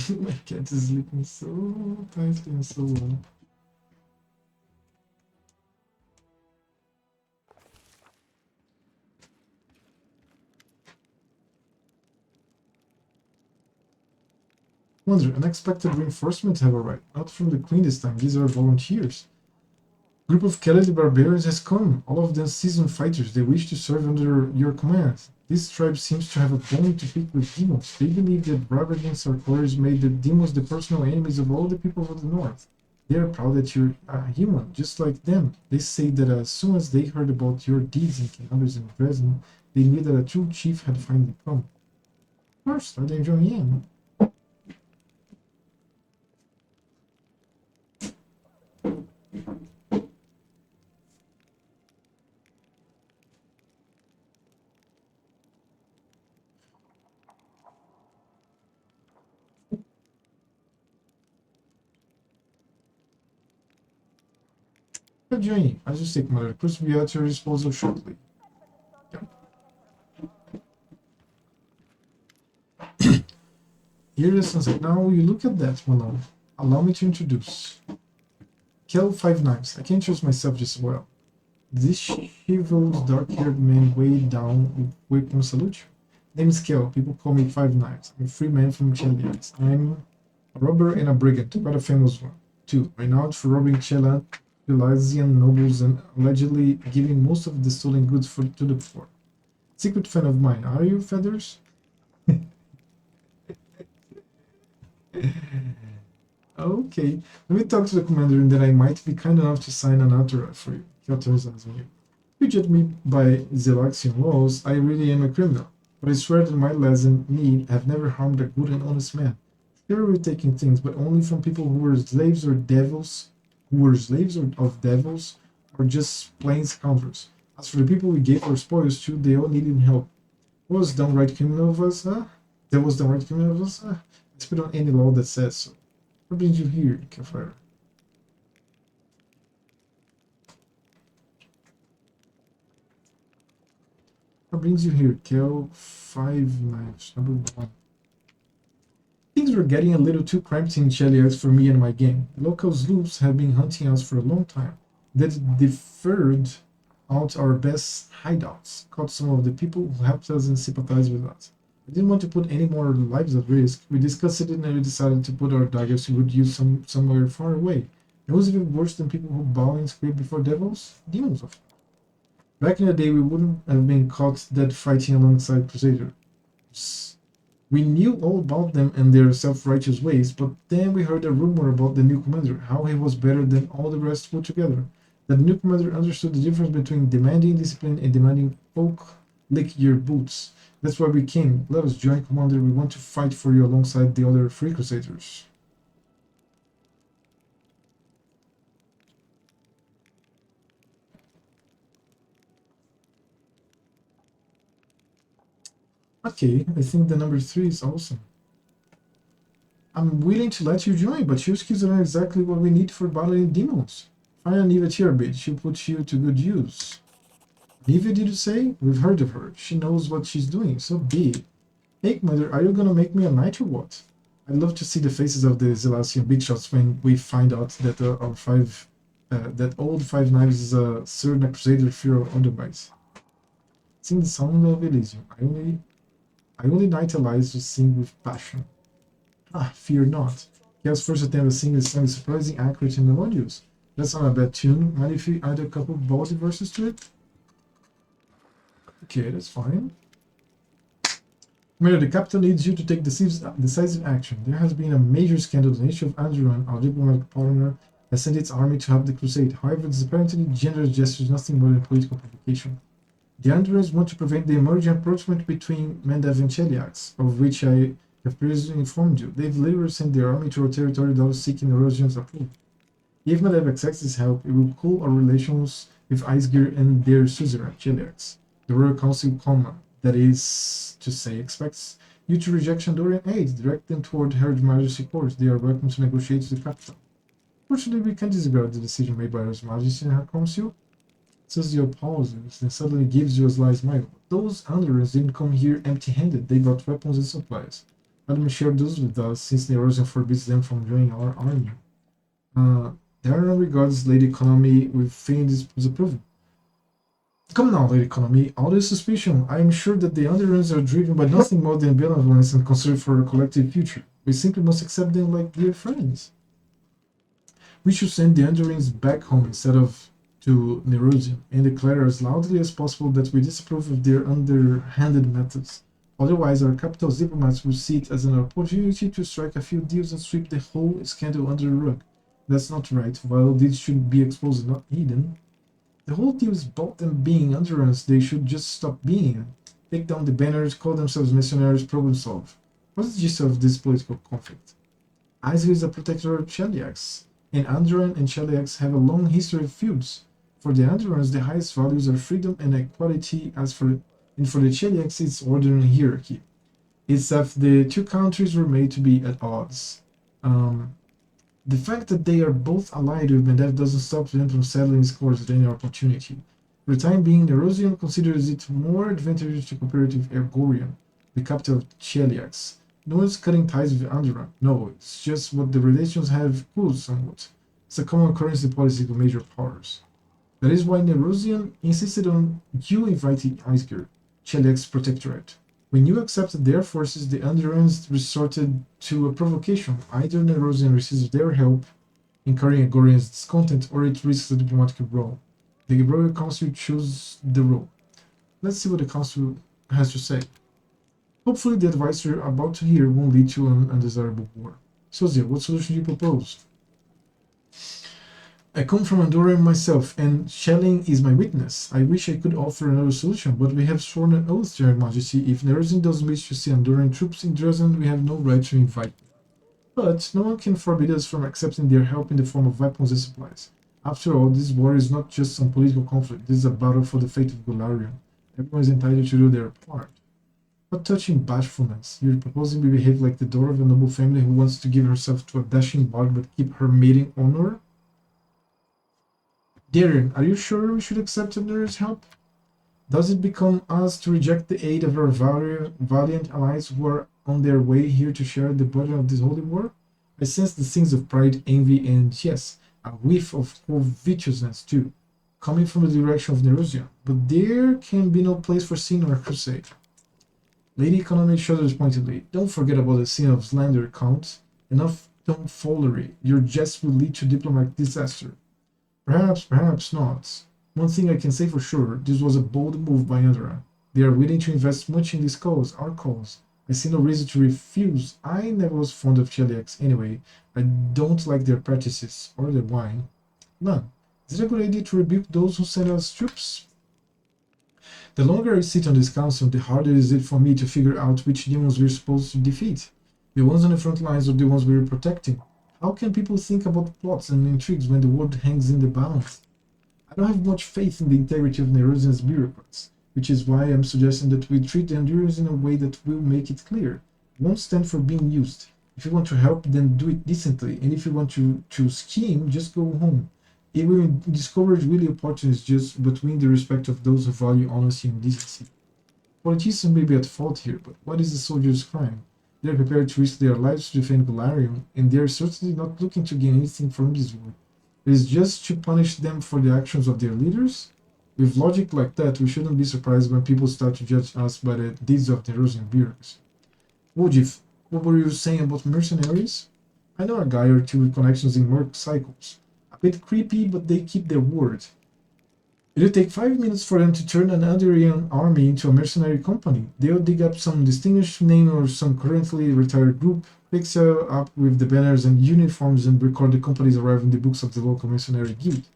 My cat is sleeping so tightly and so well. Wonder, unexpected reinforcements have arrived. Not from the Queen this time, these are volunteers. Group of Kelly barbarians has come, all of them seasoned fighters. They wish to serve under your command. This tribe seems to have a bone to pick with demons. They believe that barbarians or warriors made the demons the personal enemies of all the people of the north. They are proud that you're a human, just like them. They say that as soon as they heard about your deeds in Cambridge and Drezen, they knew that a true chief had finally come. Of course, are they enjoying him? Journey, as you say, Commander, Chris will be at your disposal shortly. Yep. Here is sunset. Now you look at that, Malone. Allow me to introduce. Kel 5 Knives. I can't choose myself just well. This chivalrous dark-haired man weighed down with weapon salute you. Name is Kel. People call me 5 Knives. I'm a free man from Chelians. I'm a robber and a brigand, quite a famous one. 2. Renowned for robbing Chelazian nobles and allegedly giving most of the stolen goods to the poor. Secret fan of mine, are you, Feathers? Okay, let me talk to the commander and then I might be kind enough to sign an entourage for you. You judge me by Zelaxian laws, I really am a criminal, but I swear that my lads and me have never harmed a good and honest man. Sure, we're taking things, but only from people who were slaves or devils, of devils, or just plain scoundrels. As for the people we gave our spoils to, they all needed help. What was downright criminal of us, huh? That was downright criminal of us, huh? I spit on any law that says so. What brings you here, Kefire? What brings you here, Kel 5 Knives, number 1. Things were getting a little too cramped in Cheliax for me and my gang. The local sleuths have been hunting us for a long time. They deferred out our best hideouts, caught some of the people who helped us and sympathized with us. I didn't want to put any more lives at risk. We discussed it and we decided to put our daggers we would use somewhere far away. It was even worse than people who bow and scrape before devils, demons of. Back in the day, we wouldn't have been caught dead fighting alongside crusaders. We knew all about them and their self-righteous ways, but then we heard a rumor about the new commander, how he was better than all the rest put together. That new commander understood the difference between demanding discipline and demanding folk lick your boots. That's why we came. Let us join, Commander. We want to fight for you alongside the other free crusaders. Okay, I think the number 3 is awesome. I'm willing to let you join, but your skills are not exactly what we need for battling demons. Find Aniva Tierbit. She'll put you to good use. Aniva, did you say? We've heard of her. She knows what she's doing, so be it. Hey, Commander, are you gonna make me a knight or what? I'd love to see the faces of the Zelasian big shots when we find out that that old Five Knives is a certain Crusader fear of otherwise. Sing the song of Elysium. I only knight allies to sing with passion. Ah, fear not. Chaos first attempt to sing this song is surprisingly accurate and melodious. That's not a bad tune. Mind if we add a couple ballsy verses to it? Okay, that's fine. Mayor, the capital needs you to take decisive action. There has been a major scandal. The nation of Anduran, our diplomatic partner, has sent its army to help the crusade. However, this apparently generous gesture is nothing more than political provocation. The Andurans want to prevent the emerging approachment between Mendav and Cheliax, of which I have previously informed you. They've literally sent their army to our territory without seeking Erosion's approval. If Mendav accepts this help, it will cool our relations with Icegear and their suzerain, Cheliax. The Royal Council Command, that is to say, expects you to reject Andorian aid, direct them toward Her Majesty's court. They are welcome to negotiate with the capital. Fortunately, we can't disregard the decision made by Her Majesty and her council. Sosiel pauses, then suddenly gives you a sly smile. Those Andorans didn't come here empty-handed. They brought weapons and supplies. Let them share those with us, since the erosion forbids them from joining our army. Darren regards Lady Economy with feigned disapproval. Come now, Lady Economy, all this suspicion. I am sure that the Andorans are driven by nothing more than benevolence and concern for our collective future. We simply must accept them like dear friends. We should send the Andorans back home instead of to Nerusian, and declare as loudly as possible that we disapprove of their underhanded methods. Otherwise, our capital's diplomats will see it as an opportunity to strike a few deals and sweep the whole scandal under the rug. That's not right. While deeds should be exposed and not hidden, the whole deal is about them being Andorans. They should just stop being. Take down the banners, call themselves missionaries, problem solve. What's the gist of this political conflict? Isaac is a protector of Cheliax, and Andoran and Cheliax have a long history of feuds. For the Andorans, the highest values are freedom and equality, and for the Cheliax, it's order and hierarchy. It's as if the two countries were made to be at odds. The fact that they are both allied with Mendev doesn't stop them from settling scores at any opportunity. For the time being, Erosian considers it more advantageous to comparative Ergorian, the capital of Cheliax. No one's cutting ties with Andoran. No, it's just what the relations have cooled somewhat. It's a common currency policy of major powers. That is why Nerosian insisted on you inviting Icegear, Cheliax's protectorate. When you accepted their forces, the Andorans resorted to a provocation. Either Nerosian receives their help, incurring Agorian's discontent, or it risks a diplomatic role. The Royal Council chose the role. Let's see what the Council has to say. Hopefully the advice you're about to hear won't lead to an undesirable war. Sosiel, what solution do you propose? I come from Andorra myself, and Shelling is my witness. I wish I could offer another solution, but we have sworn an oath, Your Majesty. If Nerezin doesn't wish to see Andorran troops in Drezen, we have no right to invite them. But no one can forbid us from accepting their help in the form of weapons and supplies. After all, this war is not just some political conflict. This is a battle for the fate of Golarion. Everyone is entitled to do their part. What touching bashfulness. You're proposing we behave like the daughter of a noble family who wants to give herself to a dashing bard but keep her maiden honor? Darren, are you sure we should accept Andorra's help? Does it become us to reject the aid of our valiant allies who are on their way here to share the burden of this holy war? I sense the stings of pride, envy, and, yes, a whiff of covetousness too, coming from the direction of Nerusia. But there can be no place for sin or crusade. Lady Economy shudders pointedly. Don't forget about the sin of slander, Count. Enough tomfoolery. Your jest will lead to diplomatic disaster. Perhaps not. One thing I can say for sure, this was a bold move by Andorra. They are willing to invest much in this cause, our cause. I see no reason to refuse. I never was fond of Cheliax anyway. I don't like their practices or their wine. None. Is it a good idea to rebuke those who send us troops? The longer I sit on this council, the harder is it for me to figure out which demons we're supposed to defeat. The ones on the front lines or the ones we're protecting. How can people think about plots and intrigues when the world hangs in the balance? I don't have much faith in the integrity of Nerusian's bureaucrats, which is why I'm suggesting that we treat the Endurers in a way that will make it clear. We won't stand for being used. If you want to help, then do it decently, and if you want to scheme, just go home. It will discourage really opportunities just between the respect of those who value honesty and decency. Politicians may be at fault here, but what is the soldier's crime? They are prepared to risk their lives to defend Golarion, and they are certainly not looking to gain anything from this war. It is just to punish them for the actions of their leaders? With logic like that, we shouldn't be surprised when people start to judge us by the deeds of the Nerusian bureaucrats. Wojif, what were you saying about mercenaries? I know a guy or two with connections in merc cycles. A bit creepy, but they keep their word. It'll take 5 minutes for them to turn an Alderian army into a mercenary company. They'll dig up some distinguished name or some currently retired group, fix up with the banners and uniforms, and record the company's arrival in the books of the local mercenary guild.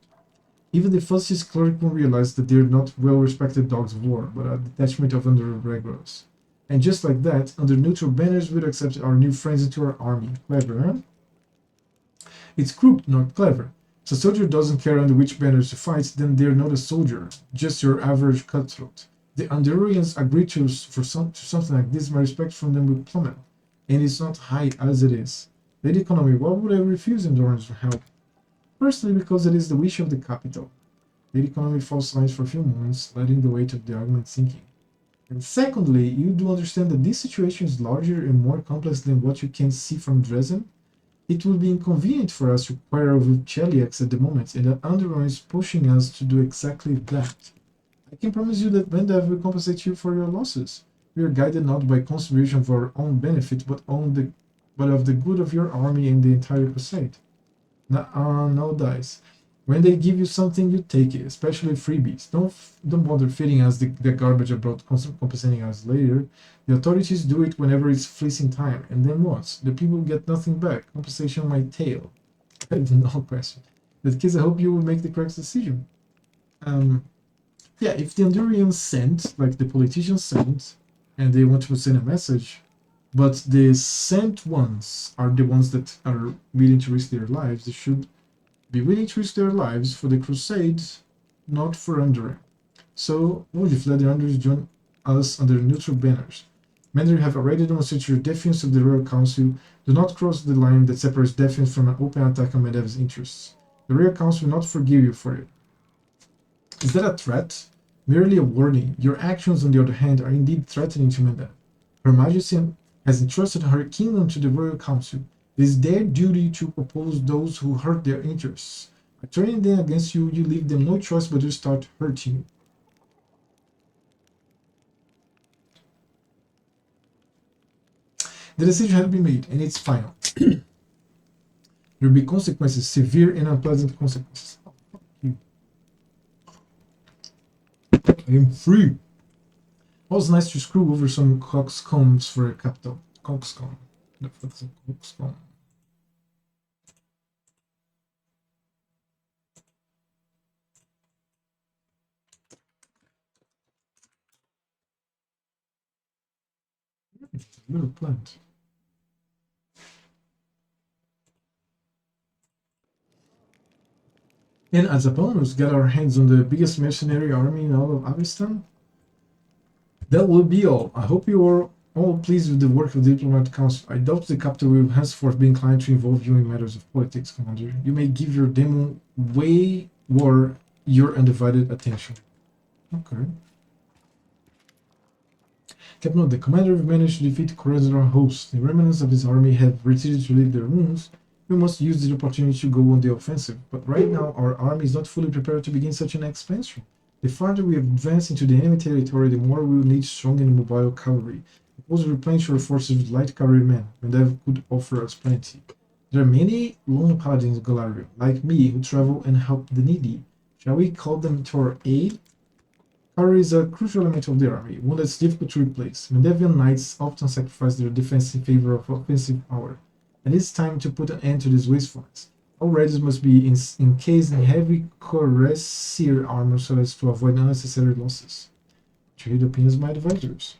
Even the fussiest cleric won't realize that they're not well-respected dogs of war, but a detachment of under-regulars. And just like that, under neutral banners, we'll accept our new friends into our army. Clever, huh? It's crooked, not clever. If a soldier doesn't care under which banners to fight, then they're not a soldier, just your average cutthroat. The Andorians agree to something like this, my respect from them will plummet, and it's not high as it is. Lady Economy, why would I refuse Andorians for help? Firstly, because it is the wish of the capital. Lady Economy falls silent for a few moments, letting the weight of the argument sinking. And secondly, you do understand that this situation is larger and more complex than what you can see from Drezen. It will be inconvenient for us to quarrel with Cheliax at the moment, and that Andorian is pushing us to do exactly that. I can promise you that Vendev will compensate you for your losses. We are guided not by consideration of our own benefit, but of the good of your army and the entire crusade. No dice. When they give you something, you take it, especially freebies. Don't bother feeding us the garbage about compensating us later. The authorities do it whenever it's fleecing time, and then what? The people get nothing back. Compensation might tail. I have no question. In that case, I hope you will make the correct decision. Yeah, if the Andorians sent, like the politicians sent, and they want to send a message, but the sent ones are the ones that are willing to risk their lives, they should be willing to risk their lives for the crusades, not for Andorian. So, Wojif, let the Andorians join us under neutral banners. Men who have already demonstrated your defiance of the Royal Council, do not cross the line that separates defiance from an open attack on Medev's interests. The Royal Council will not forgive you for it. Is that a threat? Merely a warning. Your actions, on the other hand, are indeed threatening to Medev. Her Majesty has entrusted her kingdom to the Royal Council. It is their duty to oppose those who hurt their interests. By turning them against you, you leave them no choice but to start hurting you. The decision has been made, and it's final. There will be consequences, severe and unpleasant consequences. Oh, fuck you. I am free. It was nice to screw over some coxcombs for a capital. Coxcomb. That's a coxcomb. Little plant. And as a bonus, get our hands on the biggest mercenary army in all of Avestan. That will be all. I hope you are all pleased with the work of the Diplomatic Council. I doubt the capital will henceforth be inclined to involve you in matters of politics, Commander. You may give your demo way war your undivided attention. Okay. Captain, the commander managed to defeat Corazon's host. The remnants of his army have retreated to relieve their wounds. We must use the opportunity to go on the offensive, but right now our army is not fully prepared to begin such an expansion. The farther we advance into the enemy territory, the more we will need strong and mobile cavalry. Suppose we replenish our forces with light cavalrymen, and that could offer us plenty. There are many lone paladins in Golarion, like me, who travel and help the needy. Shall we call them to our aid? Power is a crucial element of the army, one that's difficult to replace. Mendevian knights often sacrifice their defense in favor of offensive power, and it's time to put an end to this wastefulness. All riders must be encased in heavy cuirassier armor so as to avoid unnecessary losses. To hear the opinions of my advisors.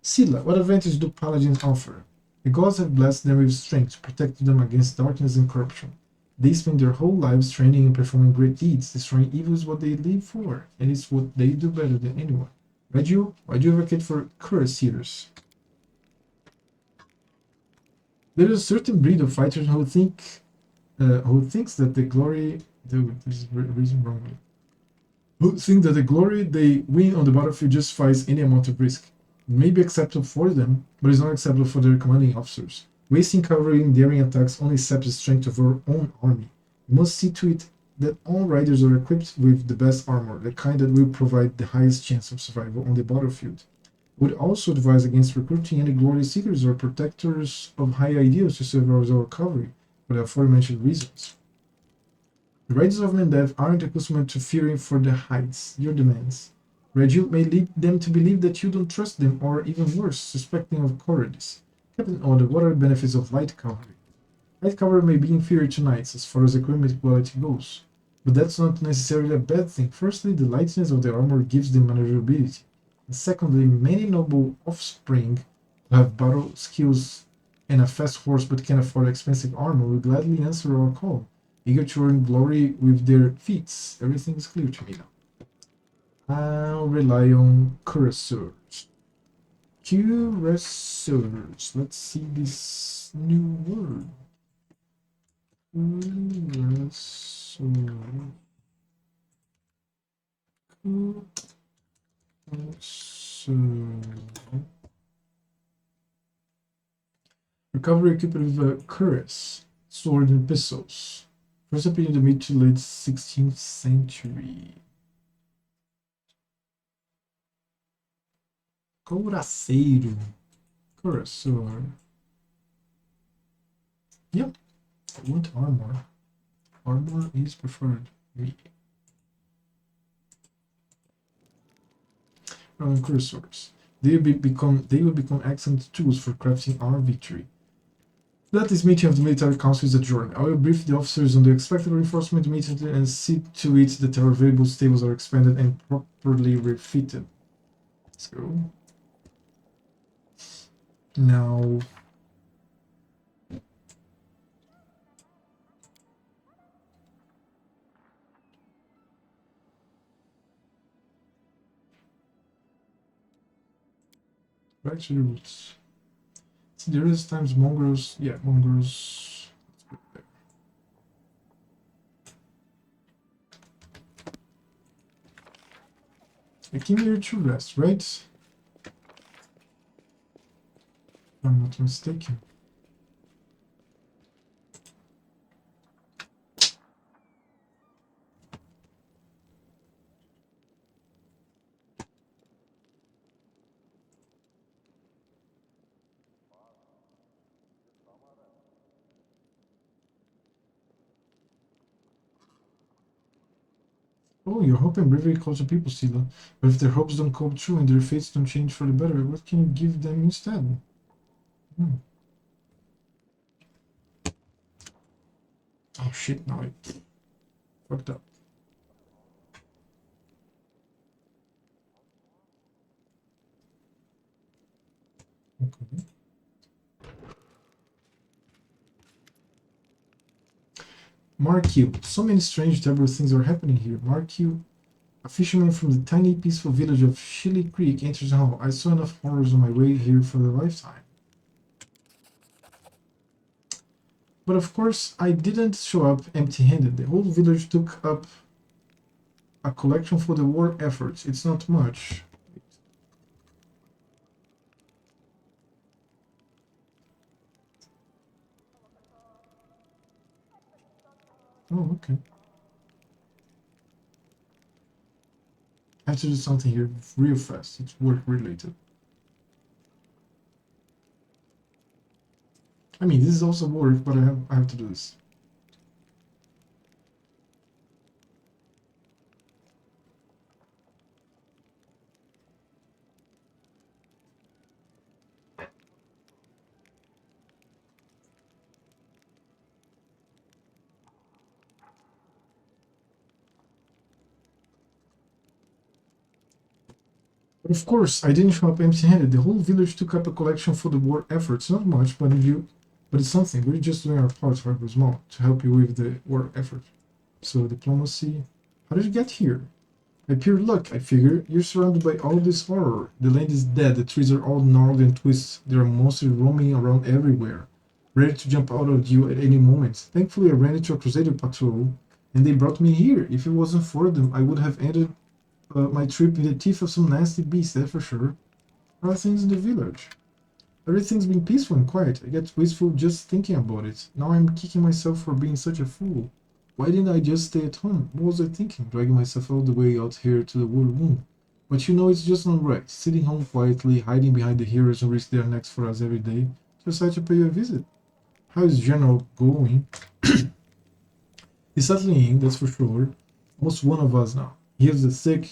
Sila, what advantage do paladins offer? The gods have blessed them with strength to protect them against darkness and corruption. They spend their whole lives training and performing great deeds. Destroying evil is what they live for, and it's what they do better than anyone. Reggio, why do you advocate for cuirassiers? There is a certain breed of fighters who thinks that the glory they win on the battlefield justifies any amount of risk. It may be acceptable for them, but it's not acceptable for their commanding officers. Wasting cavalry in daring attacks only saps the strength of our own army. We must see to it that all riders are equipped with the best armor, the kind that will provide the highest chance of survival on the battlefield. I would also advise against recruiting any glory seekers or protectors of high ideals to serve as our cavalry, for the aforementioned reasons. The riders of Mendev aren't accustomed to fearing for the heights, your demands. Reggio may lead them to believe that you don't trust them, or even worse, suspecting of cowardice. Captain Oda, what are the benefits of light cavalry? Light cavalry may be inferior to knights as far as equipment quality goes, but that's not necessarily a bad thing. Firstly, the lightness of the armor gives them maneuverability, and secondly, many noble offspring who have battle skills and a fast horse but can afford expensive armor will gladly answer our call, eager to earn glory with their feats. Everything is clear to me now. I'll rely on cuirassiers. Cuirassiers. Let's see this new word. Cuirassier. Recovery equipped with a cuirass, sword, and pistols. First appeared in the mid to late 16th century. Couraceiro. Cuirassier. Yep. I want armor. Armor is preferred. Me. Cuirassiers. They will become excellent tools for crafting our victory. That this meeting of the military council is adjourned. I will brief the officers on the expected reinforcement immediately and see to it that our available stables are expanded and properly refitted. Let's go. Now, back to the roots. See, there is times mongrels. Yeah, mongrels. I came here to rest, right? If I'm not mistaken. Oh, your hope and bravery calls to people, Sila. But if their hopes don't come true and their fates don't change for the better, what can you give them instead? Oh shit, now I fucked up. Okay. Mark you. So many strange, terrible things are happening here. Mark you. A fisherman from the tiny, peaceful village of Shilly Creek enters the hall. I saw enough horrors on my way here for a lifetime. But of course, I didn't show up empty-handed. The whole village took up a collection for the war efforts. It's not much. Oh, okay. I have to do something here real fast. It's work related. I mean, this is also work, but I have to do this. But of course, I didn't show up empty-handed. The whole village took up a collection for the war efforts. Not much, but it's something. We're just doing our part, however small, to help you with the war effort. So diplomacy. How did you get here? By pure luck, I figure. You're surrounded by all this horror. The land is dead, the trees are all gnarled and twisted. There are monsters roaming around everywhere, ready to jump out at you at any moment. Thankfully, I ran into a crusader patrol, and they brought me here. If it wasn't for them, I would have ended my trip in the teeth of some nasty beast, that's for sure. How are things in the village? Everything's been peaceful and quiet. I get wistful just thinking about it. Now I'm kicking myself for being such a fool. Why didn't I just stay at home? What was I thinking? Dragging myself all the way out here to the war room. But you know it's just not right. Sitting home quietly, hiding behind the heroes who risk their necks for us every day. Decide to pay you a visit. How is General going? He's settling in, that's for sure. Almost one of us now. He has the sick,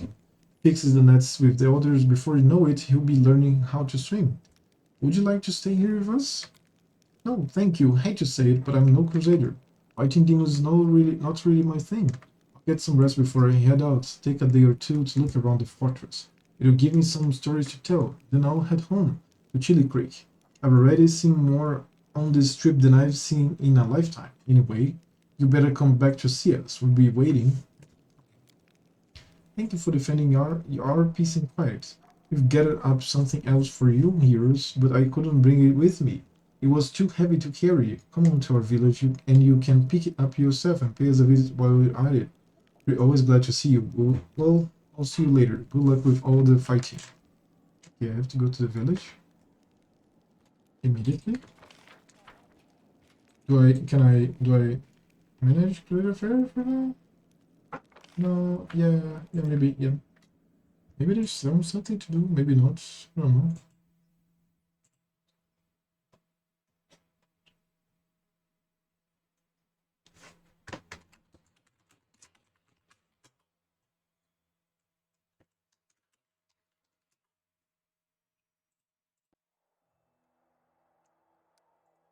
fixes the nets with the others. Before you know it, he'll be learning how to swim. Would you like to stay here with us? No, thank you. Hate to say it, but I'm no crusader. Fighting demons is not really my thing. I'll get some rest before I head out. Take a day or two to look around the fortress. It'll give me some stories to tell. Then I'll head home to Chili Creek. I've already seen more on this trip than I've seen in a lifetime. Anyway, you better come back to see us. We'll be waiting. Thank you for defending our peace and quiet. We've gathered up something else for you, heroes, but I couldn't bring it with me. It was too heavy to carry. Come on to our village, and you can pick it up yourself and pay us a visit while we're at it. We're always glad to see you. Well, I'll see you later. Good luck with all the fighting. Okay, I have to go to the village. Immediately. Do I manage Greater Fair for now? No, yeah, maybe, yeah. Maybe there's something to do, maybe not. I don't know.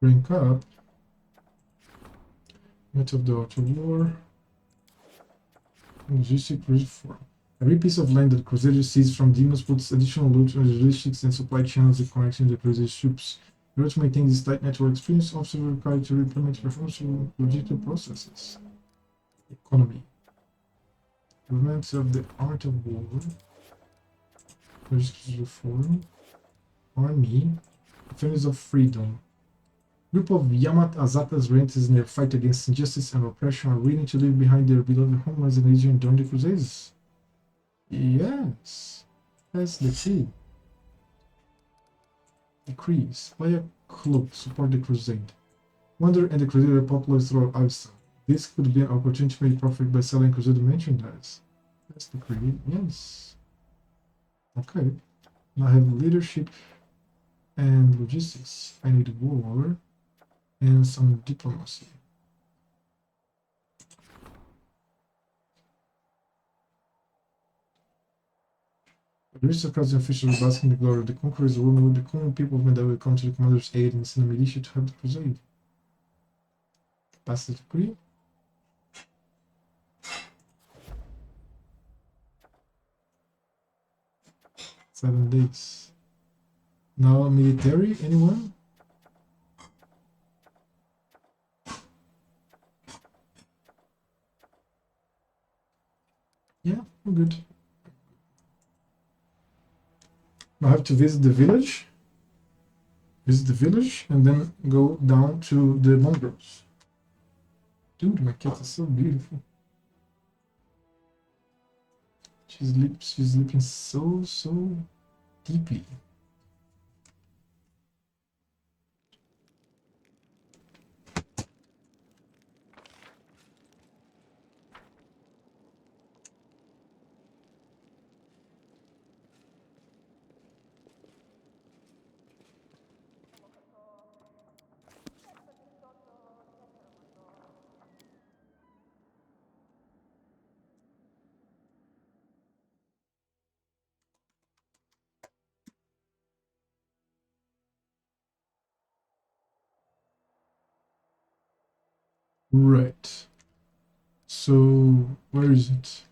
Rank up. Met of the Auto War. Logistic reform. Every piece of land that Crusader seizes from demons puts additional loot on the logistics and supply channels that connect the Crusader ships. In order to maintain this tight network, experienced officers are required to implement performance logistical processes. Economy. Improvement of the art of war. Logistics reform. Army. Defenders of freedom. Group of Yamat Azata's renters in their fight against injustice and oppression are willing to leave behind their beloved homelands and region during the Crusades. Yes, that's the key. Decrease. Buy a cloak, support the crusade. Wander and the Crusader are popular throughout Avstan. This could be an opportunity to make profit by selling Crusader merchandise. That's the creed, yes. Okay. Now I have leadership and logistics. I need war and some diplomacy. Aristocrats and officials bask in the glory of the conquerors, the women with the common people that will come to the commander's aid and send a militia to help the crusade. Pass the decree. Seven days. Now military, anyone? Yeah, we're good. I have to visit the village. And then go down to the mongrels. Dude, my cat is so beautiful. She's sleeping so deeply. Right. So, where is it?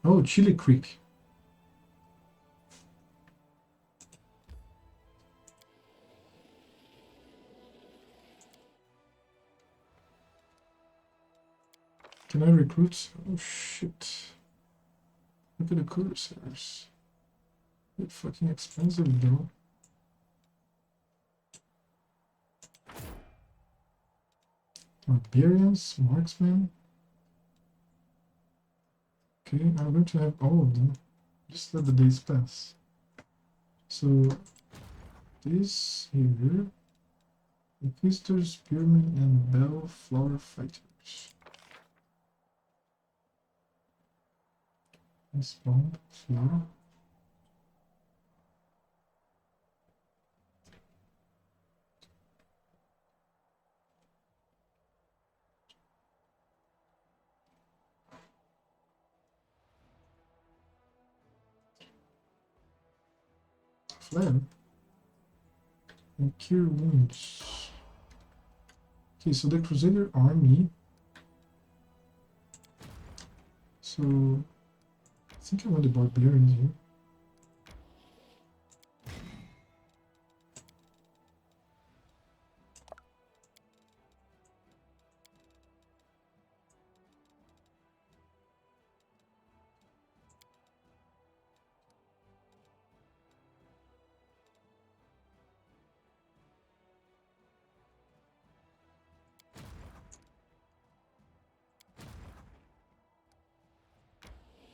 Oh, Chili Creek. Can I recruit? Oh shit. Look at the cursors. They're fucking expensive though. Barbarians, marksmen. Okay, I'm going to have all of them. Just let the days pass. So this here. Inquisitors, spearmen, and bellflower fighters. This bomb here. Flame and cure wounds. Okay, so the Crusader army. So I think I want the barbarians here.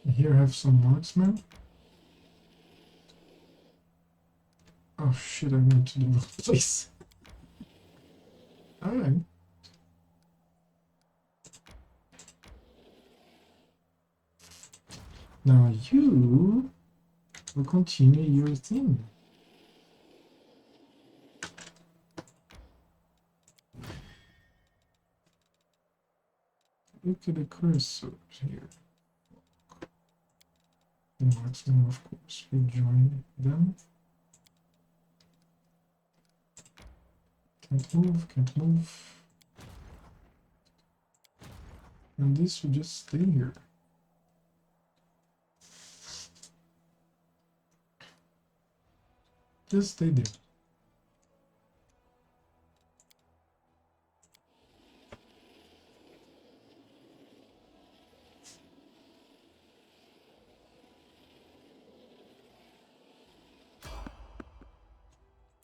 Here I have some marksmen. Oh shit, I went to the wrong place. Alright. Now you will continue your thing. Look at the cursors here. The marksmen, of course, will join them. Can't move, can't move. And this will just stay here. Just stay there.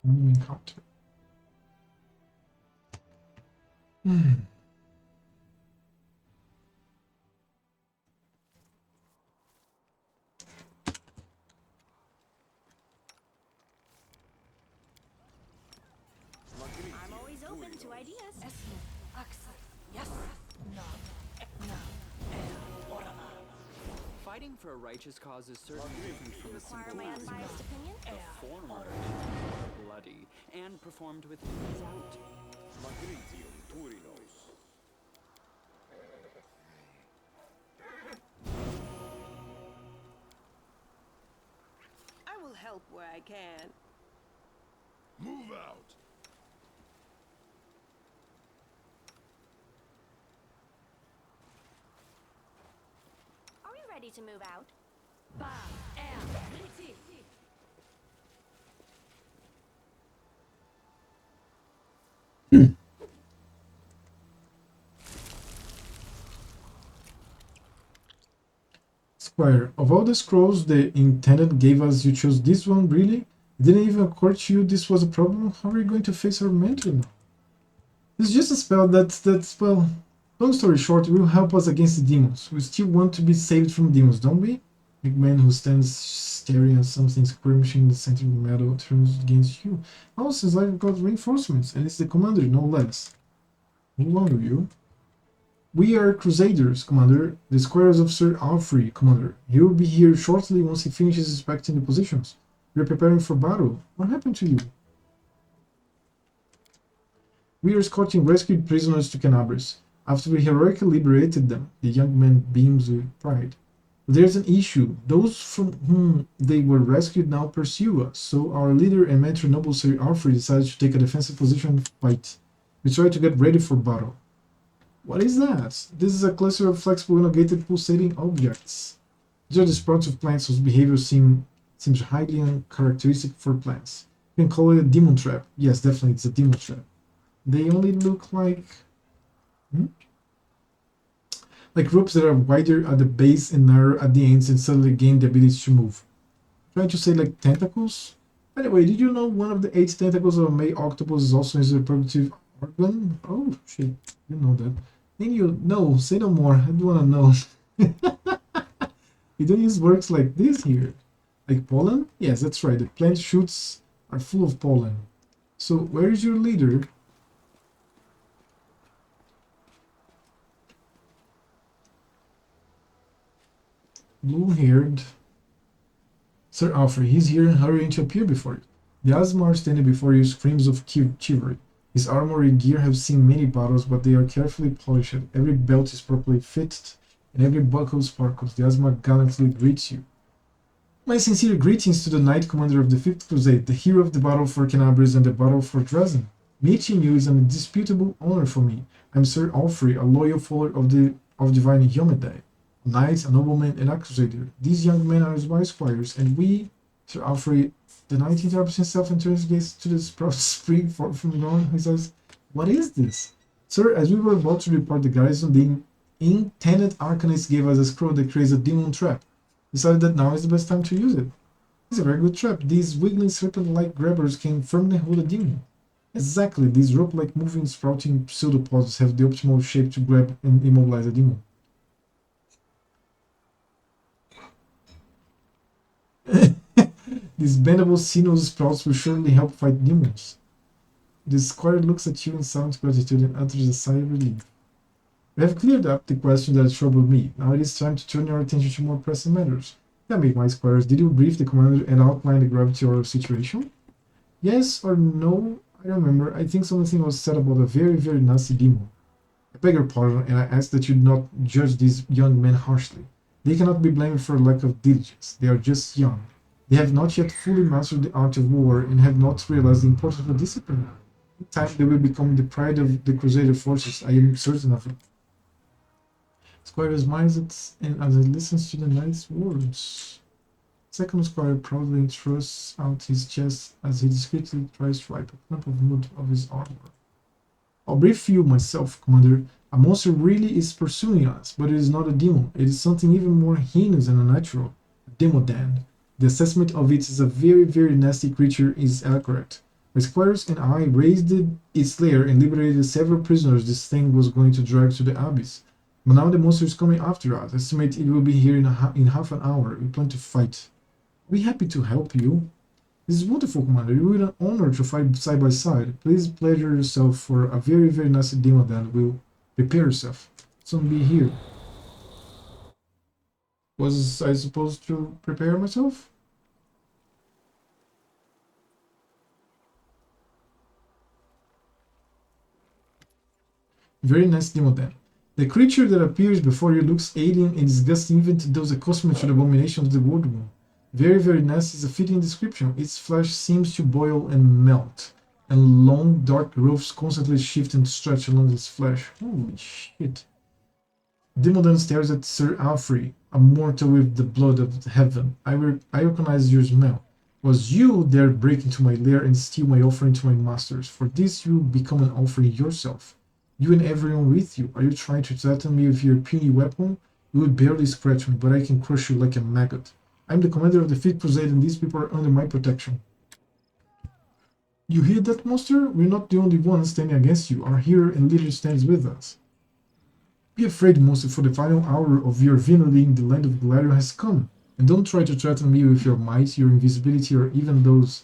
New encounter. I'm always open to ideas. Yes. No. Orama. Fighting for a righteous cause is certainly different from a Require simple my act. unbiased opinion? The former are bloody and performed with doubt. I will help where I can. Move out. Are we ready to move out? Ba, air, riti. Squire, of all the scrolls the intendant gave us, you chose this one, really? It didn't even occur to you this was a problem? How are you going to face our mentor now? It's just a spell that's, well, long story short, it will help us against the demons. We still want to be saved from demons, don't we? Big man who stands staring at something skirmishing in the center of the meadow turns against you. Oh, since I've got reinforcements, and it's the commander, no less. Who are you? We are Crusaders, Commander. The squires of Sir Allfrey, Commander. He will be here shortly once he finishes inspecting the positions. We are preparing for battle. What happened to you? We are escorting rescued prisoners to Canabres. After we heroically liberated them, the young man beams with pride. But there's an issue. Those from whom they were rescued now pursue us, so our leader and mentor noble Sir Allfrey decided to take a defensive position and fight. We try to get ready for battle. What is that? This is a cluster of flexible, elongated, pulsating objects. These are the sprouts of plants whose behavior seems highly uncharacteristic for plants. You can call it a demon trap. Yes, definitely, it's a demon trap. They only look like like ropes that are wider at the base and narrow at the ends and suddenly gain the ability to move. Trying to say like tentacles? By the way, did you know one of the 8 tentacles of a male octopus is also a reproductive organ? Oh shit, you know that. Then you no, say no more. I don't wanna know. You don't use words like this here. Like pollen? Yes, that's right. The plant shoots are full of pollen. So where is your leader? Blue-haired Sir Allfrey, he's here and hurrying to appear before you. The Asmar standing before you screams of chivalry. His armor and gear have seen many battles, but they are carefully polished. Every belt is properly fitted, and every buckle sparkles. The Asmar gallantly greets you. My sincere greetings to the Knight Commander of the Fifth Crusade, the hero of the battle for Canabris and the battle for Drezen. Meeting you is an indisputable honor for me. I'm Sir Allfrey, a loyal follower of Divine Hyomedai, a knight, a nobleman, and a crusader. These young men are my squires, and we, Sir Allfrey, the knight interrupts himself and turns gaze to the sprout spring forth from the ground. He says, "What is this? Sir, as we were about to depart the garrison, the intended Arcanist gave us a scroll that creates a demon trap. Decided that now is the best time to use it. It's a very good trap. These wiggling serpent-like grabbers can firmly hold a demon. Exactly, these rope-like moving sprouting pseudopods have the optimal shape to grab and immobilize a demon." These bendable sinuous sprouts will surely help fight demons. The squire looks at you in silent gratitude and utters a sigh of relief. We have cleared up the question that troubled me. Now it is time to turn your attention to more pressing matters. Tell me, my squires, did you brief the commander and outline the gravity of our situation? Yes or no? I remember. I think something was said about a very, very nasty demon. I beg your pardon, and I ask that you not judge these young men harshly. They cannot be blamed for a lack of diligence. They are just young. They have not yet fully mastered the art of war and have not realized the importance of discipline. In time, they will become the pride of the Crusader forces. I am certain of it. Squire smiles and as he listens to the knight's words. Second squire proudly thrusts out his chest as he discreetly tries to wipe a clump of mud off his armor. I'll brief you myself, Commander. A monster really is pursuing us, but it is not a demon. It is something even more heinous and unnatural. A demodan. The assessment of it is a very, very nasty creature is accurate. My squires and I raised its lair and liberated several prisoners this thing was going to drag to the abyss. But now the monster is coming after us. Estimate it will be here in half an hour. We plan to fight. I'll be happy to help you. This is wonderful, Commander. It will be an honor to fight side by side. Please pleasure yourself for a very, very nasty demon that will prepare yourself. Soon be here. Was I supposed to prepare myself? Very nice demon then. The creature that appears before you looks alien and disgusting even to those accustomed to the abominations of the world womb. Very, very nasty is a fitting description. Its flesh seems to boil and melt, and long, dark growths constantly shift and stretch along its flesh. Holy shit. Demodan stares at Sir Allfrey, a mortal with the blood of heaven. I recognize your smell. Was you dare break into my lair and steal my offering to my masters? For this you become an offering yourself. You and everyone with you. Are you trying to threaten me with your puny weapon? You would barely scratch me, but I can crush you like a maggot. I'm the commander of the Fifth Crusade and these people are under my protection. You hear that, monster? We're not the only ones standing against you. Our hero and leader stands with us. Be afraid, monster, for the final hour of your villainy in the land of Galarian has come. And don't try to threaten me with your might, your invisibility, or even those...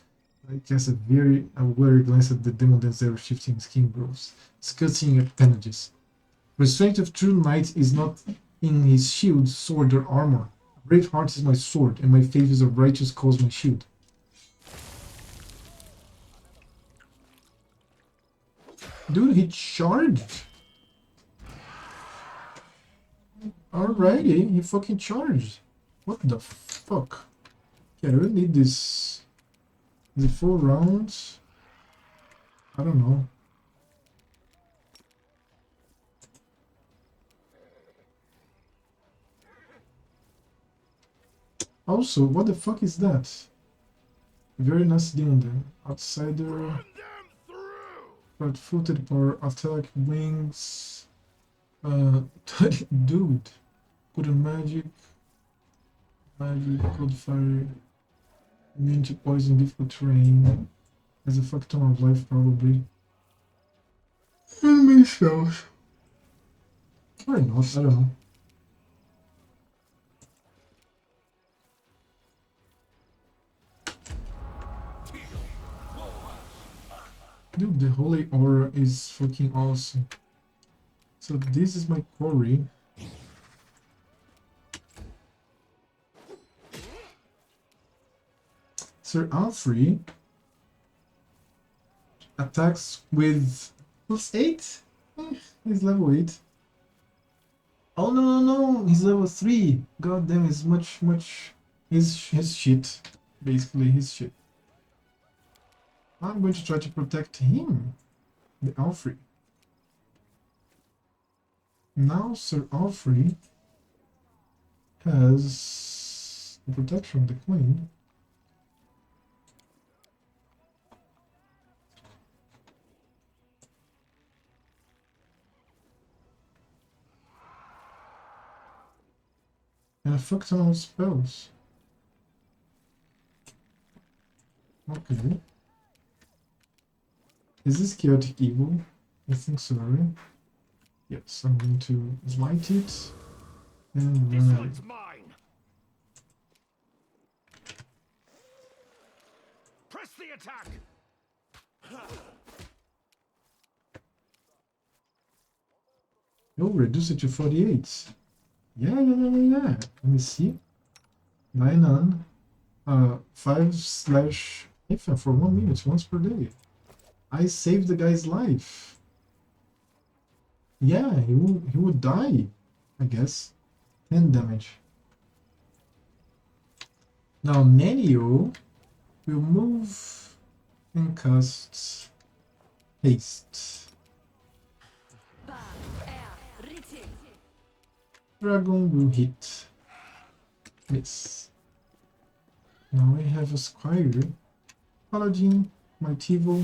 I cast a wary glance at the demon dance ever shifting skin growths, discussing appendages. The strength of true knight is not in his shield, sword, or armor. A brave heart is my sword, and my faith is a righteous cause my shield. Dude, he charged! Alrighty, he fucking charged. What the fuck? Yeah, I really need this. Is it 4 rounds? I don't know. Also, what the fuck is that? Very nice demon then. Outsider. Run them through! Flat-footed power attack wings. Dude. Good magic. Magic, cold fire. Immune to poison, difficult terrain. Has a fuck ton of life probably. Enemy cells. Or not, I don't know. Dude, the holy aura is fucking awesome. So this is my quarry. Sir Allfrey attacks with +8? He's level 8. Oh no, he's level 3. God damn, he's much his shit. Basically his shit. I'm going to try to protect him, the Allfrey. Now Sir Allfrey has the protection of the Queen. And a fuck ton of spells. Okay. Is this chaotic evil? I think so, right? Yes, I'm going to smite it and This run away. one's mine! Press the attack! Oh, reduce it to 48. Yeah. Let me see. 9 on 5/, for 1 minute, once per day. I saved the guy's life. Yeah, he would die, I guess. 10 damage. Now Nenio will move and cast haste. Dragon will hit. Miss. Now we have a Squire, Paladin, Mightyvo,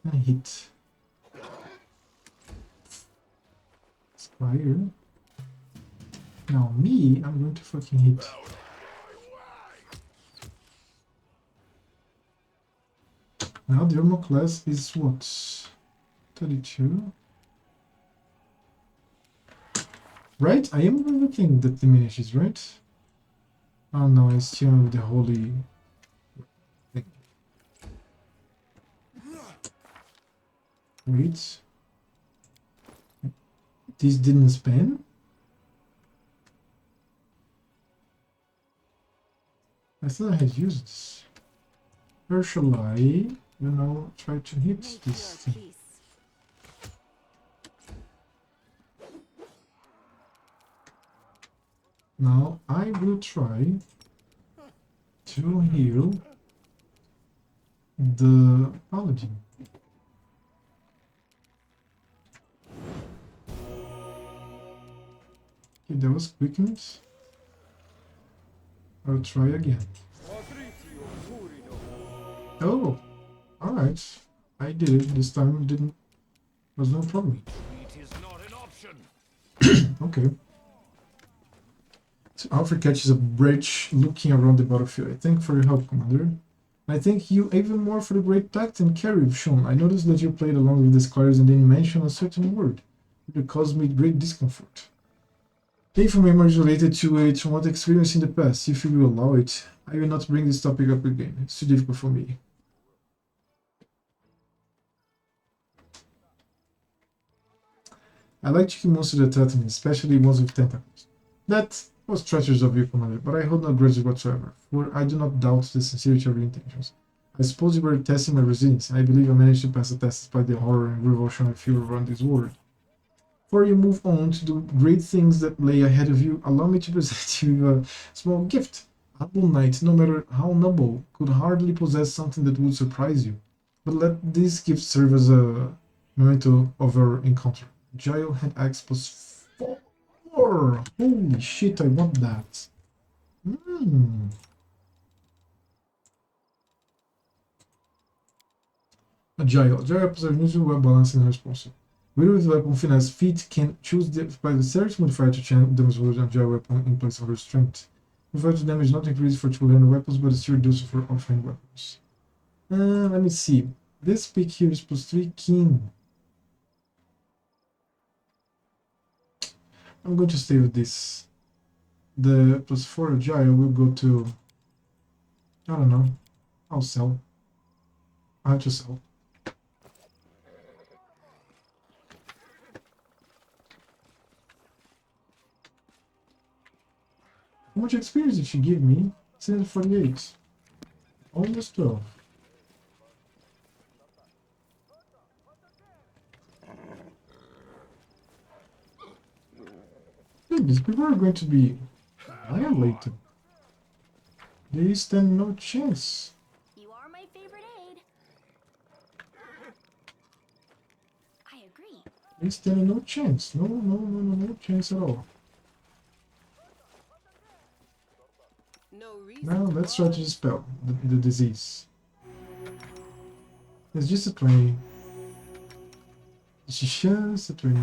and hit. Squire. Now me, I'm going to fucking hit. Now the armor class is what? 32? Right? I am the thing that diminishes, right? Oh no, I still have the holy thing. Wait. This didn't span? I thought I had used this. Where shall I, try to hit this thing? Now I will try to heal the Paladin. Okay, that was quickened. I'll try again. Oh, alright. I did it. This time was no problem. Okay. So Allfrey catches a bridge looking around the battlefield. I thank for your help, Commander. I thank you even more for the great tact and care you've shown. I noticed that you played along with the squires and didn't mention a certain word. It caused me great discomfort. Painful memories related to a traumatic experience in the past. If you will allow it, I will not bring this topic up again. It's too difficult for me. I like to kill monsters that threaten me, especially ones with tentacles. That was treacherous of you, Commander, but I hold no grudges whatsoever, for I do not doubt the sincerity of your intentions. I suppose you were testing my resilience, and I believe I managed to pass the test despite the horror and revulsion I feel around this world. Before you move on to the great things that lay ahead of you, allow me to present you a small gift. A humble knight, no matter how noble, could hardly possess something that would surprise you. But let this gift serve as a memento of our encounter. Giant hand axe +4. Holy shit, I want that. Hmm. Agile. Agile possesses unusual well balance and responsive. With weapon finesse, feet can choose the apply the search modifier to change damage with an agile weapon in place of her strength. Modifier to damage not increased for two-handed weapons, but is still reduced for offhand weapons. Let me see. This pick here is +3 keen. I'm going to stay with this. The +4 agile will go to, I don't know. I'll sell. I have to sell. How much experience did she give me? 748. Almost 12. Dude, these people are going to be annihilated. They stand no chance. You are my favorite aide. I agree. They stand no chance. No chance at all. No reason Now to let's try to budge. dispel the disease. It's just a 20. It's just a 20.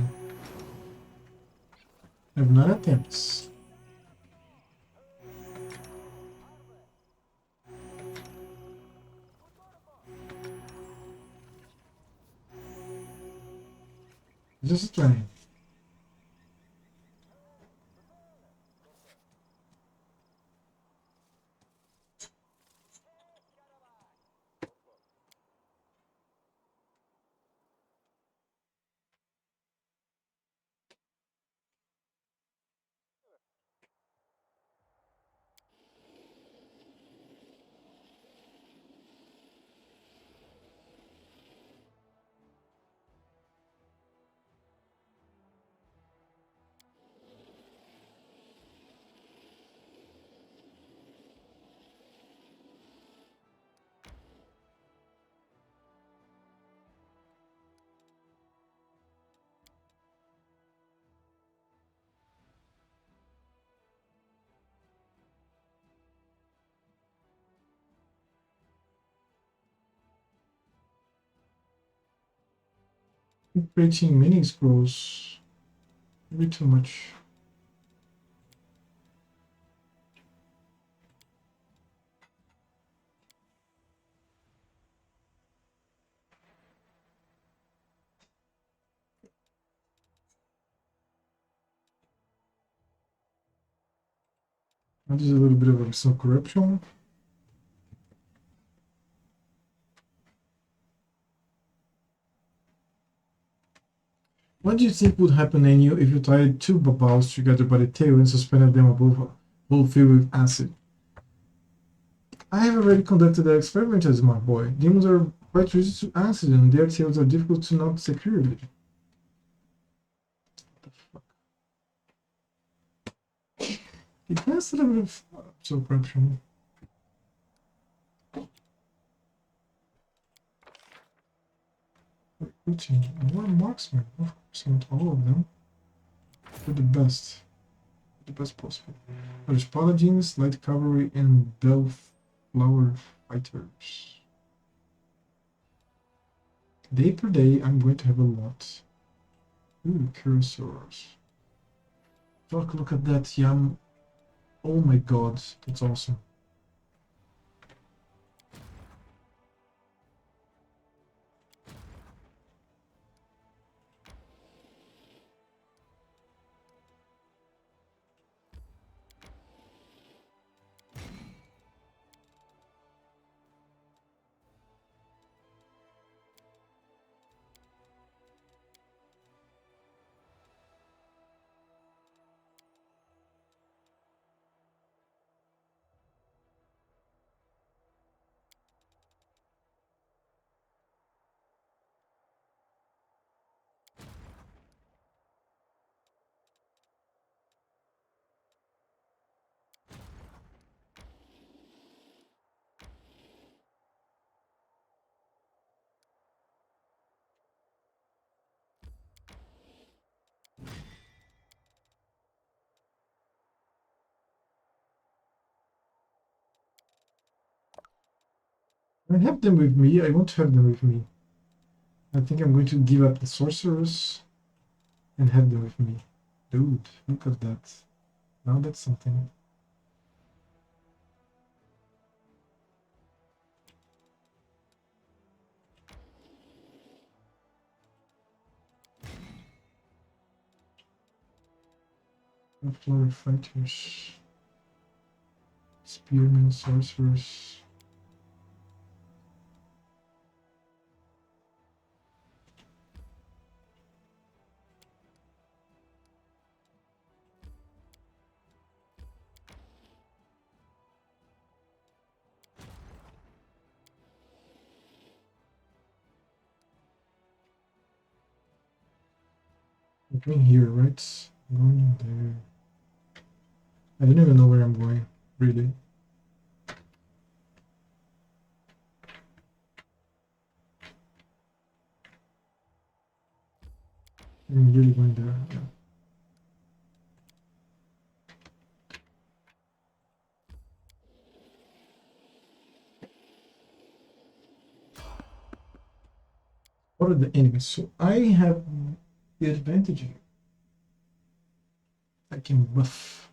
I have 9 attempts. Just a 20. Creating mini scrolls. Maybe too much. That is a little bit of some corruption. What do you think would happen in you if you tied 2 babals together by the tail and suspended them above a bowl filled with acid? I have already conducted the experiment, as my boy. Demons are quite resistant to acid and their tails are difficult to knot securely. What the fuck? It has a little bit of corruption. Recruiting. More marksmen, of course, not all of them. But the best. The best possible. There's paladins, light cavalry, and bellflower fighters. Day per day, I'm going to have a lot. Ooh, cursors. Fuck, look at that yam. Oh my god, that's awesome. I have them with me. I want to have them with me. I think I'm going to give up the sorcerers and have them with me. Dude, look at that. Now that's something. Flower fighters. Spearmen, sorcerers. I'm going here, right? I'm going there. I don't even know where I'm going, really. I'm really going there. Yeah. What are the enemies? So I have the advantage here. I can buff.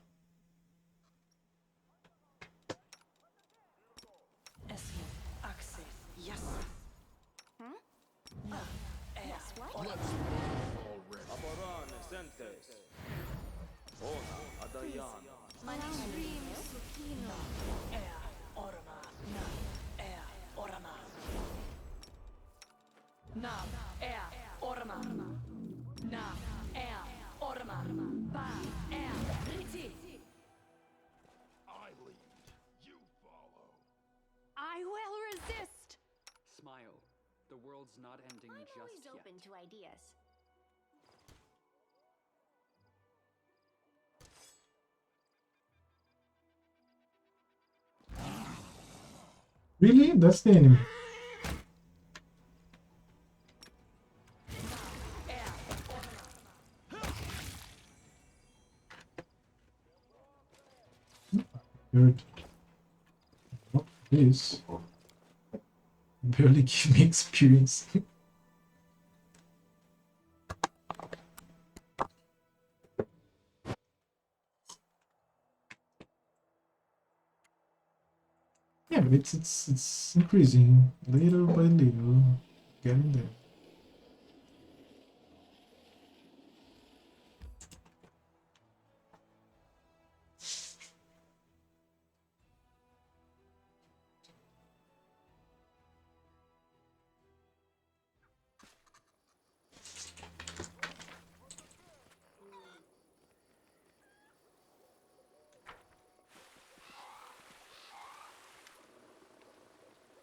Esmu. Axe. Yes. Hmm? Yes, what? Aborane sentes. Ona adayan. Dream Sukino. Ea. Orma. Na. Ea. Orma. Nam. Ea. Orma. Nam. Ea. Orma. Ba. Ea. Riti. I lead. You follow. I will resist. Smile. The world's not ending I'm just always yet. open to ideas. Really? That's the enemy. Good. What is? Barely give me experience. Yeah, but it's increasing little by little, getting there.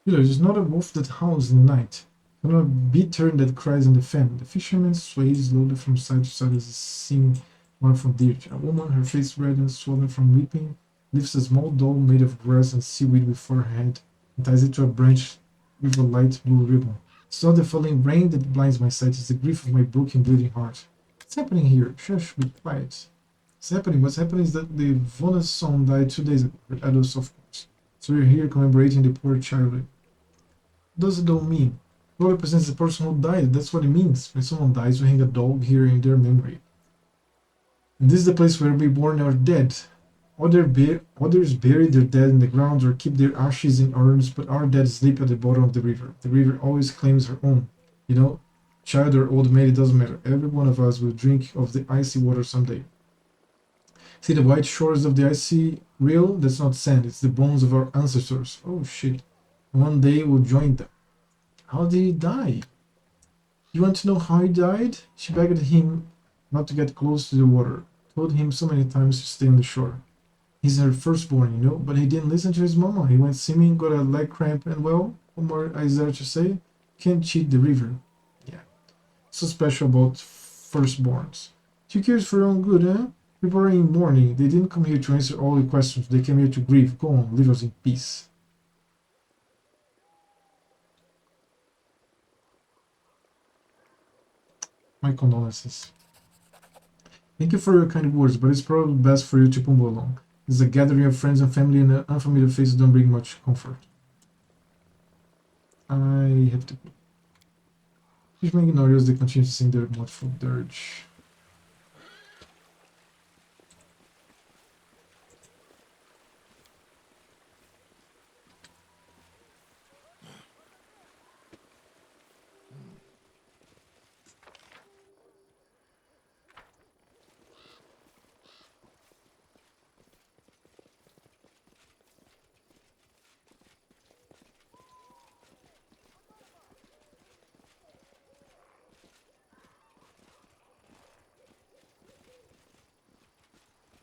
There is not a wolf that howls in the night, nor a bittern that cries in the fen. The fisherman sways slowly from side to side as he seeing one from deer. A woman, her face red and swollen from weeping, lifts a small doll made of grass and seaweed before her head and ties it to a branch with a light blue ribbon. It's not the falling rain that blinds my sight, it's the grief of my broken, bleeding heart. What's happening here? Shush, be quiet. What's happening is that the Voracious died 2 days ago, her adults of course. So we're here commemorating the poor child. What does it all mean? It all represents the person who died. That's what it means. When someone dies, we hang a dog here in their memory. And this is the place where we mourn our dead. Others bury their dead in the ground or keep their ashes in urns, but our dead sleep at the bottom of the river. The river always claims her own. You know, child or old maid, it doesn't matter. Every one of us will drink of the icy water someday. See the white shores of the icy rill? That's not sand, it's the bones of our ancestors. Oh shit. One day we'll join them. How did he die? You want to know how he died? She begged him not to get close to the water. Told him so many times to stay on the shore. He's her firstborn, you know, but he didn't listen to his mama. He went swimming, got a leg cramp, and well, what more is there to say? Can't cheat the river. Yeah. So special about firstborns. 2 years for your own good, eh? People are in mourning. They didn't come here to answer all your questions. They came here to grieve. Go on, leave us in peace. My condolences. Thank you for your kind words, but it's probably best for you to pumble along. It's a gathering of friends and family, and unfamiliar faces don't bring much comfort. I have to. If we ignore us, they continue to sing their mournful dirge.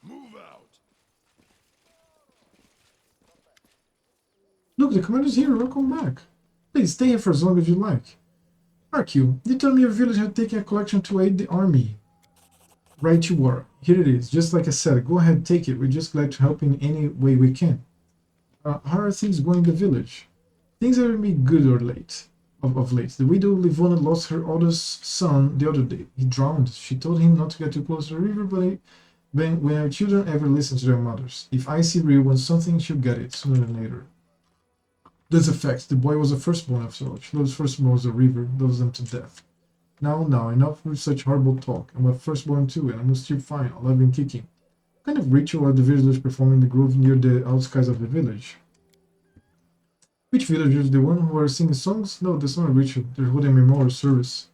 Move out. Look, the commander's here. Welcome back. Please stay here for as long as you like. Arcu, they told me your village had taken a collection to aid the army. Right you are. Here it is. Just like I said, go ahead, take it. We're just glad to help in any way we can. How are things going in the village? Things haven't been good or late. Of late. The widow Livona lost her oldest son the other day. He drowned. She told him not to get too close to the river, but when our children ever listen to their mothers. If Icy Real wants something, she'll get it sooner than later. That's a fact. The boy was the firstborn after all. She loves firstborns the river, loves them to death. Now, enough with such horrible talk. I'm a firstborn too, and I'm still fine, alive and kicking. What kind of ritual are the villagers performing in the grove near the outskirts of the village? Which villagers? The one who are singing songs? No, that's not a ritual. They're holding a memorial service.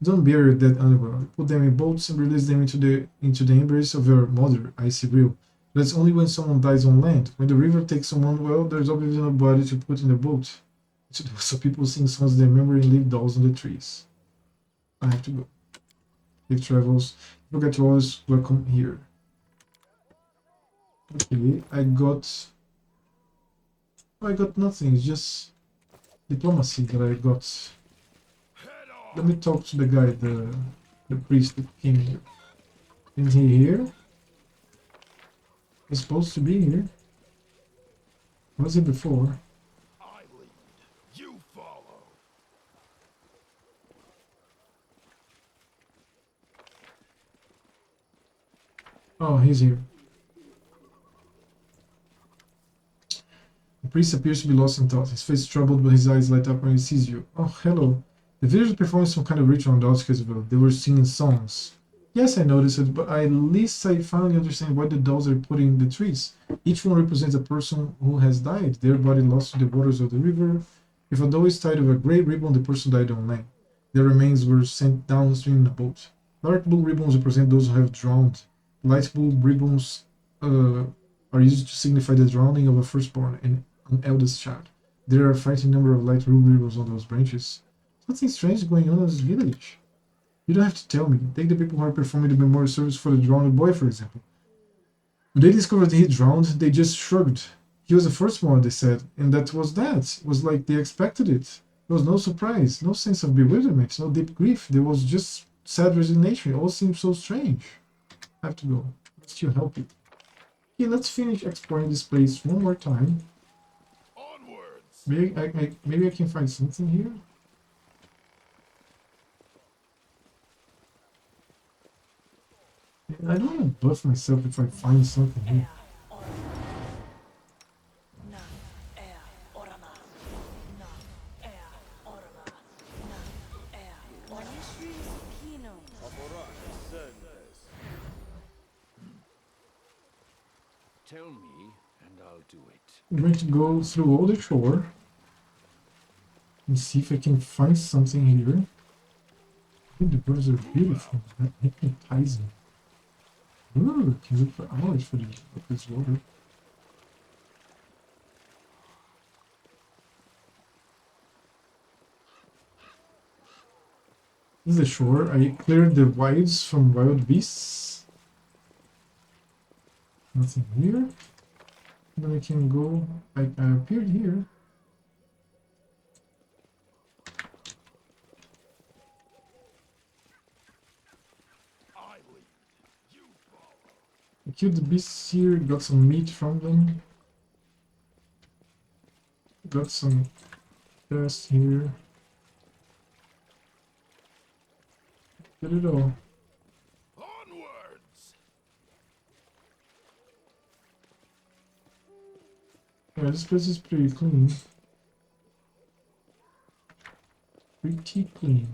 Don't bury dead animal. Put them in boats and release them into the embrace of your mother, Icy Real. That's only when someone dies on land. When the river takes someone, well, there's obviously nobody to put in the boat. So people sing songs in their memory and leave dolls on the trees. I have to go. Safe travels. Forget to always welcome here. Okay, I got nothing. It's just diplomacy that I got. Let me talk to the guy, the priest that came here. Is he here? He's supposed to be here. Was he before? I lead. You follow. Oh, he's here. The priest appears to be lost in thought. His face is troubled, but his eyes light up when he sees you. Oh, hello. The villagers performed some kind of ritual on the outskirts of the village. They were singing songs. Yes, I noticed it, but at least I finally understand why the dolls are put in the trees. Each one represents a person who has died, their body lost to the waters of the river. If a doll is tied with a gray ribbon, the person died on land. Their remains were sent downstream in a boat. Dark blue ribbons represent those who have drowned. Light blue ribbons are used to signify the drowning of a firstborn and an eldest child. There are a frightening number of light blue ribbons on those branches. Something strange is going on in this village. You don't have to tell me. Take the people who are performing the memorial service for the drowned boy, for example. When they discovered he drowned, they just shrugged. He was the firstborn, they said, and that was that. It was like they expected it. There was no surprise, no sense of bewilderment, no deep grief. There was just sad resignation. It all seemed so strange. I have to go. Let's still help you. Okay, let's finish exploring this place one more time. Onwards. Maybe I can find something here. I don't want to buff myself if I find something here. Tell me, and I'll do it. I'm going to go through all the shore and see if I can find something here. I think the birds are beautiful. Hypnotizing. Ooh, I can look for hours for this water. This is the shore. I cleared the wilds from wild beasts. Nothing here. Then I can go. I appeared here. I killed the beasts here, got some meat from them. Got some dust here. Did it all. Onwards. Yeah, this place is pretty clean. pretty clean.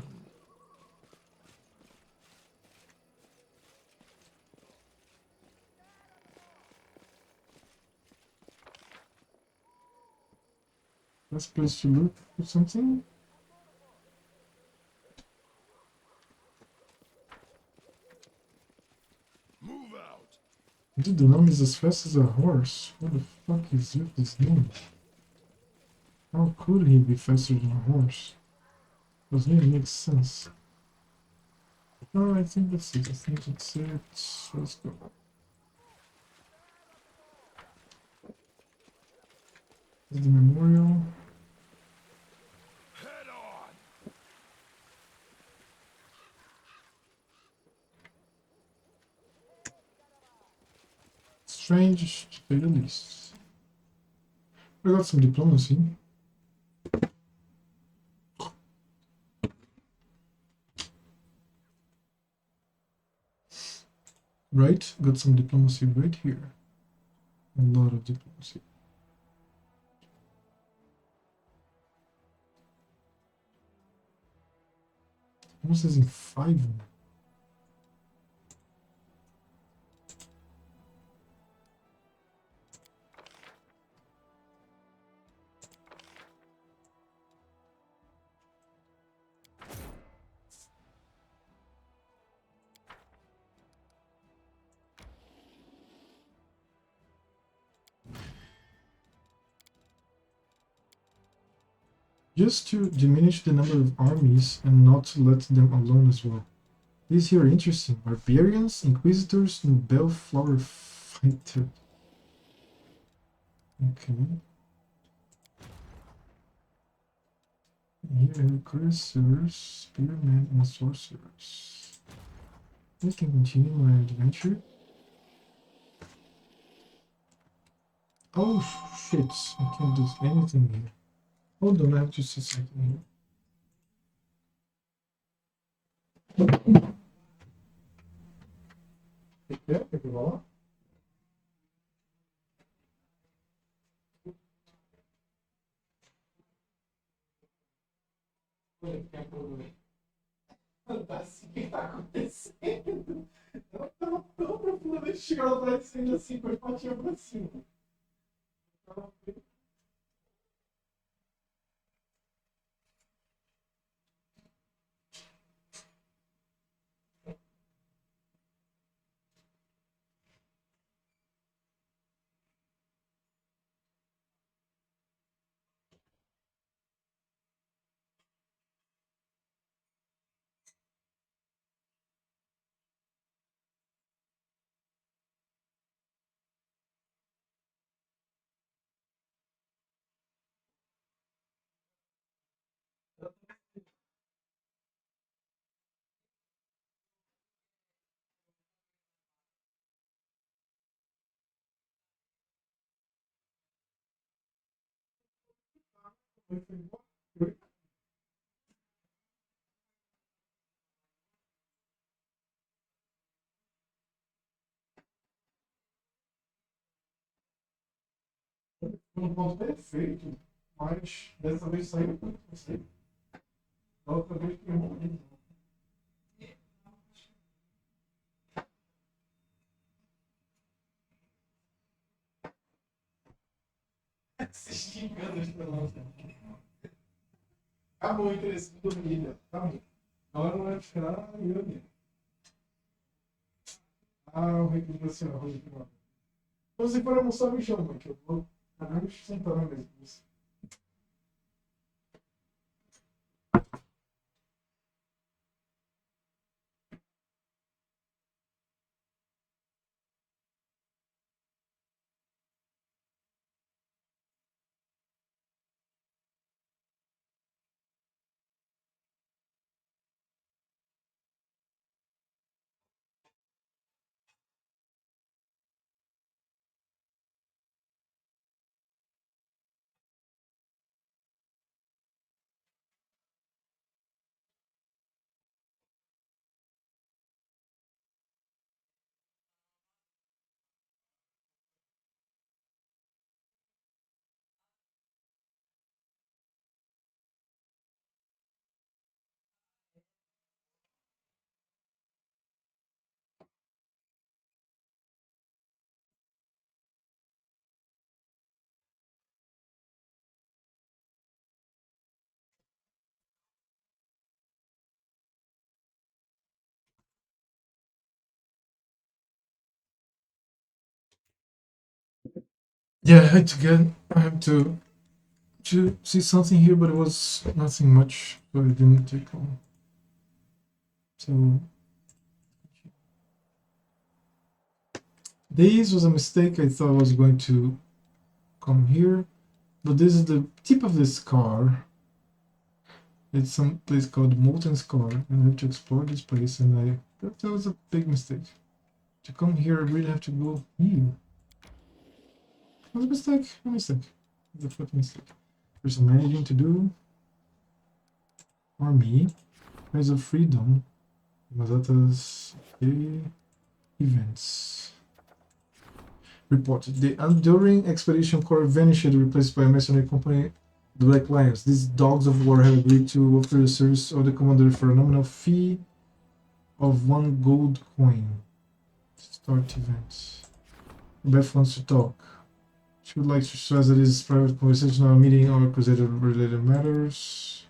Best place to look for something. Move out. Dude, the gnome is as fast as a horse. What the fuck is with this game? How could he be faster than a horse? Doesn't even make sense. No, I think that's it. I think that's it. Let's go. This is the memorial. Head on. Strange, to say the least. I got some diplomacy. Right? Got some diplomacy right here. A lot of diplomacy. Almost as in 5. Just to diminish the number of armies and not to let them alone as well. These here are interesting. Barbarians, Inquisitors, and Bellflower Fighter. Okay. Here are Cuirassiers, Spearmen, and Sorcerers. I can continue my adventure. Oh shit, I can't do anything here. Hold on, I have just a second here. Yeah, I can go on. Assim, o que tá acontecendo? Ela tava tão profundamente chegando lá descendo assim, com a patinha pra cima. Um ponto perfeito, mas dessa vez saiu muito perfeito. Da outra vez que eu morri. Se xingando de novo. Acabou o interesse do dormir, acabou. Agora não vai ficar, meu Deus. Ah, o recruto da senhora, o recruto. Então, se for almoçar, me chama, que eu vou. Caramba, sentar na mesa. Yeah, I had to get. I have to see something here, but it was nothing much, so it didn't take long. So this was a mistake. I thought I was going to come here, but this is the tip of the scar. It's some place called Molten Scar, and I have to explore this place, and that was a big mistake. To come here, I really have to go here. It was a mistake. A mistake. It's a fucking mistake. There's some managing to do. For me. Rise of Freedom. Azata's events. Reported. The Enduring Expedition Corps vanished, replaced by a mercenary company, the Black Lions. These dogs of war have agreed to offer the service of the commander for a nominal fee of 1 gold coin. Start events. Beth wants to talk. She would like to stress that this is private conversation, not a meeting or Crusader-related matters.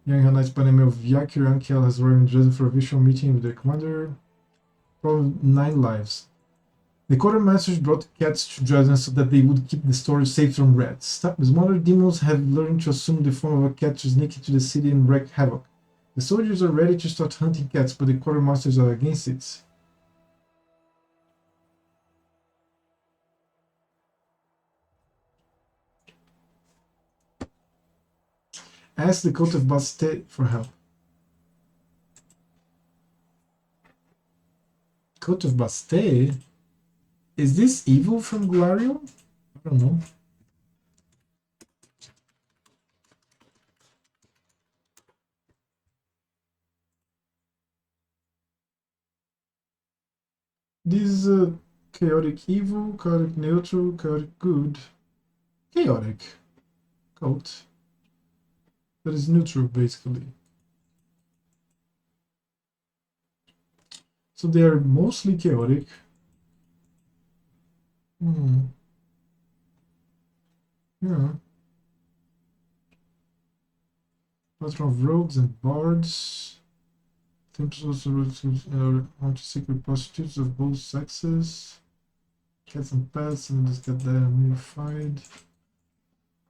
Young Knight by the name of Yakir Ankel has arrived in Drezen for a visual meeting with their commander. Problem 9 lives. The quartermasters brought cats to Drezen so that they would keep the store safe from rats. Smaller demons have learned to assume the form of a cat to sneak into the city and wreak havoc. The soldiers are ready to start hunting cats, but the quartermasters are against it. Ask the Coat of Bastet for help. Coat of Bastet? Is this evil from Glario? I don't know. This is chaotic evil, chaotic neutral, chaotic good. Chaotic. Coat. That is neutral, basically. So they are mostly chaotic. Yeah. Patron of rogues and bards. Temples also anti-secret prostitutes of both sexes. Cats and pets, and just get that unified.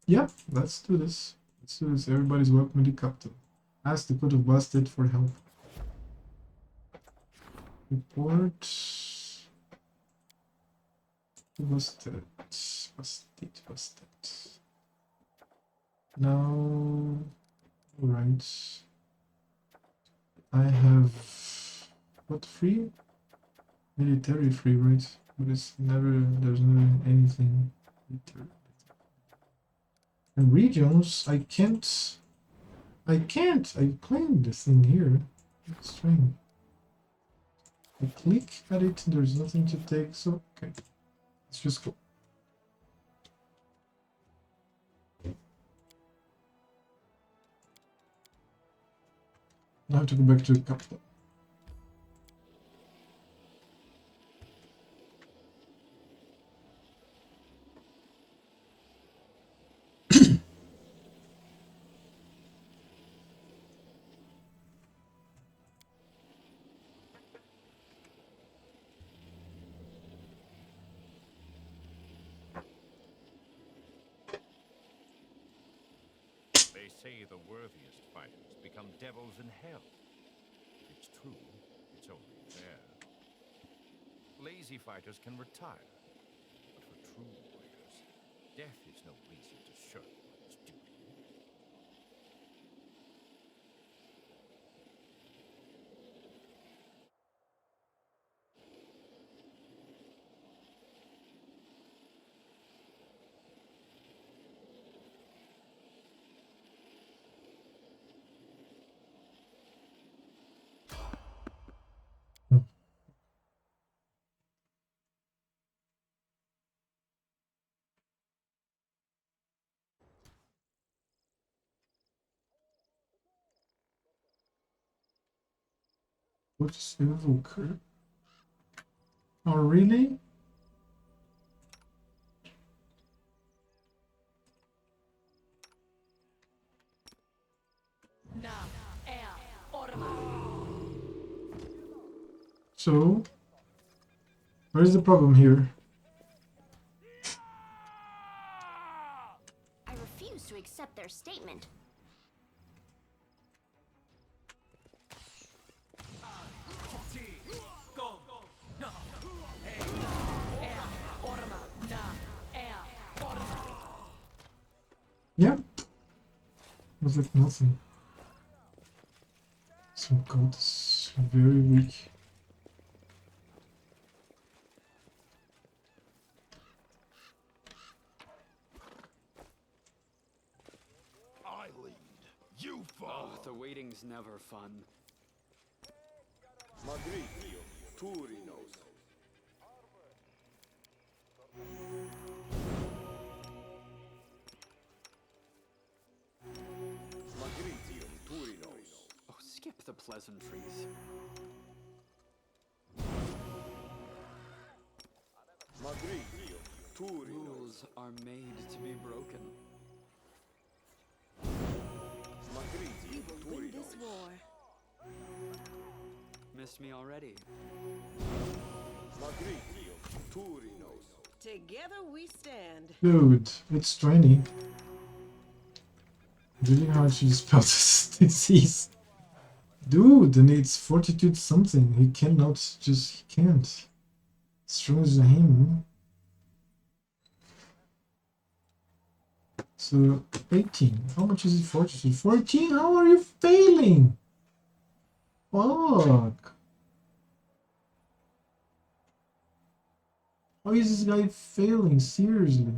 Yeah, let's do this. Let's do this. Everybody's welcome to the capital. Ask the Court of Bastet for help. Report. Bastet. Now, alright. I have what free? Military free, right? But it's never, there's never anything military. And regions, I claimed this thing here. It's strange. I click at it, there's nothing to take, so okay. Let's just go. Now I have to go back to the capital. They say the worthiest fighters become devils in hell. If it's true, it's only fair. Lazy fighters can retire, but for true warriors, death is no reason to shirk one's duty. What's Evoker? Oh, really? So, where's the problem here? fair statement. Yeah. Was like nothing. So God is very weak. I lead. You follow. Oh, the waiting's never fun. Magritio, Turinos. Magritio, Turinos. Oh, skip the pleasantries. Magritio, Turinos. Rules are made to be broken. Magritio, Win this Turinos. war. Missed me already. Magritio, Turinos. Together we stand. Dude, it's training. Really hard to spell this disease. Dude, and it's fortitude something. He cannot just, he can't. Strong as him. So, 18. How much is it fortitude? 14? How are you failing? Fuck. How is this guy failing? Seriously.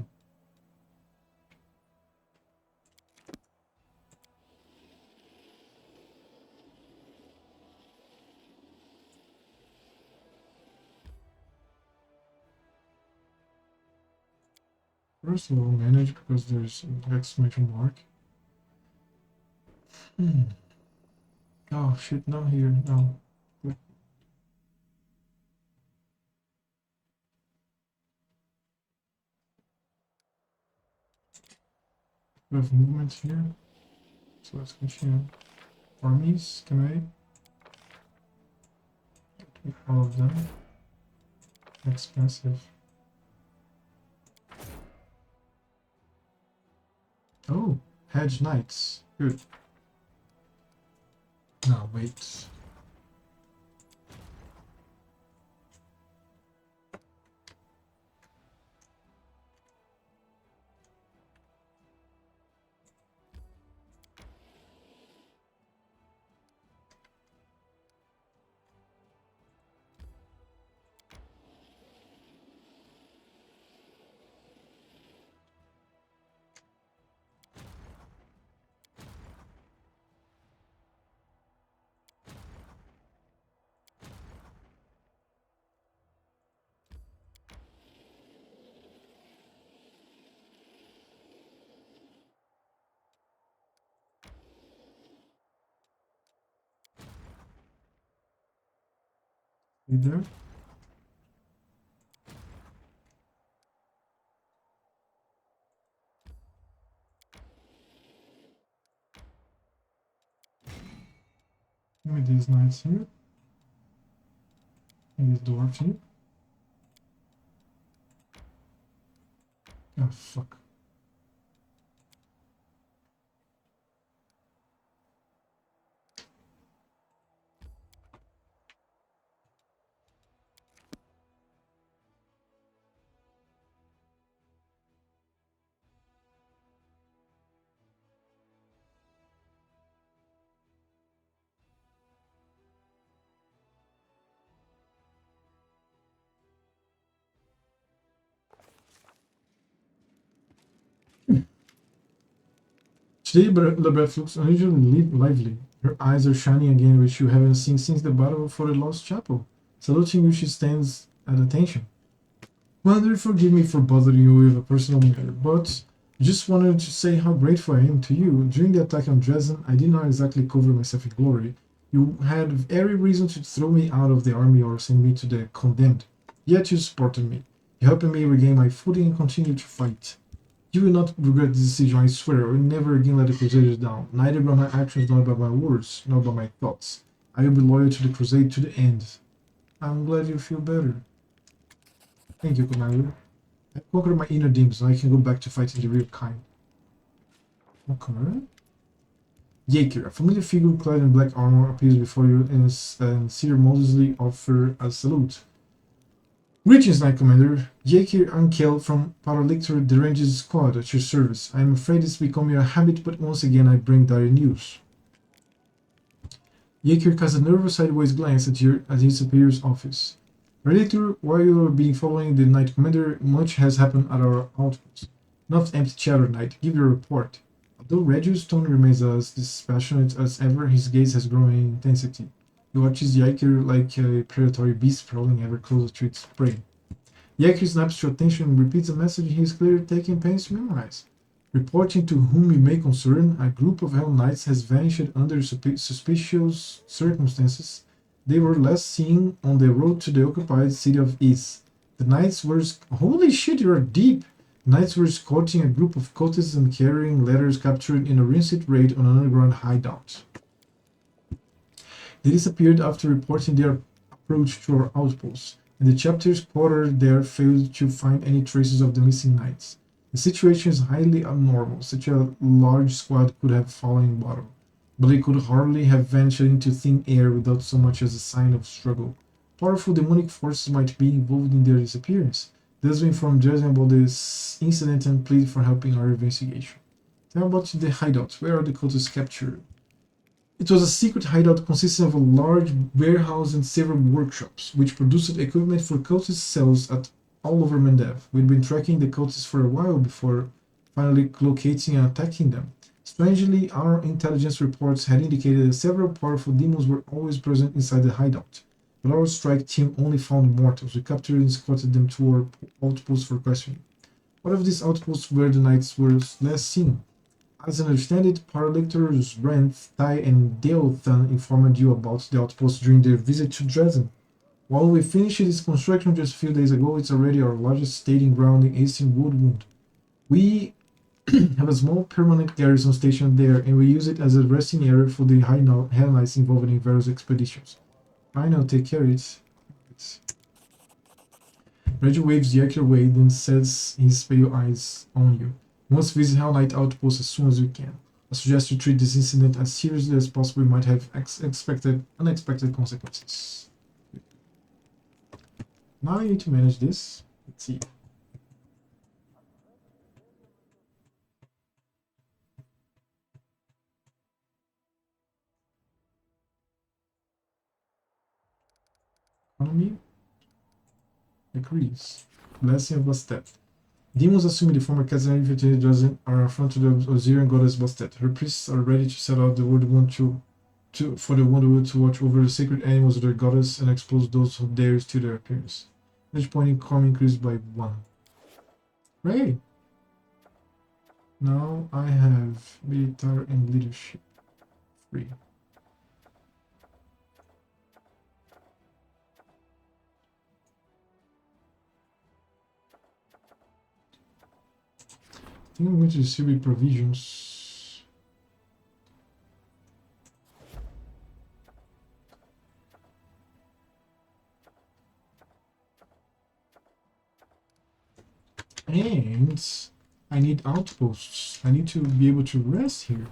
First of all, manage because there's an exclamation mark. Oh shit, not here, no. We have movement here. So let's continue. Armies, can I? Take all of them. Expensive. Oh, hedge knights. Good. No, wait. You there? Give me these knights here. And these dwarves here. Oh, fuck. Today, Lebeth looks unusually lively. Her eyes are shining again, which you haven't seen since the battle for the Lost Chapel. Saluting you, she stands at attention. Mother, forgive me for bothering you with a personal matter, but just wanted to say how grateful I am to you. During the attack on Drezen, I did not exactly cover myself in glory. You had every reason to throw me out of the army or send me to the condemned. Yet you supported me. You helped me regain my footing and continue to fight. You will not regret this decision, I swear. I will never again let the Crusaders down. Neither by my actions nor by my words, nor by my thoughts. I will be loyal to the Crusade to the end. I'm glad you feel better. Thank you, Commander. I conquered my inner demons, and I can go back to fighting the real kind. Okay. Jaeger, a familiar figure clad in black armor, appears before you and ceremoniously offers a salute. Greetings, Knight Commander. Jaeger Ankel from Paralictor Deranged Squad at your service. I am afraid it's becoming a habit, but once again I bring dire news. Jaeger casts a nervous sideways glance at his superior's office. Relator, while you are being following the Knight Commander, much has happened at our outpost. Not empty chatter, Knight. Give your report. Although Reggio's tone remains as dispassionate as ever, his gaze has grown in intensity. He watches Jaeger like a predatory beast prowling ever closer to its prey. Jaeger snaps to attention and repeats a message he is clearly taking pains to memorize. Reporting to whom it may concern, a group of Hell Knights has vanished under suspicious circumstances. They were last seen on the road to the occupied city of Is. The Knights were... Holy shit, you are deep! The Knights were escorting a group of cultists and carrying letters captured in a recent raid on an underground hideout. They disappeared after reporting their approach to our outpost, and the chapter's quartered there failed to find any traces of the missing Knights. The situation is highly abnormal. Such a large squad could have fallen in battle, but they could hardly have vanished into thin air without so much as a sign of struggle. Powerful demonic forces might be involved in their disappearance. Thus we informed Drezen about this incident and plead for help in our investigation. Tell about the hideout. Where are the cultists captured? It was a secret hideout consisting of a large warehouse and several workshops, which produced equipment for cultist cells all over Mendev. We'd been tracking the cultists for a while before finally locating and attacking them. Strangely, our intelligence reports had indicated that several powerful demons were always present inside the hideout, but our strike team only found mortals. We captured and escorted them to our outpost for questioning. What of these outposts where the knights were last seen? As I understand it, Paralictors Brent, Tai, and Deothan informed you about the outpost during their visit to Drezen. While we finished its construction just a few days ago, it's already our largest staging ground in Eastern Woodwood. We have a small permanent garrison stationed there, and we use it as a resting area for the Hell Knights involved in various expeditions. I know, take care of it. Reggie waves Jack away, then sets his pale eyes on you. We must visit Hell Knight outpost as soon as we can. I suggest you treat this incident as seriously as possible. It might have unexpected consequences. Now I need to manage this. Let's see. Economy. Agrees. Blessing of Bastet. Demons assuming the former Kazan infiltrated Drezen are in front of the Osirian goddess Bastet. Her priests are ready to set out the Woodwood for the Woodwood to watch over the sacred animals of their goddess and expose those who dare to their appearance. Each point income increased by 1. Great! Now I have military and leadership. 3. I think I'm going to distribute provisions. And I need outposts. I need to be able to rest here.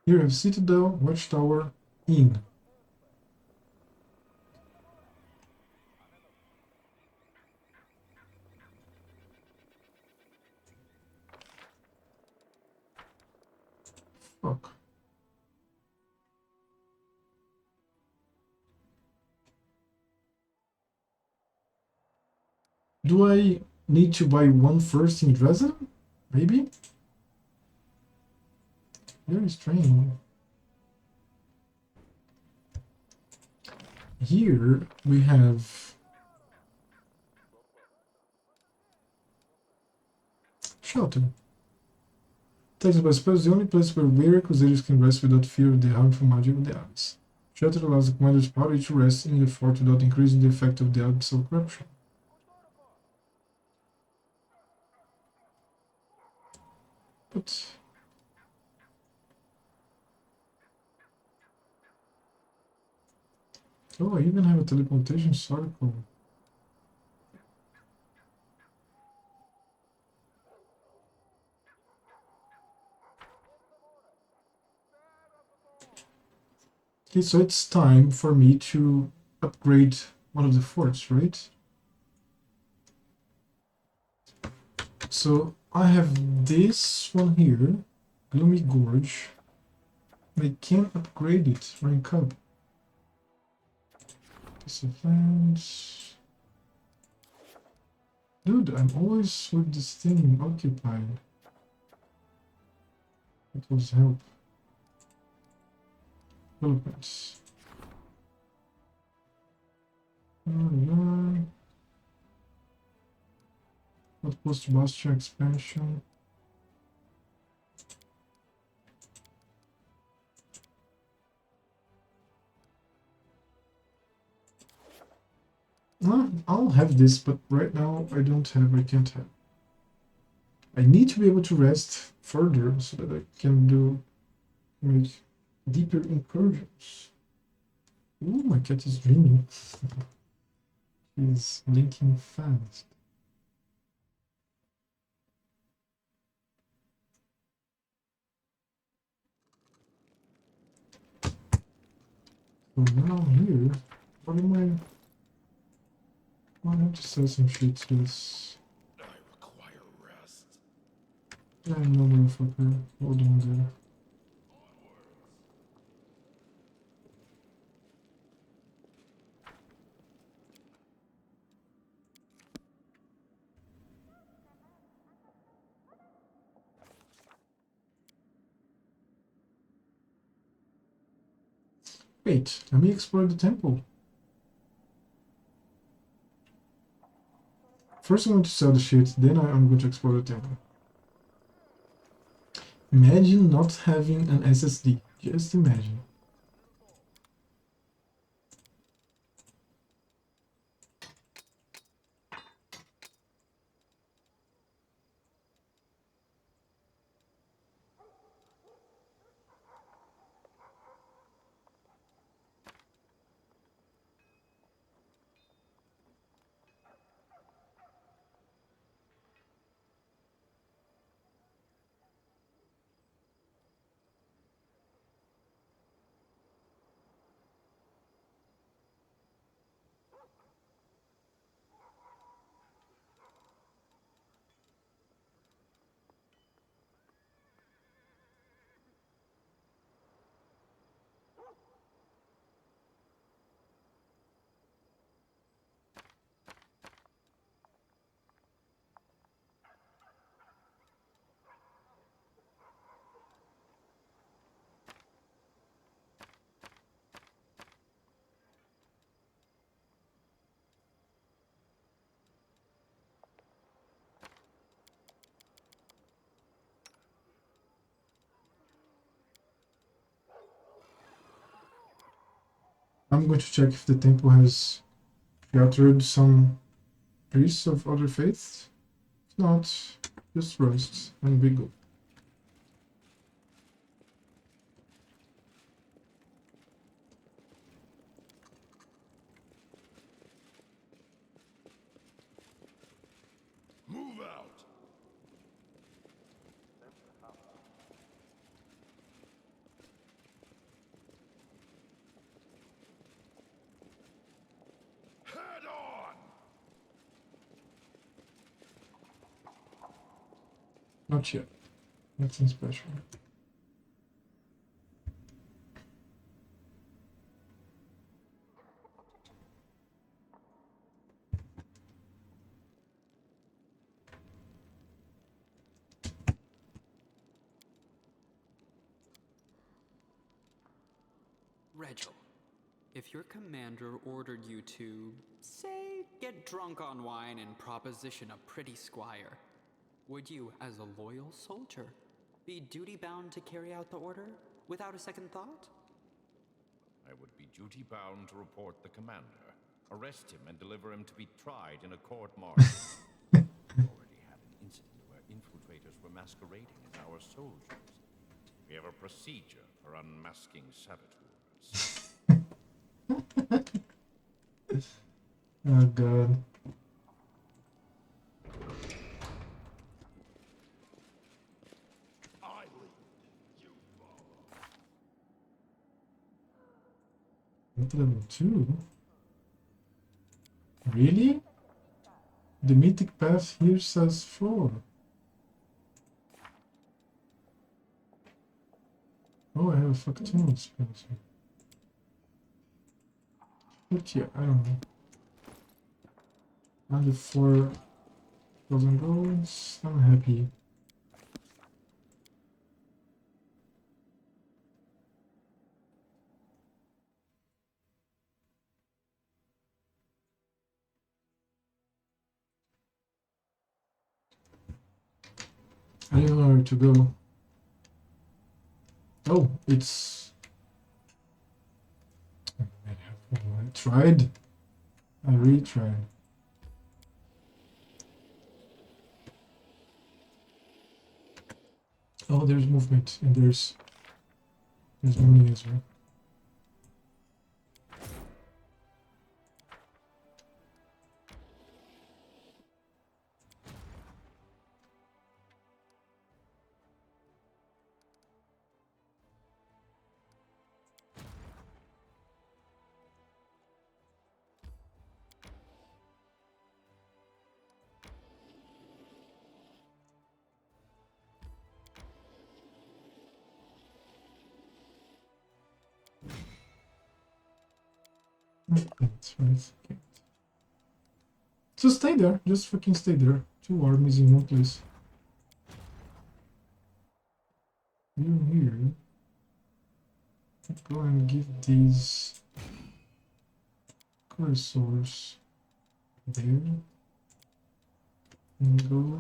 Here I have Citadel, Watchtower, Inn. Fuck. Do I need to buy one first in Drezen? Maybe? Very strange. Here we have shelter. Texas, I suppose the only place where weary crusaders can rest without fear of the harmful magic of the abyss. Shelter allows the commander's party to rest in the fort without increasing the effect of the abyssal corruption. But Oh, I even have a teleportation circle. Okay, so it's time for me to upgrade one of the forts, right? So I have this one here, Gloomy Gorge. I can upgrade it, rank up. Piece of land. Dude, I'm always with this thing occupied. It was help. Developments. Outpost Bastion expansion. I'll have this, but right now I can't have. I need to be able to rest further so that I can make deeper incursions. Ooh, my cat is dreaming. He's blinking fast. So now here, what am I have to sell some shit to this. I require rest. Yeah, no motherfucker. Hold on there. Wait, let me explore the temple. First I'm going to sell the shit, then I'm going to explore the temple. Imagine not having an SSD. Just imagine. I'm going to check if the temple has sheltered some priests of other faiths. If not, just rest and be good. Move out. Head on. Not yet. Nothing special. Regil, if your commander ordered you to, say, get drunk on wine and proposition a pretty squire, would you, as a loyal soldier, be duty-bound to carry out the order without a second thought? I would be duty-bound to report the commander, arrest him, and deliver him to be tried in a court-martial. Already had an incident where infiltrators were masquerading as our soldiers. We have a procedure for unmasking saboteurs. Oh god. What level 2? Really? The mythic path here says 4. Oh, I have a fuck ton of spells here. But yeah, I don't know. Under 4,000 golds. I'm happy. I don't know where to go. Oh, it's... I tried. I retried. Oh, there's movement and there's money as well. That's right. Okay. So stay there. Just fucking stay there. 2 armies in one place. You here. Go and give these cursors there. And go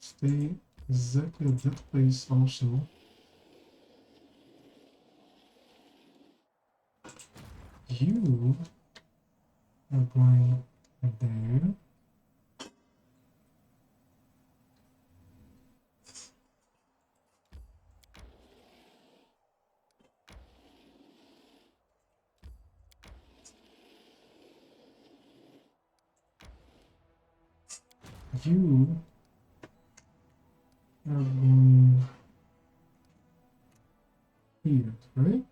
stay exactly at that place also. You are going there. You are going here, right?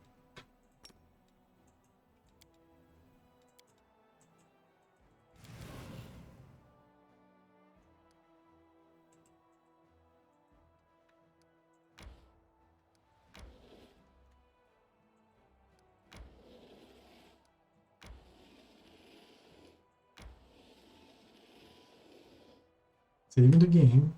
Saving the game.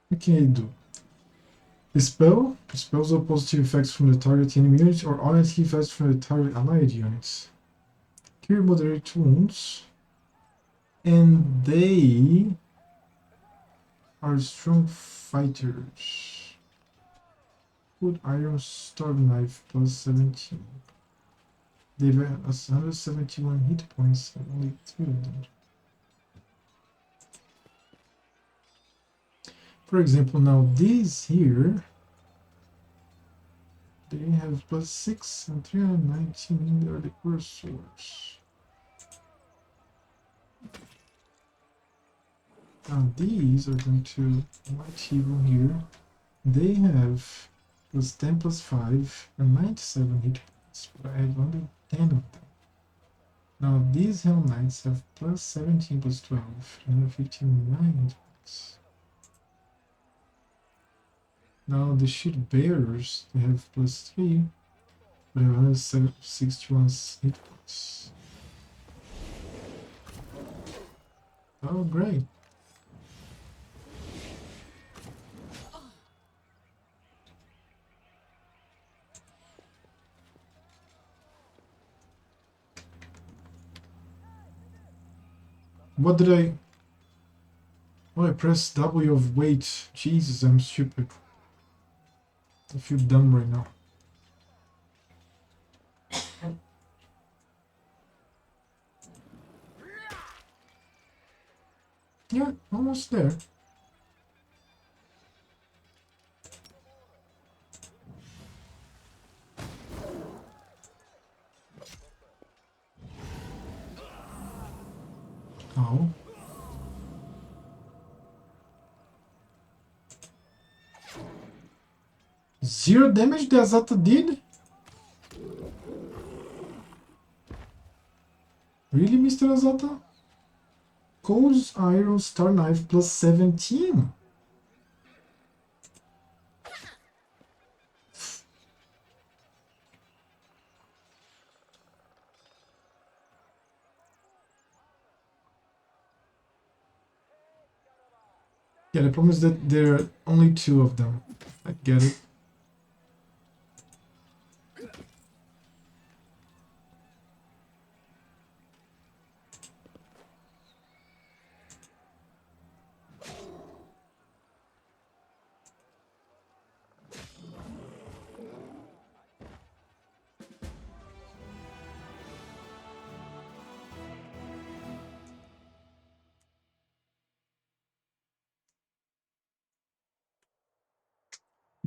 What can you do? Dispels all positive effects from the target enemy unit or all negative effects from the target allied units. Cure moderate wounds. And they are strong fighters. Put Iron Storm Knife plus 17. They have 171 hit points and only 3 of them. For example, now these here, they have plus 6 and 319. They are the cursors. Now these are going to Might Hero here. They have plus 10 plus 5 and 97 hit points, but I have only 10 of them. Now these Hell Knights have plus 17 plus 12 and 59 hit points. Now the Shield Bearers, they have plus 3, but have 161 hit points. Oh, great. What did I... Oh, I pressed W of wait. Jesus, I'm stupid. I feel dumb right now. Yeah, almost there. Oh. Zero damage the Azata did? Really, Mr. Azata? Cold's Iron Star Knife plus 17. Yeah, the problem is that there are only 2 of them. I get it.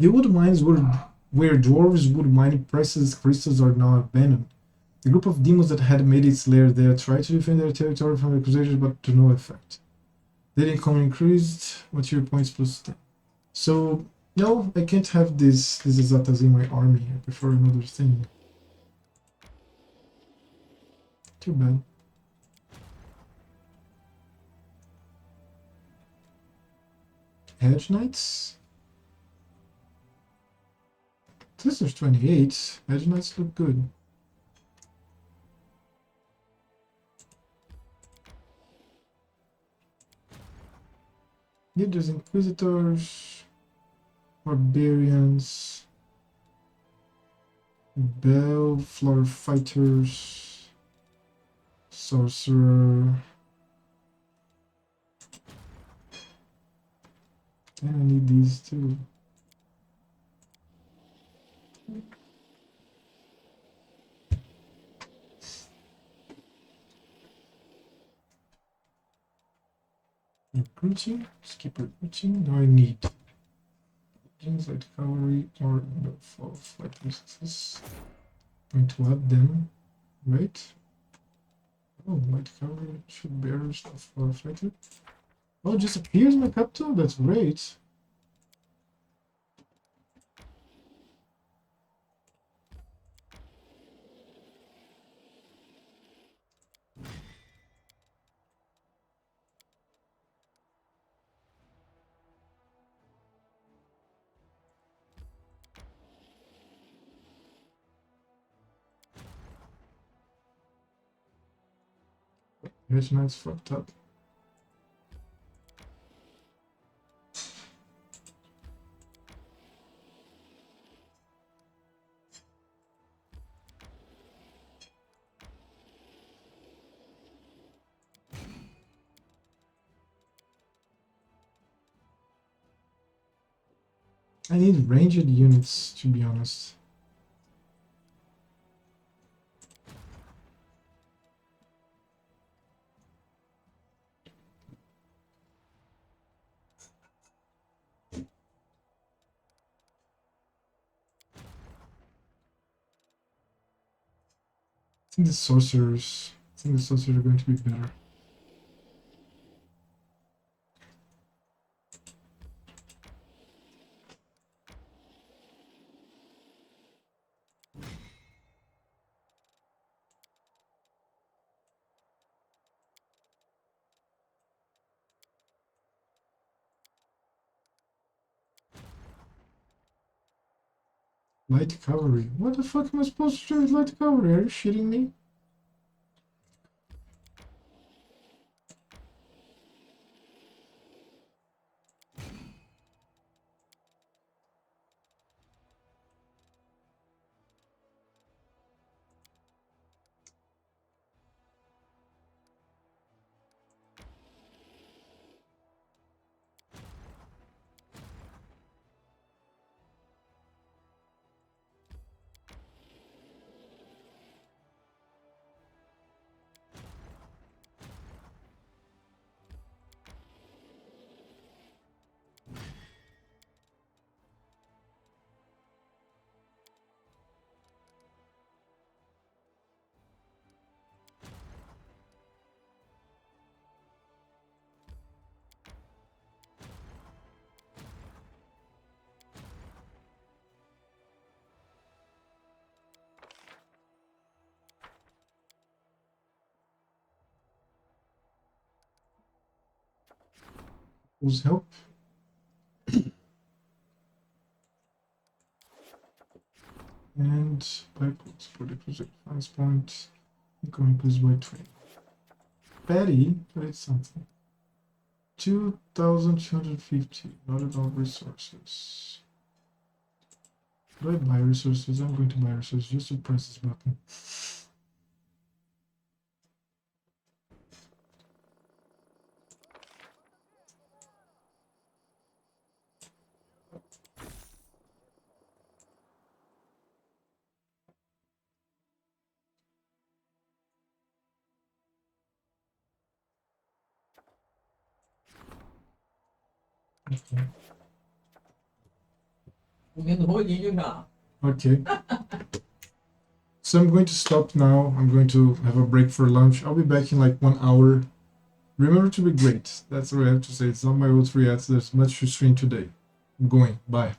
The wood mines where dwarves would mine precious crystals are now abandoned. The group of demons that had made its lair there tried to defend their territory from accusations, but to no effect. Their income increased material points plus 10. So, no, I can't have these Azatas in my army. I prefer another thing. Too bad. Hedge Knights? This is 28. Hedge Knights look good. Yeah, there's Inquisitors, Barbarians, Bellflower Fighters, Sorcerer, and I need these too. Recruiting, skip recruiting. Now I need light cavalry or the flight resistance. I'm going to add them, right? Oh, light cavalry should bear stuff for fighter. Oh, it just appears in my capital? That's great. Hedge Knight's fucked up. I need ranged units, to be honest. I think the sorcerers are going to be better. Light cavalry. What the fuck am I supposed to do with light cavalry? Are you shitting me? Who's help? And backwards for the project finance point. Income increased by 20. Patty, something. 2,250. Not enough resources. Do I buy resources? I'm going to buy resources just to press this button. Okay. Comendo rolinho já. Okay. So I'm going to stop now. I'm going to have a break for lunch. I'll be back in like 1 hour. Remember to be great. That's what I have to say. It's not my old free ads. There's much to stream today. I'm going. Bye.